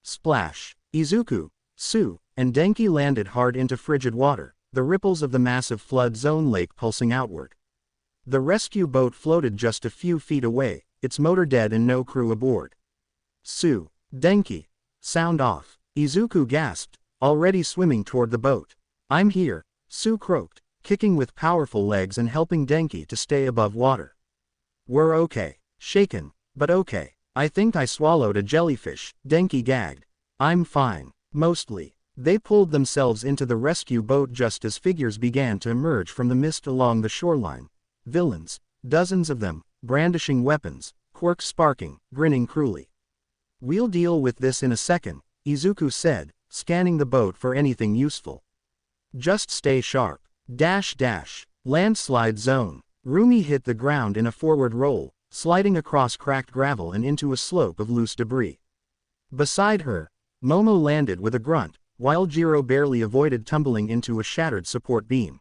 Splash. Izuku, Su, and Denki landed hard into frigid water, the ripples of the massive flood zone lake pulsing outward. The rescue boat floated just a few feet away, its motor dead and no crew aboard. Su, Denki, sound off. Izuku gasped, already swimming toward the boat. I'm here, Su croaked, kicking with powerful legs and helping Denki to stay above water. We're okay. Shaken, but okay. I think I swallowed a jellyfish, Denki gagged. I'm fine. Mostly. They pulled themselves into the rescue boat just as figures began to emerge from the mist along the shoreline. Villains. Dozens of them, brandishing weapons, Quirk sparking, grinning cruelly. We'll deal with this in a second, Izuku said, scanning the boat for anything useful. Just stay sharp. Landslide zone. Rumi hit the ground in a forward roll, sliding across cracked gravel and into a slope of loose debris. Beside her, Momo landed with a grunt, while Jiro barely avoided tumbling into a shattered support beam.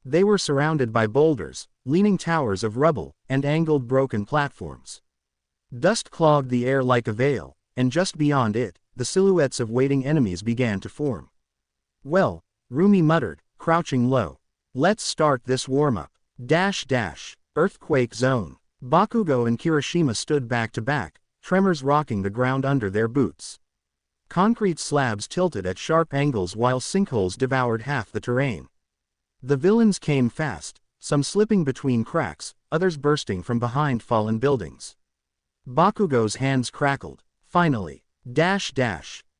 They were surrounded by boulders, leaning towers of rubble, and angled broken platforms. Dust clogged the air like a veil, and just beyond it, the silhouettes of waiting enemies began to form. Well, Rumi muttered, crouching low. Let's start this warm-up. Earthquake zone. Bakugo and Kirishima stood back to back, tremors rocking the ground under their boots. Concrete slabs tilted at sharp angles while sinkholes devoured half the terrain. The villains came fast, some slipping between cracks, others bursting from behind fallen buildings. Bakugo's hands crackled. Finally.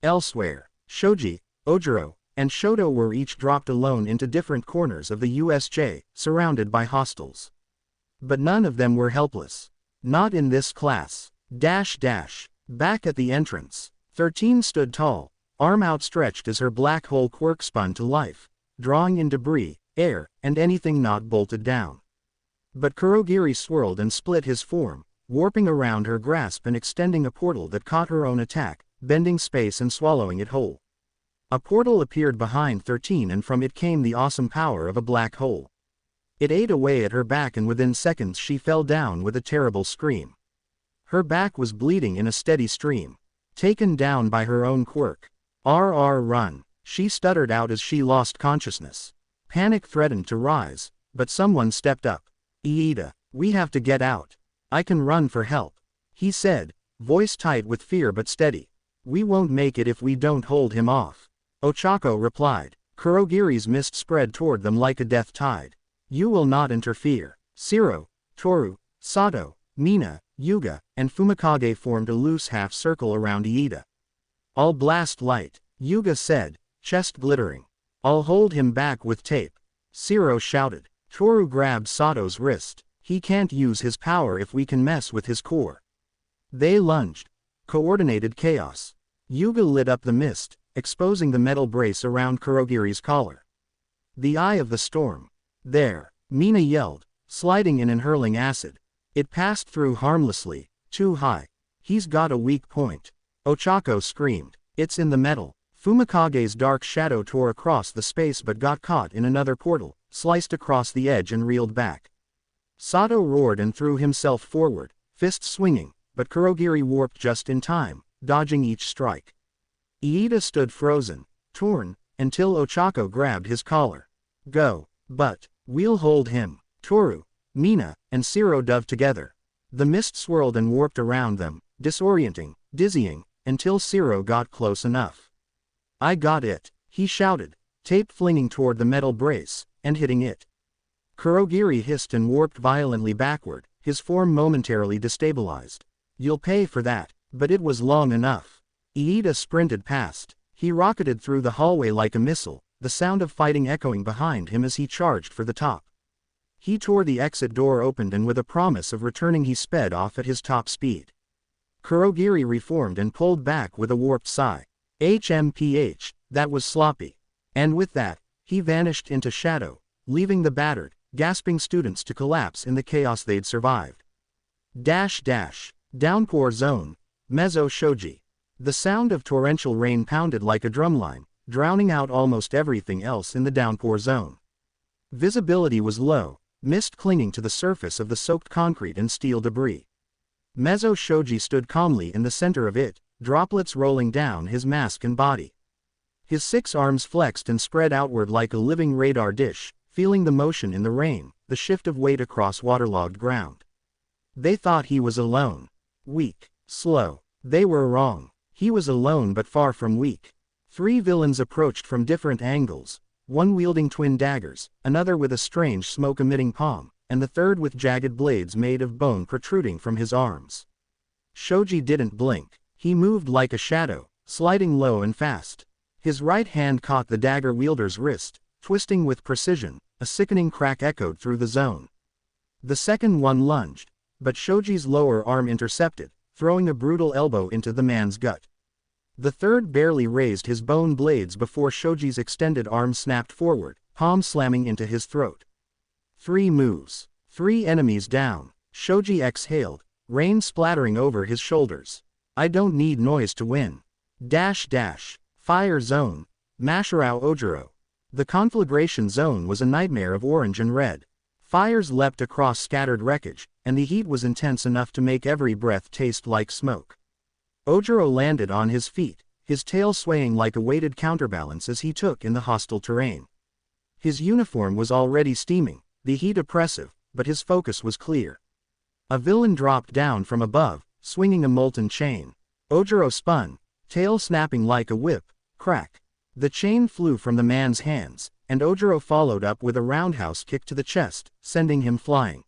Elsewhere. Shoji, Ojiro, and Shoto were each dropped alone into different corners of the USJ, surrounded by hostiles. But none of them were helpless. Not in this class. Back at the entrance. 13 stood tall, arm outstretched as her black hole Quirk spun to life, drawing in debris, air, and anything not bolted down. But Kurogiri swirled and split his form, warping around her grasp and extending a portal that caught her own attack, bending space and swallowing it whole. A portal appeared behind 13 and from it came the awesome power of a black hole. It ate away at her back and within seconds she fell down with a terrible scream. Her back was bleeding in a steady stream. Taken down by her own Quirk. Run, she stuttered out as she lost consciousness. Panic threatened to rise, but someone stepped up. Iida, we have to get out. I can run for help, he said, voice tight with fear but steady. We won't make it if we don't hold him off. Ochako replied. Kurogiri's mist spread toward them like a death tide. You will not interfere. Shiro, Toru, Sato, Mina, Yuga, and Fumikage formed a loose half-circle around Iida. I'll blast light, Yuga said, chest glittering. I'll hold him back with tape. Shiro shouted. Toru grabbed Sato's wrist. He can't use his power if we can mess with his core. They lunged. Coordinated chaos. Yuga lit up the mist, exposing the metal brace around Kurogiri's collar. The eye of the storm. There, Mina yelled, sliding in and hurling acid. It passed through harmlessly, too high. He's got a weak point. Ochako screamed. It's in the metal. Fumikage's dark shadow tore across the space but got caught in another portal, sliced across the edge and reeled back. Sato roared and threw himself forward, fists swinging, but Kurogiri warped just in time, dodging each strike. Iida stood frozen, torn, until Ochako grabbed his collar. Go, but, we'll hold him. Toru, Mina, and Shiro dove together. The mist swirled and warped around them, disorienting, dizzying, until Shiro got close enough. I got it, he shouted, tape flinging toward the metal brace, and hitting it. Kurogiri hissed and warped violently backward, his form momentarily destabilized. You'll pay for that, but it was long enough. Iida sprinted past. He rocketed through the hallway like a missile, the sound of fighting echoing behind him as he charged for the top. He tore the exit door open and with a promise of returning he sped off at his top speed. Kurogiri reformed and pulled back with a warped sigh. HMPH, that was sloppy. And with that, he vanished into shadow, leaving the battered, gasping students to collapse in the chaos they'd survived. Downpour zone. Mezzo Shoji. The sound of torrential rain pounded like a drumline, drowning out almost everything else in the downpour zone. Visibility was low, mist clinging to the surface of the soaked concrete and steel debris. Mezzo Shoji stood calmly in the center of it, droplets rolling down his mask and body. His 6 arms flexed and spread outward like a living radar dish, feeling the motion in the rain, the shift of weight across waterlogged ground. They thought he was alone. Weak, slow. They were wrong. He was alone but far from weak. 3 villains approached from different angles, one wielding twin daggers, another with a strange smoke-emitting palm, and the third with jagged blades made of bone protruding from his arms. Shoji didn't blink. He moved like a shadow, sliding low and fast. His right hand caught the dagger wielder's wrist, twisting with precision. A sickening crack echoed through the zone. The second one lunged, but Shoji's lower arm intercepted, throwing a brutal elbow into the man's gut. The third barely raised his bone blades before Shoji's extended arm snapped forward, palm slamming into his throat. 3 moves. 3 enemies down. Shoji exhaled, rain splattering over his shoulders. I don't need noise to win. Fire zone. Masharao Ojiro. The conflagration zone was a nightmare of orange and red. Fires leapt across scattered wreckage, and the heat was intense enough to make every breath taste like smoke. Ojiro landed on his feet, his tail swaying like a weighted counterbalance as he took in the hostile terrain. His uniform was already steaming, the heat oppressive, but his focus was clear. A villain dropped down from above, swinging a molten chain. Ojiro spun, tail snapping like a whip. Crack. The chain flew from the man's hands, and Ojiro followed up with a roundhouse kick to the chest, sending him flying.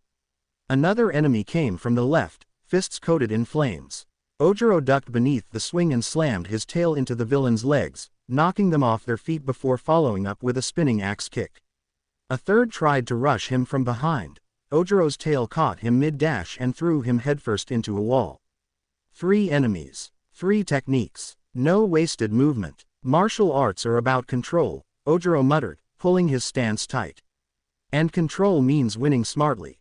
Another enemy came from the left, fists coated in flames. Ojiro ducked beneath the swing and slammed his tail into the villain's legs, knocking them off their feet before following up with a spinning axe kick. A third tried to rush him from behind. Ojiro's tail caught him mid-dash and threw him headfirst into a wall. 3 enemies. 3 techniques. No wasted movement. Martial arts are about control, Ojiro muttered, pulling his stance tight. And control means winning smartly.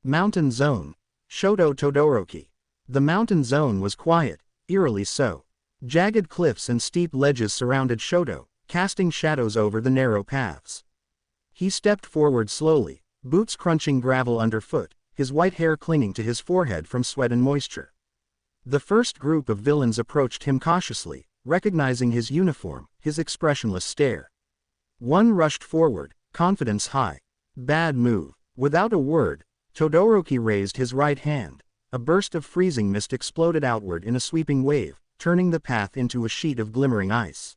Mountain zone. Shoto Todoroki. The mountain zone was quiet, eerily so. Jagged cliffs and steep ledges surrounded Shoto, casting shadows over the narrow paths. He stepped forward slowly, boots crunching gravel underfoot, his white hair clinging to his forehead from sweat and moisture. The first group of villains approached him cautiously, recognizing his uniform, his expressionless stare. One rushed forward, confidence high. Bad move. Without a word, Todoroki raised his right hand. A burst of freezing mist exploded outward in a sweeping wave, turning the path into a sheet of glimmering ice.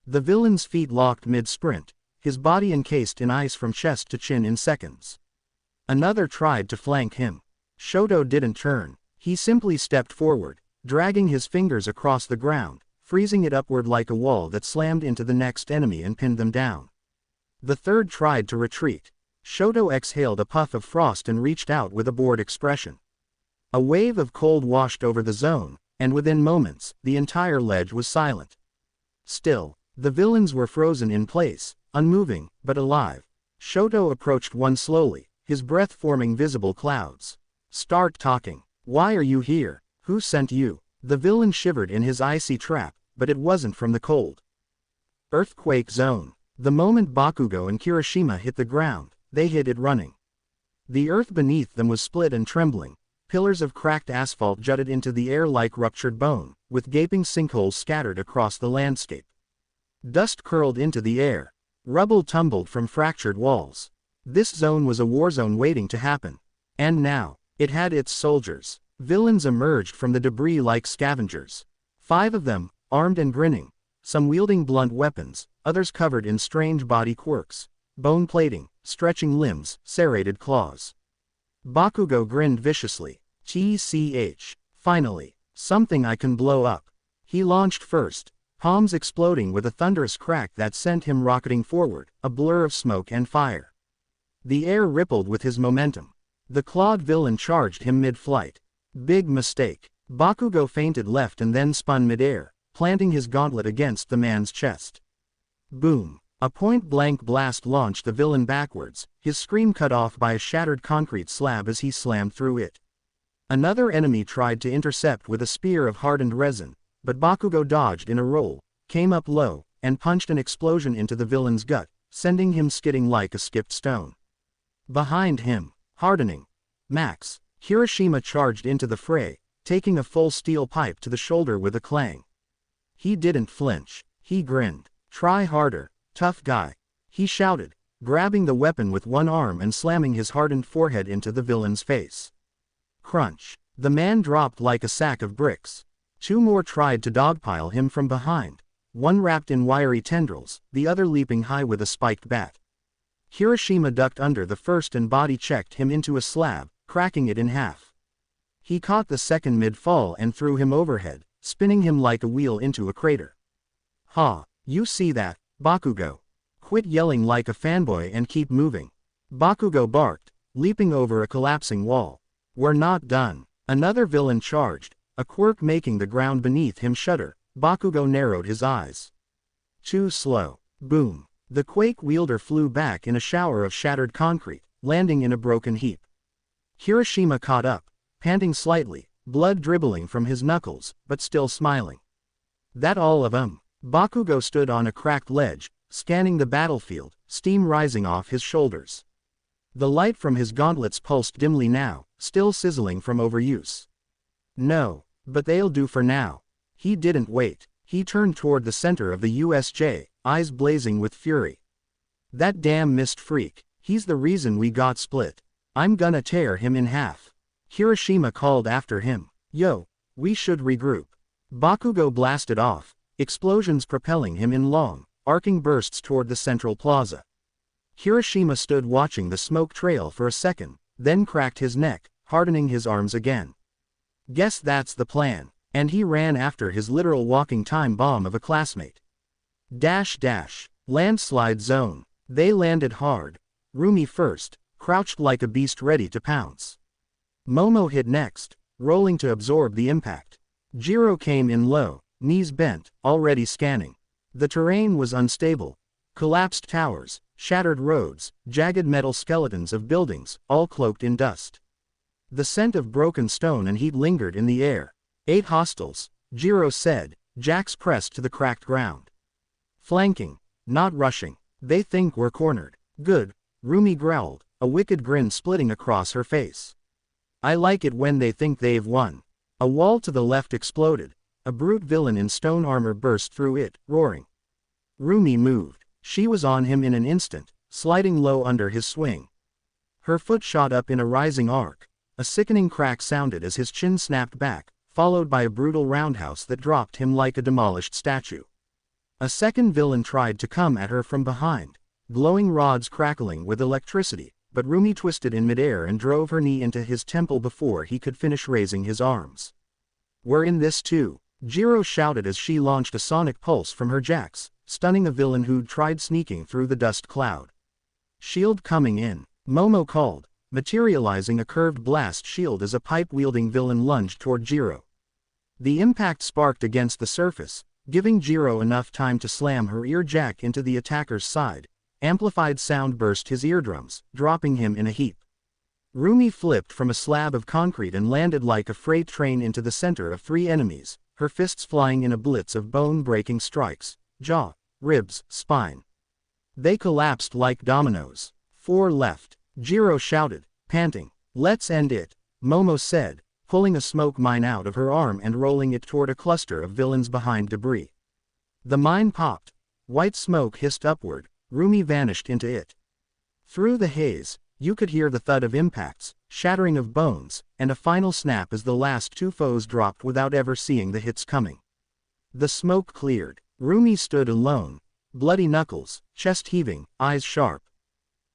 The villain's feet locked mid-sprint, his body encased in ice from chest to chin in seconds. Another tried to flank him. Shoto didn't turn, he simply stepped forward, dragging his fingers across the ground, freezing it upward like a wall that slammed into the next enemy and pinned them down. The third tried to retreat. Shoto exhaled a puff of frost and reached out with a bored expression. A wave of cold washed over the zone, and within moments, the entire ledge was silent. Still, the villains were frozen in place, unmoving, but alive. Shoto approached one slowly, his breath forming visible clouds. Start talking. Why are you here? Who sent you? The villain shivered in his icy trap, but it wasn't from the cold. Earthquake zone. The moment Bakugo and Kirishima hit the ground, they hit it running. The earth beneath them was split and trembling. Pillars of cracked asphalt jutted into the air like ruptured bone, with gaping sinkholes scattered across the landscape. Dust curled into the air. Rubble tumbled from fractured walls. This zone was a war zone waiting to happen. And now, it had its soldiers. Villains emerged from the debris like scavengers. 5 of them, armed and grinning, some wielding blunt weapons, others covered in strange body quirks, bone plating, stretching limbs, serrated claws. Bakugo grinned viciously. Finally, something I can blow up. He launched first, palms exploding with a thunderous crack that sent him rocketing forward, a blur of smoke and fire. The air rippled with his momentum. The clawed villain charged him mid-flight. Big mistake. Bakugo feinted left and then spun mid-air, planting his gauntlet against the man's chest. Boom. A point-blank blast launched the villain backwards, his scream cut off by a shattered concrete slab as he slammed through it. Another enemy tried to intercept with a spear of hardened resin, but Bakugo dodged in a roll, came up low, and punched an explosion into the villain's gut, sending him skidding like a skipped stone. Behind him, hardening. Max. Kirishima charged into the fray, taking a full steel pipe to the shoulder with a clang. He didn't flinch. He grinned. Try harder, tough guy. He shouted, grabbing the weapon with one arm and slamming his hardened forehead into the villain's face. Crunch. The man dropped like a sack of bricks. 2 more tried to dogpile him from behind, one wrapped in wiry tendrils, the other leaping high with a spiked bat. Hiroshima ducked under the first and body checked him into a slab, cracking it in half. He caught the second mid-fall and threw him overhead, spinning him like a wheel into a crater. Ha, you see that, Bakugo? Quit yelling like a fanboy and keep moving. Bakugo barked, leaping over a collapsing wall. We're not done. Another villain charged, a quirk making the ground beneath him shudder. Bakugo narrowed his eyes. Too slow. Boom. The quake wielder flew back in a shower of shattered concrete, landing in a broken heap. Hiroshima caught up, panting slightly, blood dribbling from his knuckles, but still smiling. That all of 'em? Bakugo stood on a cracked ledge, scanning the battlefield, steam rising off his shoulders. The light from his gauntlets pulsed dimly now, still sizzling from overuse. No, but they'll do for now. He didn't wait. He turned toward the center of the USJ, eyes blazing with fury. That damn mist freak, he's the reason we got split. I'm gonna tear him in half. Hiroshima called after him. Yo, we should regroup. Bakugo blasted off, explosions propelling him in long, arcing bursts toward the central plaza. Hiroshima stood watching the smoke trail for a second, then cracked his neck, hardening his arms again. Guess that's the plan. And he ran after his literal walking time bomb of a classmate. Landslide zone. They landed hard. Rumi first, crouched like a beast ready to pounce. Momo hit next, rolling to absorb the impact. Jiro came in low, knees bent, already scanning. The terrain was unstable. Collapsed towers, shattered roads, jagged metal skeletons of buildings, all cloaked in dust. The scent of broken stone and heat lingered in the air. 8 hostiles, Jiro said, jacks pressed to the cracked ground. Flanking, not rushing. They think we're cornered. Good, Rumi growled, a wicked grin splitting across her face. I like it when they think they've won. A wall to the left exploded. A brute villain in stone armor burst through it, roaring. Rumi moved. She was on him in an instant, sliding low under his swing. Her foot shot up in a rising arc. A sickening crack sounded as his chin snapped back, followed by a brutal roundhouse that dropped him like a demolished statue. A second villain tried to come at her from behind, glowing rods crackling with electricity, but Rumi twisted in midair and drove her knee into his temple before he could finish raising his arms. We're in this too, Jiro shouted as she launched a sonic pulse from her jacks, stunning a villain who'd tried sneaking through the dust cloud. Shield coming in, Momo called, materializing a curved blast shield as a pipe-wielding villain lunged toward Jiro. The impact sparked against the surface, giving Jiro enough time to slam her ear jack into the attacker's side. Amplified sound burst his eardrums, dropping him in a heap. Rumi flipped from a slab of concrete and landed like a freight train into the center of 3 enemies, her fists flying in a blitz of bone-breaking strikes, jaw, ribs, spine. They collapsed like dominoes. 4 left. Jiro shouted, panting. Let's end it, Momo said, pulling a smoke mine out of her arm and rolling it toward a cluster of villains behind debris. The mine popped. White smoke hissed upward. Rumi vanished into it. Through the haze, you could hear the thud of impacts, shattering of bones, and a final snap as the last 2 foes dropped without ever seeing the hits coming. The smoke cleared. Rumi stood alone, bloody knuckles, chest heaving, eyes sharp.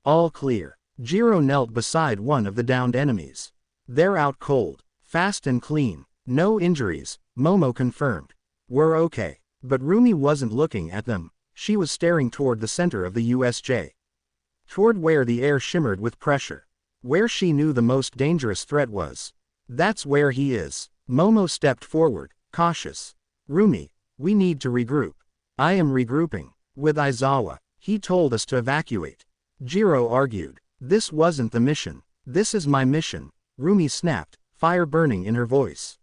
All clear. Jiro knelt beside one of the downed enemies. They're out cold, fast and clean, no injuries, Momo confirmed. We're okay. But Rumi wasn't looking at them, she was staring toward the center of the USJ. Toward where the air shimmered with pressure. Where she knew the most dangerous threat was. That's where he is. Momo stepped forward, cautious. Rumi, we need to regroup. I am regrouping. With Aizawa. He told us to evacuate. Jiro argued. This wasn't the mission. This is my mission, Rumi snapped, fire burning in her voice.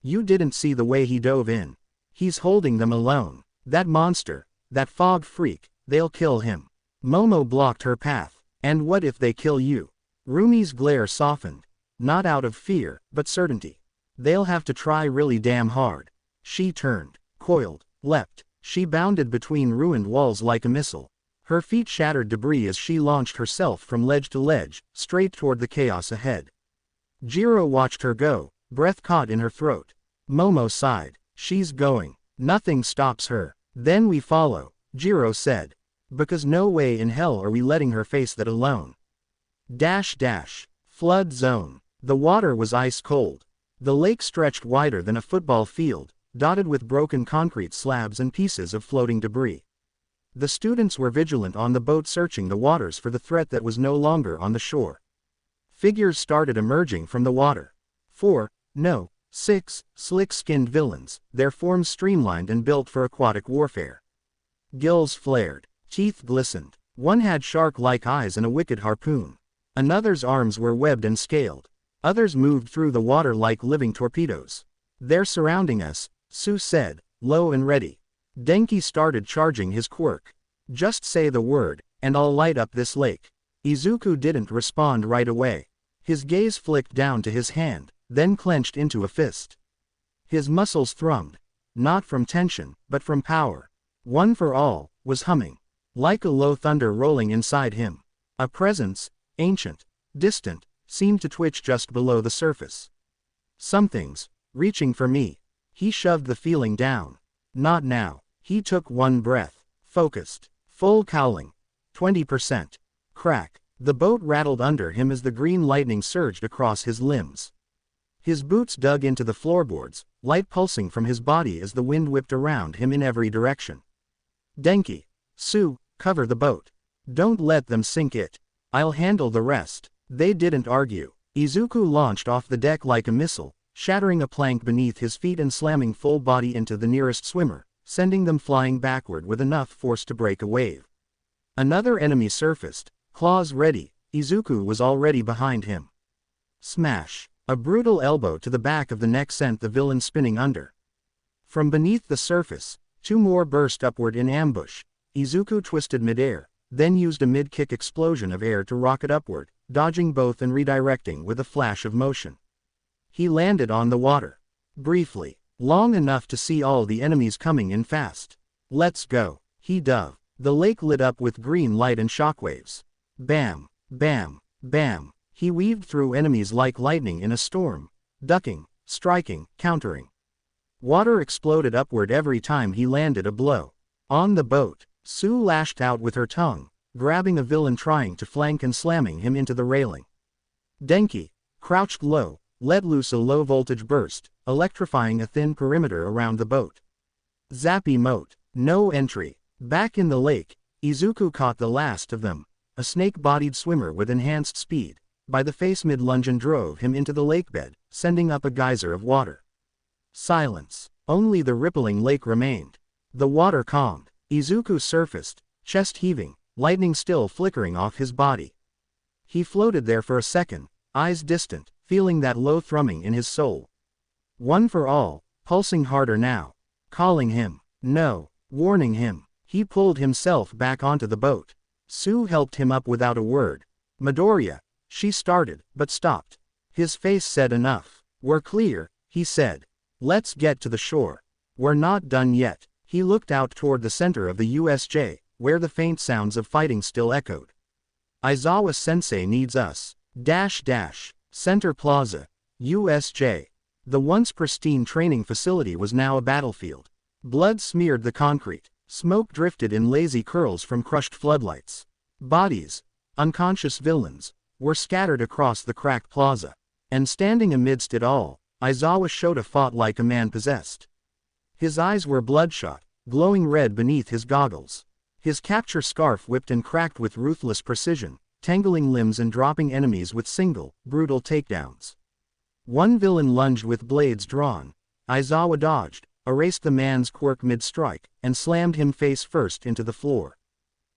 You didn't see the way he dove in. He's holding them alone. That monster, that fog freak, they'll kill him. Momo blocked her path. And what if they kill you? Rumi's glare softened. Not out of fear, but certainty. They'll have to try really damn hard. She turned, coiled, leapt. She bounded between ruined walls like a missile. Her feet shattered debris as she launched herself from ledge to ledge, straight toward the chaos ahead. Jiro watched her go, breath caught in her throat. Momo sighed. She's going. Nothing stops her. Then we follow, Jiro said. Because no way in hell are we letting her face that alone. Flood zone. The water was ice cold. The lake stretched wider than a football field, dotted with broken concrete slabs and pieces of floating debris. The students were vigilant on the boat, searching the waters for the threat that was no longer on the shore. Figures started emerging from the water. 6 slick-skinned villains, their forms streamlined and built for aquatic warfare. Gills flared. Teeth glistened. One had shark-like eyes and a wicked harpoon. Another's arms were webbed and scaled. Others moved through the water like living torpedoes. "They're surrounding us," Sue said, low and ready. Denki started charging his quirk. "Just say the word, and I'll light up this lake." Izuku didn't respond right away. His gaze flicked down to his hand, then clenched into a fist. His muscles thrummed. Not from tension, but from power. One for All was humming. Like a low thunder rolling inside him. A presence, ancient, distant, seemed to twitch just below the surface. "Something's reaching for me." He shoved the feeling down. Not now. He took one breath. Focused. Full cowling. 20%. Crack. The boat rattled under him as the green lightning surged across his limbs. His boots dug into the floorboards, light pulsing from his body as the wind whipped around him in every direction. "Denki. Sue, cover the boat. Don't let them sink it. I'll handle the rest." They didn't argue. Izuku launched off the deck like a missile, shattering a plank beneath his feet and slamming full body into the nearest swimmer, sending them flying backward with enough force to break a wave. Another enemy surfaced, claws ready. Izuku was already behind him. Smash! A brutal elbow to the back of the neck sent the villain spinning under. From beneath the surface, two more burst upward in ambush. Izuku twisted midair, then used a mid-kick explosion of air to rocket upward, dodging both and redirecting with a flash of motion. He landed on the water. Briefly. Long enough to see all the enemies coming in fast. "Let's go," he dove. The lake lit up with green light and shockwaves. Bam, bam, bam. He weaved through enemies like lightning in a storm, ducking, striking, countering. Water exploded upward every time he landed a blow. On the boat, Sue lashed out with her tongue, grabbing a villain trying to flank and slamming him into the railing. Denki, crouched low, let loose a low-voltage burst, electrifying a thin perimeter around the boat. Zap emote. No entry. Back in the lake, Izuku caught the last of them, a snake-bodied swimmer with enhanced speed, by the face mid-lunge and drove him into the lakebed, sending up a geyser of water. Silence. Only the rippling lake remained. The water calmed. Izuku surfaced, chest heaving, lightning still flickering off his body. He floated there for a second, eyes distant, feeling that low thrumming in his soul. One for All, pulsing harder now. Calling him. No. Warning him. He pulled himself back onto the boat. Sue helped him up without a word. "Midoriya," she started, but stopped. His face said enough. "We're clear," he said. "Let's get to the shore. We're not done yet." He looked out toward the center of the USJ, where the faint sounds of fighting still echoed. "Aizawa-sensei needs us. Center Plaza. USJ. The once pristine training facility was now a battlefield. Blood smeared the concrete. Smoke drifted in lazy curls from crushed floodlights. Bodies, unconscious villains, were scattered across the cracked plaza. And standing amidst it all, Aizawa Shota fought like a man possessed. His eyes were bloodshot, glowing red beneath his goggles. His capture scarf whipped and cracked with ruthless precision, tangling limbs and dropping enemies with single, brutal takedowns. One villain lunged with blades drawn. Aizawa dodged, erased the man's quirk mid-strike, and slammed him face first into the floor.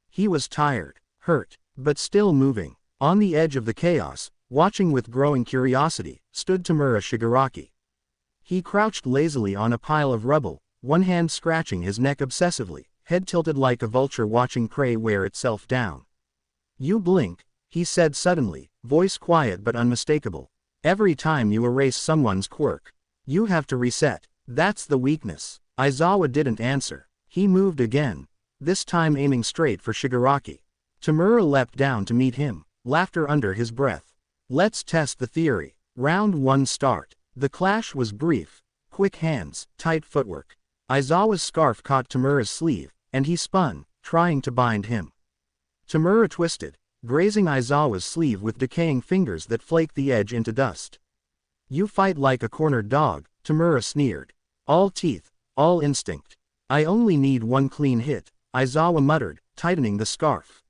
He was tired, hurt, but still moving. On the edge of the chaos, watching with growing curiosity, stood Tamura Shigaraki. He crouched lazily on a pile of rubble, one hand scratching his neck obsessively, head tilted like a vulture watching prey wear itself down. "You blink," he said suddenly, voice quiet but unmistakable. "Every time you erase someone's quirk, you have to reset. That's the weakness." Aizawa didn't answer. He moved again, this time aiming straight for Shigaraki. Tamura leapt down to meet him, laughter under his breath. "Let's test the theory. Round 1 start." The clash was brief. Quick hands, tight footwork. Aizawa's scarf caught Tamura's sleeve, and he spun, trying to bind him. Tamura twisted, grazing Aizawa's sleeve with decaying fingers that flaked the edge into dust. You fight like a cornered dog, Tamura sneered. All teeth, all instinct. I only need one clean hit, Aizawa muttered, tightening the scarf.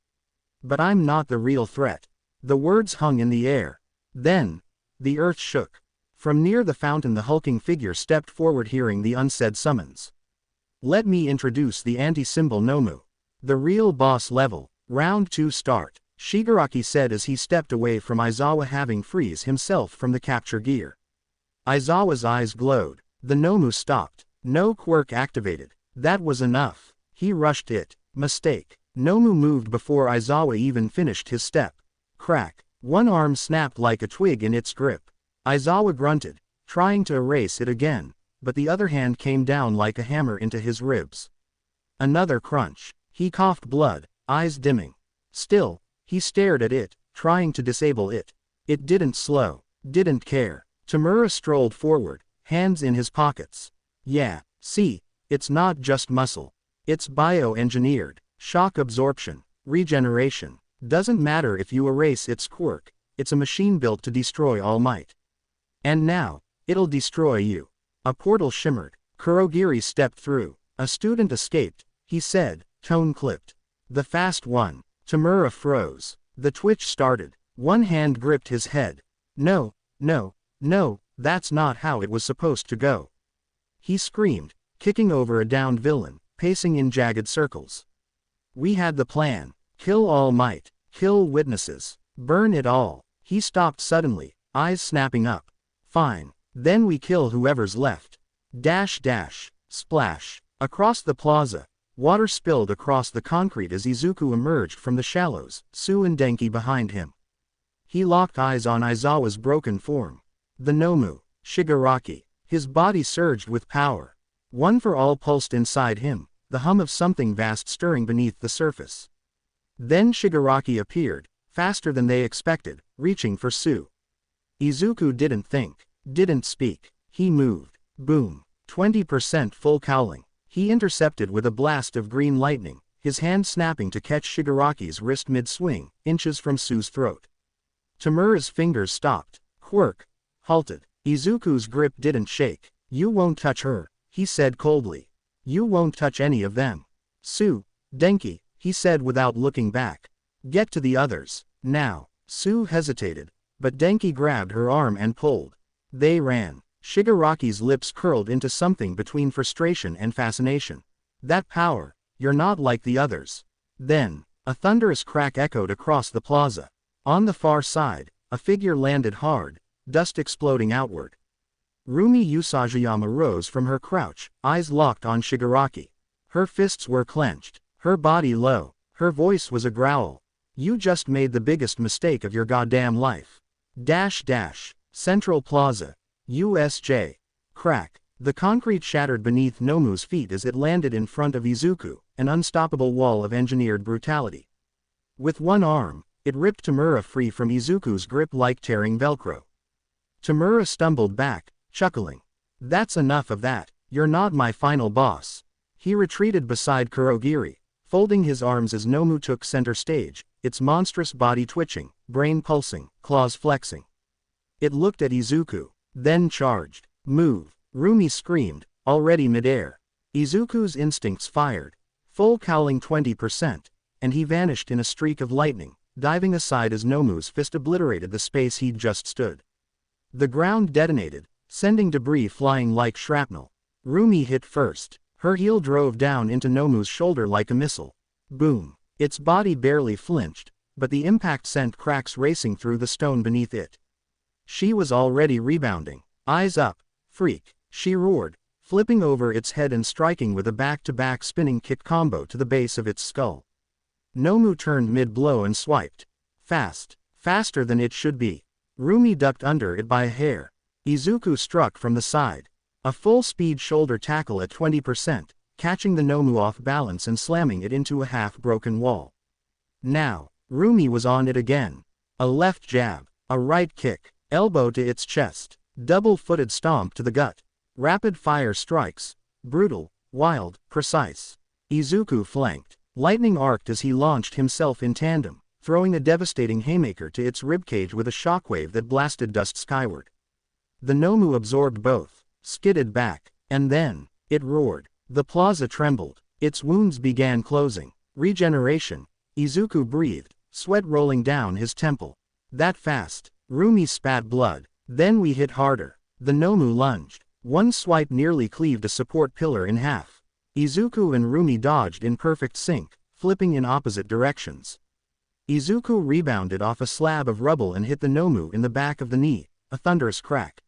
But I'm not the real threat. The words hung in the air. Then, the earth shook. From near the fountain the hulking figure stepped forward, hearing the unsaid summons. Let me introduce the anti-symbol Nomu. The real boss level. Round 2 start, Shigaraki said as he stepped away from Aizawa, having frees himself from the capture gear. Aizawa's eyes glowed. The Nomu stopped. No quirk activated. That was enough. He rushed it. Mistake. Nomu moved before Aizawa even finished his step. Crack. One arm snapped like a twig in its grip. Aizawa grunted, trying to erase it again, but the other hand came down like a hammer into his ribs. Another crunch. He coughed blood, eyes dimming. Still, he stared at it, trying to disable it. It didn't slow, didn't care. Tamura strolled forward, hands in his pockets. Yeah, see, it's not just muscle. It's bioengineered. Shock absorption, regeneration. Doesn't matter if you erase its quirk, it's a machine built to destroy All Might. And now, it'll destroy you. A portal shimmered. Kurogiri stepped through. A student escaped, he said, tone clipped. The fast one. Tamura froze. The twitch started. One hand gripped his head. No, no, no, that's not how it was supposed to go. He screamed, kicking over a downed villain, pacing in jagged circles. We had the plan. Kill All Might. Kill witnesses. Burn it all. He stopped suddenly, eyes snapping up. Fine. Then we kill whoever's left. Dash dash. Splash. Across the plaza. Water spilled across the concrete as Izuku emerged from the shallows, Sue and Denki behind him. He locked eyes on Aizawa's broken form. The Nomu. Shigaraki. His body surged with power. One for all pulsed inside him, the hum of something vast stirring beneath the surface. Then Shigaraki appeared, faster than they expected, reaching for Sue. Izuku didn't think, didn't speak. He moved. Boom. 20% full cowling. He intercepted with a blast of green lightning, his hand snapping to catch Shigaraki's wrist mid-swing, inches from Sue's throat. Tamura's fingers stopped. Quirk. Halted. Izuku's grip didn't shake. You won't touch her, he said coldly. You won't touch any of them. Sue. Denki, he said without looking back. Get to the others. Now. Sue hesitated, but Denki grabbed her arm and pulled. They ran. Shigaraki's lips curled into something between frustration and fascination. That power, you're not like the others. Then, a thunderous crack echoed across the plaza. On the far side, a figure landed hard, dust exploding outward. Rumi Usajiyama rose from her crouch, eyes locked on Shigaraki. Her fists were clenched, her body low, her voice was a growl. You just made the biggest mistake of your goddamn life. Dash dash. Central Plaza. USJ. Crack. The concrete shattered beneath Nomu's feet as it landed in front of Izuku, an unstoppable wall of engineered brutality. With one arm, it ripped Tamura free from Izuku's grip like tearing Velcro. Tamura stumbled back, chuckling. That's enough of that, you're not my final boss. He retreated beside Kurogiri, folding his arms as Nomu took center stage, its monstrous body twitching, brain pulsing, claws flexing. It looked at Izuku, then charged. Move. Rumi screamed, already midair. Izuku's instincts fired. Full cowling 20%, and he vanished in a streak of lightning, diving aside as Nomu's fist obliterated the space he'd just stood. The ground detonated, sending debris flying like shrapnel. Rumi hit first. Her heel drove down into Nomu's shoulder like a missile. Boom. Its body barely flinched, but the impact sent cracks racing through the stone beneath it. She was already rebounding. Eyes up. Freak. She roared, flipping over its head and striking with a back-to-back spinning kick combo to the base of its skull. Nomu turned mid-blow and swiped. Fast. Faster than it should be. Rumi ducked under it by a hair. Izuku struck from the side. A full-speed shoulder tackle at 20%, catching the Nomu off balance and slamming it into a half-broken wall. Now, Rumi was on it again. A left jab. A right kick. Elbow to its chest. Double-footed stomp to the gut. Rapid-fire strikes. Brutal, wild, precise. Izuku flanked. Lightning arced as he launched himself in tandem, throwing a devastating haymaker to its ribcage with a shockwave that blasted dust skyward. The Nomu absorbed both, skidded back, and then, it roared. The plaza trembled. Its wounds began closing. Regeneration. Izuku breathed, sweat rolling down his temple. That fast. Rumi spat blood. Then we hit harder. The Nomu lunged. One swipe nearly cleaved a support pillar in half. Izuku and Rumi dodged in perfect sync, flipping in opposite directions. Izuku rebounded off a slab of rubble and hit the Nomu in the back of the knee, a thunderous crack.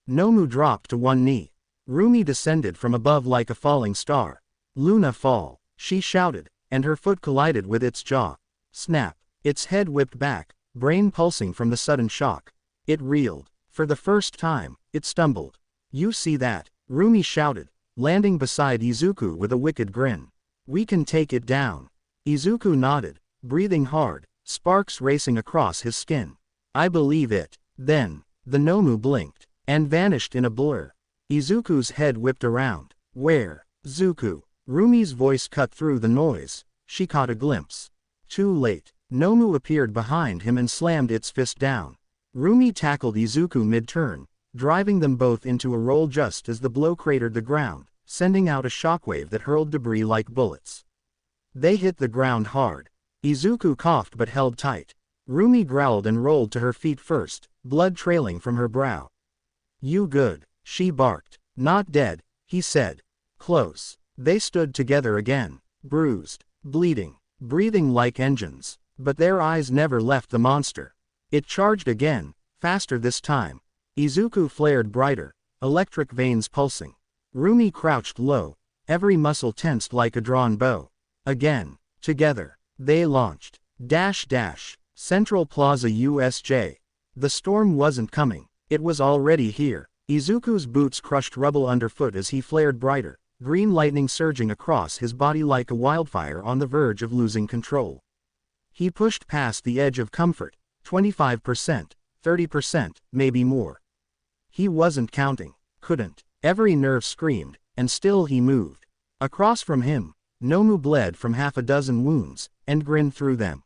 Nomu dropped to one knee. Rumi descended from above like a falling star. Luna fall, she shouted, and her foot collided with its jaw. Snap. Its head whipped back, brain pulsing from the sudden shock. It reeled. For the first time, it stumbled. You see that? Rumi shouted, landing beside Izuku with a wicked grin. We can take it down. Izuku nodded, breathing hard, sparks racing across his skin. I believe it. Then, the Nomu blinked, and vanished in a blur. Izuku's head whipped around. Where? Zuku. Rumi's voice cut through the noise. She caught a glimpse. Too late. Nomu appeared behind him and slammed its fist down. Rumi tackled Izuku mid-turn, driving them both into a roll just as the blow cratered the ground, sending out a shockwave that hurled debris like bullets. They hit the ground hard. Izuku coughed but held tight. Rumi growled and rolled to her feet first, blood trailing from her brow. You good, she barked. Not dead, he said. Close. They stood together again, bruised, bleeding, breathing like engines, but their eyes never left the monster. It charged again, faster this time. Izuku flared brighter, electric veins pulsing. Rumi crouched low, every muscle tensed like a drawn bow. Again, together, they launched. Dash dash, Central Plaza USJ. The storm wasn't coming, it was already here. Izuku's boots crushed rubble underfoot as he flared brighter, green lightning surging across his body like a wildfire on the verge of losing control. He pushed past the edge of comfort, 25%, 30%, maybe more. He wasn't counting, couldn't. Every nerve screamed, and still he moved. Across from him, Nomu bled from half a dozen wounds, and grinned through them.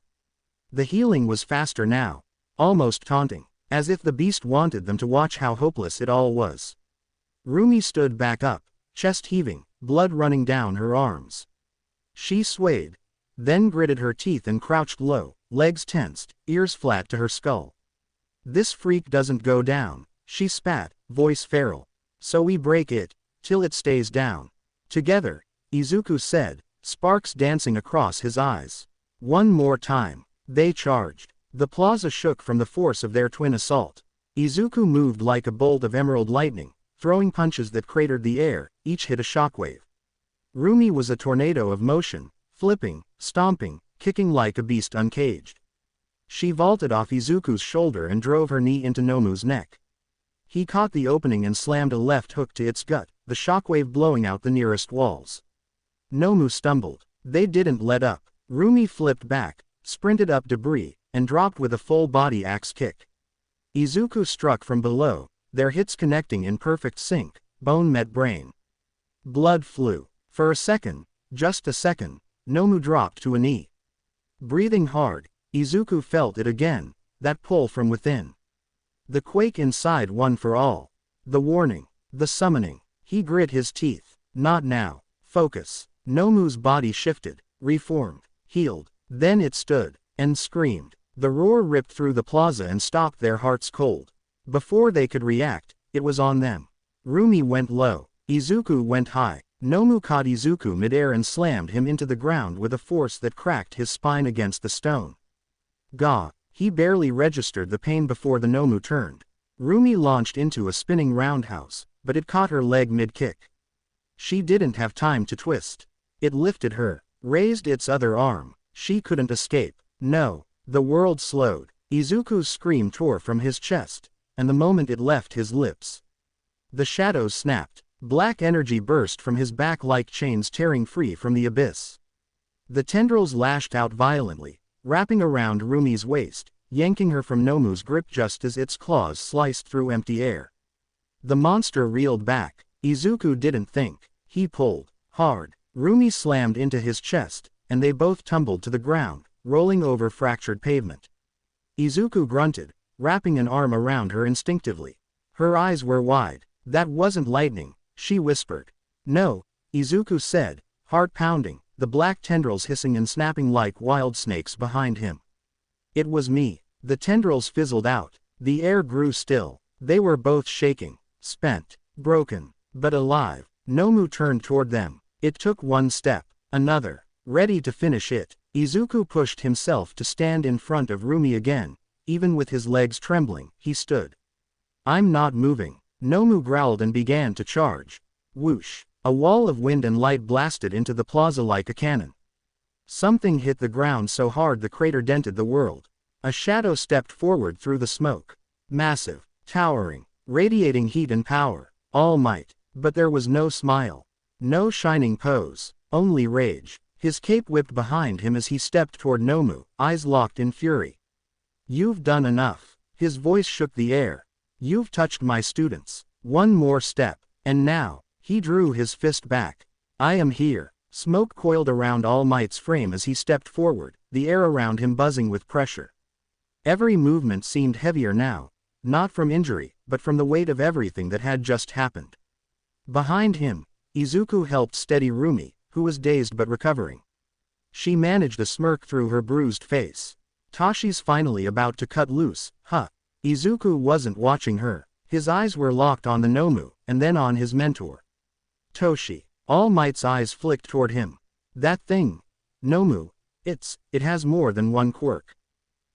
The healing was faster now, almost taunting, as if the beast wanted them to watch how hopeless it all was. Rumi stood back up, chest heaving, blood running down her arms. She swayed, then gritted her teeth and crouched low, legs tensed, ears flat to her skull. This freak doesn't go down, she spat, voice feral. So we break it, till it stays down. Together, Izuku said, sparks dancing across his eyes. One more time. They charged. The plaza shook from the force of their twin assault. Izuku moved like a bolt of emerald lightning, throwing punches that cratered the air, each hit a shockwave. Rumi was a tornado of motion, flipping, stomping, kicking like a beast uncaged. She vaulted off Izuku's shoulder and drove her knee into Nomu's neck. He caught the opening and slammed a left hook to its gut, the shockwave blowing out the nearest walls. Nomu stumbled. They didn't let up. Rumi flipped back, sprinted up debris, and dropped with a full-body axe kick. Izuku struck from below, their hits connecting in perfect sync, bone met brain. Blood flew. For a second, just a second, Nomu dropped to a knee. Breathing hard, Izuku felt it again, that pull from within. The quake inside one for all. The warning. The summoning. He grit his teeth. Not now. Focus. Nomu's body shifted, reformed, healed. Then it stood, and screamed. The roar ripped through the plaza and stopped their hearts cold. Before they could react, it was on them. Rumi went low. Izuku went high. Nomu caught Izuku midair and slammed him into the ground with a force that cracked his spine against the stone. Gah! He barely registered the pain before the Nomu turned. Rumi launched into a spinning roundhouse, but it caught her leg mid-kick. She didn't have time to twist. It lifted her, raised its other arm. She couldn't escape. No. The world slowed. Izuku's scream tore from his chest, and the moment it left his lips, the shadows snapped. Black energy burst from his back like chains tearing free from the abyss. The tendrils lashed out violently, wrapping around Rumi's waist, yanking her from Nomu's grip just as its claws sliced through empty air. The monster reeled back. Izuku didn't think. He pulled hard. Rumi slammed into his chest, and they both tumbled to the ground, rolling over fractured pavement. Izuku grunted, wrapping an arm around her instinctively. Her eyes were wide. That wasn't lightning, she whispered. No, Izuku said, heart pounding, the black tendrils hissing and snapping like wild snakes behind him. It was me. The tendrils fizzled out. The air grew still. They were both shaking, spent, broken, but alive. Nomu turned toward them. It took one step, another. Ready to finish it, Izuku pushed himself to stand in front of Rumi again. Even with his legs trembling, he stood. I'm not moving. Nomu growled and began to charge. Whoosh! A wall of wind and light blasted into the plaza like a cannon. Something hit the ground so hard the crater dented the world. A shadow stepped forward through the smoke. Massive, towering, radiating heat and power. All might. But there was no smile. No shining pose. Only rage. His cape whipped behind him as he stepped toward Nomu, eyes locked in fury. You've done enough. His voice shook the air. You've touched my students. One more step. And now, he drew his fist back. I am here. Smoke coiled around All Might's frame as he stepped forward, the air around him buzzing with pressure. Every movement seemed heavier now. Not from injury, but from the weight of everything that had just happened. Behind him, Izuku helped steady Rumi, who was dazed but recovering. She managed a smirk through her bruised face. Tashi's finally about to cut loose, huh? Izuku wasn't watching her. His eyes were locked on the Nomu, and then on his mentor. Toshi. All Might's eyes flicked toward him. That thing. Nomu. It has more than one quirk.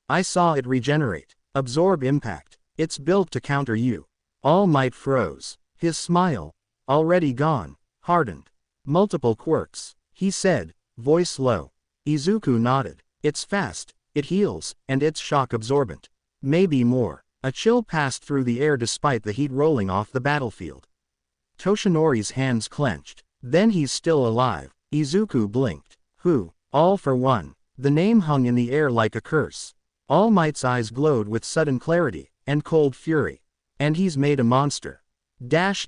I saw it regenerate. Absorb impact. It's built to counter you. All Might froze. His smile, already gone, hardened. Multiple quirks, he said, voice low. Izuku nodded. It's fast, it heals, and it's shock absorbent. Maybe more. A chill passed through the air despite the heat rolling off the battlefield. Toshinori's hands clenched. Then he's still alive. Izuku blinked. Who? All for one. The name hung in the air like a curse. All Might's eyes glowed with sudden clarity and cold fury. And he's made a monster. Dash.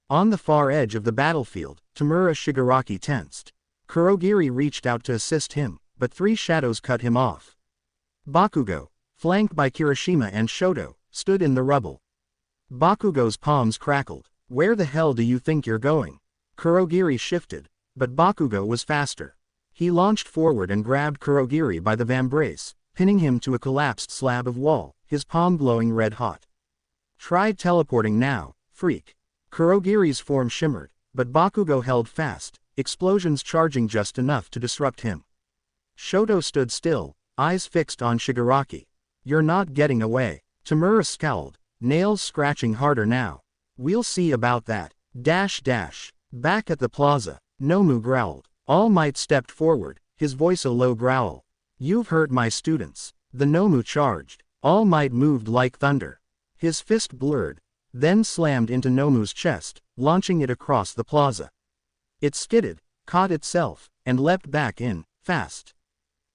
On the far edge of the battlefield, Tamura Shigaraki tensed. Kurogiri reached out to assist him, but three shadows cut him off. Bakugo, flanked by Kirishima and Shoto, stood in the rubble. Bakugo's palms crackled. Where the hell do you think you're going? Kurogiri shifted, but Bakugo was faster. He launched forward and grabbed Kurogiri by the vambrace, pinning him to a collapsed slab of wall, his palm glowing red hot. Try teleporting now, freak. Kurogiri's form shimmered, but Bakugo held fast, explosions charging just enough to disrupt him. Shoto stood still, eyes fixed on Shigaraki. You're not getting away. Tamura scowled, nails scratching harder now. We'll see about that. Dash. Back at the plaza, Nomu growled. All Might stepped forward, his voice a low growl. You've hurt my students. The Nomu charged. All Might moved like thunder. His fist blurred, then slammed into Nomu's chest, launching it across the plaza. It skidded, caught itself, and leapt back in, fast.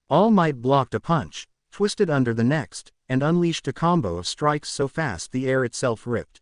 All Might blocked a punch, twisted under the next, and unleashed a combo of strikes so fast the air itself ripped.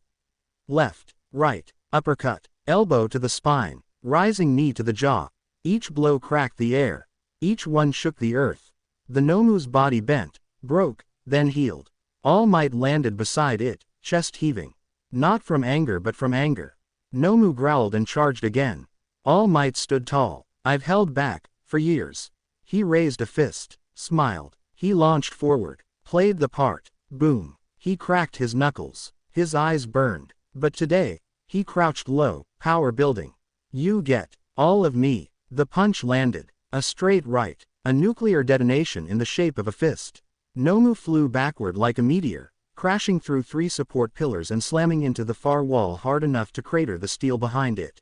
Left, right, uppercut, elbow to the spine, rising knee to the jaw. Each blow cracked the air. Each one shook the earth. The Nomu's body bent, broke, then healed. All Might landed beside it, chest heaving. Not from anger but from anger. Nomu growled and charged again. All Might stood tall. I've held back, for years. He raised a fist, smiled. He launched forward, played the part. Boom. He cracked his knuckles. His eyes burned. But today, he crouched low, power building. You get all of me. The punch landed. A straight right. A nuclear detonation in the shape of a fist. Nomu flew backward like a meteor, crashing through three support pillars and slamming into the far wall hard enough to crater the steel behind it.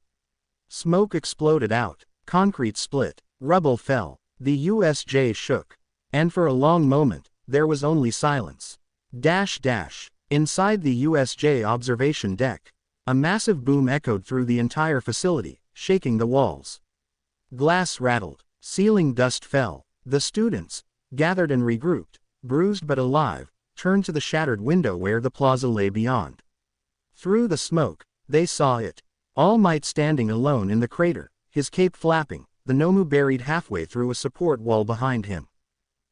Smoke exploded out. Concrete split. Rubble fell. The USJ shook. And for a long moment, there was only silence. Dash. Inside the USJ observation deck, a massive boom echoed through the entire facility, shaking the walls. Glass rattled. Ceiling dust fell. The students, gathered and regrouped, bruised but alive, turned to the shattered window where the plaza lay beyond. Through the smoke, they saw it. All Might standing alone in the crater, his cape flapping, the Nomu buried halfway through a support wall behind him.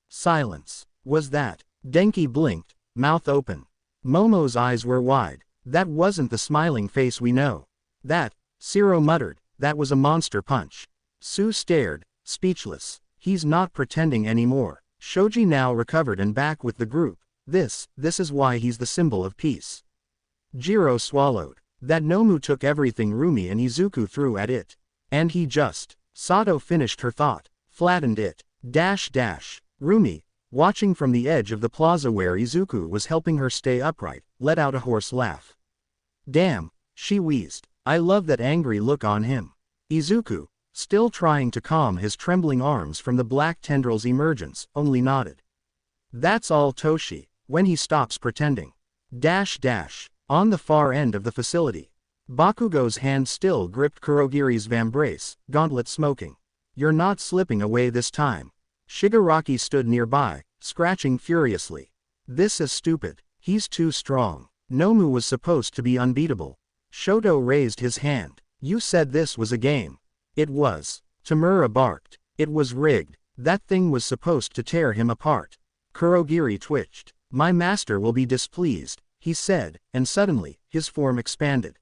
Silence. Was that? Denki blinked, mouth open. Momo's eyes were wide. That wasn't the smiling face we know. That, Shiro muttered, that was a monster punch. Sue stared, speechless. He's not pretending anymore. Shoji now recovered and back with the group. This is why he's the symbol of peace. Jiro swallowed. That Nomu took everything Rumi and Izuku threw at it. And he just. Sato finished her thought. Flattened it. Rumi, watching from the edge of the plaza where Izuku was helping her stay upright, let out a hoarse laugh. Damn, she wheezed. I love that angry look on him. Izuku, still trying to calm his trembling arms from the black tendrils' emergence, only nodded. That's all Toshi, when he stops pretending. On the far end of the facility. Bakugo's hand still gripped Kurogiri's vambrace, gauntlet smoking. You're not slipping away this time. Shigaraki stood nearby, scratching furiously. This is stupid. He's too strong. Nomu was supposed to be unbeatable. Shoto raised his hand. You said this was a game. It was. Tamura barked. It was rigged. That thing was supposed to tear him apart. Kurogiri twitched. My master will be displeased, he said, and suddenly, his form expanded.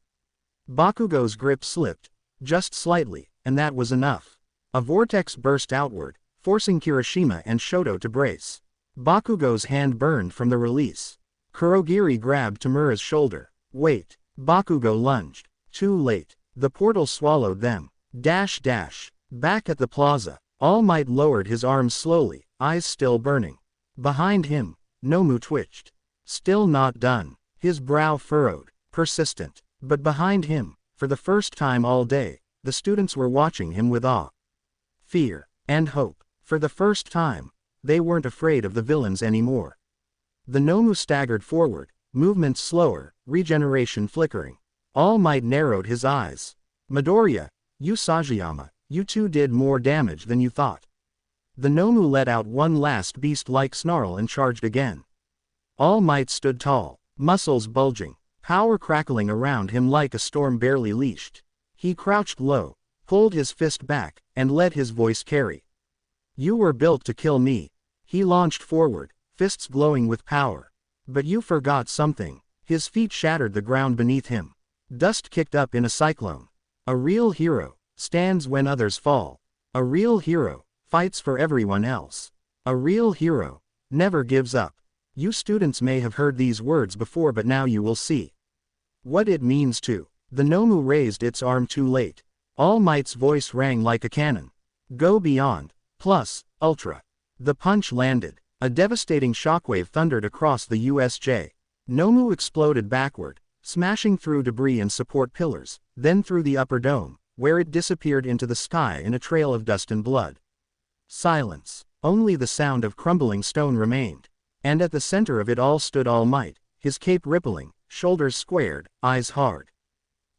Bakugo's grip slipped, just slightly, and that was enough. A vortex burst outward, forcing Kirishima and Shoto to brace. Bakugo's hand burned from the release. Kurogiri grabbed Tamura's shoulder. Wait. Bakugo lunged. Too late. The portal swallowed them. Back at the plaza, All Might lowered his arms slowly, eyes still burning. Behind him, Nomu twitched. Still not done. His brow furrowed. Persistent. But behind him, for the first time all day, the students were watching him with awe, fear, and hope. For the first time, they weren't afraid of the villains anymore. The Nomu staggered forward, movement slower, regeneration flickering. All Might narrowed his eyes. Midoriya, you Sagayama, you two did more damage than you thought. The Nomu let out one last beast-like snarl and charged again. All Might stood tall, muscles bulging, power crackling around him like a storm barely leashed. He crouched low, pulled his fist back, and let his voice carry. You were built to kill me. He launched forward, fists glowing with power. But you forgot something. His feet shattered the ground beneath him. Dust kicked up in a cyclone. A real hero stands when others fall. A real hero fights for everyone else. A real hero never gives up. You students may have heard these words before, but now you will see what it means to. The Nomu raised its arm too late. All Might's voice rang like a cannon. Go beyond. Plus, ultra. The punch landed. A devastating shockwave thundered across the USJ. Nomu exploded backward, smashing through debris and support pillars, then through the upper dome, where it disappeared into the sky in a trail of dust and blood. Silence. Only the sound of crumbling stone remained. And at the center of it all stood All Might, his cape rippling, shoulders squared, eyes hard.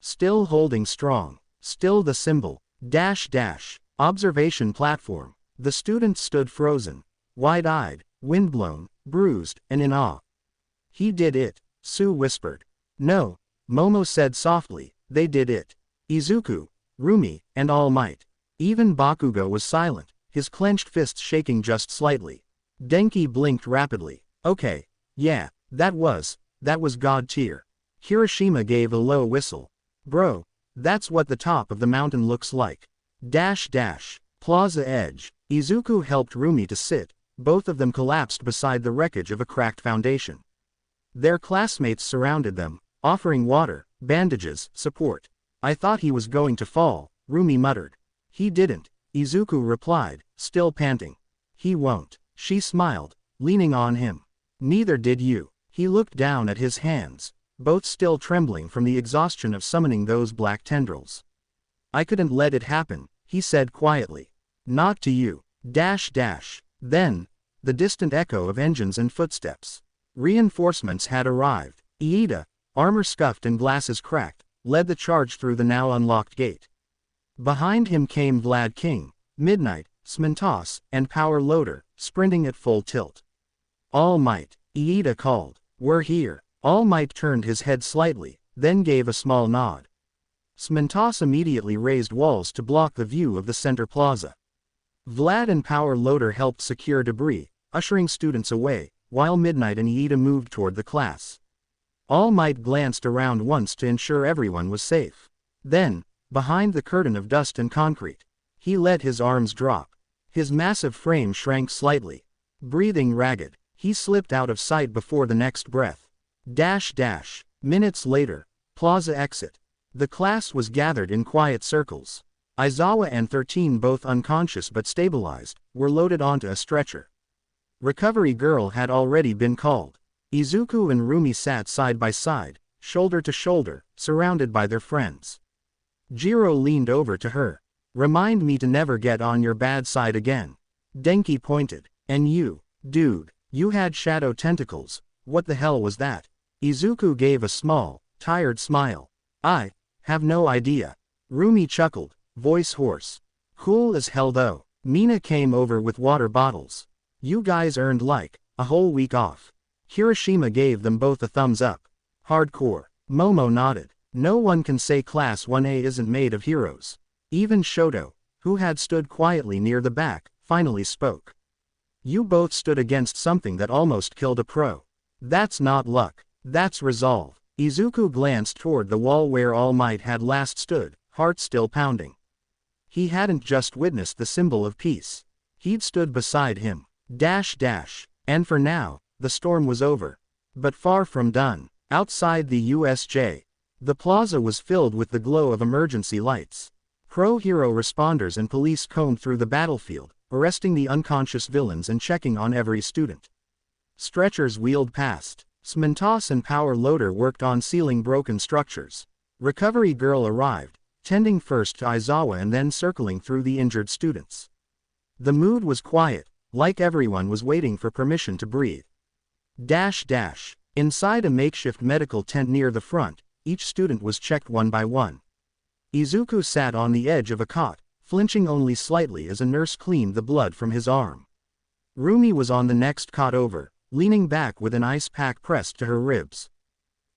Still holding strong. Still the symbol. Observation platform. The students stood frozen, wide-eyed, windblown, bruised, and in awe. He did it, Sue whispered. No, Momo said softly, they did it. Izuku, Rumi, and All Might. Even Bakugo was silent, his clenched fists shaking just slightly. Denki blinked rapidly. Okay, yeah, that was God tier. Kirishima gave a low whistle. Bro, that's what the top of the mountain looks like. Plaza edge. Izuku helped Rumi to sit, both of them collapsed beside the wreckage of a cracked foundation. Their classmates surrounded them, offering water, bandages, support. I thought he was going to fall, Rumi muttered. He didn't, Izuku replied, still panting. He won't. She smiled, leaning on him. Neither did you. He looked down at his hands, both still trembling from the exhaustion of summoning those black tendrils. I couldn't let it happen, he said quietly. Not to you. Then, the distant echo of engines and footsteps. Reinforcements had arrived. Iida, armor scuffed and glasses cracked, led the charge through the now unlocked gate. Behind him came Vlad King, Midnight, Smintos, and Power Loader, sprinting at full tilt. All Might, Iida called. We're here. All Might turned his head slightly, then gave a small nod. Smentas immediately raised walls to block the view of the center plaza. Vlad and Power Loader helped secure debris, ushering students away, while Midnight and Iida moved toward the class. All Might glanced around once to ensure everyone was safe. Then, behind the curtain of dust and concrete, he let his arms drop. His massive frame shrank slightly. Breathing ragged, he slipped out of sight before the next breath. Minutes later, plaza exit. The class was gathered in quiet circles. Aizawa and 13, both unconscious but stabilized, were loaded onto a stretcher. Recovery girl had already been called. Izuku and Rumi sat side by side, shoulder to shoulder, surrounded by their friends. Jiro leaned over to her. "Remind me to never get on your bad side again." Denki pointed. "And you, dude, you had shadow tentacles, what the hell was that?" Izuku gave a small, tired smile. "I have no idea." Rumi chuckled, voice hoarse. "Cool as hell though." Mina came over with water bottles. "You guys earned like a whole week off." Hiroshima gave them both a thumbs up. "Hardcore." Momo nodded. "No one can say Class 1A isn't made of heroes." Even Shoto, who had stood quietly near the back, finally spoke. "You both stood against something that almost killed a pro. That's not luck, that's resolve." Izuku glanced toward the wall where All Might had last stood, heart still pounding. He hadn't just witnessed the symbol of peace. He'd stood beside him. And for now, the storm was over. But far from done. Outside the USJ, the plaza was filled with the glow of emergency lights. Pro-hero responders and police combed through the battlefield, arresting the unconscious villains and checking on every student. Stretchers wheeled past. Smentas and Power Loader worked on sealing broken structures. Recovery girl arrived, tending first to Aizawa and then circling through the injured students. The mood was quiet, like everyone was waiting for permission to breathe. Inside a makeshift medical tent near the front, each student was checked one by one. Izuku sat on the edge of a cot, flinching only slightly as a nurse cleaned the blood from his arm. Rumi was on the next cot over, leaning back with an ice pack pressed to her ribs.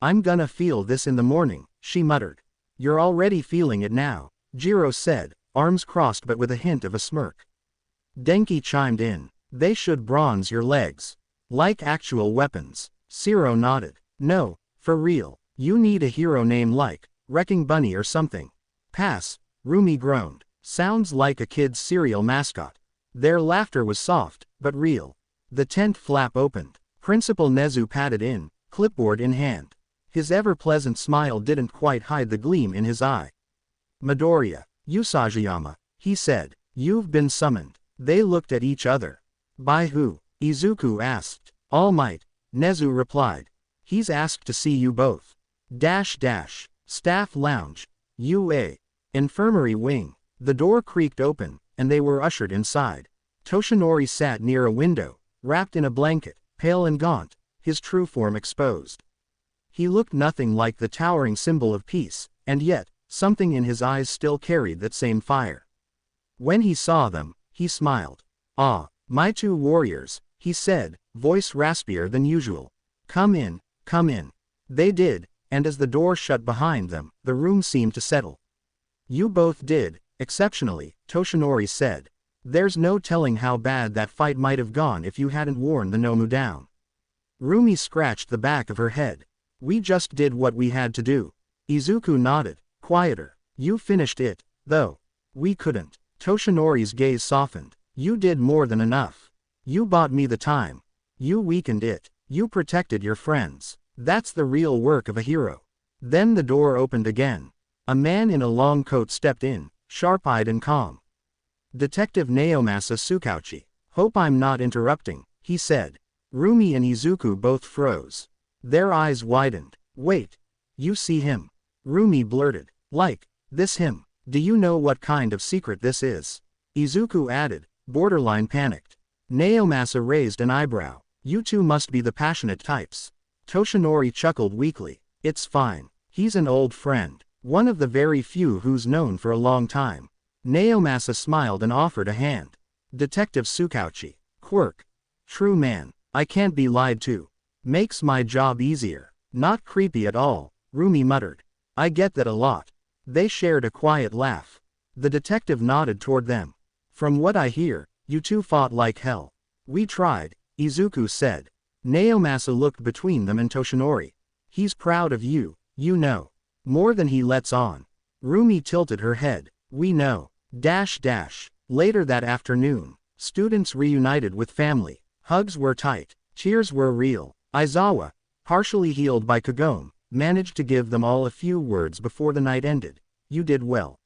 "I'm gonna feel this in the morning," she muttered. "You're already feeling it now," Jiro said, arms crossed but with a hint of a smirk. Denki chimed in. "They should bronze your legs. Like actual weapons." Zero nodded. "No, for real. You need a hero name like Wrecking Bunny or something." "Pass," Rumi groaned. "Sounds like a kid's cereal mascot." Their laughter was soft, but real. The tent flap opened. Principal Nezu padded in, clipboard in hand. His ever-pleasant smile didn't quite hide the gleam in his eye. "Midoriya, Usajiyama," he said. "You've been summoned." They looked at each other. "By who?" Izuku asked. "All Might," Nezu replied. "He's asked to see you both." Staff lounge. UA. Infirmary wing. The door creaked open, and they were ushered inside. Toshinori sat near a window, wrapped in a blanket, pale and gaunt, his true form exposed. He looked nothing like the towering symbol of peace, and yet, something in his eyes still carried that same fire. When he saw them, he smiled. "Ah, my two warriors," he said, voice raspier than usual. Come in, come in." They did, and as the door shut behind them, the room seemed to settle. "You both did, exceptionally," Toshinori said. "There's no telling how bad that fight might have gone if you hadn't worn the Nomu down." Rumi scratched the back of her head. "We just did what we had to do." Izuku nodded, quieter. "You finished it, though." "We couldn't." Toshinori's gaze softened. "You did more than enough. You bought me the time. You weakened it. You protected your friends. That's the real work of a hero." Then the door opened again. A man in a long coat stepped in, sharp-eyed and calm. "Detective Naomasa Tsukauchi. Hope I'm not interrupting," he said. Rumi and Izuku both froze. Their eyes widened. "Wait. You see him?" Rumi blurted. "Like, this him? Do you know what kind of secret this is?" Izuku added, borderline panicked. Naomasa raised an eyebrow. "You two must be the passionate types." Toshinori chuckled weakly. "It's fine. He's an old friend. One of the very few who's known for a long time." Naomasa smiled and offered a hand. "Detective Tsukauchi. Quirk. True man. I can't be lied to. Makes my job easier." "Not creepy at all," Rumi muttered. "I get that a lot." They shared a quiet laugh. The detective nodded toward them. From what I hear, you two fought like hell. We tried, Izuku said. Naomasa looked between them and Toshinori. He's proud of you, you know. More than he lets on. Rumi tilted her head. We know. Later that afternoon, students reunited with family. Hugs were tight. Cheers were real. Aizawa, partially healed by Kagome, managed to give them all a few words before the night ended. You did well.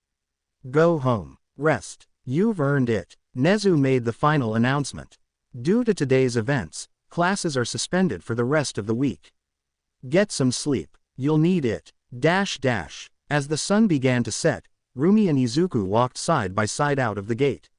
Go home. Rest. You've earned it. Nezu made the final announcement. Due to today's events, classes are suspended for the rest of the week. Get some sleep. You'll need it. As the sun began to set, Rumi and Izuku walked side by side out of the gate.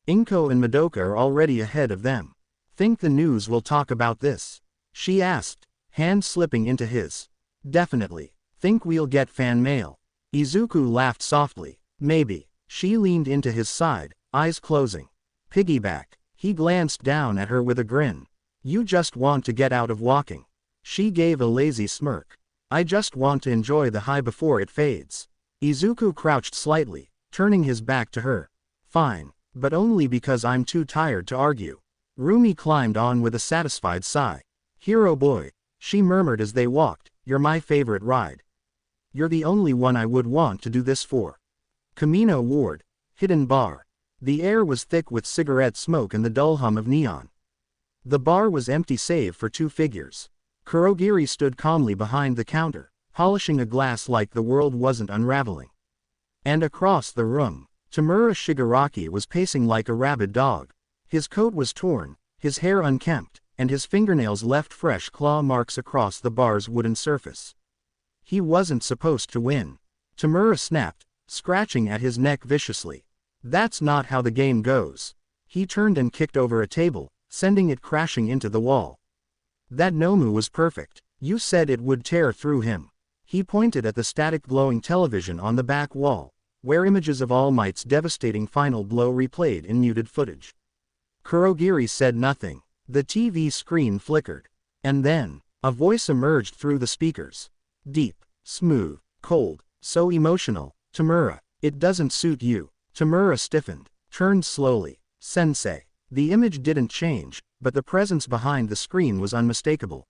Inko and Madoka are already ahead of them. Think the news will talk about this? She asked, hand slipping into his. Definitely. Think we'll get fan mail? Izuku laughed softly. Maybe. She leaned into his side, eyes closing. Piggyback. He glanced down at her with a grin. You just want to get out of walking. She gave a lazy smirk. I just want to enjoy the high before it fades. Izuku crouched slightly, turning his back to her. Fine, but only because I'm too tired to argue. Rumi climbed on with a satisfied sigh. Hero boy, she murmured as they walked, you're my favorite ride. You're the only one I would want to do this for. Kamino Ward, hidden bar. The air was thick with cigarette smoke and the dull hum of neon. The bar was empty save for two figures. Kurogiri stood calmly behind the counter, polishing a glass like the world wasn't unraveling. And across the room, Tamura Shigaraki was pacing like a rabid dog. His coat was torn, his hair unkempt, and his fingernails left fresh claw marks across the bar's wooden surface. He wasn't supposed to win. Tamura snapped, scratching at his neck viciously. That's not how the game goes. He turned and kicked over a table, sending it crashing into the wall. That Nomu was perfect. You said it would tear through him. He pointed at the static glowing television on the back wall, where images of All Might's devastating final blow replayed in muted footage. Kurogiri said nothing. The TV screen flickered. And then, a voice emerged through the speakers. Deep, smooth, cold, so emotional. Tamura, it doesn't suit you. Tamura stiffened, turned slowly. Sensei. The image didn't change, but the presence behind the screen was unmistakable.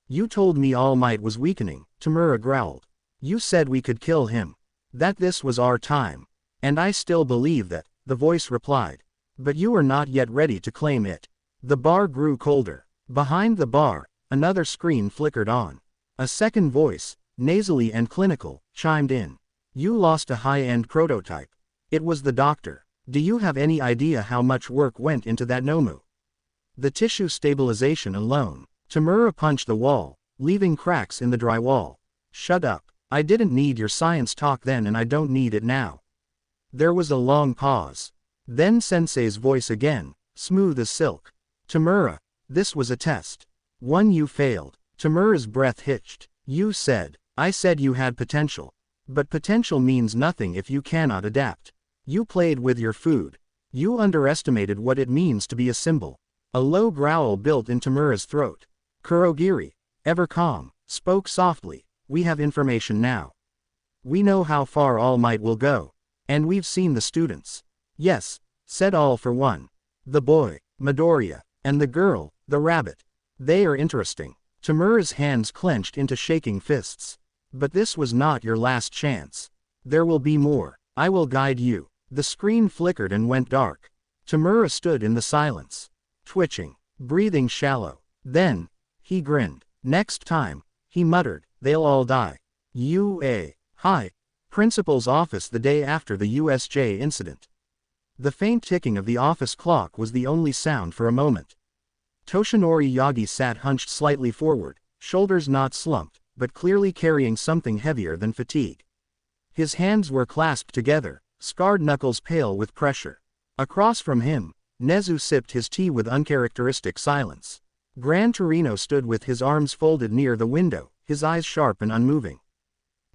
You told me All Might was weakening, Tamura growled. You said we could kill him. That this was our time. And I still believe that, the voice replied. But you are not yet ready to claim it. The bar grew colder. Behind the bar, another screen flickered on. A second voice, nasally and clinical, chimed in. You lost a high-end prototype. It was the doctor. Do you have any idea how much work went into that Nomu? The tissue stabilization alone. Tamura punched the wall, leaving cracks in the drywall. Shut up. I didn't need your science talk then and I don't need it now. There was a long pause. Then Sensei's voice again, smooth as silk. Tamura, this was a test. One you failed. Tamura's breath hitched. You said. I said you had potential. But potential means nothing if you cannot adapt. You played with your food. You underestimated what it means to be a symbol. A low growl built in Tamura's throat. Kurogiri, ever calm, spoke softly. We have information now. We know how far All Might will go. And we've seen the students. Yes, said All for One. The boy, Midoriya, and the girl, the rabbit. They are interesting. Tamura's hands clenched into shaking fists. But this was not your last chance. There will be more. I will guide you. The screen flickered and went dark. Tamura stood in the silence, twitching, breathing shallow. Then, he grinned. Next time, he muttered, they'll all die. Hi. Principal's office the day after the USJ incident. The faint ticking of the office clock was the only sound for a moment. Toshinori Yagi sat hunched slightly forward, shoulders not slumped, but clearly carrying something heavier than fatigue. His hands were clasped together, scarred knuckles pale with pressure. Across from him, Nezu sipped his tea with uncharacteristic silence. Gran Torino stood with his arms folded near the window, his eyes sharp and unmoving.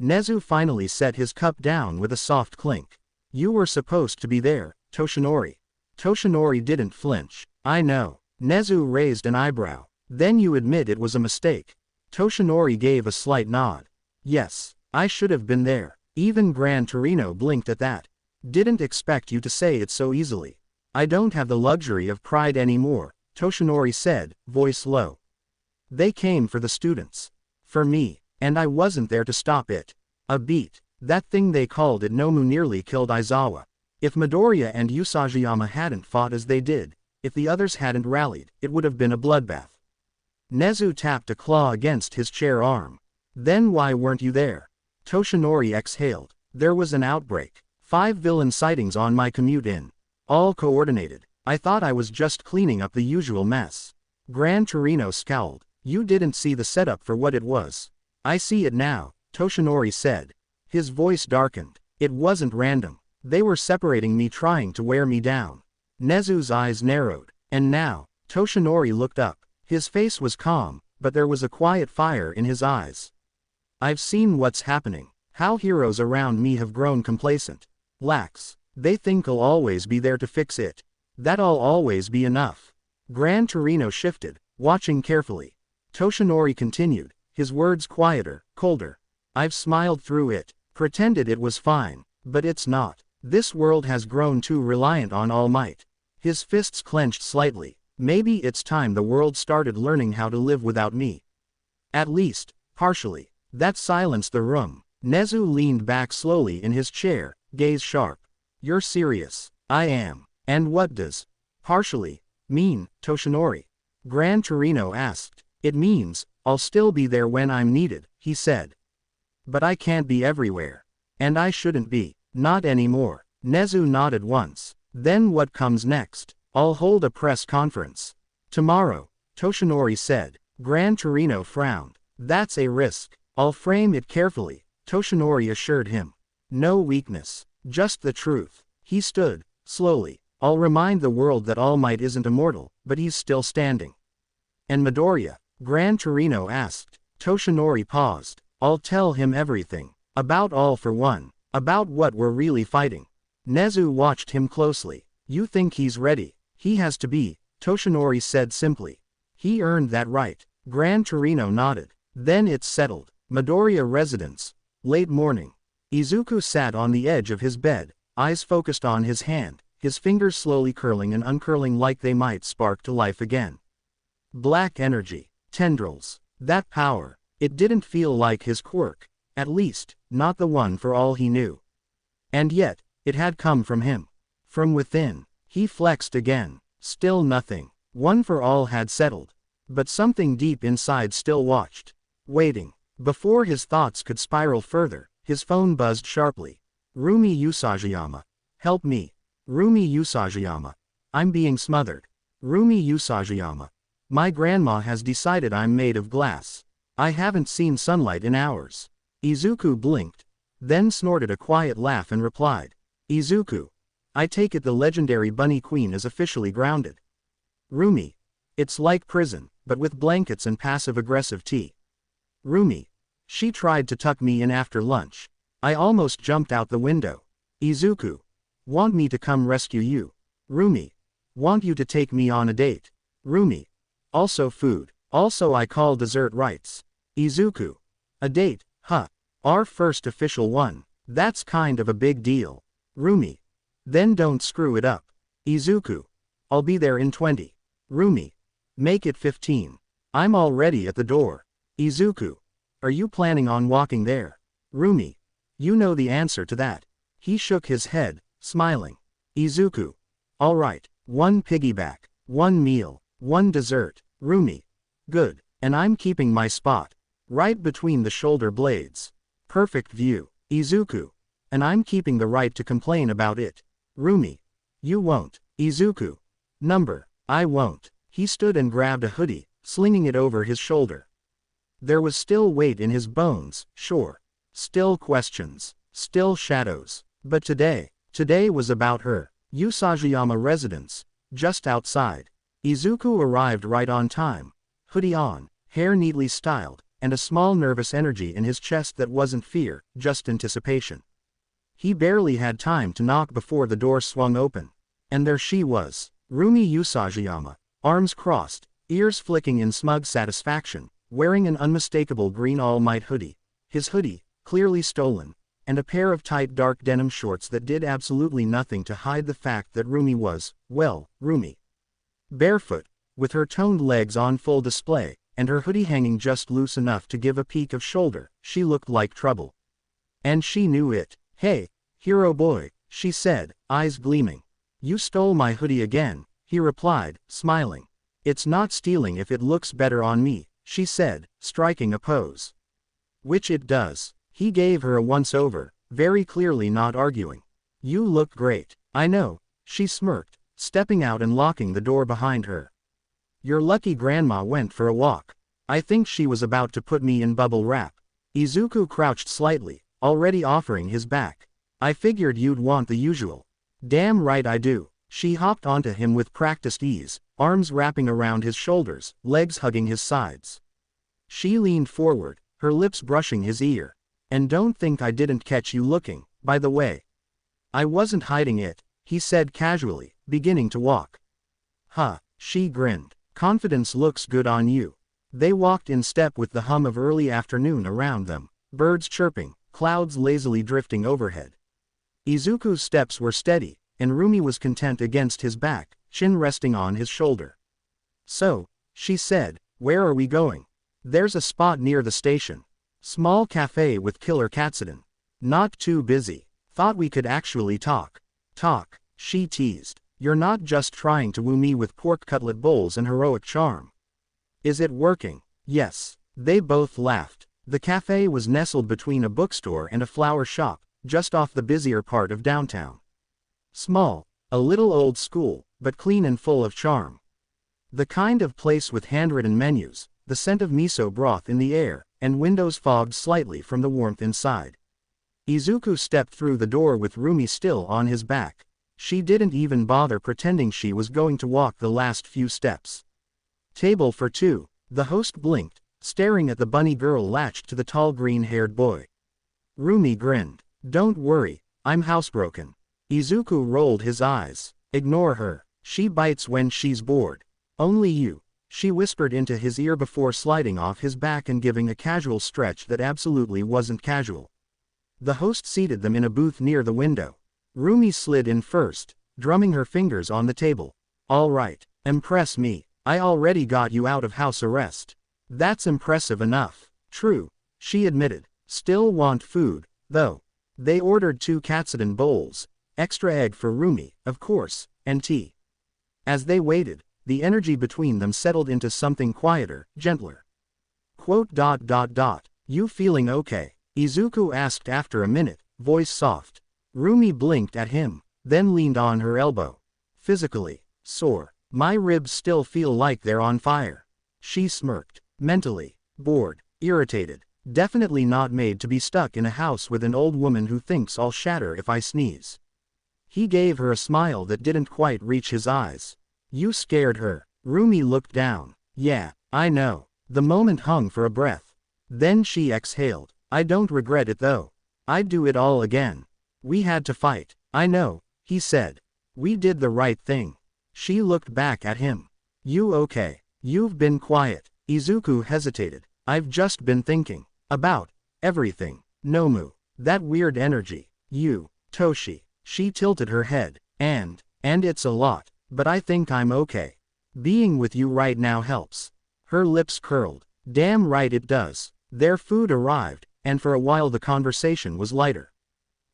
Nezu finally set his cup down with a soft clink. You were supposed to be there, Toshinori. Toshinori didn't flinch. I know. Nezu raised an eyebrow. Then you admit it was a mistake. Toshinori gave a slight nod. Yes, I should have been there. Even Gran Torino blinked at that. Didn't expect you to say it so easily. I don't have the luxury of pride anymore, Toshinori said, voice low. They came for the students. For me, and I wasn't there to stop it. A beat. That thing they called it Nomu nearly killed Aizawa. If Midoriya and Usajiyama hadn't fought as they did, if the others hadn't rallied, it would have been a bloodbath. Nezu tapped a claw against his chair arm. Then why weren't you there? Toshinori exhaled. There was an outbreak. 5 villain sightings on my commute in. All coordinated. I thought I was just cleaning up the usual mess. Gran Torino scowled. You didn't see the setup for what it was. I see it now, Toshinori said. His voice darkened. It wasn't random. They were separating me, trying to wear me down. Nezu's eyes narrowed. And now, Toshinori looked up. His face was calm, but there was a quiet fire in his eyes. I've seen what's happening. How heroes around me have grown complacent. Lax. They think I'll always be there to fix it. That I'll always be enough. Gran Torino shifted, watching carefully. Toshinori continued, his words quieter, colder. I've smiled through it, pretended it was fine, but it's not. This world has grown too reliant on All Might. His fists clenched slightly. Maybe it's time the world started learning how to live without me. At least, partially. That silenced the room. Nezu leaned back slowly in his chair, gaze sharp. You're serious? I am. And what does partially mean, Toshinori? Gran Torino asked. It means, I'll still be there when I'm needed, he said. But I can't be everywhere. And I shouldn't be. Not anymore. Nezu nodded once. Then what comes next? I'll hold a press conference. Tomorrow, Toshinori said. Gran Torino frowned. That's a risk. I'll frame it carefully, Toshinori assured him. No weakness. Just the truth. He stood, slowly. I'll remind the world that All Might isn't immortal, but he's still standing. And Midoriya? Gran Torino asked. Toshinori paused. I'll tell him everything. About All for One. About what we're really fighting. Nezu watched him closely. You think he's ready? He has to be, Toshinori said simply. He earned that right. Gran Torino nodded. Then it's settled. Midoriya residence. Late morning. Izuku sat on the edge of his bed, eyes focused on his hand, his fingers slowly curling and uncurling like they might spark to life again. Black energy. Tendrils. That power. It didn't feel like his quirk. At least, not the one for all he knew. And yet, it had come from him. From within. He flexed again. Still nothing. One for all had settled. But something deep inside still watched. Waiting. Before his thoughts could spiral further, his phone buzzed sharply. Rumi Usajiyama. Help me. Rumi Usajiyama. I'm being smothered. Rumi Usajiyama. My grandma has decided I'm made of glass. I haven't seen sunlight in hours. Izuku blinked. Then snorted a quiet laugh and replied. Izuku. I take it the legendary Bunny Queen is officially grounded. Rumi. It's like prison, but with blankets and passive-aggressive tea. Rumi. She tried to tuck me in after lunch. I almost jumped out the window. Izuku. Want me to come rescue you? Rumi. Want you to take me on a date. Rumi. Also food. Also I call dessert rights. Izuku. A date, huh? Our first official one. That's kind of a big deal. Rumi. Then don't screw it up. Izuku. I'll be there in 20. Rumi. Make it 15. I'm already at the door. Izuku. Are you planning on walking there? Rumi. You know the answer to that. He shook his head, smiling. Izuku. All right, 1 piggyback, 1 meal, 1 dessert. Rumi. Good. And I'm keeping my spot. Right between the shoulder blades. Perfect view. Izuku. And I'm keeping the right to complain about it. Rumi. You won't. Izuku. Number. I won't. He stood and grabbed a hoodie, slinging it over his shoulder. There was still weight in his bones, sure. Still questions. Still shadows. But today was about her. Usajiyama residence. Just outside. Izuku arrived right on time. Hoodie on, hair neatly styled, and a small nervous energy in his chest that wasn't fear, just anticipation. He barely had time to knock before the door swung open. And there she was. Rumi Usajiyama. Arms crossed, ears flicking in smug satisfaction, wearing an unmistakable green All Might hoodie. His hoodie, clearly stolen. and a pair of tight dark denim shorts that did absolutely nothing to hide the fact that Rumi was, well, Rumi. Barefoot, with her toned legs on full display, and her hoodie hanging just loose enough to give a peek of shoulder, she looked like trouble. And she knew it. "Hey, hero boy," she said, eyes gleaming. "You stole my hoodie again," he replied, smiling. "It's not stealing if it looks better on me," she said, striking a pose. "Which it does." He gave her a once-over, very clearly not arguing. "You look great." "I know," she smirked, stepping out and locking the door behind her. "Your lucky grandma went for a walk. I think she was about to put me in bubble wrap." Izuku crouched slightly, already offering his back. "I figured you'd want the usual." "Damn right I do." She hopped onto him with practiced ease, arms wrapping around his shoulders, legs hugging his sides. She leaned forward, her lips brushing his ear. "And don't think I didn't catch you looking, by the way." "I wasn't hiding it," he said casually, beginning to walk. "Huh," she grinned. "Confidence looks good on you." They walked in step with the hum of early afternoon around them, birds chirping, clouds lazily drifting overhead. Izuku's steps were steady, and Rumi was content against his back, chin resting on his shoulder. "So," she said, "where are we going?" "There's a spot near the station. Small cafe with killer katsudon. Not too busy. Thought we could actually talk." "Talk," she teased. "You're not just trying to woo me with pork cutlet bowls and heroic charm. Is it working?" "Yes." They both laughed. The cafe was nestled between a bookstore and a flower shop, just off the busier part of downtown. Small, a little old school, but clean and full of charm. The kind of place with handwritten menus, the scent of miso broth in the air, and windows fogged slightly from the warmth inside. Izuku stepped through the door with Rumi still on his back. She didn't even bother pretending she was going to walk the last few steps. "Table for two," the host blinked, staring at the bunny girl latched to the tall green-haired boy. Rumi grinned. "Don't worry, I'm housebroken." Izuku rolled his eyes. "Ignore her. She bites when she's bored." "Only you," she whispered into his ear before sliding off his back and giving a casual stretch that absolutely wasn't casual. The host seated them in a booth near the window. Rumi slid in first, drumming her fingers on the table. "All right, impress me. I already got you out of house arrest." "That's impressive enough." "True," she admitted. "Still want food, though." They ordered 2 katsudon bowls, extra egg for Rumi, of course, and tea. As they waited, the energy between them settled into something quieter, gentler. "You feeling okay?" Izuku asked after a minute, voice soft. Rumi blinked at him, then leaned on her elbow. "Physically sore. My ribs still feel like they're on fire." She smirked. "Mentally bored, irritated. Definitely not made to be stuck in a house with an old woman who thinks I'll shatter if I sneeze." He gave her a smile that didn't quite reach his eyes. "You scared her." Rumi looked down. "Yeah, I know." The moment hung for a breath. Then she exhaled. "I don't regret it though. I'd do it all again." "We had to fight." "I know," he said. "We did the right thing." She looked back at him. "You okay?" "You've been quiet." Izuku hesitated. "I've just been thinking about everything. Nomu. That weird energy. You, Toshi." She tilted her head. And it's a lot, but I think I'm okay. Being with you right now helps." Her lips curled. "Damn right it does." Their food arrived, and for a while the conversation was lighter.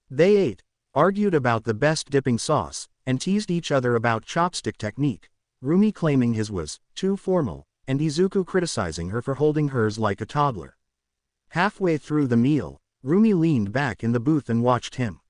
They ate, argued about the best dipping sauce, and teased each other about chopstick technique, Rumi claiming his was too formal, and Izuku criticizing her for holding hers like a toddler. Halfway through the meal, Rumi leaned back in the booth and watched him.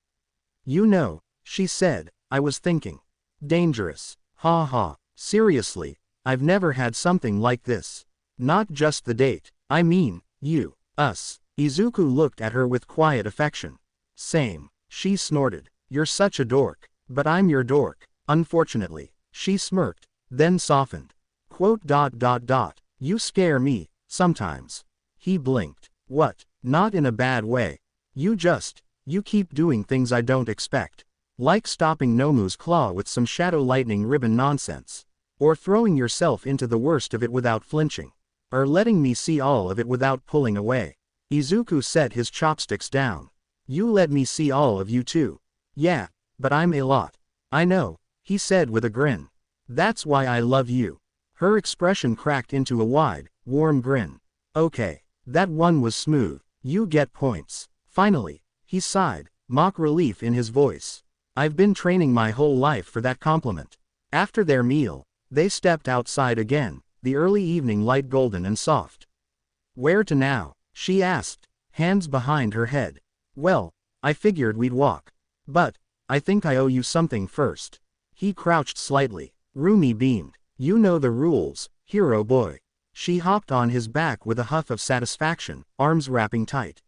"You know," she said, "I was thinking. Dangerous. Ha ha. Seriously, I've never had something like this. Not just the date, I mean, you, us." Izuku looked at her with quiet affection. "Same." She snorted. "You're such a dork. But I'm your dork, unfortunately." She smirked, then softened. "You scare me, sometimes." He blinked. "What? Not in a bad way. You keep doing things I don't expect. Like stopping Nomu's claw with some shadow lightning ribbon nonsense. Or throwing yourself into the worst of it without flinching. Or letting me see all of it without pulling away." Izuku set his chopsticks down. You let me see all of you too. Yeah, but I'm a lot. I know, he said with a grin. That's why I love you. Her expression cracked into a wide, warm grin. Okay, that one was smooth. You get points. Finally, he sighed, mock relief in his voice. I've been training my whole life for that compliment. After their meal, they stepped outside again, the early evening light golden and soft. Where to now? She asked, hands behind her head. Well, I figured we'd walk. But, I think I owe you something first. He crouched slightly. Rumi beamed. You know the rules, hero boy. She hopped on his back with a huff of satisfaction, arms wrapping tight.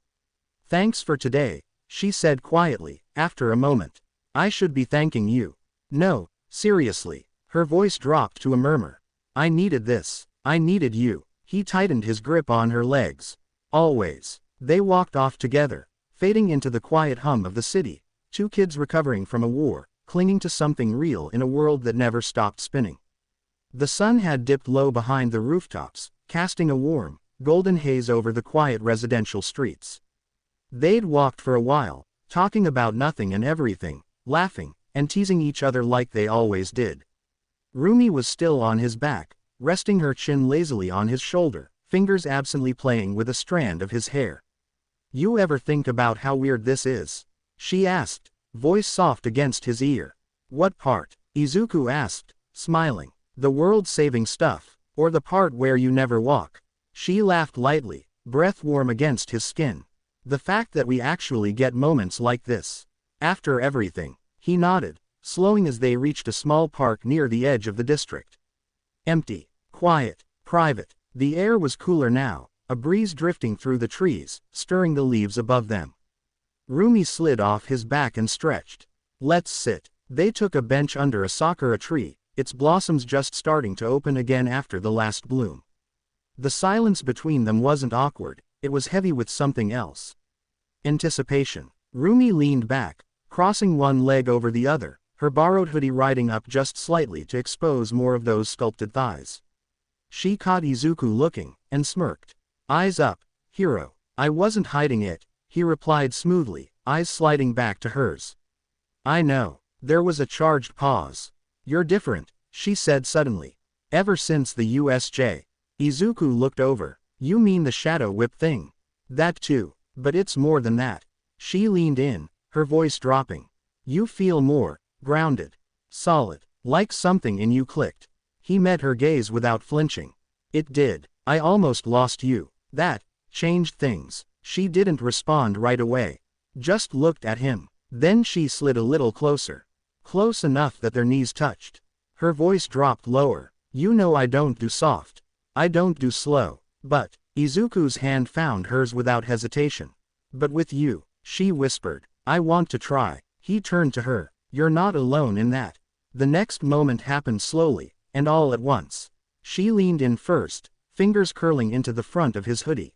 Thanks for today, she said quietly, after a moment. I should be thanking you. No, seriously. Her voice dropped to a murmur. I needed this. I needed you. He tightened his grip on her legs. Always. They walked off together, fading into the quiet hum of the city, two kids recovering from a war, clinging to something real in a world that never stopped spinning. The sun had dipped low behind the rooftops, casting a warm, golden haze over the quiet residential streets. They'd walked for a while, talking about nothing and everything, laughing, and teasing each other like they always did. Rumi was still on his back, resting her chin lazily on his shoulder, fingers absently playing with a strand of his hair. You ever think about how weird this is? She asked, voice soft against his ear. What part? Izuku asked, smiling. The world-saving stuff, or the part where you never walk? She laughed lightly, breath warm against his skin. The fact that we actually get moments like this. After everything, he nodded, slowing as they reached a small park near the edge of the district. Empty, quiet, private. The air was cooler now, a breeze drifting through the trees, stirring the leaves above them. Rumi slid off his back and stretched. Let's sit. They took a bench under a sakura tree, its blossoms just starting to open again after the last bloom. The silence between them wasn't awkward, it was heavy with something else. Anticipation. Rumi leaned back, crossing one leg over the other, her borrowed hoodie riding up just slightly to expose more of those sculpted thighs. She caught Izuku looking, and smirked. Eyes up, hero. I wasn't hiding it, he replied smoothly, eyes sliding back to hers. I know. There was a charged pause. You're different, she said suddenly. Ever since the USJ. Izuku looked over. You mean the shadow whip thing? That too, but it's more than that. She leaned in, her voice dropping. You feel more grounded, solid, like something in you clicked. He met her gaze without flinching. It did. I almost lost you. That changed things. She didn't respond right away. Just looked at him. Then she slid a little closer. Close enough that their knees touched. Her voice dropped lower. You know I don't do soft. I don't do slow. But, Izuku's hand found hers without hesitation. But with you, she whispered. I want to try. He turned to her. You're not alone in that. The next moment happened slowly, and all at once. She leaned in first, fingers curling into the front of his hoodie.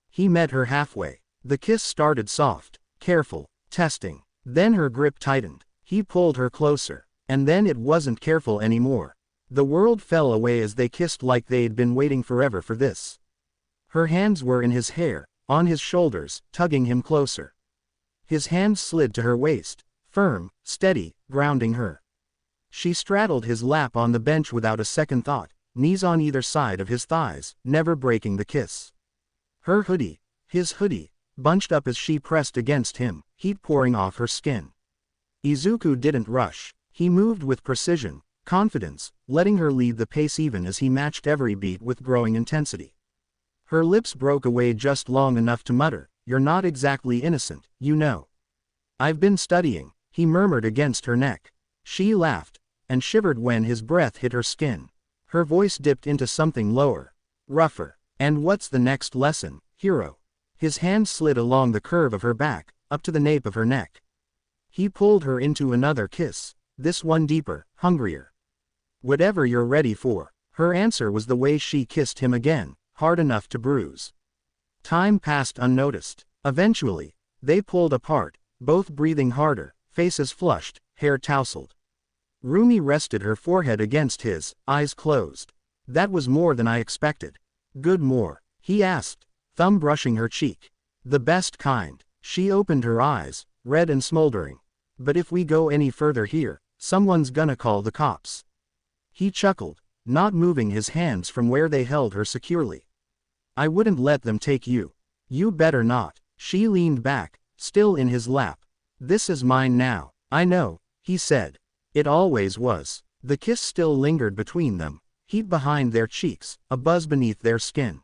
He met her halfway. The kiss started soft, careful, testing. Then her grip tightened. He pulled her closer. And then it wasn't careful anymore. The world fell away as they kissed like they'd been waiting forever for this. Her hands were in his hair, on his shoulders, tugging him closer. His hands slid to her waist, firm, steady, grounding her. She straddled his lap on the bench without a second thought, knees on either side of his thighs, never breaking the kiss. Her hoodie, his hoodie, bunched up as she pressed against him, heat pouring off her skin. Izuku didn't rush. He moved with precision, confidence, letting her lead the pace even as he matched every beat with growing intensity. Her lips broke away just long enough to mutter, "You're not exactly innocent, you know." "I've been studying," he murmured against her neck. She laughed, and shivered when his breath hit her skin. Her voice dipped into something lower, rougher. "And what's the next lesson, hero?" His hand slid along the curve of her back, up to the nape of her neck. He pulled her into another kiss, this one deeper, hungrier. "Whatever you're ready for." Her answer was the way she kissed him again, hard enough to bruise. Time passed unnoticed. Eventually, they pulled apart, both breathing harder, faces flushed, hair tousled. Rumi rested her forehead against his, eyes closed. "That was more than I expected." "Good more?" he asked, thumb brushing her cheek. "The best kind." She opened her eyes, red and smoldering. But if we go any further here, someone's gonna call the cops. He chuckled, not moving his hands from where they held her securely. I wouldn't let them take you. You better not. She leaned back, still in his lap. This is mine now. I know, he said. It always was. The kiss still lingered between them, heat behind their cheeks, a buzz beneath their skin.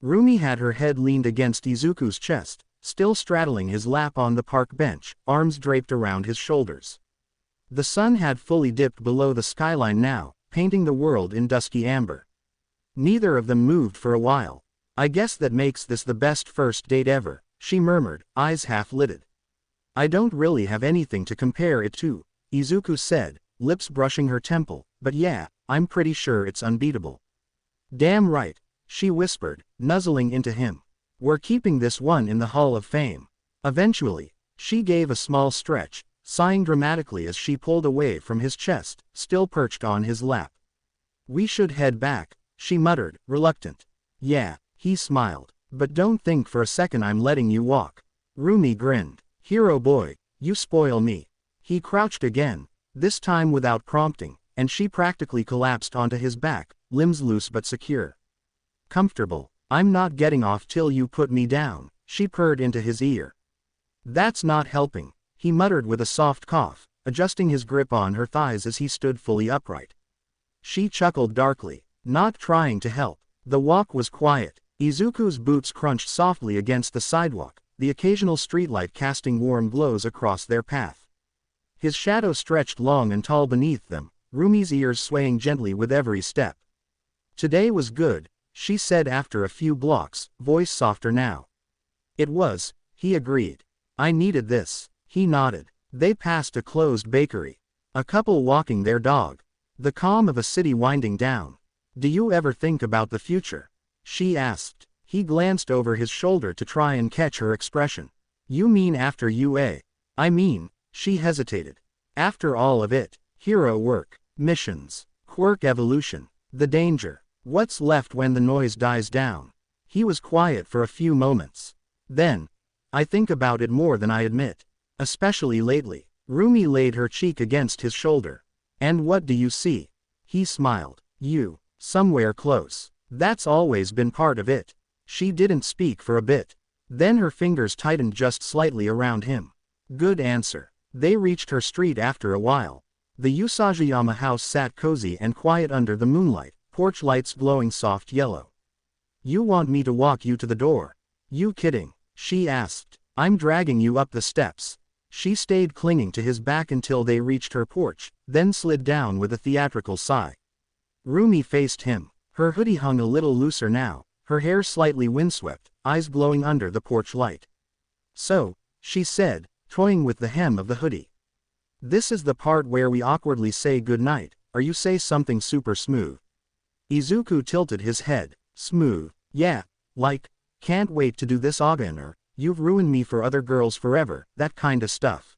Rumi had her head leaned against Izuku's chest, still straddling his lap on the park bench, arms draped around his shoulders. The sun had fully dipped below the skyline now, painting the world in dusky amber. Neither of them moved for a while. I guess that makes this the best first date ever, she murmured, eyes half-lidded. I don't really have anything to compare it to, Izuku said, lips brushing her temple, but yeah, I'm pretty sure it's unbeatable. Damn right, she whispered, nuzzling into him. We're keeping this one in the Hall of Fame. Eventually, she gave a small stretch, sighing dramatically as she pulled away from his chest, still perched on his lap. We should head back, she muttered, reluctant. Yeah, he smiled. But don't think for a second I'm letting you walk. Rumi grinned. Hero boy, you spoil me. He crouched again, this time without prompting, and she practically collapsed onto his back, limbs loose but secure. Comfortable. I'm not getting off till you put me down, she purred into his ear. That's not helping, he muttered with a soft cough, adjusting his grip on her thighs as he stood fully upright. She chuckled darkly, not trying to help. The walk was quiet. Izuku's boots crunched softly against the sidewalk, the occasional streetlight casting warm glows across their path. His shadow stretched long and tall beneath them, Rumi's ears swaying gently with every step. Today was good, she said after a few blocks, voice softer now. It was, he agreed. I needed this, he nodded. They passed a closed bakery. A couple walking their dog. The calm of a city winding down. Do you ever think about the future? She asked. He glanced over his shoulder to try and catch her expression. You mean after UA? I mean, she hesitated. After all of it, hero work, missions, quirk evolution, the danger. What's left when the noise dies down? He was quiet for a few moments. Then, I think about it more than I admit. Especially lately. Rumi laid her cheek against his shoulder. And what do you see? He smiled. You, somewhere close. That's always been part of it. She didn't speak for a bit. Then her fingers tightened just slightly around him. Good answer. They reached her street after a while. The Usajiyama house sat cozy and quiet under the moonlight, porch lights glowing soft yellow. You want me to walk you to the door? You kidding? She asked. I'm dragging you up the steps. She stayed clinging to his back until they reached her porch, then slid down with a theatrical sigh. Rumi faced him. Her hoodie hung a little looser now, her hair slightly windswept, eyes glowing under the porch light. So, she said, toying with the hem of the hoodie. This is the part where we awkwardly say goodnight, or you say something super smooth. Izuku tilted his head. Smooth. Yeah, like, can't wait to do this again, or, you've ruined me for other girls forever, that kinda stuff.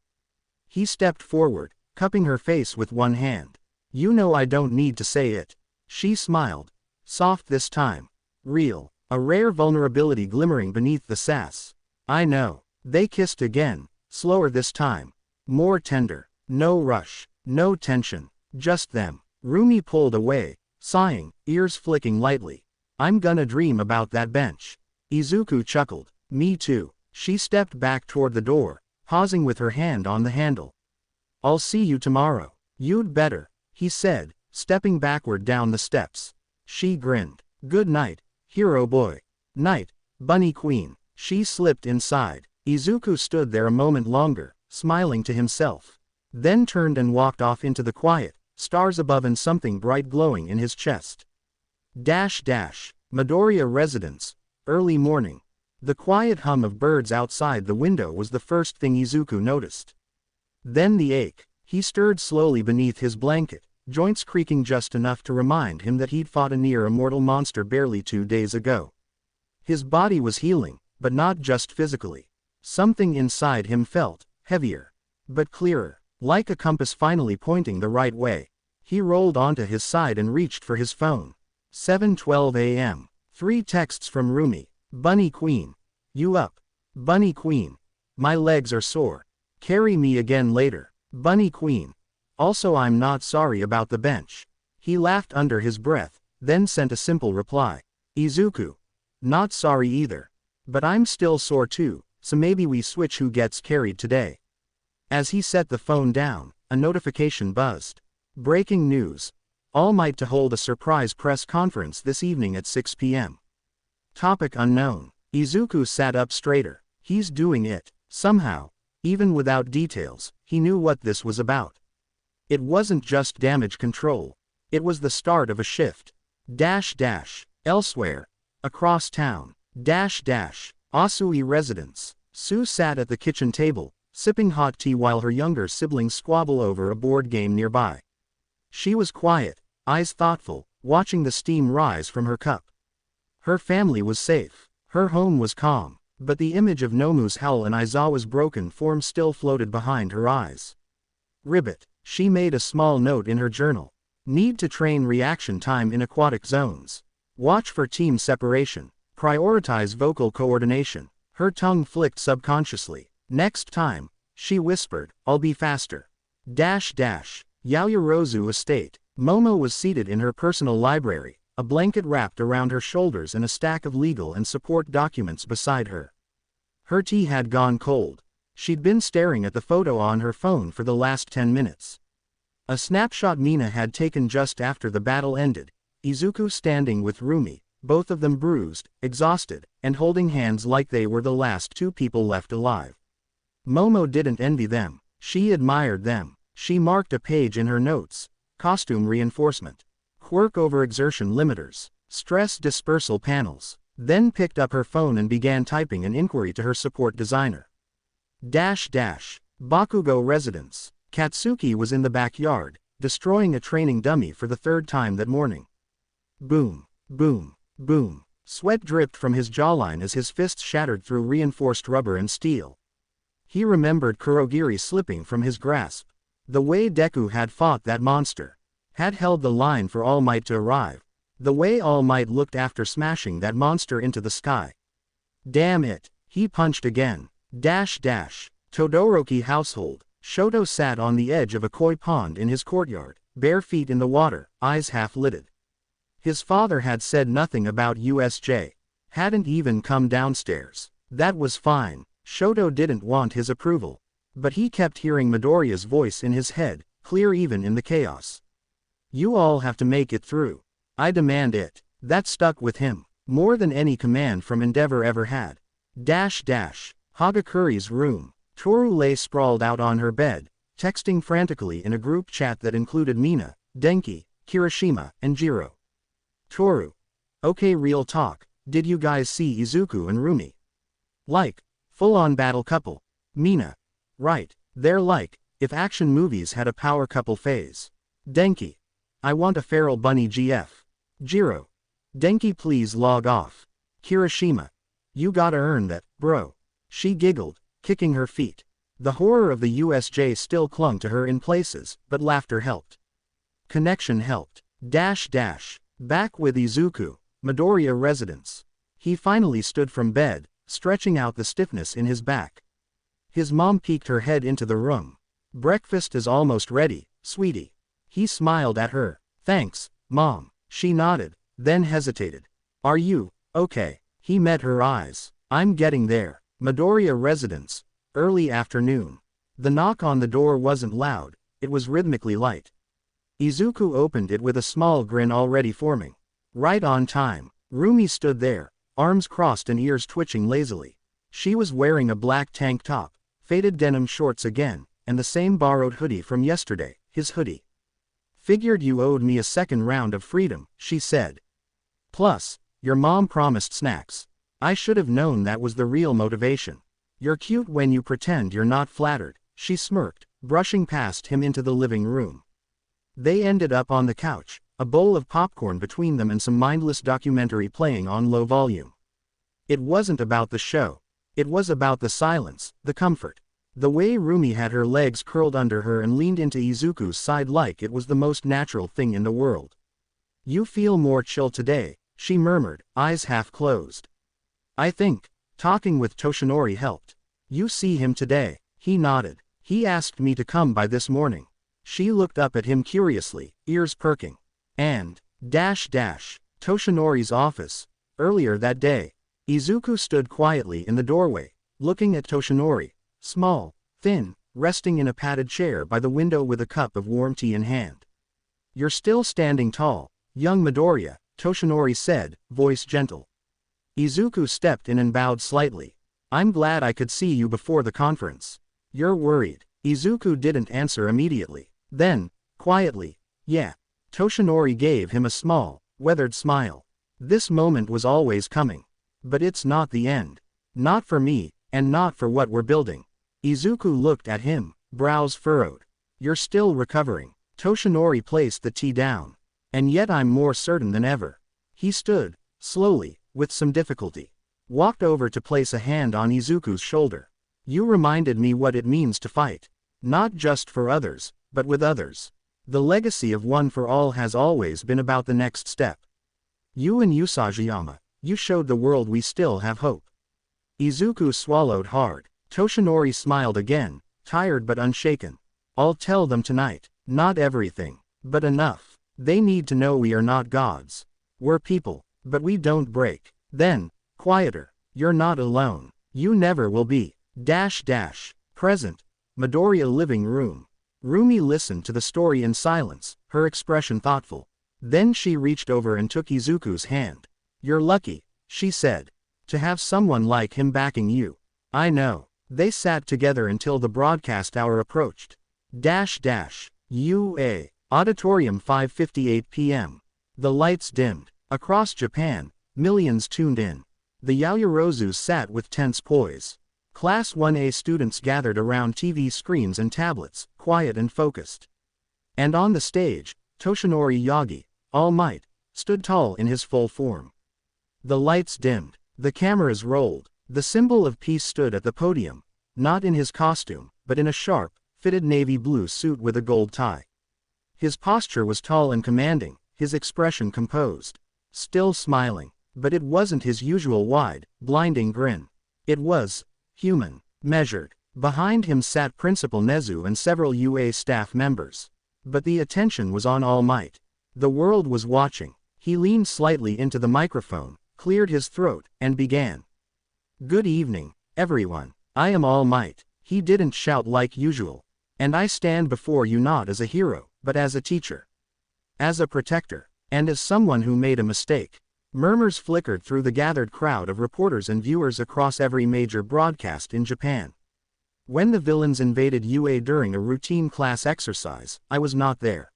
He stepped forward, cupping her face with one hand. You know I don't need to say it. She smiled. Soft this time. Real. A rare vulnerability glimmering beneath the sass. I know. They kissed again, slower this time. More tender. No rush. No tension. Just them. Rumi pulled away, sighing, ears flicking lightly. I'm gonna dream about that bench. Izuku chuckled. Me too. She stepped back toward the door, pausing with her hand on the handle. I'll see you tomorrow. You'd better, he said, stepping backward down the steps. She grinned. Good night, hero boy. Night, bunny queen. She slipped inside. Izuku stood there a moment longer, smiling to himself. Then turned and walked off into the quiet, stars above and something bright glowing in his chest. Midoriya residence. Early morning. The quiet hum of birds outside the window was the first thing Izuku noticed. Then the ache. He stirred slowly beneath his blanket, joints creaking just enough to remind him that he'd fought a near-immortal monster barely 2 days ago. His body was healing, but not just physically. Something inside him felt heavier, but clearer, like a compass finally pointing the right way. He rolled onto his side and reached for his phone. 7:12 a.m. 3 texts from Rumi. Bunny Queen. You up? Bunny Queen. My legs are sore. Carry me again later. Bunny Queen. Also, I'm not sorry about the bench. He laughed under his breath, then sent a simple reply. Izuku. Not sorry either. But I'm still sore too, so maybe we switch who gets carried today. As he set the phone down, a notification buzzed. Breaking news. All Might to hold a surprise press conference this evening at 6 p.m. Topic unknown. Izuku sat up straighter. He's doing it. Somehow. Even without details, he knew what this was about. It wasn't just damage control. It was the start of a shift. Elsewhere. Across town. Asui residence. Sue sat at the kitchen table, sipping hot tea while her younger siblings squabble over a board game nearby. She was quiet, eyes thoughtful, watching the steam rise from her cup. Her family was safe. Her home was calm, but the image of Nomu's howl and Aizawa's broken form still floated behind her eyes. Ribbit. She made a small note in her journal. Need to train reaction time in aquatic zones. Watch for team separation. Prioritize vocal coordination. Her tongue flicked subconsciously. Next time, she whispered, I'll be faster. Yaoyorozu Estate. Momo was seated in her personal library, a blanket wrapped around her shoulders and a stack of legal and support documents beside her. Her tea had gone cold. She'd been staring at the photo on her phone for the last 10 minutes. A snapshot Mina had taken just after the battle ended, Izuku standing with Rumi, both of them bruised, exhausted, and holding hands like they were the last two people left alive. Momo didn't envy them, she admired them. She marked a page in her notes. Costume reinforcement. Quirk overexertion limiters. Stress dispersal panels. Then picked up her phone and began typing an inquiry to her support designer. Bakugo residence. Katsuki was in the backyard, destroying a training dummy for the third time that morning. Boom, boom, boom. Sweat dripped from his jawline as his fists shattered through reinforced rubber and steel. He remembered Kurogiri slipping from his grasp. The way Deku had fought that monster. Had held the line for All Might to arrive. The way All Might looked after smashing that monster into the sky. Damn it, he punched again. Todoroki household. Shoto sat on the edge of a koi pond in his courtyard, bare feet in the water, eyes half-lidded. His father had said nothing about USJ. Hadn't even come downstairs. That was fine. Shoto didn't want his approval. But he kept hearing Midoriya's voice in his head, clear even in the chaos. You all have to make it through. I demand it. That stuck with him, more than any command from Endeavor ever had. Hagakuri's room. Toru lay sprawled out on her bed, texting frantically in a group chat that included Mina, Denki, Kirishima, and Jiro. Toru. Okay, real talk, did you guys see Izuku and Rumi? Like, full-on battle couple. Mina. Right, they're like, if action movies had a power couple phase. Denki. I want a feral bunny GF. Jiro. Denki, please log off. Kirishima. You gotta earn that, bro. She giggled, kicking her feet. The horror of the USJ still clung to her in places, but laughter helped. Connection helped. Back with Izuku, Midoriya residence. He finally stood from bed, stretching out the stiffness in his back. His mom peeked her head into the room. Breakfast is almost ready, sweetie. He smiled at her. Thanks, Mom. She nodded, then hesitated. Are you okay? He met her eyes. I'm getting there. Midoriya residence. Early afternoon. The knock on the door wasn't loud, it was rhythmically light. Izuku opened it with a small grin already forming. Right on time. Rumi stood there, arms crossed and ears twitching lazily. She was wearing a black tank top, faded denim shorts again, and the same borrowed hoodie from yesterday, his hoodie. Figured you owed me a second round of freedom, she said. Plus, your mom promised snacks. I should have known that was the real motivation. You're cute when you pretend you're not flattered, she smirked, brushing past him into the living room. They ended up on the couch, a bowl of popcorn between them and some mindless documentary playing on low volume. It wasn't about the show. It was about the silence, the comfort. The way Rumi had her legs curled under her and leaned into Izuku's side like it was the most natural thing in the world. You feel more chill today, she murmured, eyes half closed. I think talking with Toshinori helped. You see him today? He nodded. He asked me to come by this morning. She looked up at him curiously, ears perking. And, Toshinori's office. Earlier that day, Izuku stood quietly in the doorway, looking at Toshinori, small, thin, resting in a padded chair by the window with a cup of warm tea in hand. You're still standing tall, young Midoriya, Toshinori said, voice gentle. Izuku stepped in and bowed slightly. I'm glad I could see you before the conference. You're worried. Izuku didn't answer immediately. Then, quietly, yeah. Toshinori gave him a small, weathered smile. This moment was always coming. But it's not the end. Not for me, and not for what we're building. Izuku looked at him, brows furrowed. You're still recovering. Toshinori placed the tea down. And yet I'm more certain than ever. He stood, slowly, with some difficulty. Walked over to place a hand on Izuku's shoulder. You reminded me what it means to fight. Not just for others, but with others. The legacy of One for All has always been about the next step. You and Usajiyama, you showed the world we still have hope. Izuku swallowed hard. Toshinori smiled again, tired but unshaken. I'll tell them tonight. Not everything, but enough. They need to know we are not gods. We're people, but we don't break. Then, quieter. You're not alone. You never will be. Present. Midoriya living room. Rumi listened to the story in silence, her expression thoughtful. Then she reached over and took Izuku's hand. You're lucky, she said, to have someone like him backing you. I know. They sat together until the broadcast hour approached. UA. Auditorium 5:58 p.m. The lights dimmed. Across Japan, millions tuned in. The Yaoyorozus sat with tense poise. Class 1A students gathered around TV screens and tablets, quiet and focused. And on the stage, Toshinori Yagi, All Might, stood tall in his full form. The lights dimmed. The cameras rolled. The symbol of peace stood at the podium, not in his costume, but in a sharp, fitted navy blue suit with a gold tie. His posture was tall and commanding, his expression composed. Still smiling, but it wasn't his usual wide, blinding grin. It was human, measured. Behind him sat Principal Nezu and several UA staff members. But the attention was on All Might. The world was watching. He leaned slightly into the microphone, cleared his throat, and began. Good evening, everyone. I am All Might. He didn't shout like usual. And I stand before you not as a hero, but as a teacher. As a protector. And as someone who made a mistake. Murmurs flickered through the gathered crowd of reporters and viewers across every major broadcast in Japan. When the villains invaded UA during a routine class exercise, I was not there.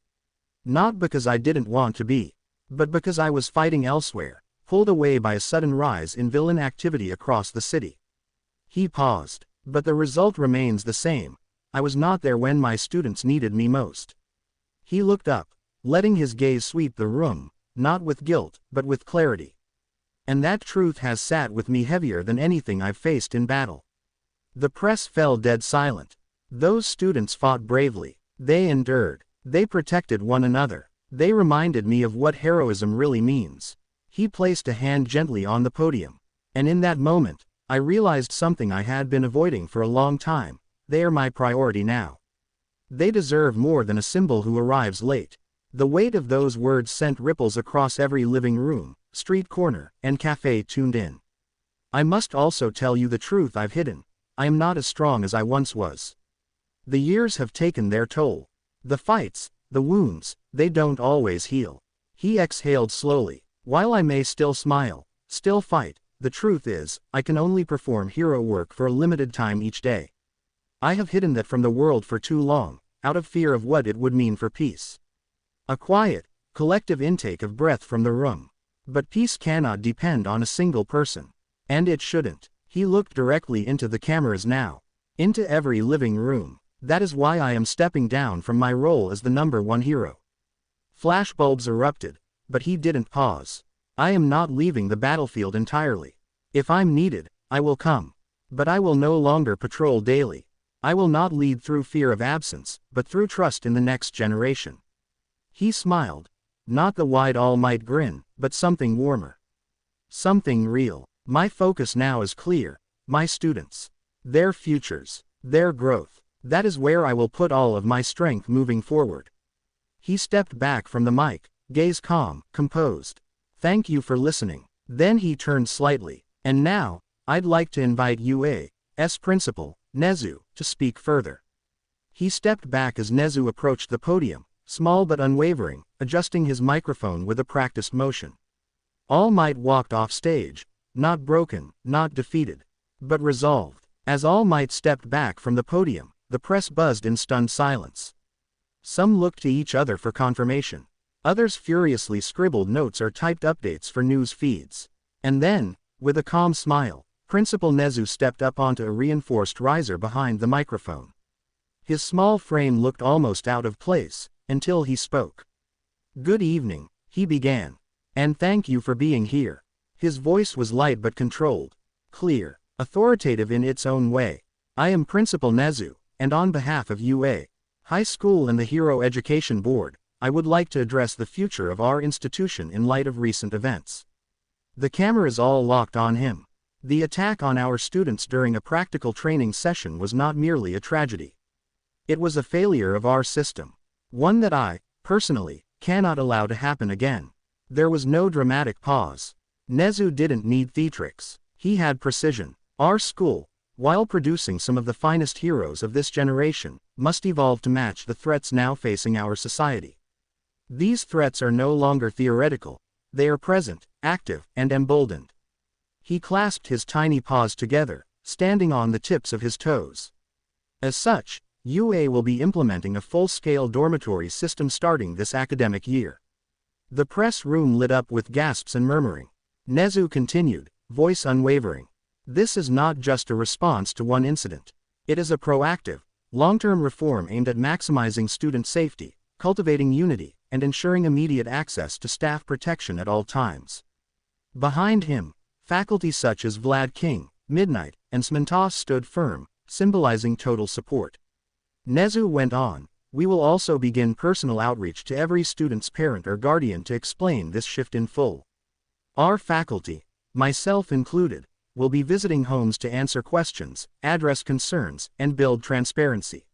Not because I didn't want to be, but because I was fighting elsewhere, pulled away by a sudden rise in villain activity across the city. He paused, but the result remains the same. I was not there when my students needed me most. He looked up, letting his gaze sweep the room, not with guilt, but with clarity. And that truth has sat with me heavier than anything I've faced in battle. The press fell dead silent. Those students fought bravely. They endured. They protected one another. They reminded me of what heroism really means. He placed a hand gently on the podium. And in that moment, I realized something I had been avoiding for a long time. They are my priority now. They deserve more than a symbol who arrives late. The weight of those words sent ripples across every living room, street corner, and cafe tuned in. I must also tell you the truth I've hidden. I am not as strong as I once was. The years have taken their toll. The fights, the wounds, they don't always heal. He exhaled slowly. While I may still smile, still fight, the truth is, I can only perform hero work for a limited time each day. I have hidden that from the world for too long, out of fear of what it would mean for peace. A quiet, collective intake of breath from the room. But peace cannot depend on a single person. And it shouldn't. He looked directly into the cameras now. Into every living room. That is why I am stepping down from my role as the #1 hero. Flashbulbs erupted. But he didn't pause. I am not leaving the battlefield entirely. If I'm needed, I will come. But I will no longer patrol daily. I will not lead through fear of absence, but through trust in the next generation. He smiled. Not the wide All Might grin, but something warmer. Something real. My focus now is clear. My students. their futures, their growth. That is where I will put all of my strength moving forward. He stepped back from the mic, gaze calm, composed. Thank you for listening. Then he turned slightly. And now, I'd like to invite UA's principal, Nezu, to speak further. He stepped back as Nezu approached the podium, small but unwavering, adjusting his microphone with a practiced motion. All Might walked off stage, not broken, not defeated, but resolved. As All Might stepped back from the podium, the press buzzed in stunned silence. Some looked to each other for confirmation. Others furiously scribbled notes or typed updates for news feeds. And then, with a calm smile, Principal Nezu stepped up onto a reinforced riser behind the microphone. His small frame looked almost out of place, until he spoke. Good evening, he began. And thank you for being here. His voice was light but controlled, clear, authoritative in its own way. I am Principal Nezu, and on behalf of UA High School and the Hero Education Board, I would like to address the future of our institution in light of recent events. The cameras all locked on him. The attack on our students during a practical training session was not merely a tragedy. It was a failure of our system. One that I, personally, cannot allow to happen again. There was no dramatic pause. Nezu didn't need theatrics. He had precision. Our school, while producing some of the finest heroes of this generation, must evolve to match the threats now facing our society. These threats are no longer theoretical. They are present, active, and emboldened. He clasped his tiny paws together, standing on the tips of his toes. As such, UA will be implementing a full-scale dormitory system starting this academic year. The press room lit up with gasps and murmuring. Nezu continued, voice unwavering. This is not just a response to one incident. It is a proactive, long-term reform aimed at maximizing student safety, cultivating unity, and ensuring immediate access to staff protection at all times. Behind him, faculty such as Vlad King, Midnight, and Smentos stood firm, symbolizing total support. Nezu went on, we will also begin personal outreach to every student's parent or guardian to explain this shift in full. Our faculty, myself included, will be visiting homes to answer questions, address concerns, and build transparency.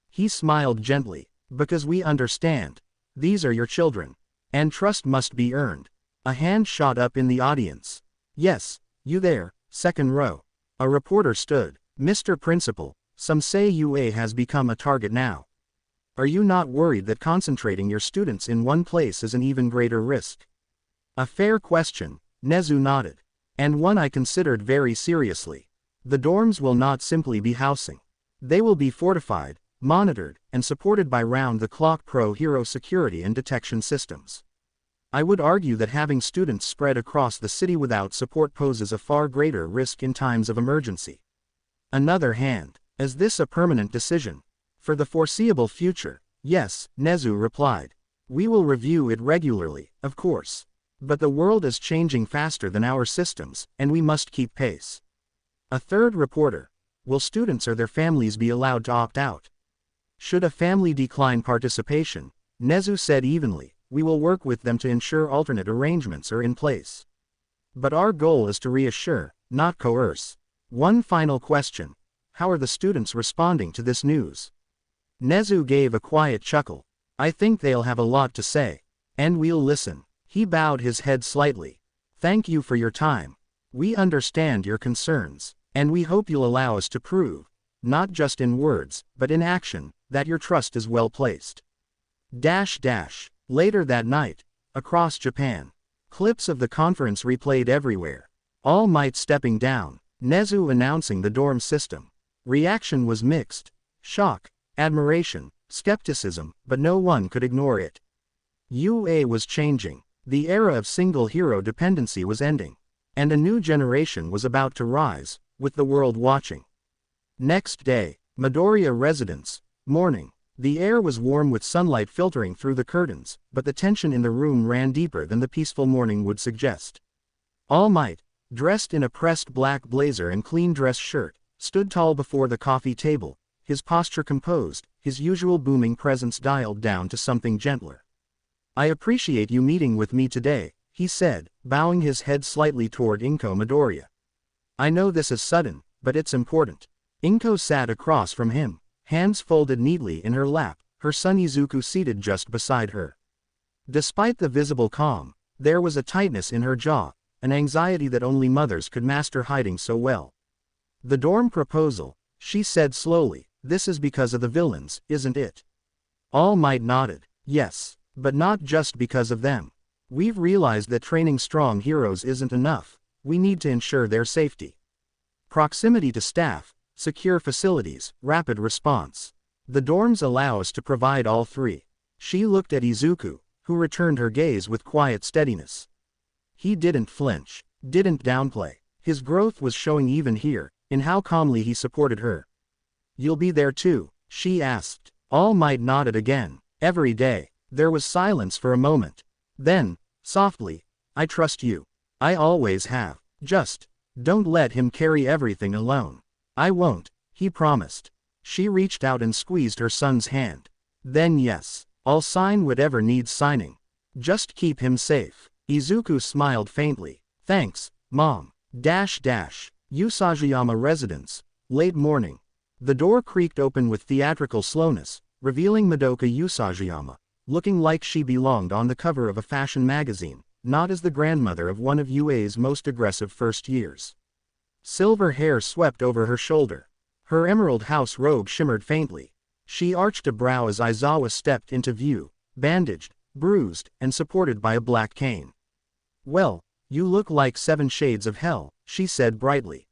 He smiled gently, because we understand. These are your children. And trust must be earned. A hand shot up in the audience. Yes, you there, second row. A reporter stood. Mr. Principal, some say UA has become a target now. Are you not worried that concentrating your students in one place is an even greater risk? A fair question, Nezu nodded. And one I considered very seriously. The dorms will not simply be housing. They will be fortified, monitored, and supported by round-the-clock pro-hero security and detection systems. I would argue that having students spread across the city without support poses a far greater risk in times of emergency. Another hand, is this a permanent decision? For the foreseeable future, yes, Nezu replied. We will review it regularly, of course. But the world is changing faster than our systems, and we must keep pace. A third reporter, will students or their families be allowed to opt out? Should a family decline participation, Nezu said evenly, we will work with them to ensure alternate arrangements are in place. But our goal is to reassure, not coerce. One final question. How are the students responding to this news? Nezu gave a quiet chuckle. I think they'll have a lot to say. And we'll listen. He bowed his head slightly. Thank you for your time. We understand your concerns, and we hope you'll allow us to prove, not just in words, but in action, that your trust is well placed. Later that night, across Japan, clips of the conference replayed everywhere. All Might stepping down, Nezu announcing the dorm system. Reaction was mixed. Shock, admiration, skepticism, but no one could ignore it. UA was changing. The era of single hero dependency was ending. And a new generation was about to rise, with the world watching. Next day, Midoriya residence, morning. The air was warm with sunlight filtering through the curtains, but the tension in the room ran deeper than the peaceful morning would suggest. All Might, dressed in a pressed black blazer and clean dress shirt, stood tall before the coffee table, his posture composed, his usual booming presence dialed down to something gentler. I appreciate you meeting with me today, he said, bowing his head slightly toward Inko Midoriya. I know this is sudden, but it's important. Inko sat across from him, hands folded neatly in her lap, her son Izuku seated just beside her. Despite the visible calm, there was a tightness in her jaw, an anxiety that only mothers could master hiding so well. The dorm proposal, she said slowly, this is because of the villains, isn't it? All Might nodded. Yes, but not just because of them. We've realized that training strong heroes isn't enough, we need to ensure their safety. Proximity to staff, secure facilities, rapid response. The dorms allow us to provide all three. She looked at Izuku, who returned her gaze with quiet steadiness. He didn't flinch, didn't downplay. His growth was showing even here, in how calmly he supported her. You'll be there too, she asked. All Might nodded again. Every day. There was silence for a moment. Then, softly, I trust you. I always have. Just, don't let him carry everything alone. I won't, he promised. She reached out and squeezed her son's hand. Then yes, I'll sign whatever needs signing. Just keep him safe. Izuku smiled faintly. Thanks, Mom. Usajiyama residence. Late morning. The door creaked open with theatrical slowness, revealing Madoka Usajiyama, looking like she belonged on the cover of a fashion magazine, not as the grandmother of one of UA's most aggressive first years. Silver hair swept over her shoulder. Her emerald house robe shimmered faintly. She arched a brow as Aizawa stepped into view, bandaged, bruised, and supported by a black cane. Well, you look like 7 shades of hell, she said brightly.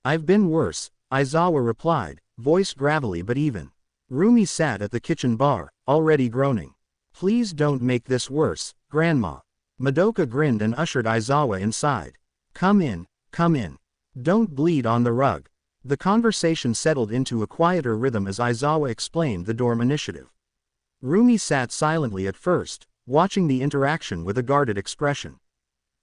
I've been worse, Aizawa replied, voice gravelly but even. Rumi sat at the kitchen bar, already groaning. Please don't make this worse, Grandma. Madoka grinned and ushered Aizawa inside. Come in, come in. Don't bleed on the rug. The conversation settled into a quieter rhythm as Aizawa explained the dorm initiative. Rumi sat silently at first, watching the interaction with a guarded expression.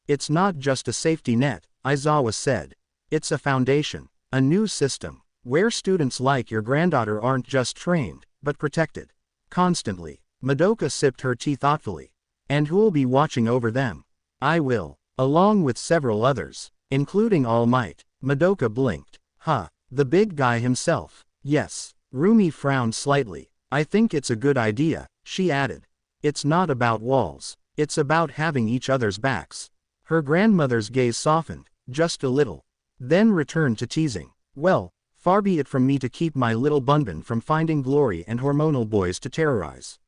It's not just a safety net, Aizawa said. It's a foundation, a new system, where students like your granddaughter aren't just trained, but protected. Constantly. Madoka sipped her tea thoughtfully. And who'll be watching over them? I will, along with several others, including All Might. Madoka blinked. Huh, the big guy himself. Yes. Rumi frowned slightly. I think it's a good idea, she added. It's not about walls. It's about having each other's backs. Her grandmother's gaze softened, just a little. Then returned to teasing. Well, far be it from me to keep my little Bunbun from finding glory and hormonal boys to terrorize.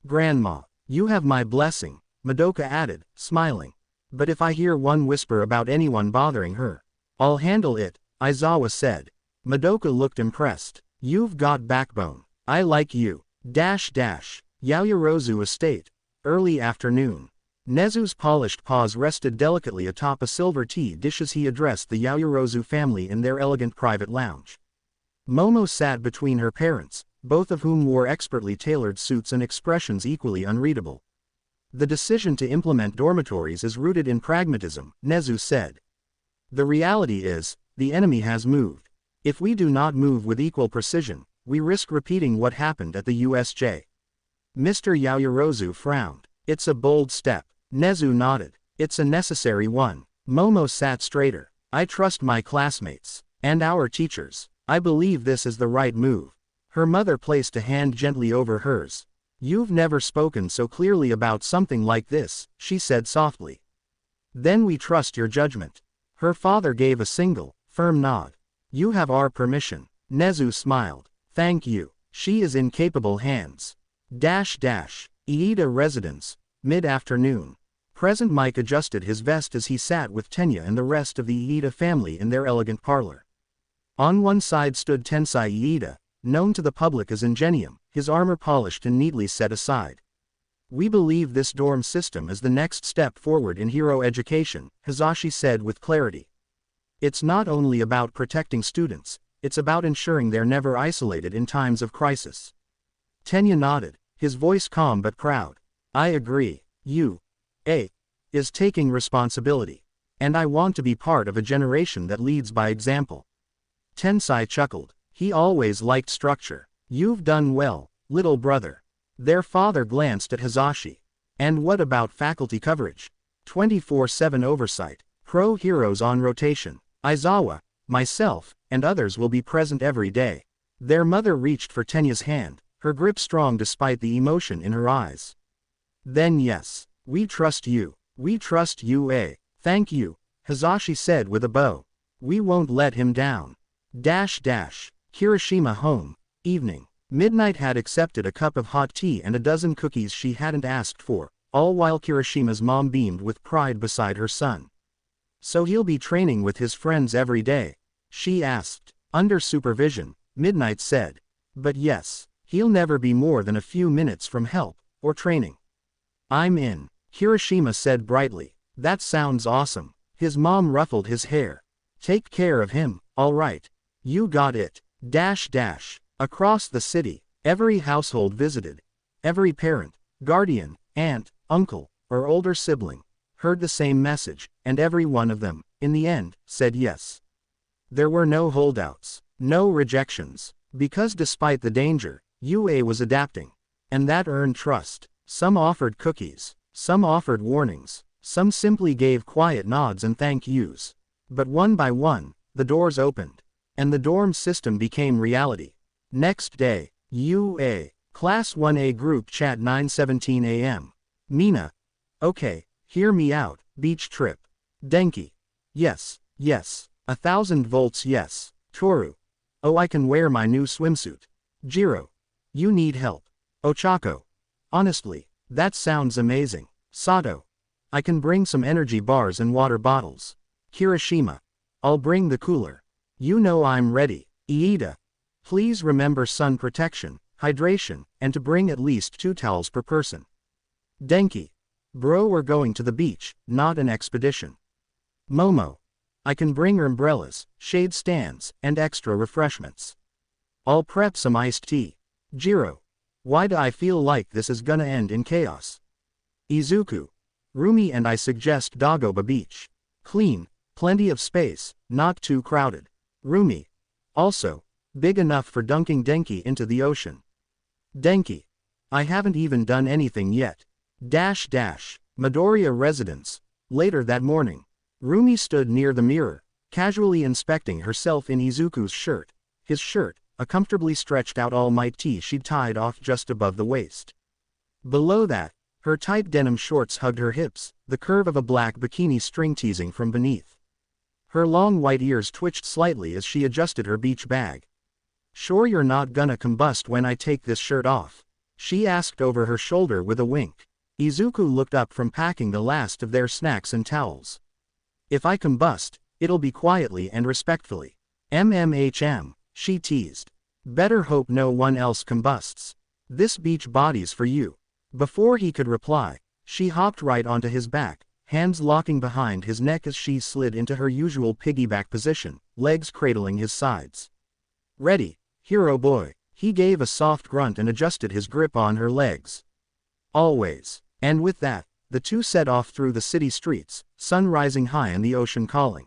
Grandma, you have my blessing, Madoka added, smiling. But if I hear one whisper about anyone bothering her, I'll handle it, Aizawa said. Madoka looked impressed. You've got backbone. I like you. Yaoyorozu Estate. Early afternoon. Nezu's polished paws rested delicately atop a silver tea dish as he addressed the Yaoyorozu family in their elegant private lounge. Momo sat between her parents, both of whom wore expertly tailored suits and expressions equally unreadable. The decision to implement dormitories is rooted in pragmatism, Nezu said. The reality is, the enemy has moved. If we do not move with equal precision, we risk repeating what happened at the USJ. Mr. Yaoyorozu frowned. It's a bold step. Nezu nodded. It's a necessary one. Momo sat straighter. I trust my classmates. And our teachers. I believe this is the right move. Her mother placed a hand gently over hers. You've never spoken so clearly about something like this, she said softly. Then we trust your judgment. Her father gave a single, firm nod. You have our permission. Nezu smiled. Thank you. She is in capable hands. Iida residence. Mid-afternoon. Present Mike adjusted his vest as he sat with Tenya and the rest of the Iida family in their elegant parlor. On one side stood Tensai Iida, known to the public as Ingenium, his armor polished and neatly set aside. We believe this dorm system is the next step forward in hero education, Hizashi said with clarity. It's not only about protecting students, it's about ensuring they're never isolated in times of crisis. Tenya nodded, his voice calm but proud. I agree. Is taking responsibility. And I want to be part of a generation that leads by example. Tensai chuckled. He always liked structure. You've done well, little brother. Their father glanced at Hizashi. And what about faculty coverage? 24/7 oversight. Pro heroes on rotation. Aizawa, myself, and others will be present every day. Their mother reached for Tenya's hand, her grip strong despite the emotion in her eyes. Then yes, we trust you. We trust you, eh? Thank you, Hazashi said with a bow. We won't let him down. Kirishima home. Evening. Midnight had accepted a cup of hot tea and a dozen cookies she hadn't asked for, all while Kirishima's mom beamed with pride beside her son. So he'll be training with his friends every day? She asked. Under supervision, Midnight said. But yes, he'll never be more than a few minutes from help, or training. I'm in, Kirishima said brightly. That sounds awesome. His mom ruffled his hair. Take care of him, alright. You got it. Across the city, every household visited. Every parent, guardian, aunt, uncle, or older sibling, heard the same message, and every one of them, in the end, said yes. There were no holdouts, no rejections, because despite the danger, UA was adapting. And that earned trust. Some offered cookies, some offered warnings, some simply gave quiet nods and thank yous. But one by one, the doors opened, and the dorm system became reality. Next day, UA, Class 1A Group Chat 9:17 a.m. Mina. Okay, hear me out, beach trip. Denki. Yes, 1,000 volts yes. Toru. Oh, I can wear my new swimsuit. Jiro. You need help. Ochako. Honestly, that sounds amazing. Sato. I can bring some energy bars and water bottles. Kirishima. I'll bring the cooler. You know I'm ready. Iida. Please remember sun protection, hydration, and to bring at least 2 towels per person. Denki. Bro, we're going to the beach, not an expedition. Momo. I can bring umbrellas, shade stands, and extra refreshments. I'll prep some iced tea. Jiro. Why do I feel like this is gonna end in chaos? Izuku. Rumi and I suggest Dagoba Beach. Clean, plenty of space, not too crowded. Rumi. Also, big enough for dunking Denki into the ocean. Denki. I haven't even done anything yet. Midoriya residence. Later that morning, Rumi stood near the mirror, casually inspecting herself in Izuku's shirt. His shirt, a comfortably stretched out all-might tee she'd tied off just above the waist. Below that, her tight denim shorts hugged her hips, the curve of a black bikini string teasing from beneath. Her long white ears twitched slightly as she adjusted her beach bag. Sure you're not gonna combust when I take this shirt off? She asked over her shoulder with a wink. Izuku looked up from packing the last of their snacks and towels. If I combust, it'll be quietly and respectfully. She teased. Better hope no one else combusts. This beach body's for you. Before he could reply, she hopped right onto his back, hands locking behind his neck as she slid into her usual piggyback position, legs cradling his sides. Ready, hero boy. He gave a soft grunt and adjusted his grip on her legs. Always. And with that, the two set off through the city streets, sun rising high and the ocean calling.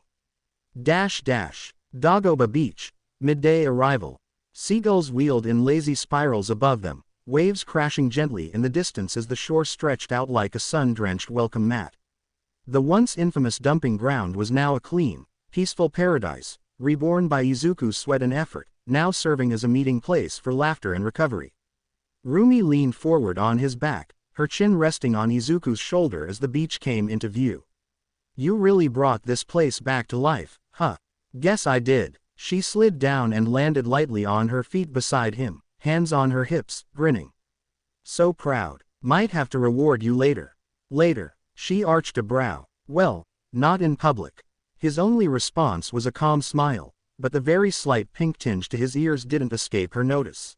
Dagoba Beach, midday arrival. Seagulls wheeled in lazy spirals above them, waves crashing gently in the distance as the shore stretched out like a sun-drenched welcome mat. The once infamous dumping ground was now a clean, peaceful paradise, reborn by Izuku's sweat and effort, now serving as a meeting place for laughter and recovery. Rumi leaned forward on his back, her chin resting on Izuku's shoulder as the beach came into view. You really brought this place back to life, huh? Guess I did. She slid down and landed lightly on her feet beside him, hands on her hips, grinning. So proud. Might have to reward you later. Later. She arched a brow. Well, not in public. His only response was a calm smile, but the very slight pink tinge to his ears didn't escape her notice.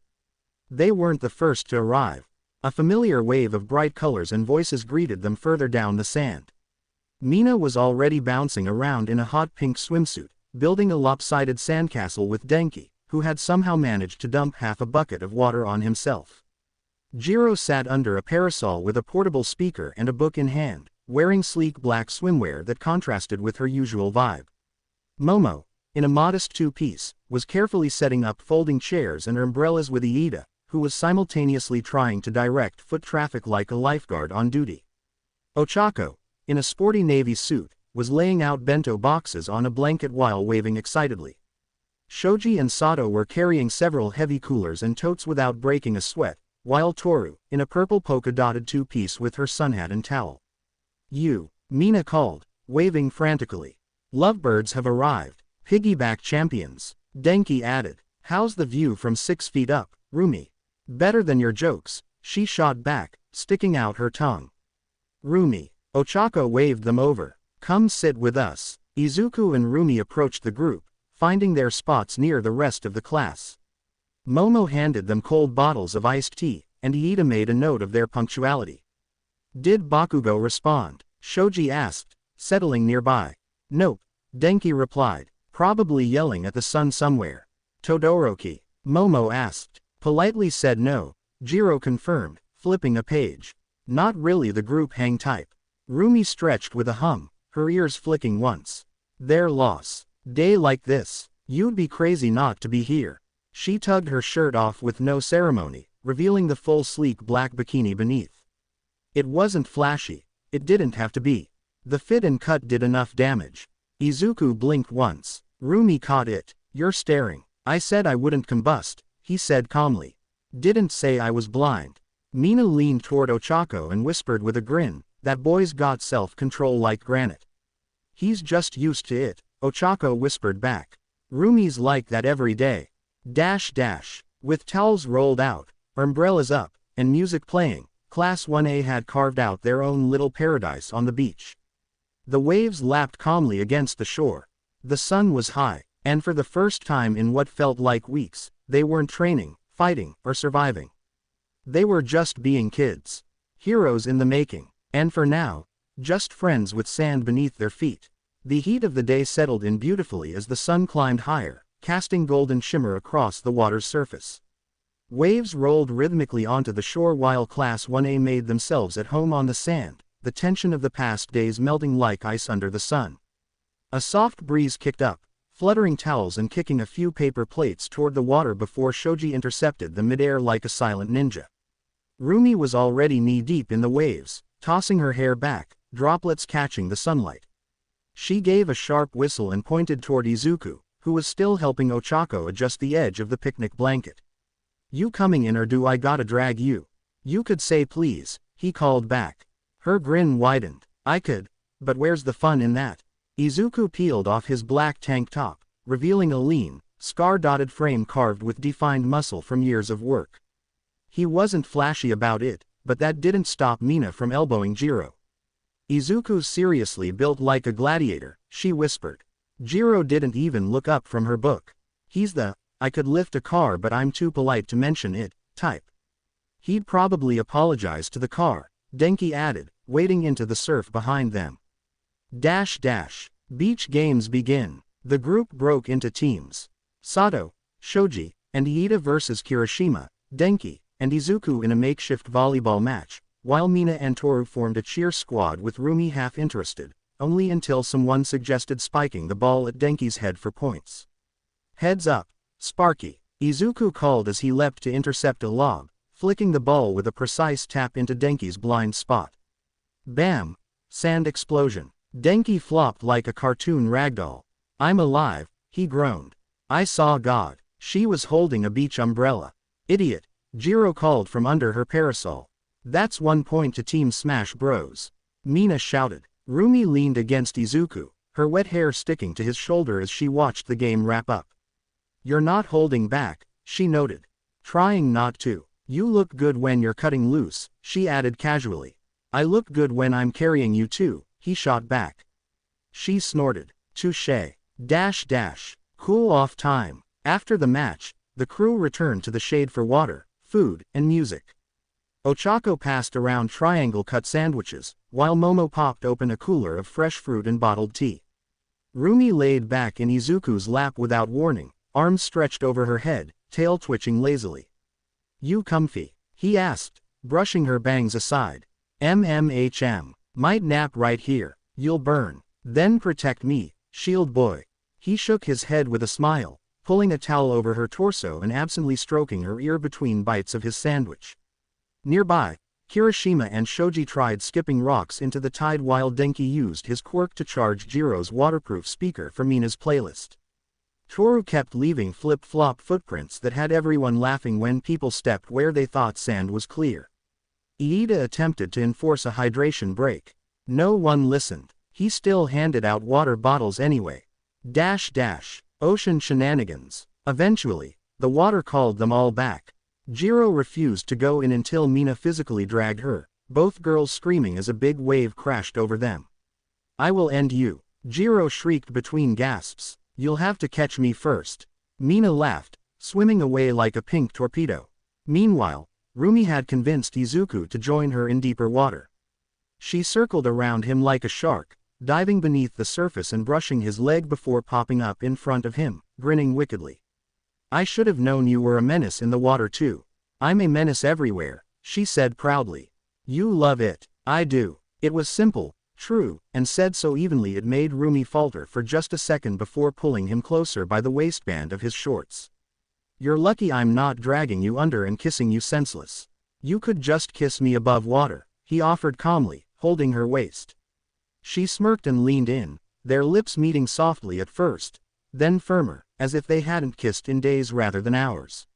They weren't the first to arrive. A familiar wave of bright colors and voices greeted them further down the sand. Mina was already bouncing around in a hot pink swimsuit, building a lopsided sandcastle with Denki, who had somehow managed to dump half a bucket of water on himself. Jiro sat under a parasol with a portable speaker and a book in hand, wearing sleek black swimwear that contrasted with her usual vibe. Momo, in a modest two-piece, was carefully setting up folding chairs and umbrellas with Iida, who was simultaneously trying to direct foot traffic like a lifeguard on duty. Ochako, in a sporty navy suit, was laying out bento boxes on a blanket while waving excitedly. Shoji and Sato were carrying several heavy coolers and totes without breaking a sweat, while Toru, in a purple polka-dotted two-piece with her sun hat and towel. Mina called, waving frantically. Lovebirds have arrived. Piggyback champions. Denki added. How's the view from 6 feet up, Rumi? Better than your jokes, she shot back, sticking out her tongue. Rumi. Ochako waved them over. Come sit with us. Izuku and Rumi approached the group, finding their spots near the rest of the class. Momo handed them cold bottles of iced tea, and Iida made a note of their punctuality. Did Bakugo respond? Shoji asked, settling nearby. Nope, Denki replied, probably yelling at the sun somewhere. Todoroki? Momo asked. Politely said no, Jiro confirmed, flipping a page. Not really the group hang type. Rumi stretched with a hum, her ears flicking once. Their loss. Day like this, you'd be crazy not to be here. She tugged her shirt off with no ceremony, revealing the full sleek black bikini beneath. It wasn't flashy, it didn't have to be. The fit and cut did enough damage. Izuku blinked once. Rumi caught it. You're staring. I said I wouldn't combust, he said calmly. Didn't say I was blind. Mina leaned toward Ochako and whispered with a grin, that boy's got self-control like granite. He's just used to it, Ochako whispered back. Rumi's like that every day. With towels rolled out, umbrellas up, and music playing, Class 1A had carved out their own little paradise on the beach. The waves lapped calmly against the shore. The sun was high, and for the first time in what felt like weeks, they weren't training, fighting, or surviving. They were just being kids. Heroes in the making, and for now, just friends with sand beneath their feet. The heat of the day settled in beautifully as the sun climbed higher, casting golden shimmer across the water's surface. Waves rolled rhythmically onto the shore while Class 1A made themselves at home on the sand, the tension of the past days melting like ice under the sun. A soft breeze kicked up, fluttering towels and kicking a few paper plates toward the water before Shoji intercepted them midair like a silent ninja. Rumi was already knee-deep in the waves, tossing her hair back, droplets catching the sunlight. She gave a sharp whistle and pointed toward Izuku, who was still helping Ochako adjust the edge of the picnic blanket. You coming in or do I gotta drag you? You could say please, he called back. Her grin widened. I could, but where's the fun in that? Izuku peeled off his black tank top, revealing a lean, scar-dotted frame carved with defined muscle from years of work. He wasn't flashy about it, but that didn't stop Mina from elbowing Jiro. Izuku's seriously built like a gladiator, she whispered. Jiro didn't even look up from her book. He's the, I could lift a car but I'm too polite to mention it, type. He'd probably apologize to the car, Denki added, wading into the surf behind them. Beach games begin. The group broke into teams. Sato, Shoji, and Iida versus Kirishima, Denki, and Izuku in a makeshift volleyball match, while Mina and Toru formed a cheer squad with Rumi half interested, only until someone suggested spiking the ball at Denki's head for points. Heads up, Sparky, Izuku called as he leapt to intercept a lob, flicking the ball with a precise tap into Denki's blind spot. Bam! Sand explosion. Denki flopped like a cartoon ragdoll. I'm alive, he groaned. I saw God. She was holding a beach umbrella. Idiot, Jiro called from under her parasol. That's 1 point to Team Smash Bros. Mina shouted. Rumi leaned against Izuku, her wet hair sticking to his shoulder as she watched the game wrap up. You're not holding back, she noted. Trying not to. You look good when you're cutting loose, she added casually. I look good when I'm carrying you too, he shot back. She snorted. Touché. Cool off time. After the match, the crew returned to the shade for water, food, and music. Ochako passed around triangle-cut sandwiches, while Momo popped open a cooler of fresh fruit and bottled tea. Rumi laid back in Izuku's lap without warning, arms stretched over her head, tail twitching lazily. You comfy? He asked, brushing her bangs aside. Might nap right here, you'll burn. Then protect me, shield boy. He shook his head with a smile, pulling a towel over her torso and absently stroking her ear between bites of his sandwich. Nearby, Kirishima and Shoji tried skipping rocks into the tide while Denki used his quirk to charge Jiro's waterproof speaker for Mina's playlist. Toru kept leaving flip-flop footprints that had everyone laughing when people stepped where they thought sand was clear. Iida attempted to enforce a hydration break. No one listened. He still handed out water bottles anyway. Ocean shenanigans. Eventually, the water called them all back. Jiro refused to go in until Mina physically dragged her, both girls screaming as a big wave crashed over them. "I will end you," Jiro shrieked between gasps. "You'll have to catch me first." Mina laughed, swimming away like a pink torpedo. Meanwhile, Rumi had convinced Izuku to join her in deeper water. She circled around him like a shark, diving beneath the surface and brushing his leg before popping up in front of him, grinning wickedly. "I should have known you were a menace in the water too. I'm a menace everywhere," she said proudly. "You love it." "I do." It was simple, true, and said so evenly it made Rumi falter for just a second before pulling him closer by the waistband of his shorts. "You're lucky I'm not dragging you under and kissing you senseless. You could just kiss me above water," he offered calmly, holding her waist. She smirked and leaned in, their lips meeting softly at first, then firmer, as if they hadn't kissed in days rather than hours.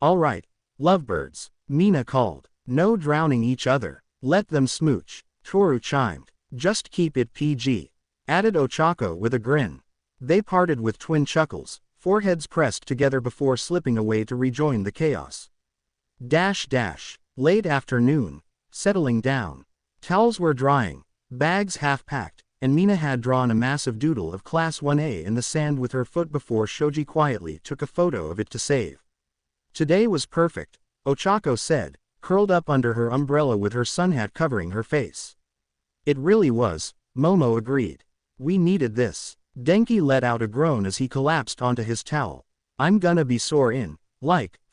"All right, lovebirds," Mina called. "No drowning each other. Let them smooch," Toru chimed. "Just keep it PG," added Ochako with a grin. They parted with twin chuckles, foreheads pressed together before slipping away to rejoin the chaos. Late afternoon. Settling down. Towels were drying, bags half-packed, and Mina had drawn a massive doodle of Class 1A in the sand with her foot before Shoji quietly took a photo of it to save. "Today was perfect," Ochako said, curled up under her umbrella with her sun hat covering her face. "It really was," Momo agreed. "We needed this." Denki let out a groan as he collapsed onto his towel. "I'm gonna be sore in,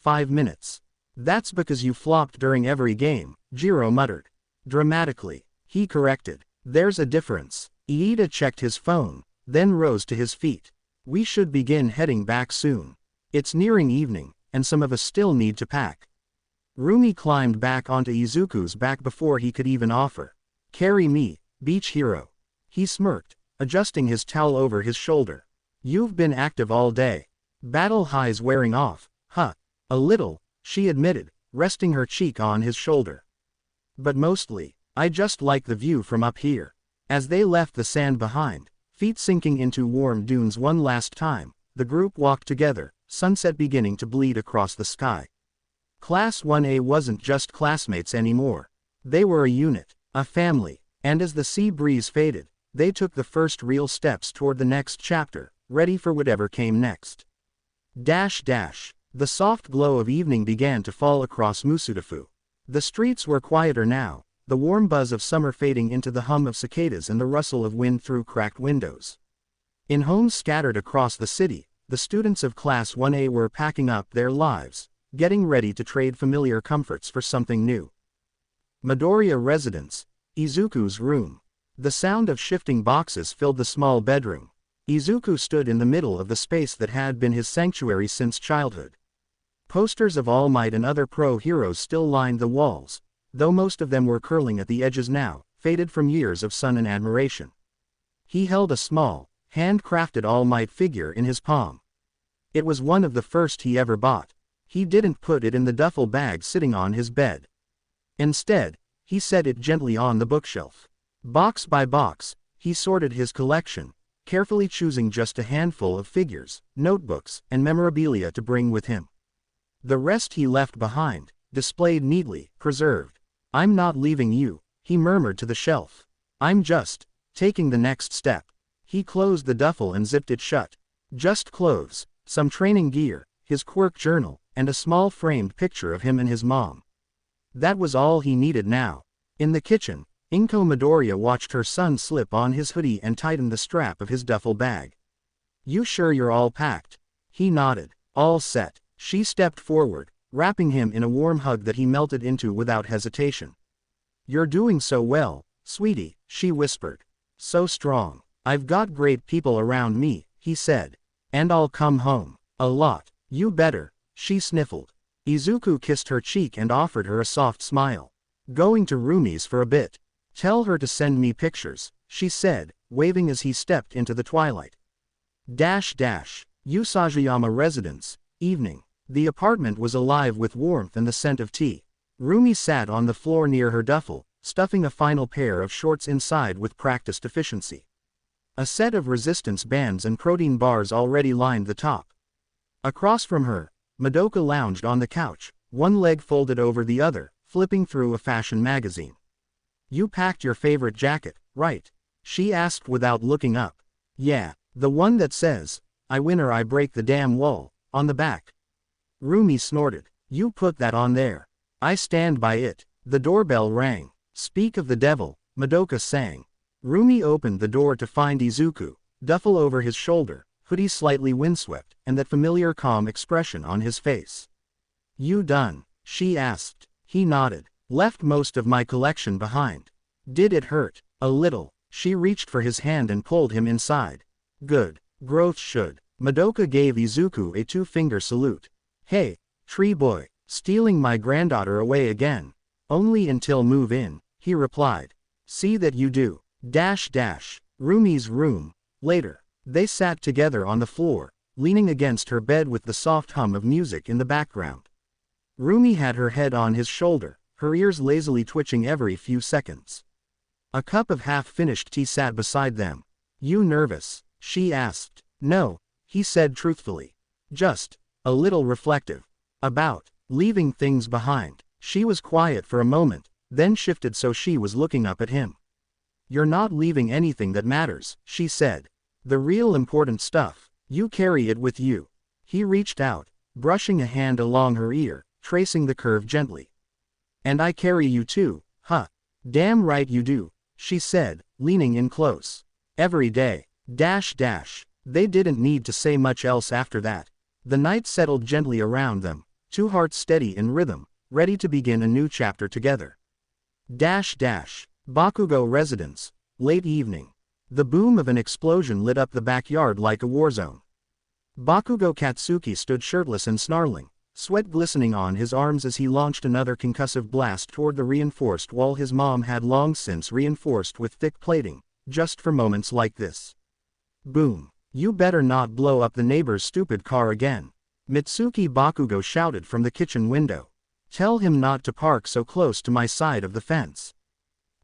5 minutes." "That's because you flopped during every game," Jiro muttered. Dramatically, he corrected. "There's a difference." Iida checked his phone, then rose to his feet. "We should begin heading back soon. It's nearing evening, and some of us still need to pack." Rumi climbed back onto Izuku's back before he could even offer. "Carry me, beach hero." He smirked, adjusting his towel over his shoulder. "You've been active all day. Battle high's wearing off, huh?" "A little," she admitted, resting her cheek on his shoulder. "But mostly, I just like the view from up here." As they left the sand behind, feet sinking into warm dunes one last time, the group walked together, sunset beginning to bleed across the sky. Class 1A wasn't just classmates anymore. They were a unit, a family, and as the sea breeze faded, they took the first real steps toward the next chapter, ready for whatever came next. The soft glow of evening began to fall across Musudafu. The streets were quieter now, the warm buzz of summer fading into the hum of cicadas and the rustle of wind through cracked windows. In homes scattered across the city, the students of Class 1A were packing up their lives, getting ready to trade familiar comforts for something new. Midoriya residence, Izuku's room. The sound of shifting boxes filled the small bedroom. Izuku stood in the middle of the space that had been his sanctuary since childhood. Posters of All Might and other pro-heroes still lined the walls, though most of them were curling at the edges now, faded from years of sun and admiration. He held a small, handcrafted All Might figure in his palm. It was one of the first he ever bought. He didn't put it in the duffel bag sitting on his bed. Instead, he set it gently on the bookshelf. Box by box, he sorted his collection, carefully choosing just a handful of figures, notebooks, and memorabilia to bring with him. The rest he left behind, displayed neatly, preserved. "I'm not leaving you," he murmured to the shelf. "I'm just taking the next step." He closed the duffel and zipped it shut. Just clothes, some training gear, his Quirk journal, and a small framed picture of him and his mom. That was all he needed now. In the kitchen, Inko Midoriya watched her son slip on his hoodie and tighten the strap of his duffel bag. "You sure you're all packed?" He nodded. "All set." She stepped forward, wrapping him in a warm hug that he melted into without hesitation. "You're doing so well, sweetie," she whispered. "So strong." "I've got great people around me," he said. "And I'll come home. A lot." "You better," she sniffled. Izuku kissed her cheek and offered her a soft smile. Going to Rumi's for a bit. Tell her to send me pictures, she said, waving as he stepped into the twilight. Usajiyama residence, evening. The apartment was alive with warmth and the scent of tea. Rumi sat on the floor near her duffel, stuffing a final pair of shorts inside with practiced efficiency. A set of resistance bands and protein bars already lined the top. Across from her, Madoka lounged on the couch, one leg folded over the other, flipping through a fashion magazine. You packed your favorite jacket, right? She asked without looking up. Yeah, the one that says, I win or I break the damn wall, on the back. Rumi snorted. You put that on there. I stand by it. The doorbell rang. Speak of the devil, Madoka sang. Rumi opened the door to find Izuku, duffel over his shoulder, hoodie slightly windswept, and that familiar calm expression on his face. You done? She asked. He nodded. Left most of my collection behind. Did it hurt? A little. She reached for his hand and pulled him inside. Good. Growth should. Madoka gave Izuku a two-finger salute. Hey, tree boy, stealing my granddaughter away again. Only until move in, he replied. See that you do. Rumi's room. Later, they sat together on the floor, leaning against her bed with the soft hum of music in the background. Rumi had her head on his shoulder, her ears lazily twitching every few seconds. A cup of half-finished tea sat beside them. You nervous? She asked. No, he said truthfully. Just a little reflective. About leaving things behind. She was quiet for a moment, then shifted so she was looking up at him. You're not leaving anything that matters, she said. The real important stuff, you carry it with you. He reached out, brushing a hand along her ear, tracing the curve gently. And I carry you too, huh? Damn right you do, she said, leaning in close. Every day. They didn't need to say much else after that. The night settled gently around them, two hearts steady in rhythm, ready to begin a new chapter together. Bakugo residence. Late evening. The boom of an explosion lit up the backyard like a war zone. Bakugo Katsuki stood shirtless and snarling, sweat glistening on his arms as he launched another concussive blast toward the reinforced wall his mom had long since reinforced with thick plating, just for moments like this. Boom. You better not blow up the neighbor's stupid car again. Mitsuki Bakugo shouted from the kitchen window. Tell him not to park so close to my side of the fence.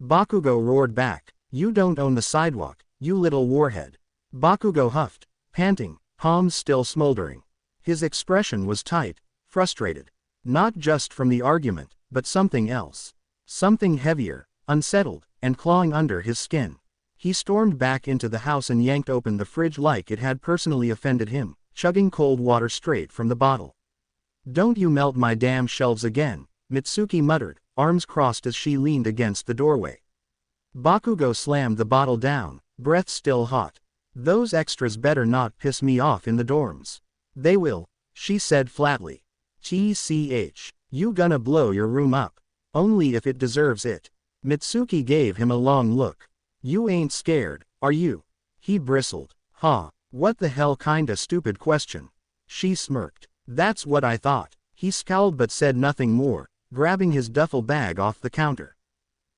Bakugo roared back. You don't own the sidewalk, you little warhead. Bakugo huffed, panting, palms still smoldering. His expression was tight, frustrated. Not just from the argument, but something else. Something heavier, unsettled, and clawing under his skin. He stormed back into the house and yanked open the fridge like it had personally offended him, chugging cold water straight from the bottle. Don't you melt my damn shelves again, Mitsuki muttered, arms crossed as she leaned against the doorway. Bakugo slammed the bottle down, breath still hot. Those extras better not piss me off in the dorms. They will, she said flatly. TCH, you gonna blow your room up. Only if it deserves it. Mitsuki gave him a long look. You ain't scared, are you? He bristled. Huh, what the hell kinda stupid question. She smirked. That's what I thought. He scowled but said nothing more, grabbing his duffel bag off the counter.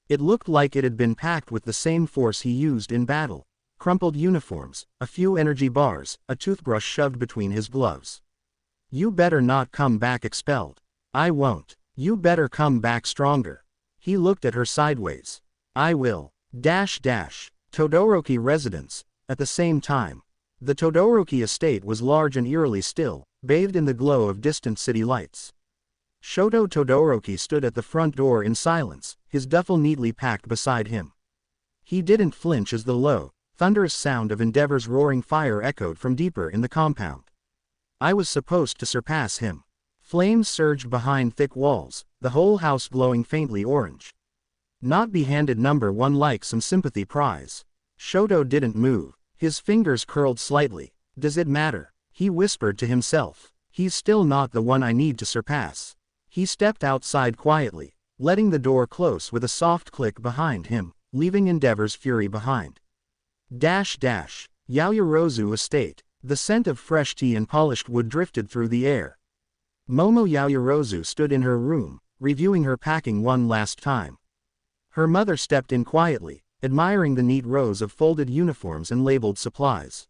It looked like it had been packed with the same force he used in battle. Crumpled uniforms, a few energy bars, a toothbrush shoved between his gloves. You better not come back expelled. I won't. You better come back stronger. He looked at her sideways. I will. Todoroki residence. At the same time, the Todoroki estate was large and eerily still, bathed in the glow of distant city lights. Shoto Todoroki stood at the front door in silence, his duffel neatly packed beside him. He didn't flinch as the low, thunderous sound of Endeavor's roaring fire echoed from deeper in the compound. I was supposed to surpass him. Flames surged behind thick walls, the whole house glowing faintly orange. Not be handed number one like some sympathy prize. Shoto didn't move, his fingers curled slightly. Does it matter? He whispered to himself. He's still not the one I need to surpass. He stepped outside quietly, letting the door close with a soft click behind him, leaving Endeavor's fury behind. Yaoyorozu estate. The scent of fresh tea and polished wood drifted through the air. Momo Yaoyorozu stood in her room, reviewing her packing one last time. Her mother stepped in quietly, admiring the neat rows of folded uniforms and labeled supplies.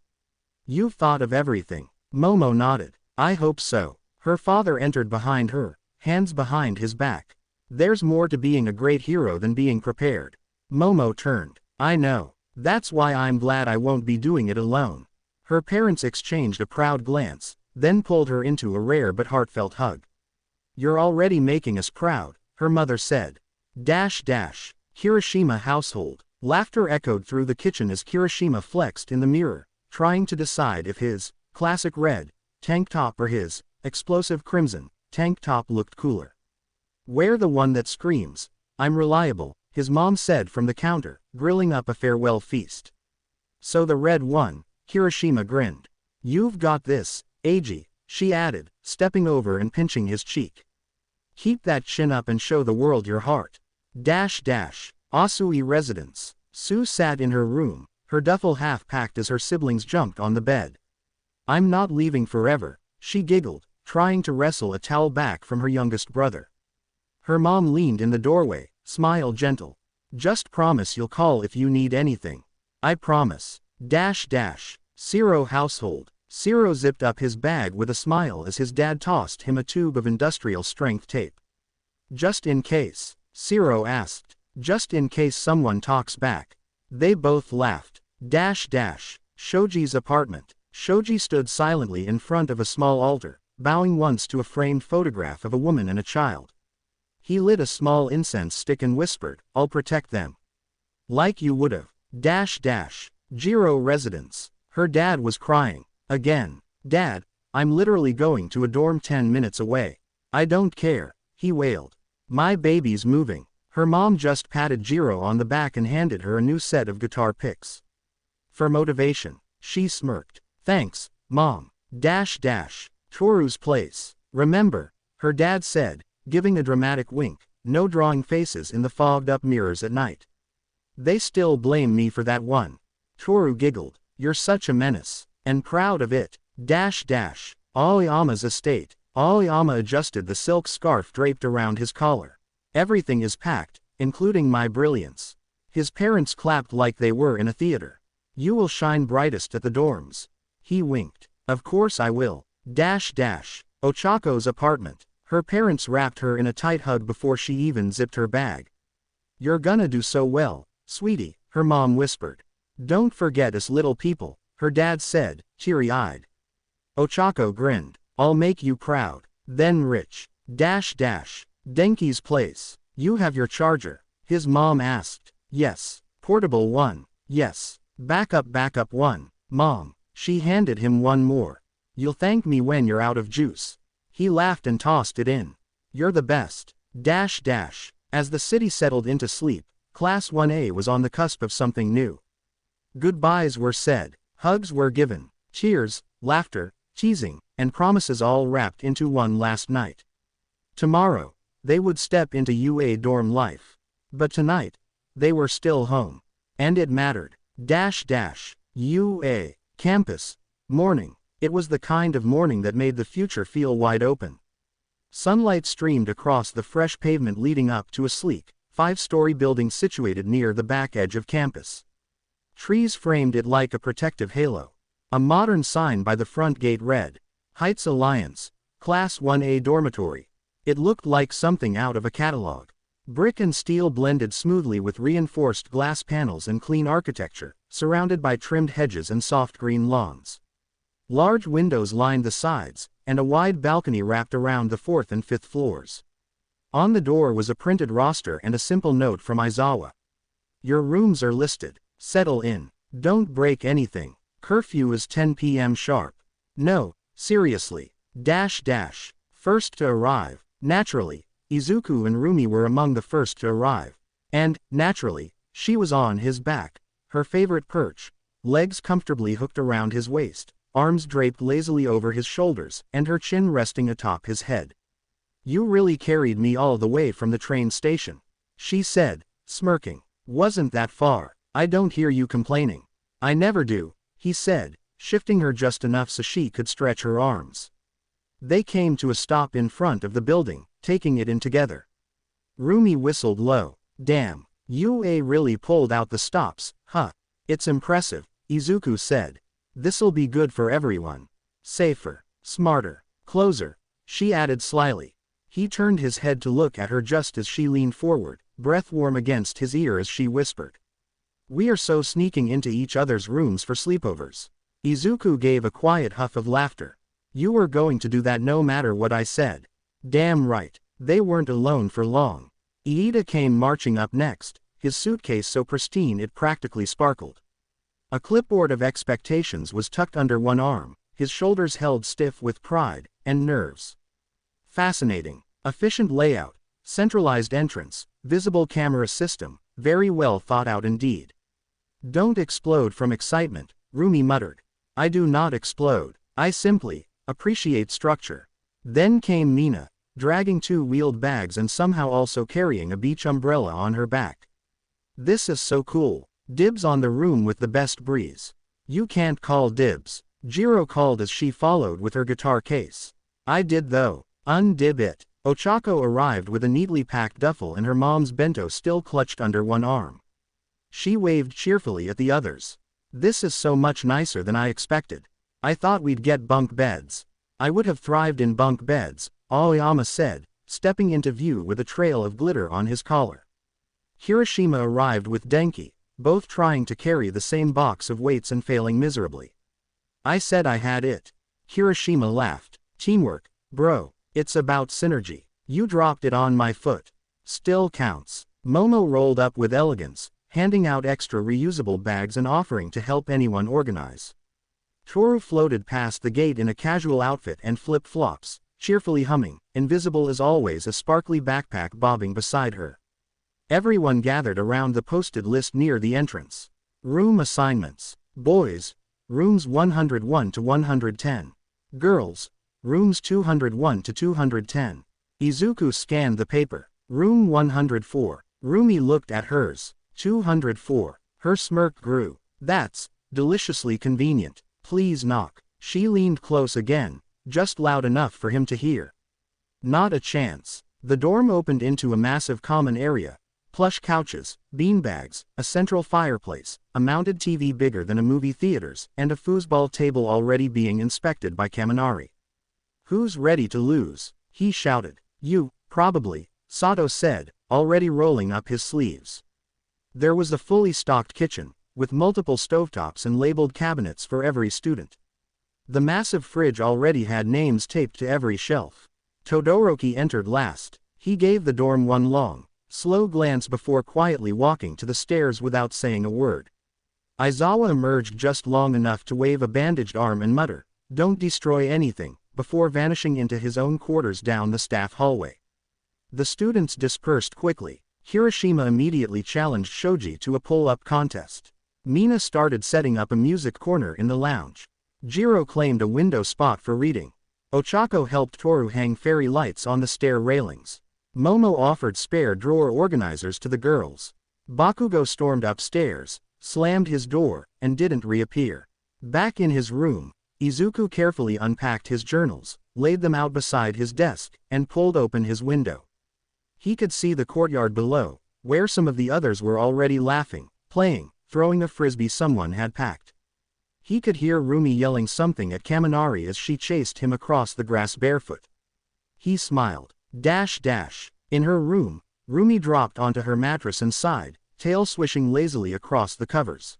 "You've thought of everything." Momo nodded. "I hope so." Her father entered behind her, hands behind his back. "There's more to being a great hero than being prepared." Momo turned. "I know. That's why I'm glad I won't be doing it alone." Her parents exchanged a proud glance, then pulled her into a rare but heartfelt hug. "You're already making us proud," her mother said. Kirishima household. Laughter echoed through the kitchen as Kirishima flexed in the mirror, trying to decide if his classic red tank top or his explosive crimson tank top looked cooler. "Wear the one that screams, 'I'm reliable,'" his mom said from the counter, grilling up a farewell feast. "So the red one," Kirishima grinned. "You've got this, Eiji," she added, stepping over and pinching his cheek. "Keep that chin up and show the world your heart." Asui residence. Sue sat in her room, her duffel half packed as her siblings jumped on the bed. "I'm not leaving forever," she giggled, trying to wrestle a towel back from her youngest brother. Her mom leaned in the doorway, smile gentle. "Just promise you'll call if you need anything." "I promise." Ciro household. Ciro zipped up his bag with a smile as his dad tossed him a tube of industrial-strength tape. "Just in case?" Ciro asked. "Just in case someone talks back." They both laughed. Shoji's apartment. Shoji stood silently in front of a small altar, bowing once to a framed photograph of a woman and a child. He lit a small incense stick and whispered, "I'll protect them." "Like you would've." Jiro residence. Her dad was crying. Again. "Dad, I'm literally going to a dorm 10 minutes away." "I don't care," he wailed. "My baby's moving." Her mom just patted Jiro on the back and handed her a new set of guitar picks. For motivation, she smirked. "Thanks, Mom." Toru's place. "Remember," her dad said, giving a dramatic wink, "no drawing faces in the fogged-up mirrors at night." "They still blame me for that one." Toru giggled. "You're such a menace. And proud of it." Aoyama's estate. Aoyama adjusted the silk scarf draped around his collar. "Everything is packed, including my brilliance." His parents clapped like they were in a theater. "You will shine brightest at the dorms." He winked. "Of course I will." Ochako's apartment. Her parents wrapped her in a tight hug before she even zipped her bag. "You're gonna do so well, sweetie," her mom whispered. "Don't forget us little people," her dad said, teary-eyed. Ochako grinned. "I'll make you proud." Then rich. Denki's place. "You have your charger?" his mom asked. "Yes." "Portable one?" "Yes." Backup one." "Mom." She handed him one more. "You'll thank me when you're out of juice." He laughed and tossed it in. "You're the best." As the city settled into sleep, Class 1A was on the cusp of something new. Goodbyes were said, hugs were given, cheers, laughter, teasing, and promises all wrapped into one last night. Tomorrow, they would step into UA dorm life. But tonight, they were still home. And it mattered. UA. Campus. Morning. It was the kind of morning that made the future feel wide open. Sunlight streamed across the fresh pavement leading up to a sleek, 5-story building situated near the back edge of campus. Trees framed it like a protective halo. A modern sign by the front gate read, "Heights Alliance, Class 1A Dormitory." It looked like something out of a catalog. Brick and steel blended smoothly with reinforced glass panels and clean architecture, surrounded by trimmed hedges and soft green lawns. Large windows lined the sides, and a wide balcony wrapped around the 4th and 5th floors. On the door was a printed roster and a simple note from Aizawa. "Your rooms are listed. Settle in. Don't break anything. Curfew is 10 p.m. sharp." "No, seriously." First to arrive. Naturally, Izuku and Rumi were among the first to arrive. And, naturally, she was on his back, her favorite perch, legs comfortably hooked around his waist, arms draped lazily over his shoulders, and her chin resting atop his head. "You really carried me all the way from the train station," she said, smirking. "Wasn't that far. I don't hear you complaining." "I never do," he said, shifting her just enough so she could stretch her arms. They came to a stop in front of the building, taking it in together. Rumi whistled low. Damn, you really pulled out the stops, huh? It's impressive, Izuku said. This'll be good for everyone. Safer, smarter, closer, she added slyly. He turned his head to look at her just as she leaned forward, breath warm against his ear as she whispered. We are so sneaking into each other's rooms for sleepovers. Izuku gave a quiet huff of laughter. You were going to do that no matter what I said. Damn right. They weren't alone for long. Iida came marching up next, his suitcase so pristine it practically sparkled. A clipboard of expectations was tucked under one arm, his shoulders held stiff with pride and nerves. Fascinating. Efficient layout, centralized entrance, visible camera system, very well thought out indeed. Don't explode from excitement, Rumi muttered. I do not explode, I simply appreciate structure. Then came Mina, dragging two wheeled bags and somehow also carrying a beach umbrella on her back. This is so cool. Dibs on the room with the best breeze. You can't call dibs, Jiro called as she followed with her guitar case. I did though. Undib it. Ochako arrived with a neatly packed duffel and her mom's bento still clutched under one arm. She waved cheerfully at the others. This is so much nicer than I expected. I thought we'd get bunk beds. I would have thrived in bunk beds, Aoyama said, stepping into view with a trail of glitter on his collar. Hiroshima arrived with Denki, both trying to carry the same box of weights and failing miserably. I said I had it. Hiroshima laughed. Teamwork, bro. It's about synergy. You dropped it on my foot. Still counts. Momo rolled up with elegance, handing out extra reusable bags and offering to help anyone organize. Toru floated past the gate in a casual outfit and flip-flops, cheerfully humming, invisible as always, a sparkly backpack bobbing beside her. Everyone gathered around the posted list near the entrance. Room assignments. Boys, rooms 101 to 110. Girls, rooms 201 to 210. Izuku scanned the paper. Room 104. Rumi looked at hers. 204. Her smirk grew. That's deliciously convenient. Please knock. She leaned close again, just loud enough for him to hear. Not a chance. The dorm opened into a massive common area. Plush couches, beanbags, a central fireplace, a mounted TV bigger than a movie theater's, and a foosball table already being inspected by Kaminari. Who's ready to lose? He shouted. You, probably, Sato said, already rolling up his sleeves. There was a fully stocked kitchen, with multiple stovetops and labeled cabinets for every student. The massive fridge already had names taped to every shelf. Todoroki entered last. He gave the dorm one long, slow glance before quietly walking to the stairs without saying a word. Aizawa emerged just long enough to wave a bandaged arm and mutter, "Don't destroy anything," before vanishing into his own quarters down the staff hallway. The students dispersed quickly. Hiroshima immediately challenged Shoji to a pull-up contest. Mina started setting up a music corner in the lounge. Jiro claimed a window spot for reading. Ochako helped Toru hang fairy lights on the stair railings. Momo offered spare drawer organizers to the girls. Bakugo stormed upstairs, slammed his door, and didn't reappear. Back in his room, Izuku carefully unpacked his journals, laid them out beside his desk, and pulled open his window. He could see the courtyard below, where some of the others were already laughing, playing, throwing a frisbee someone had packed. He could hear Rumi yelling something at Kaminari as she chased him across the grass barefoot. He smiled. In her room, Rumi dropped onto her mattress and sighed, tail swishing lazily across the covers.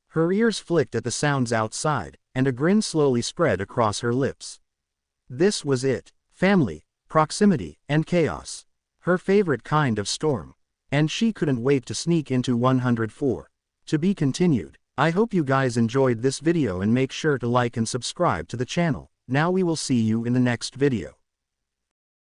Her ears flicked at the sounds outside, and a grin slowly spread across her lips. This was it. Family, proximity, and chaos. Her favorite kind of storm. And she couldn't wait to sneak into 104. To be continued. I hope you guys enjoyed this video and make sure to like and subscribe to the channel. Now we will see you in the next video.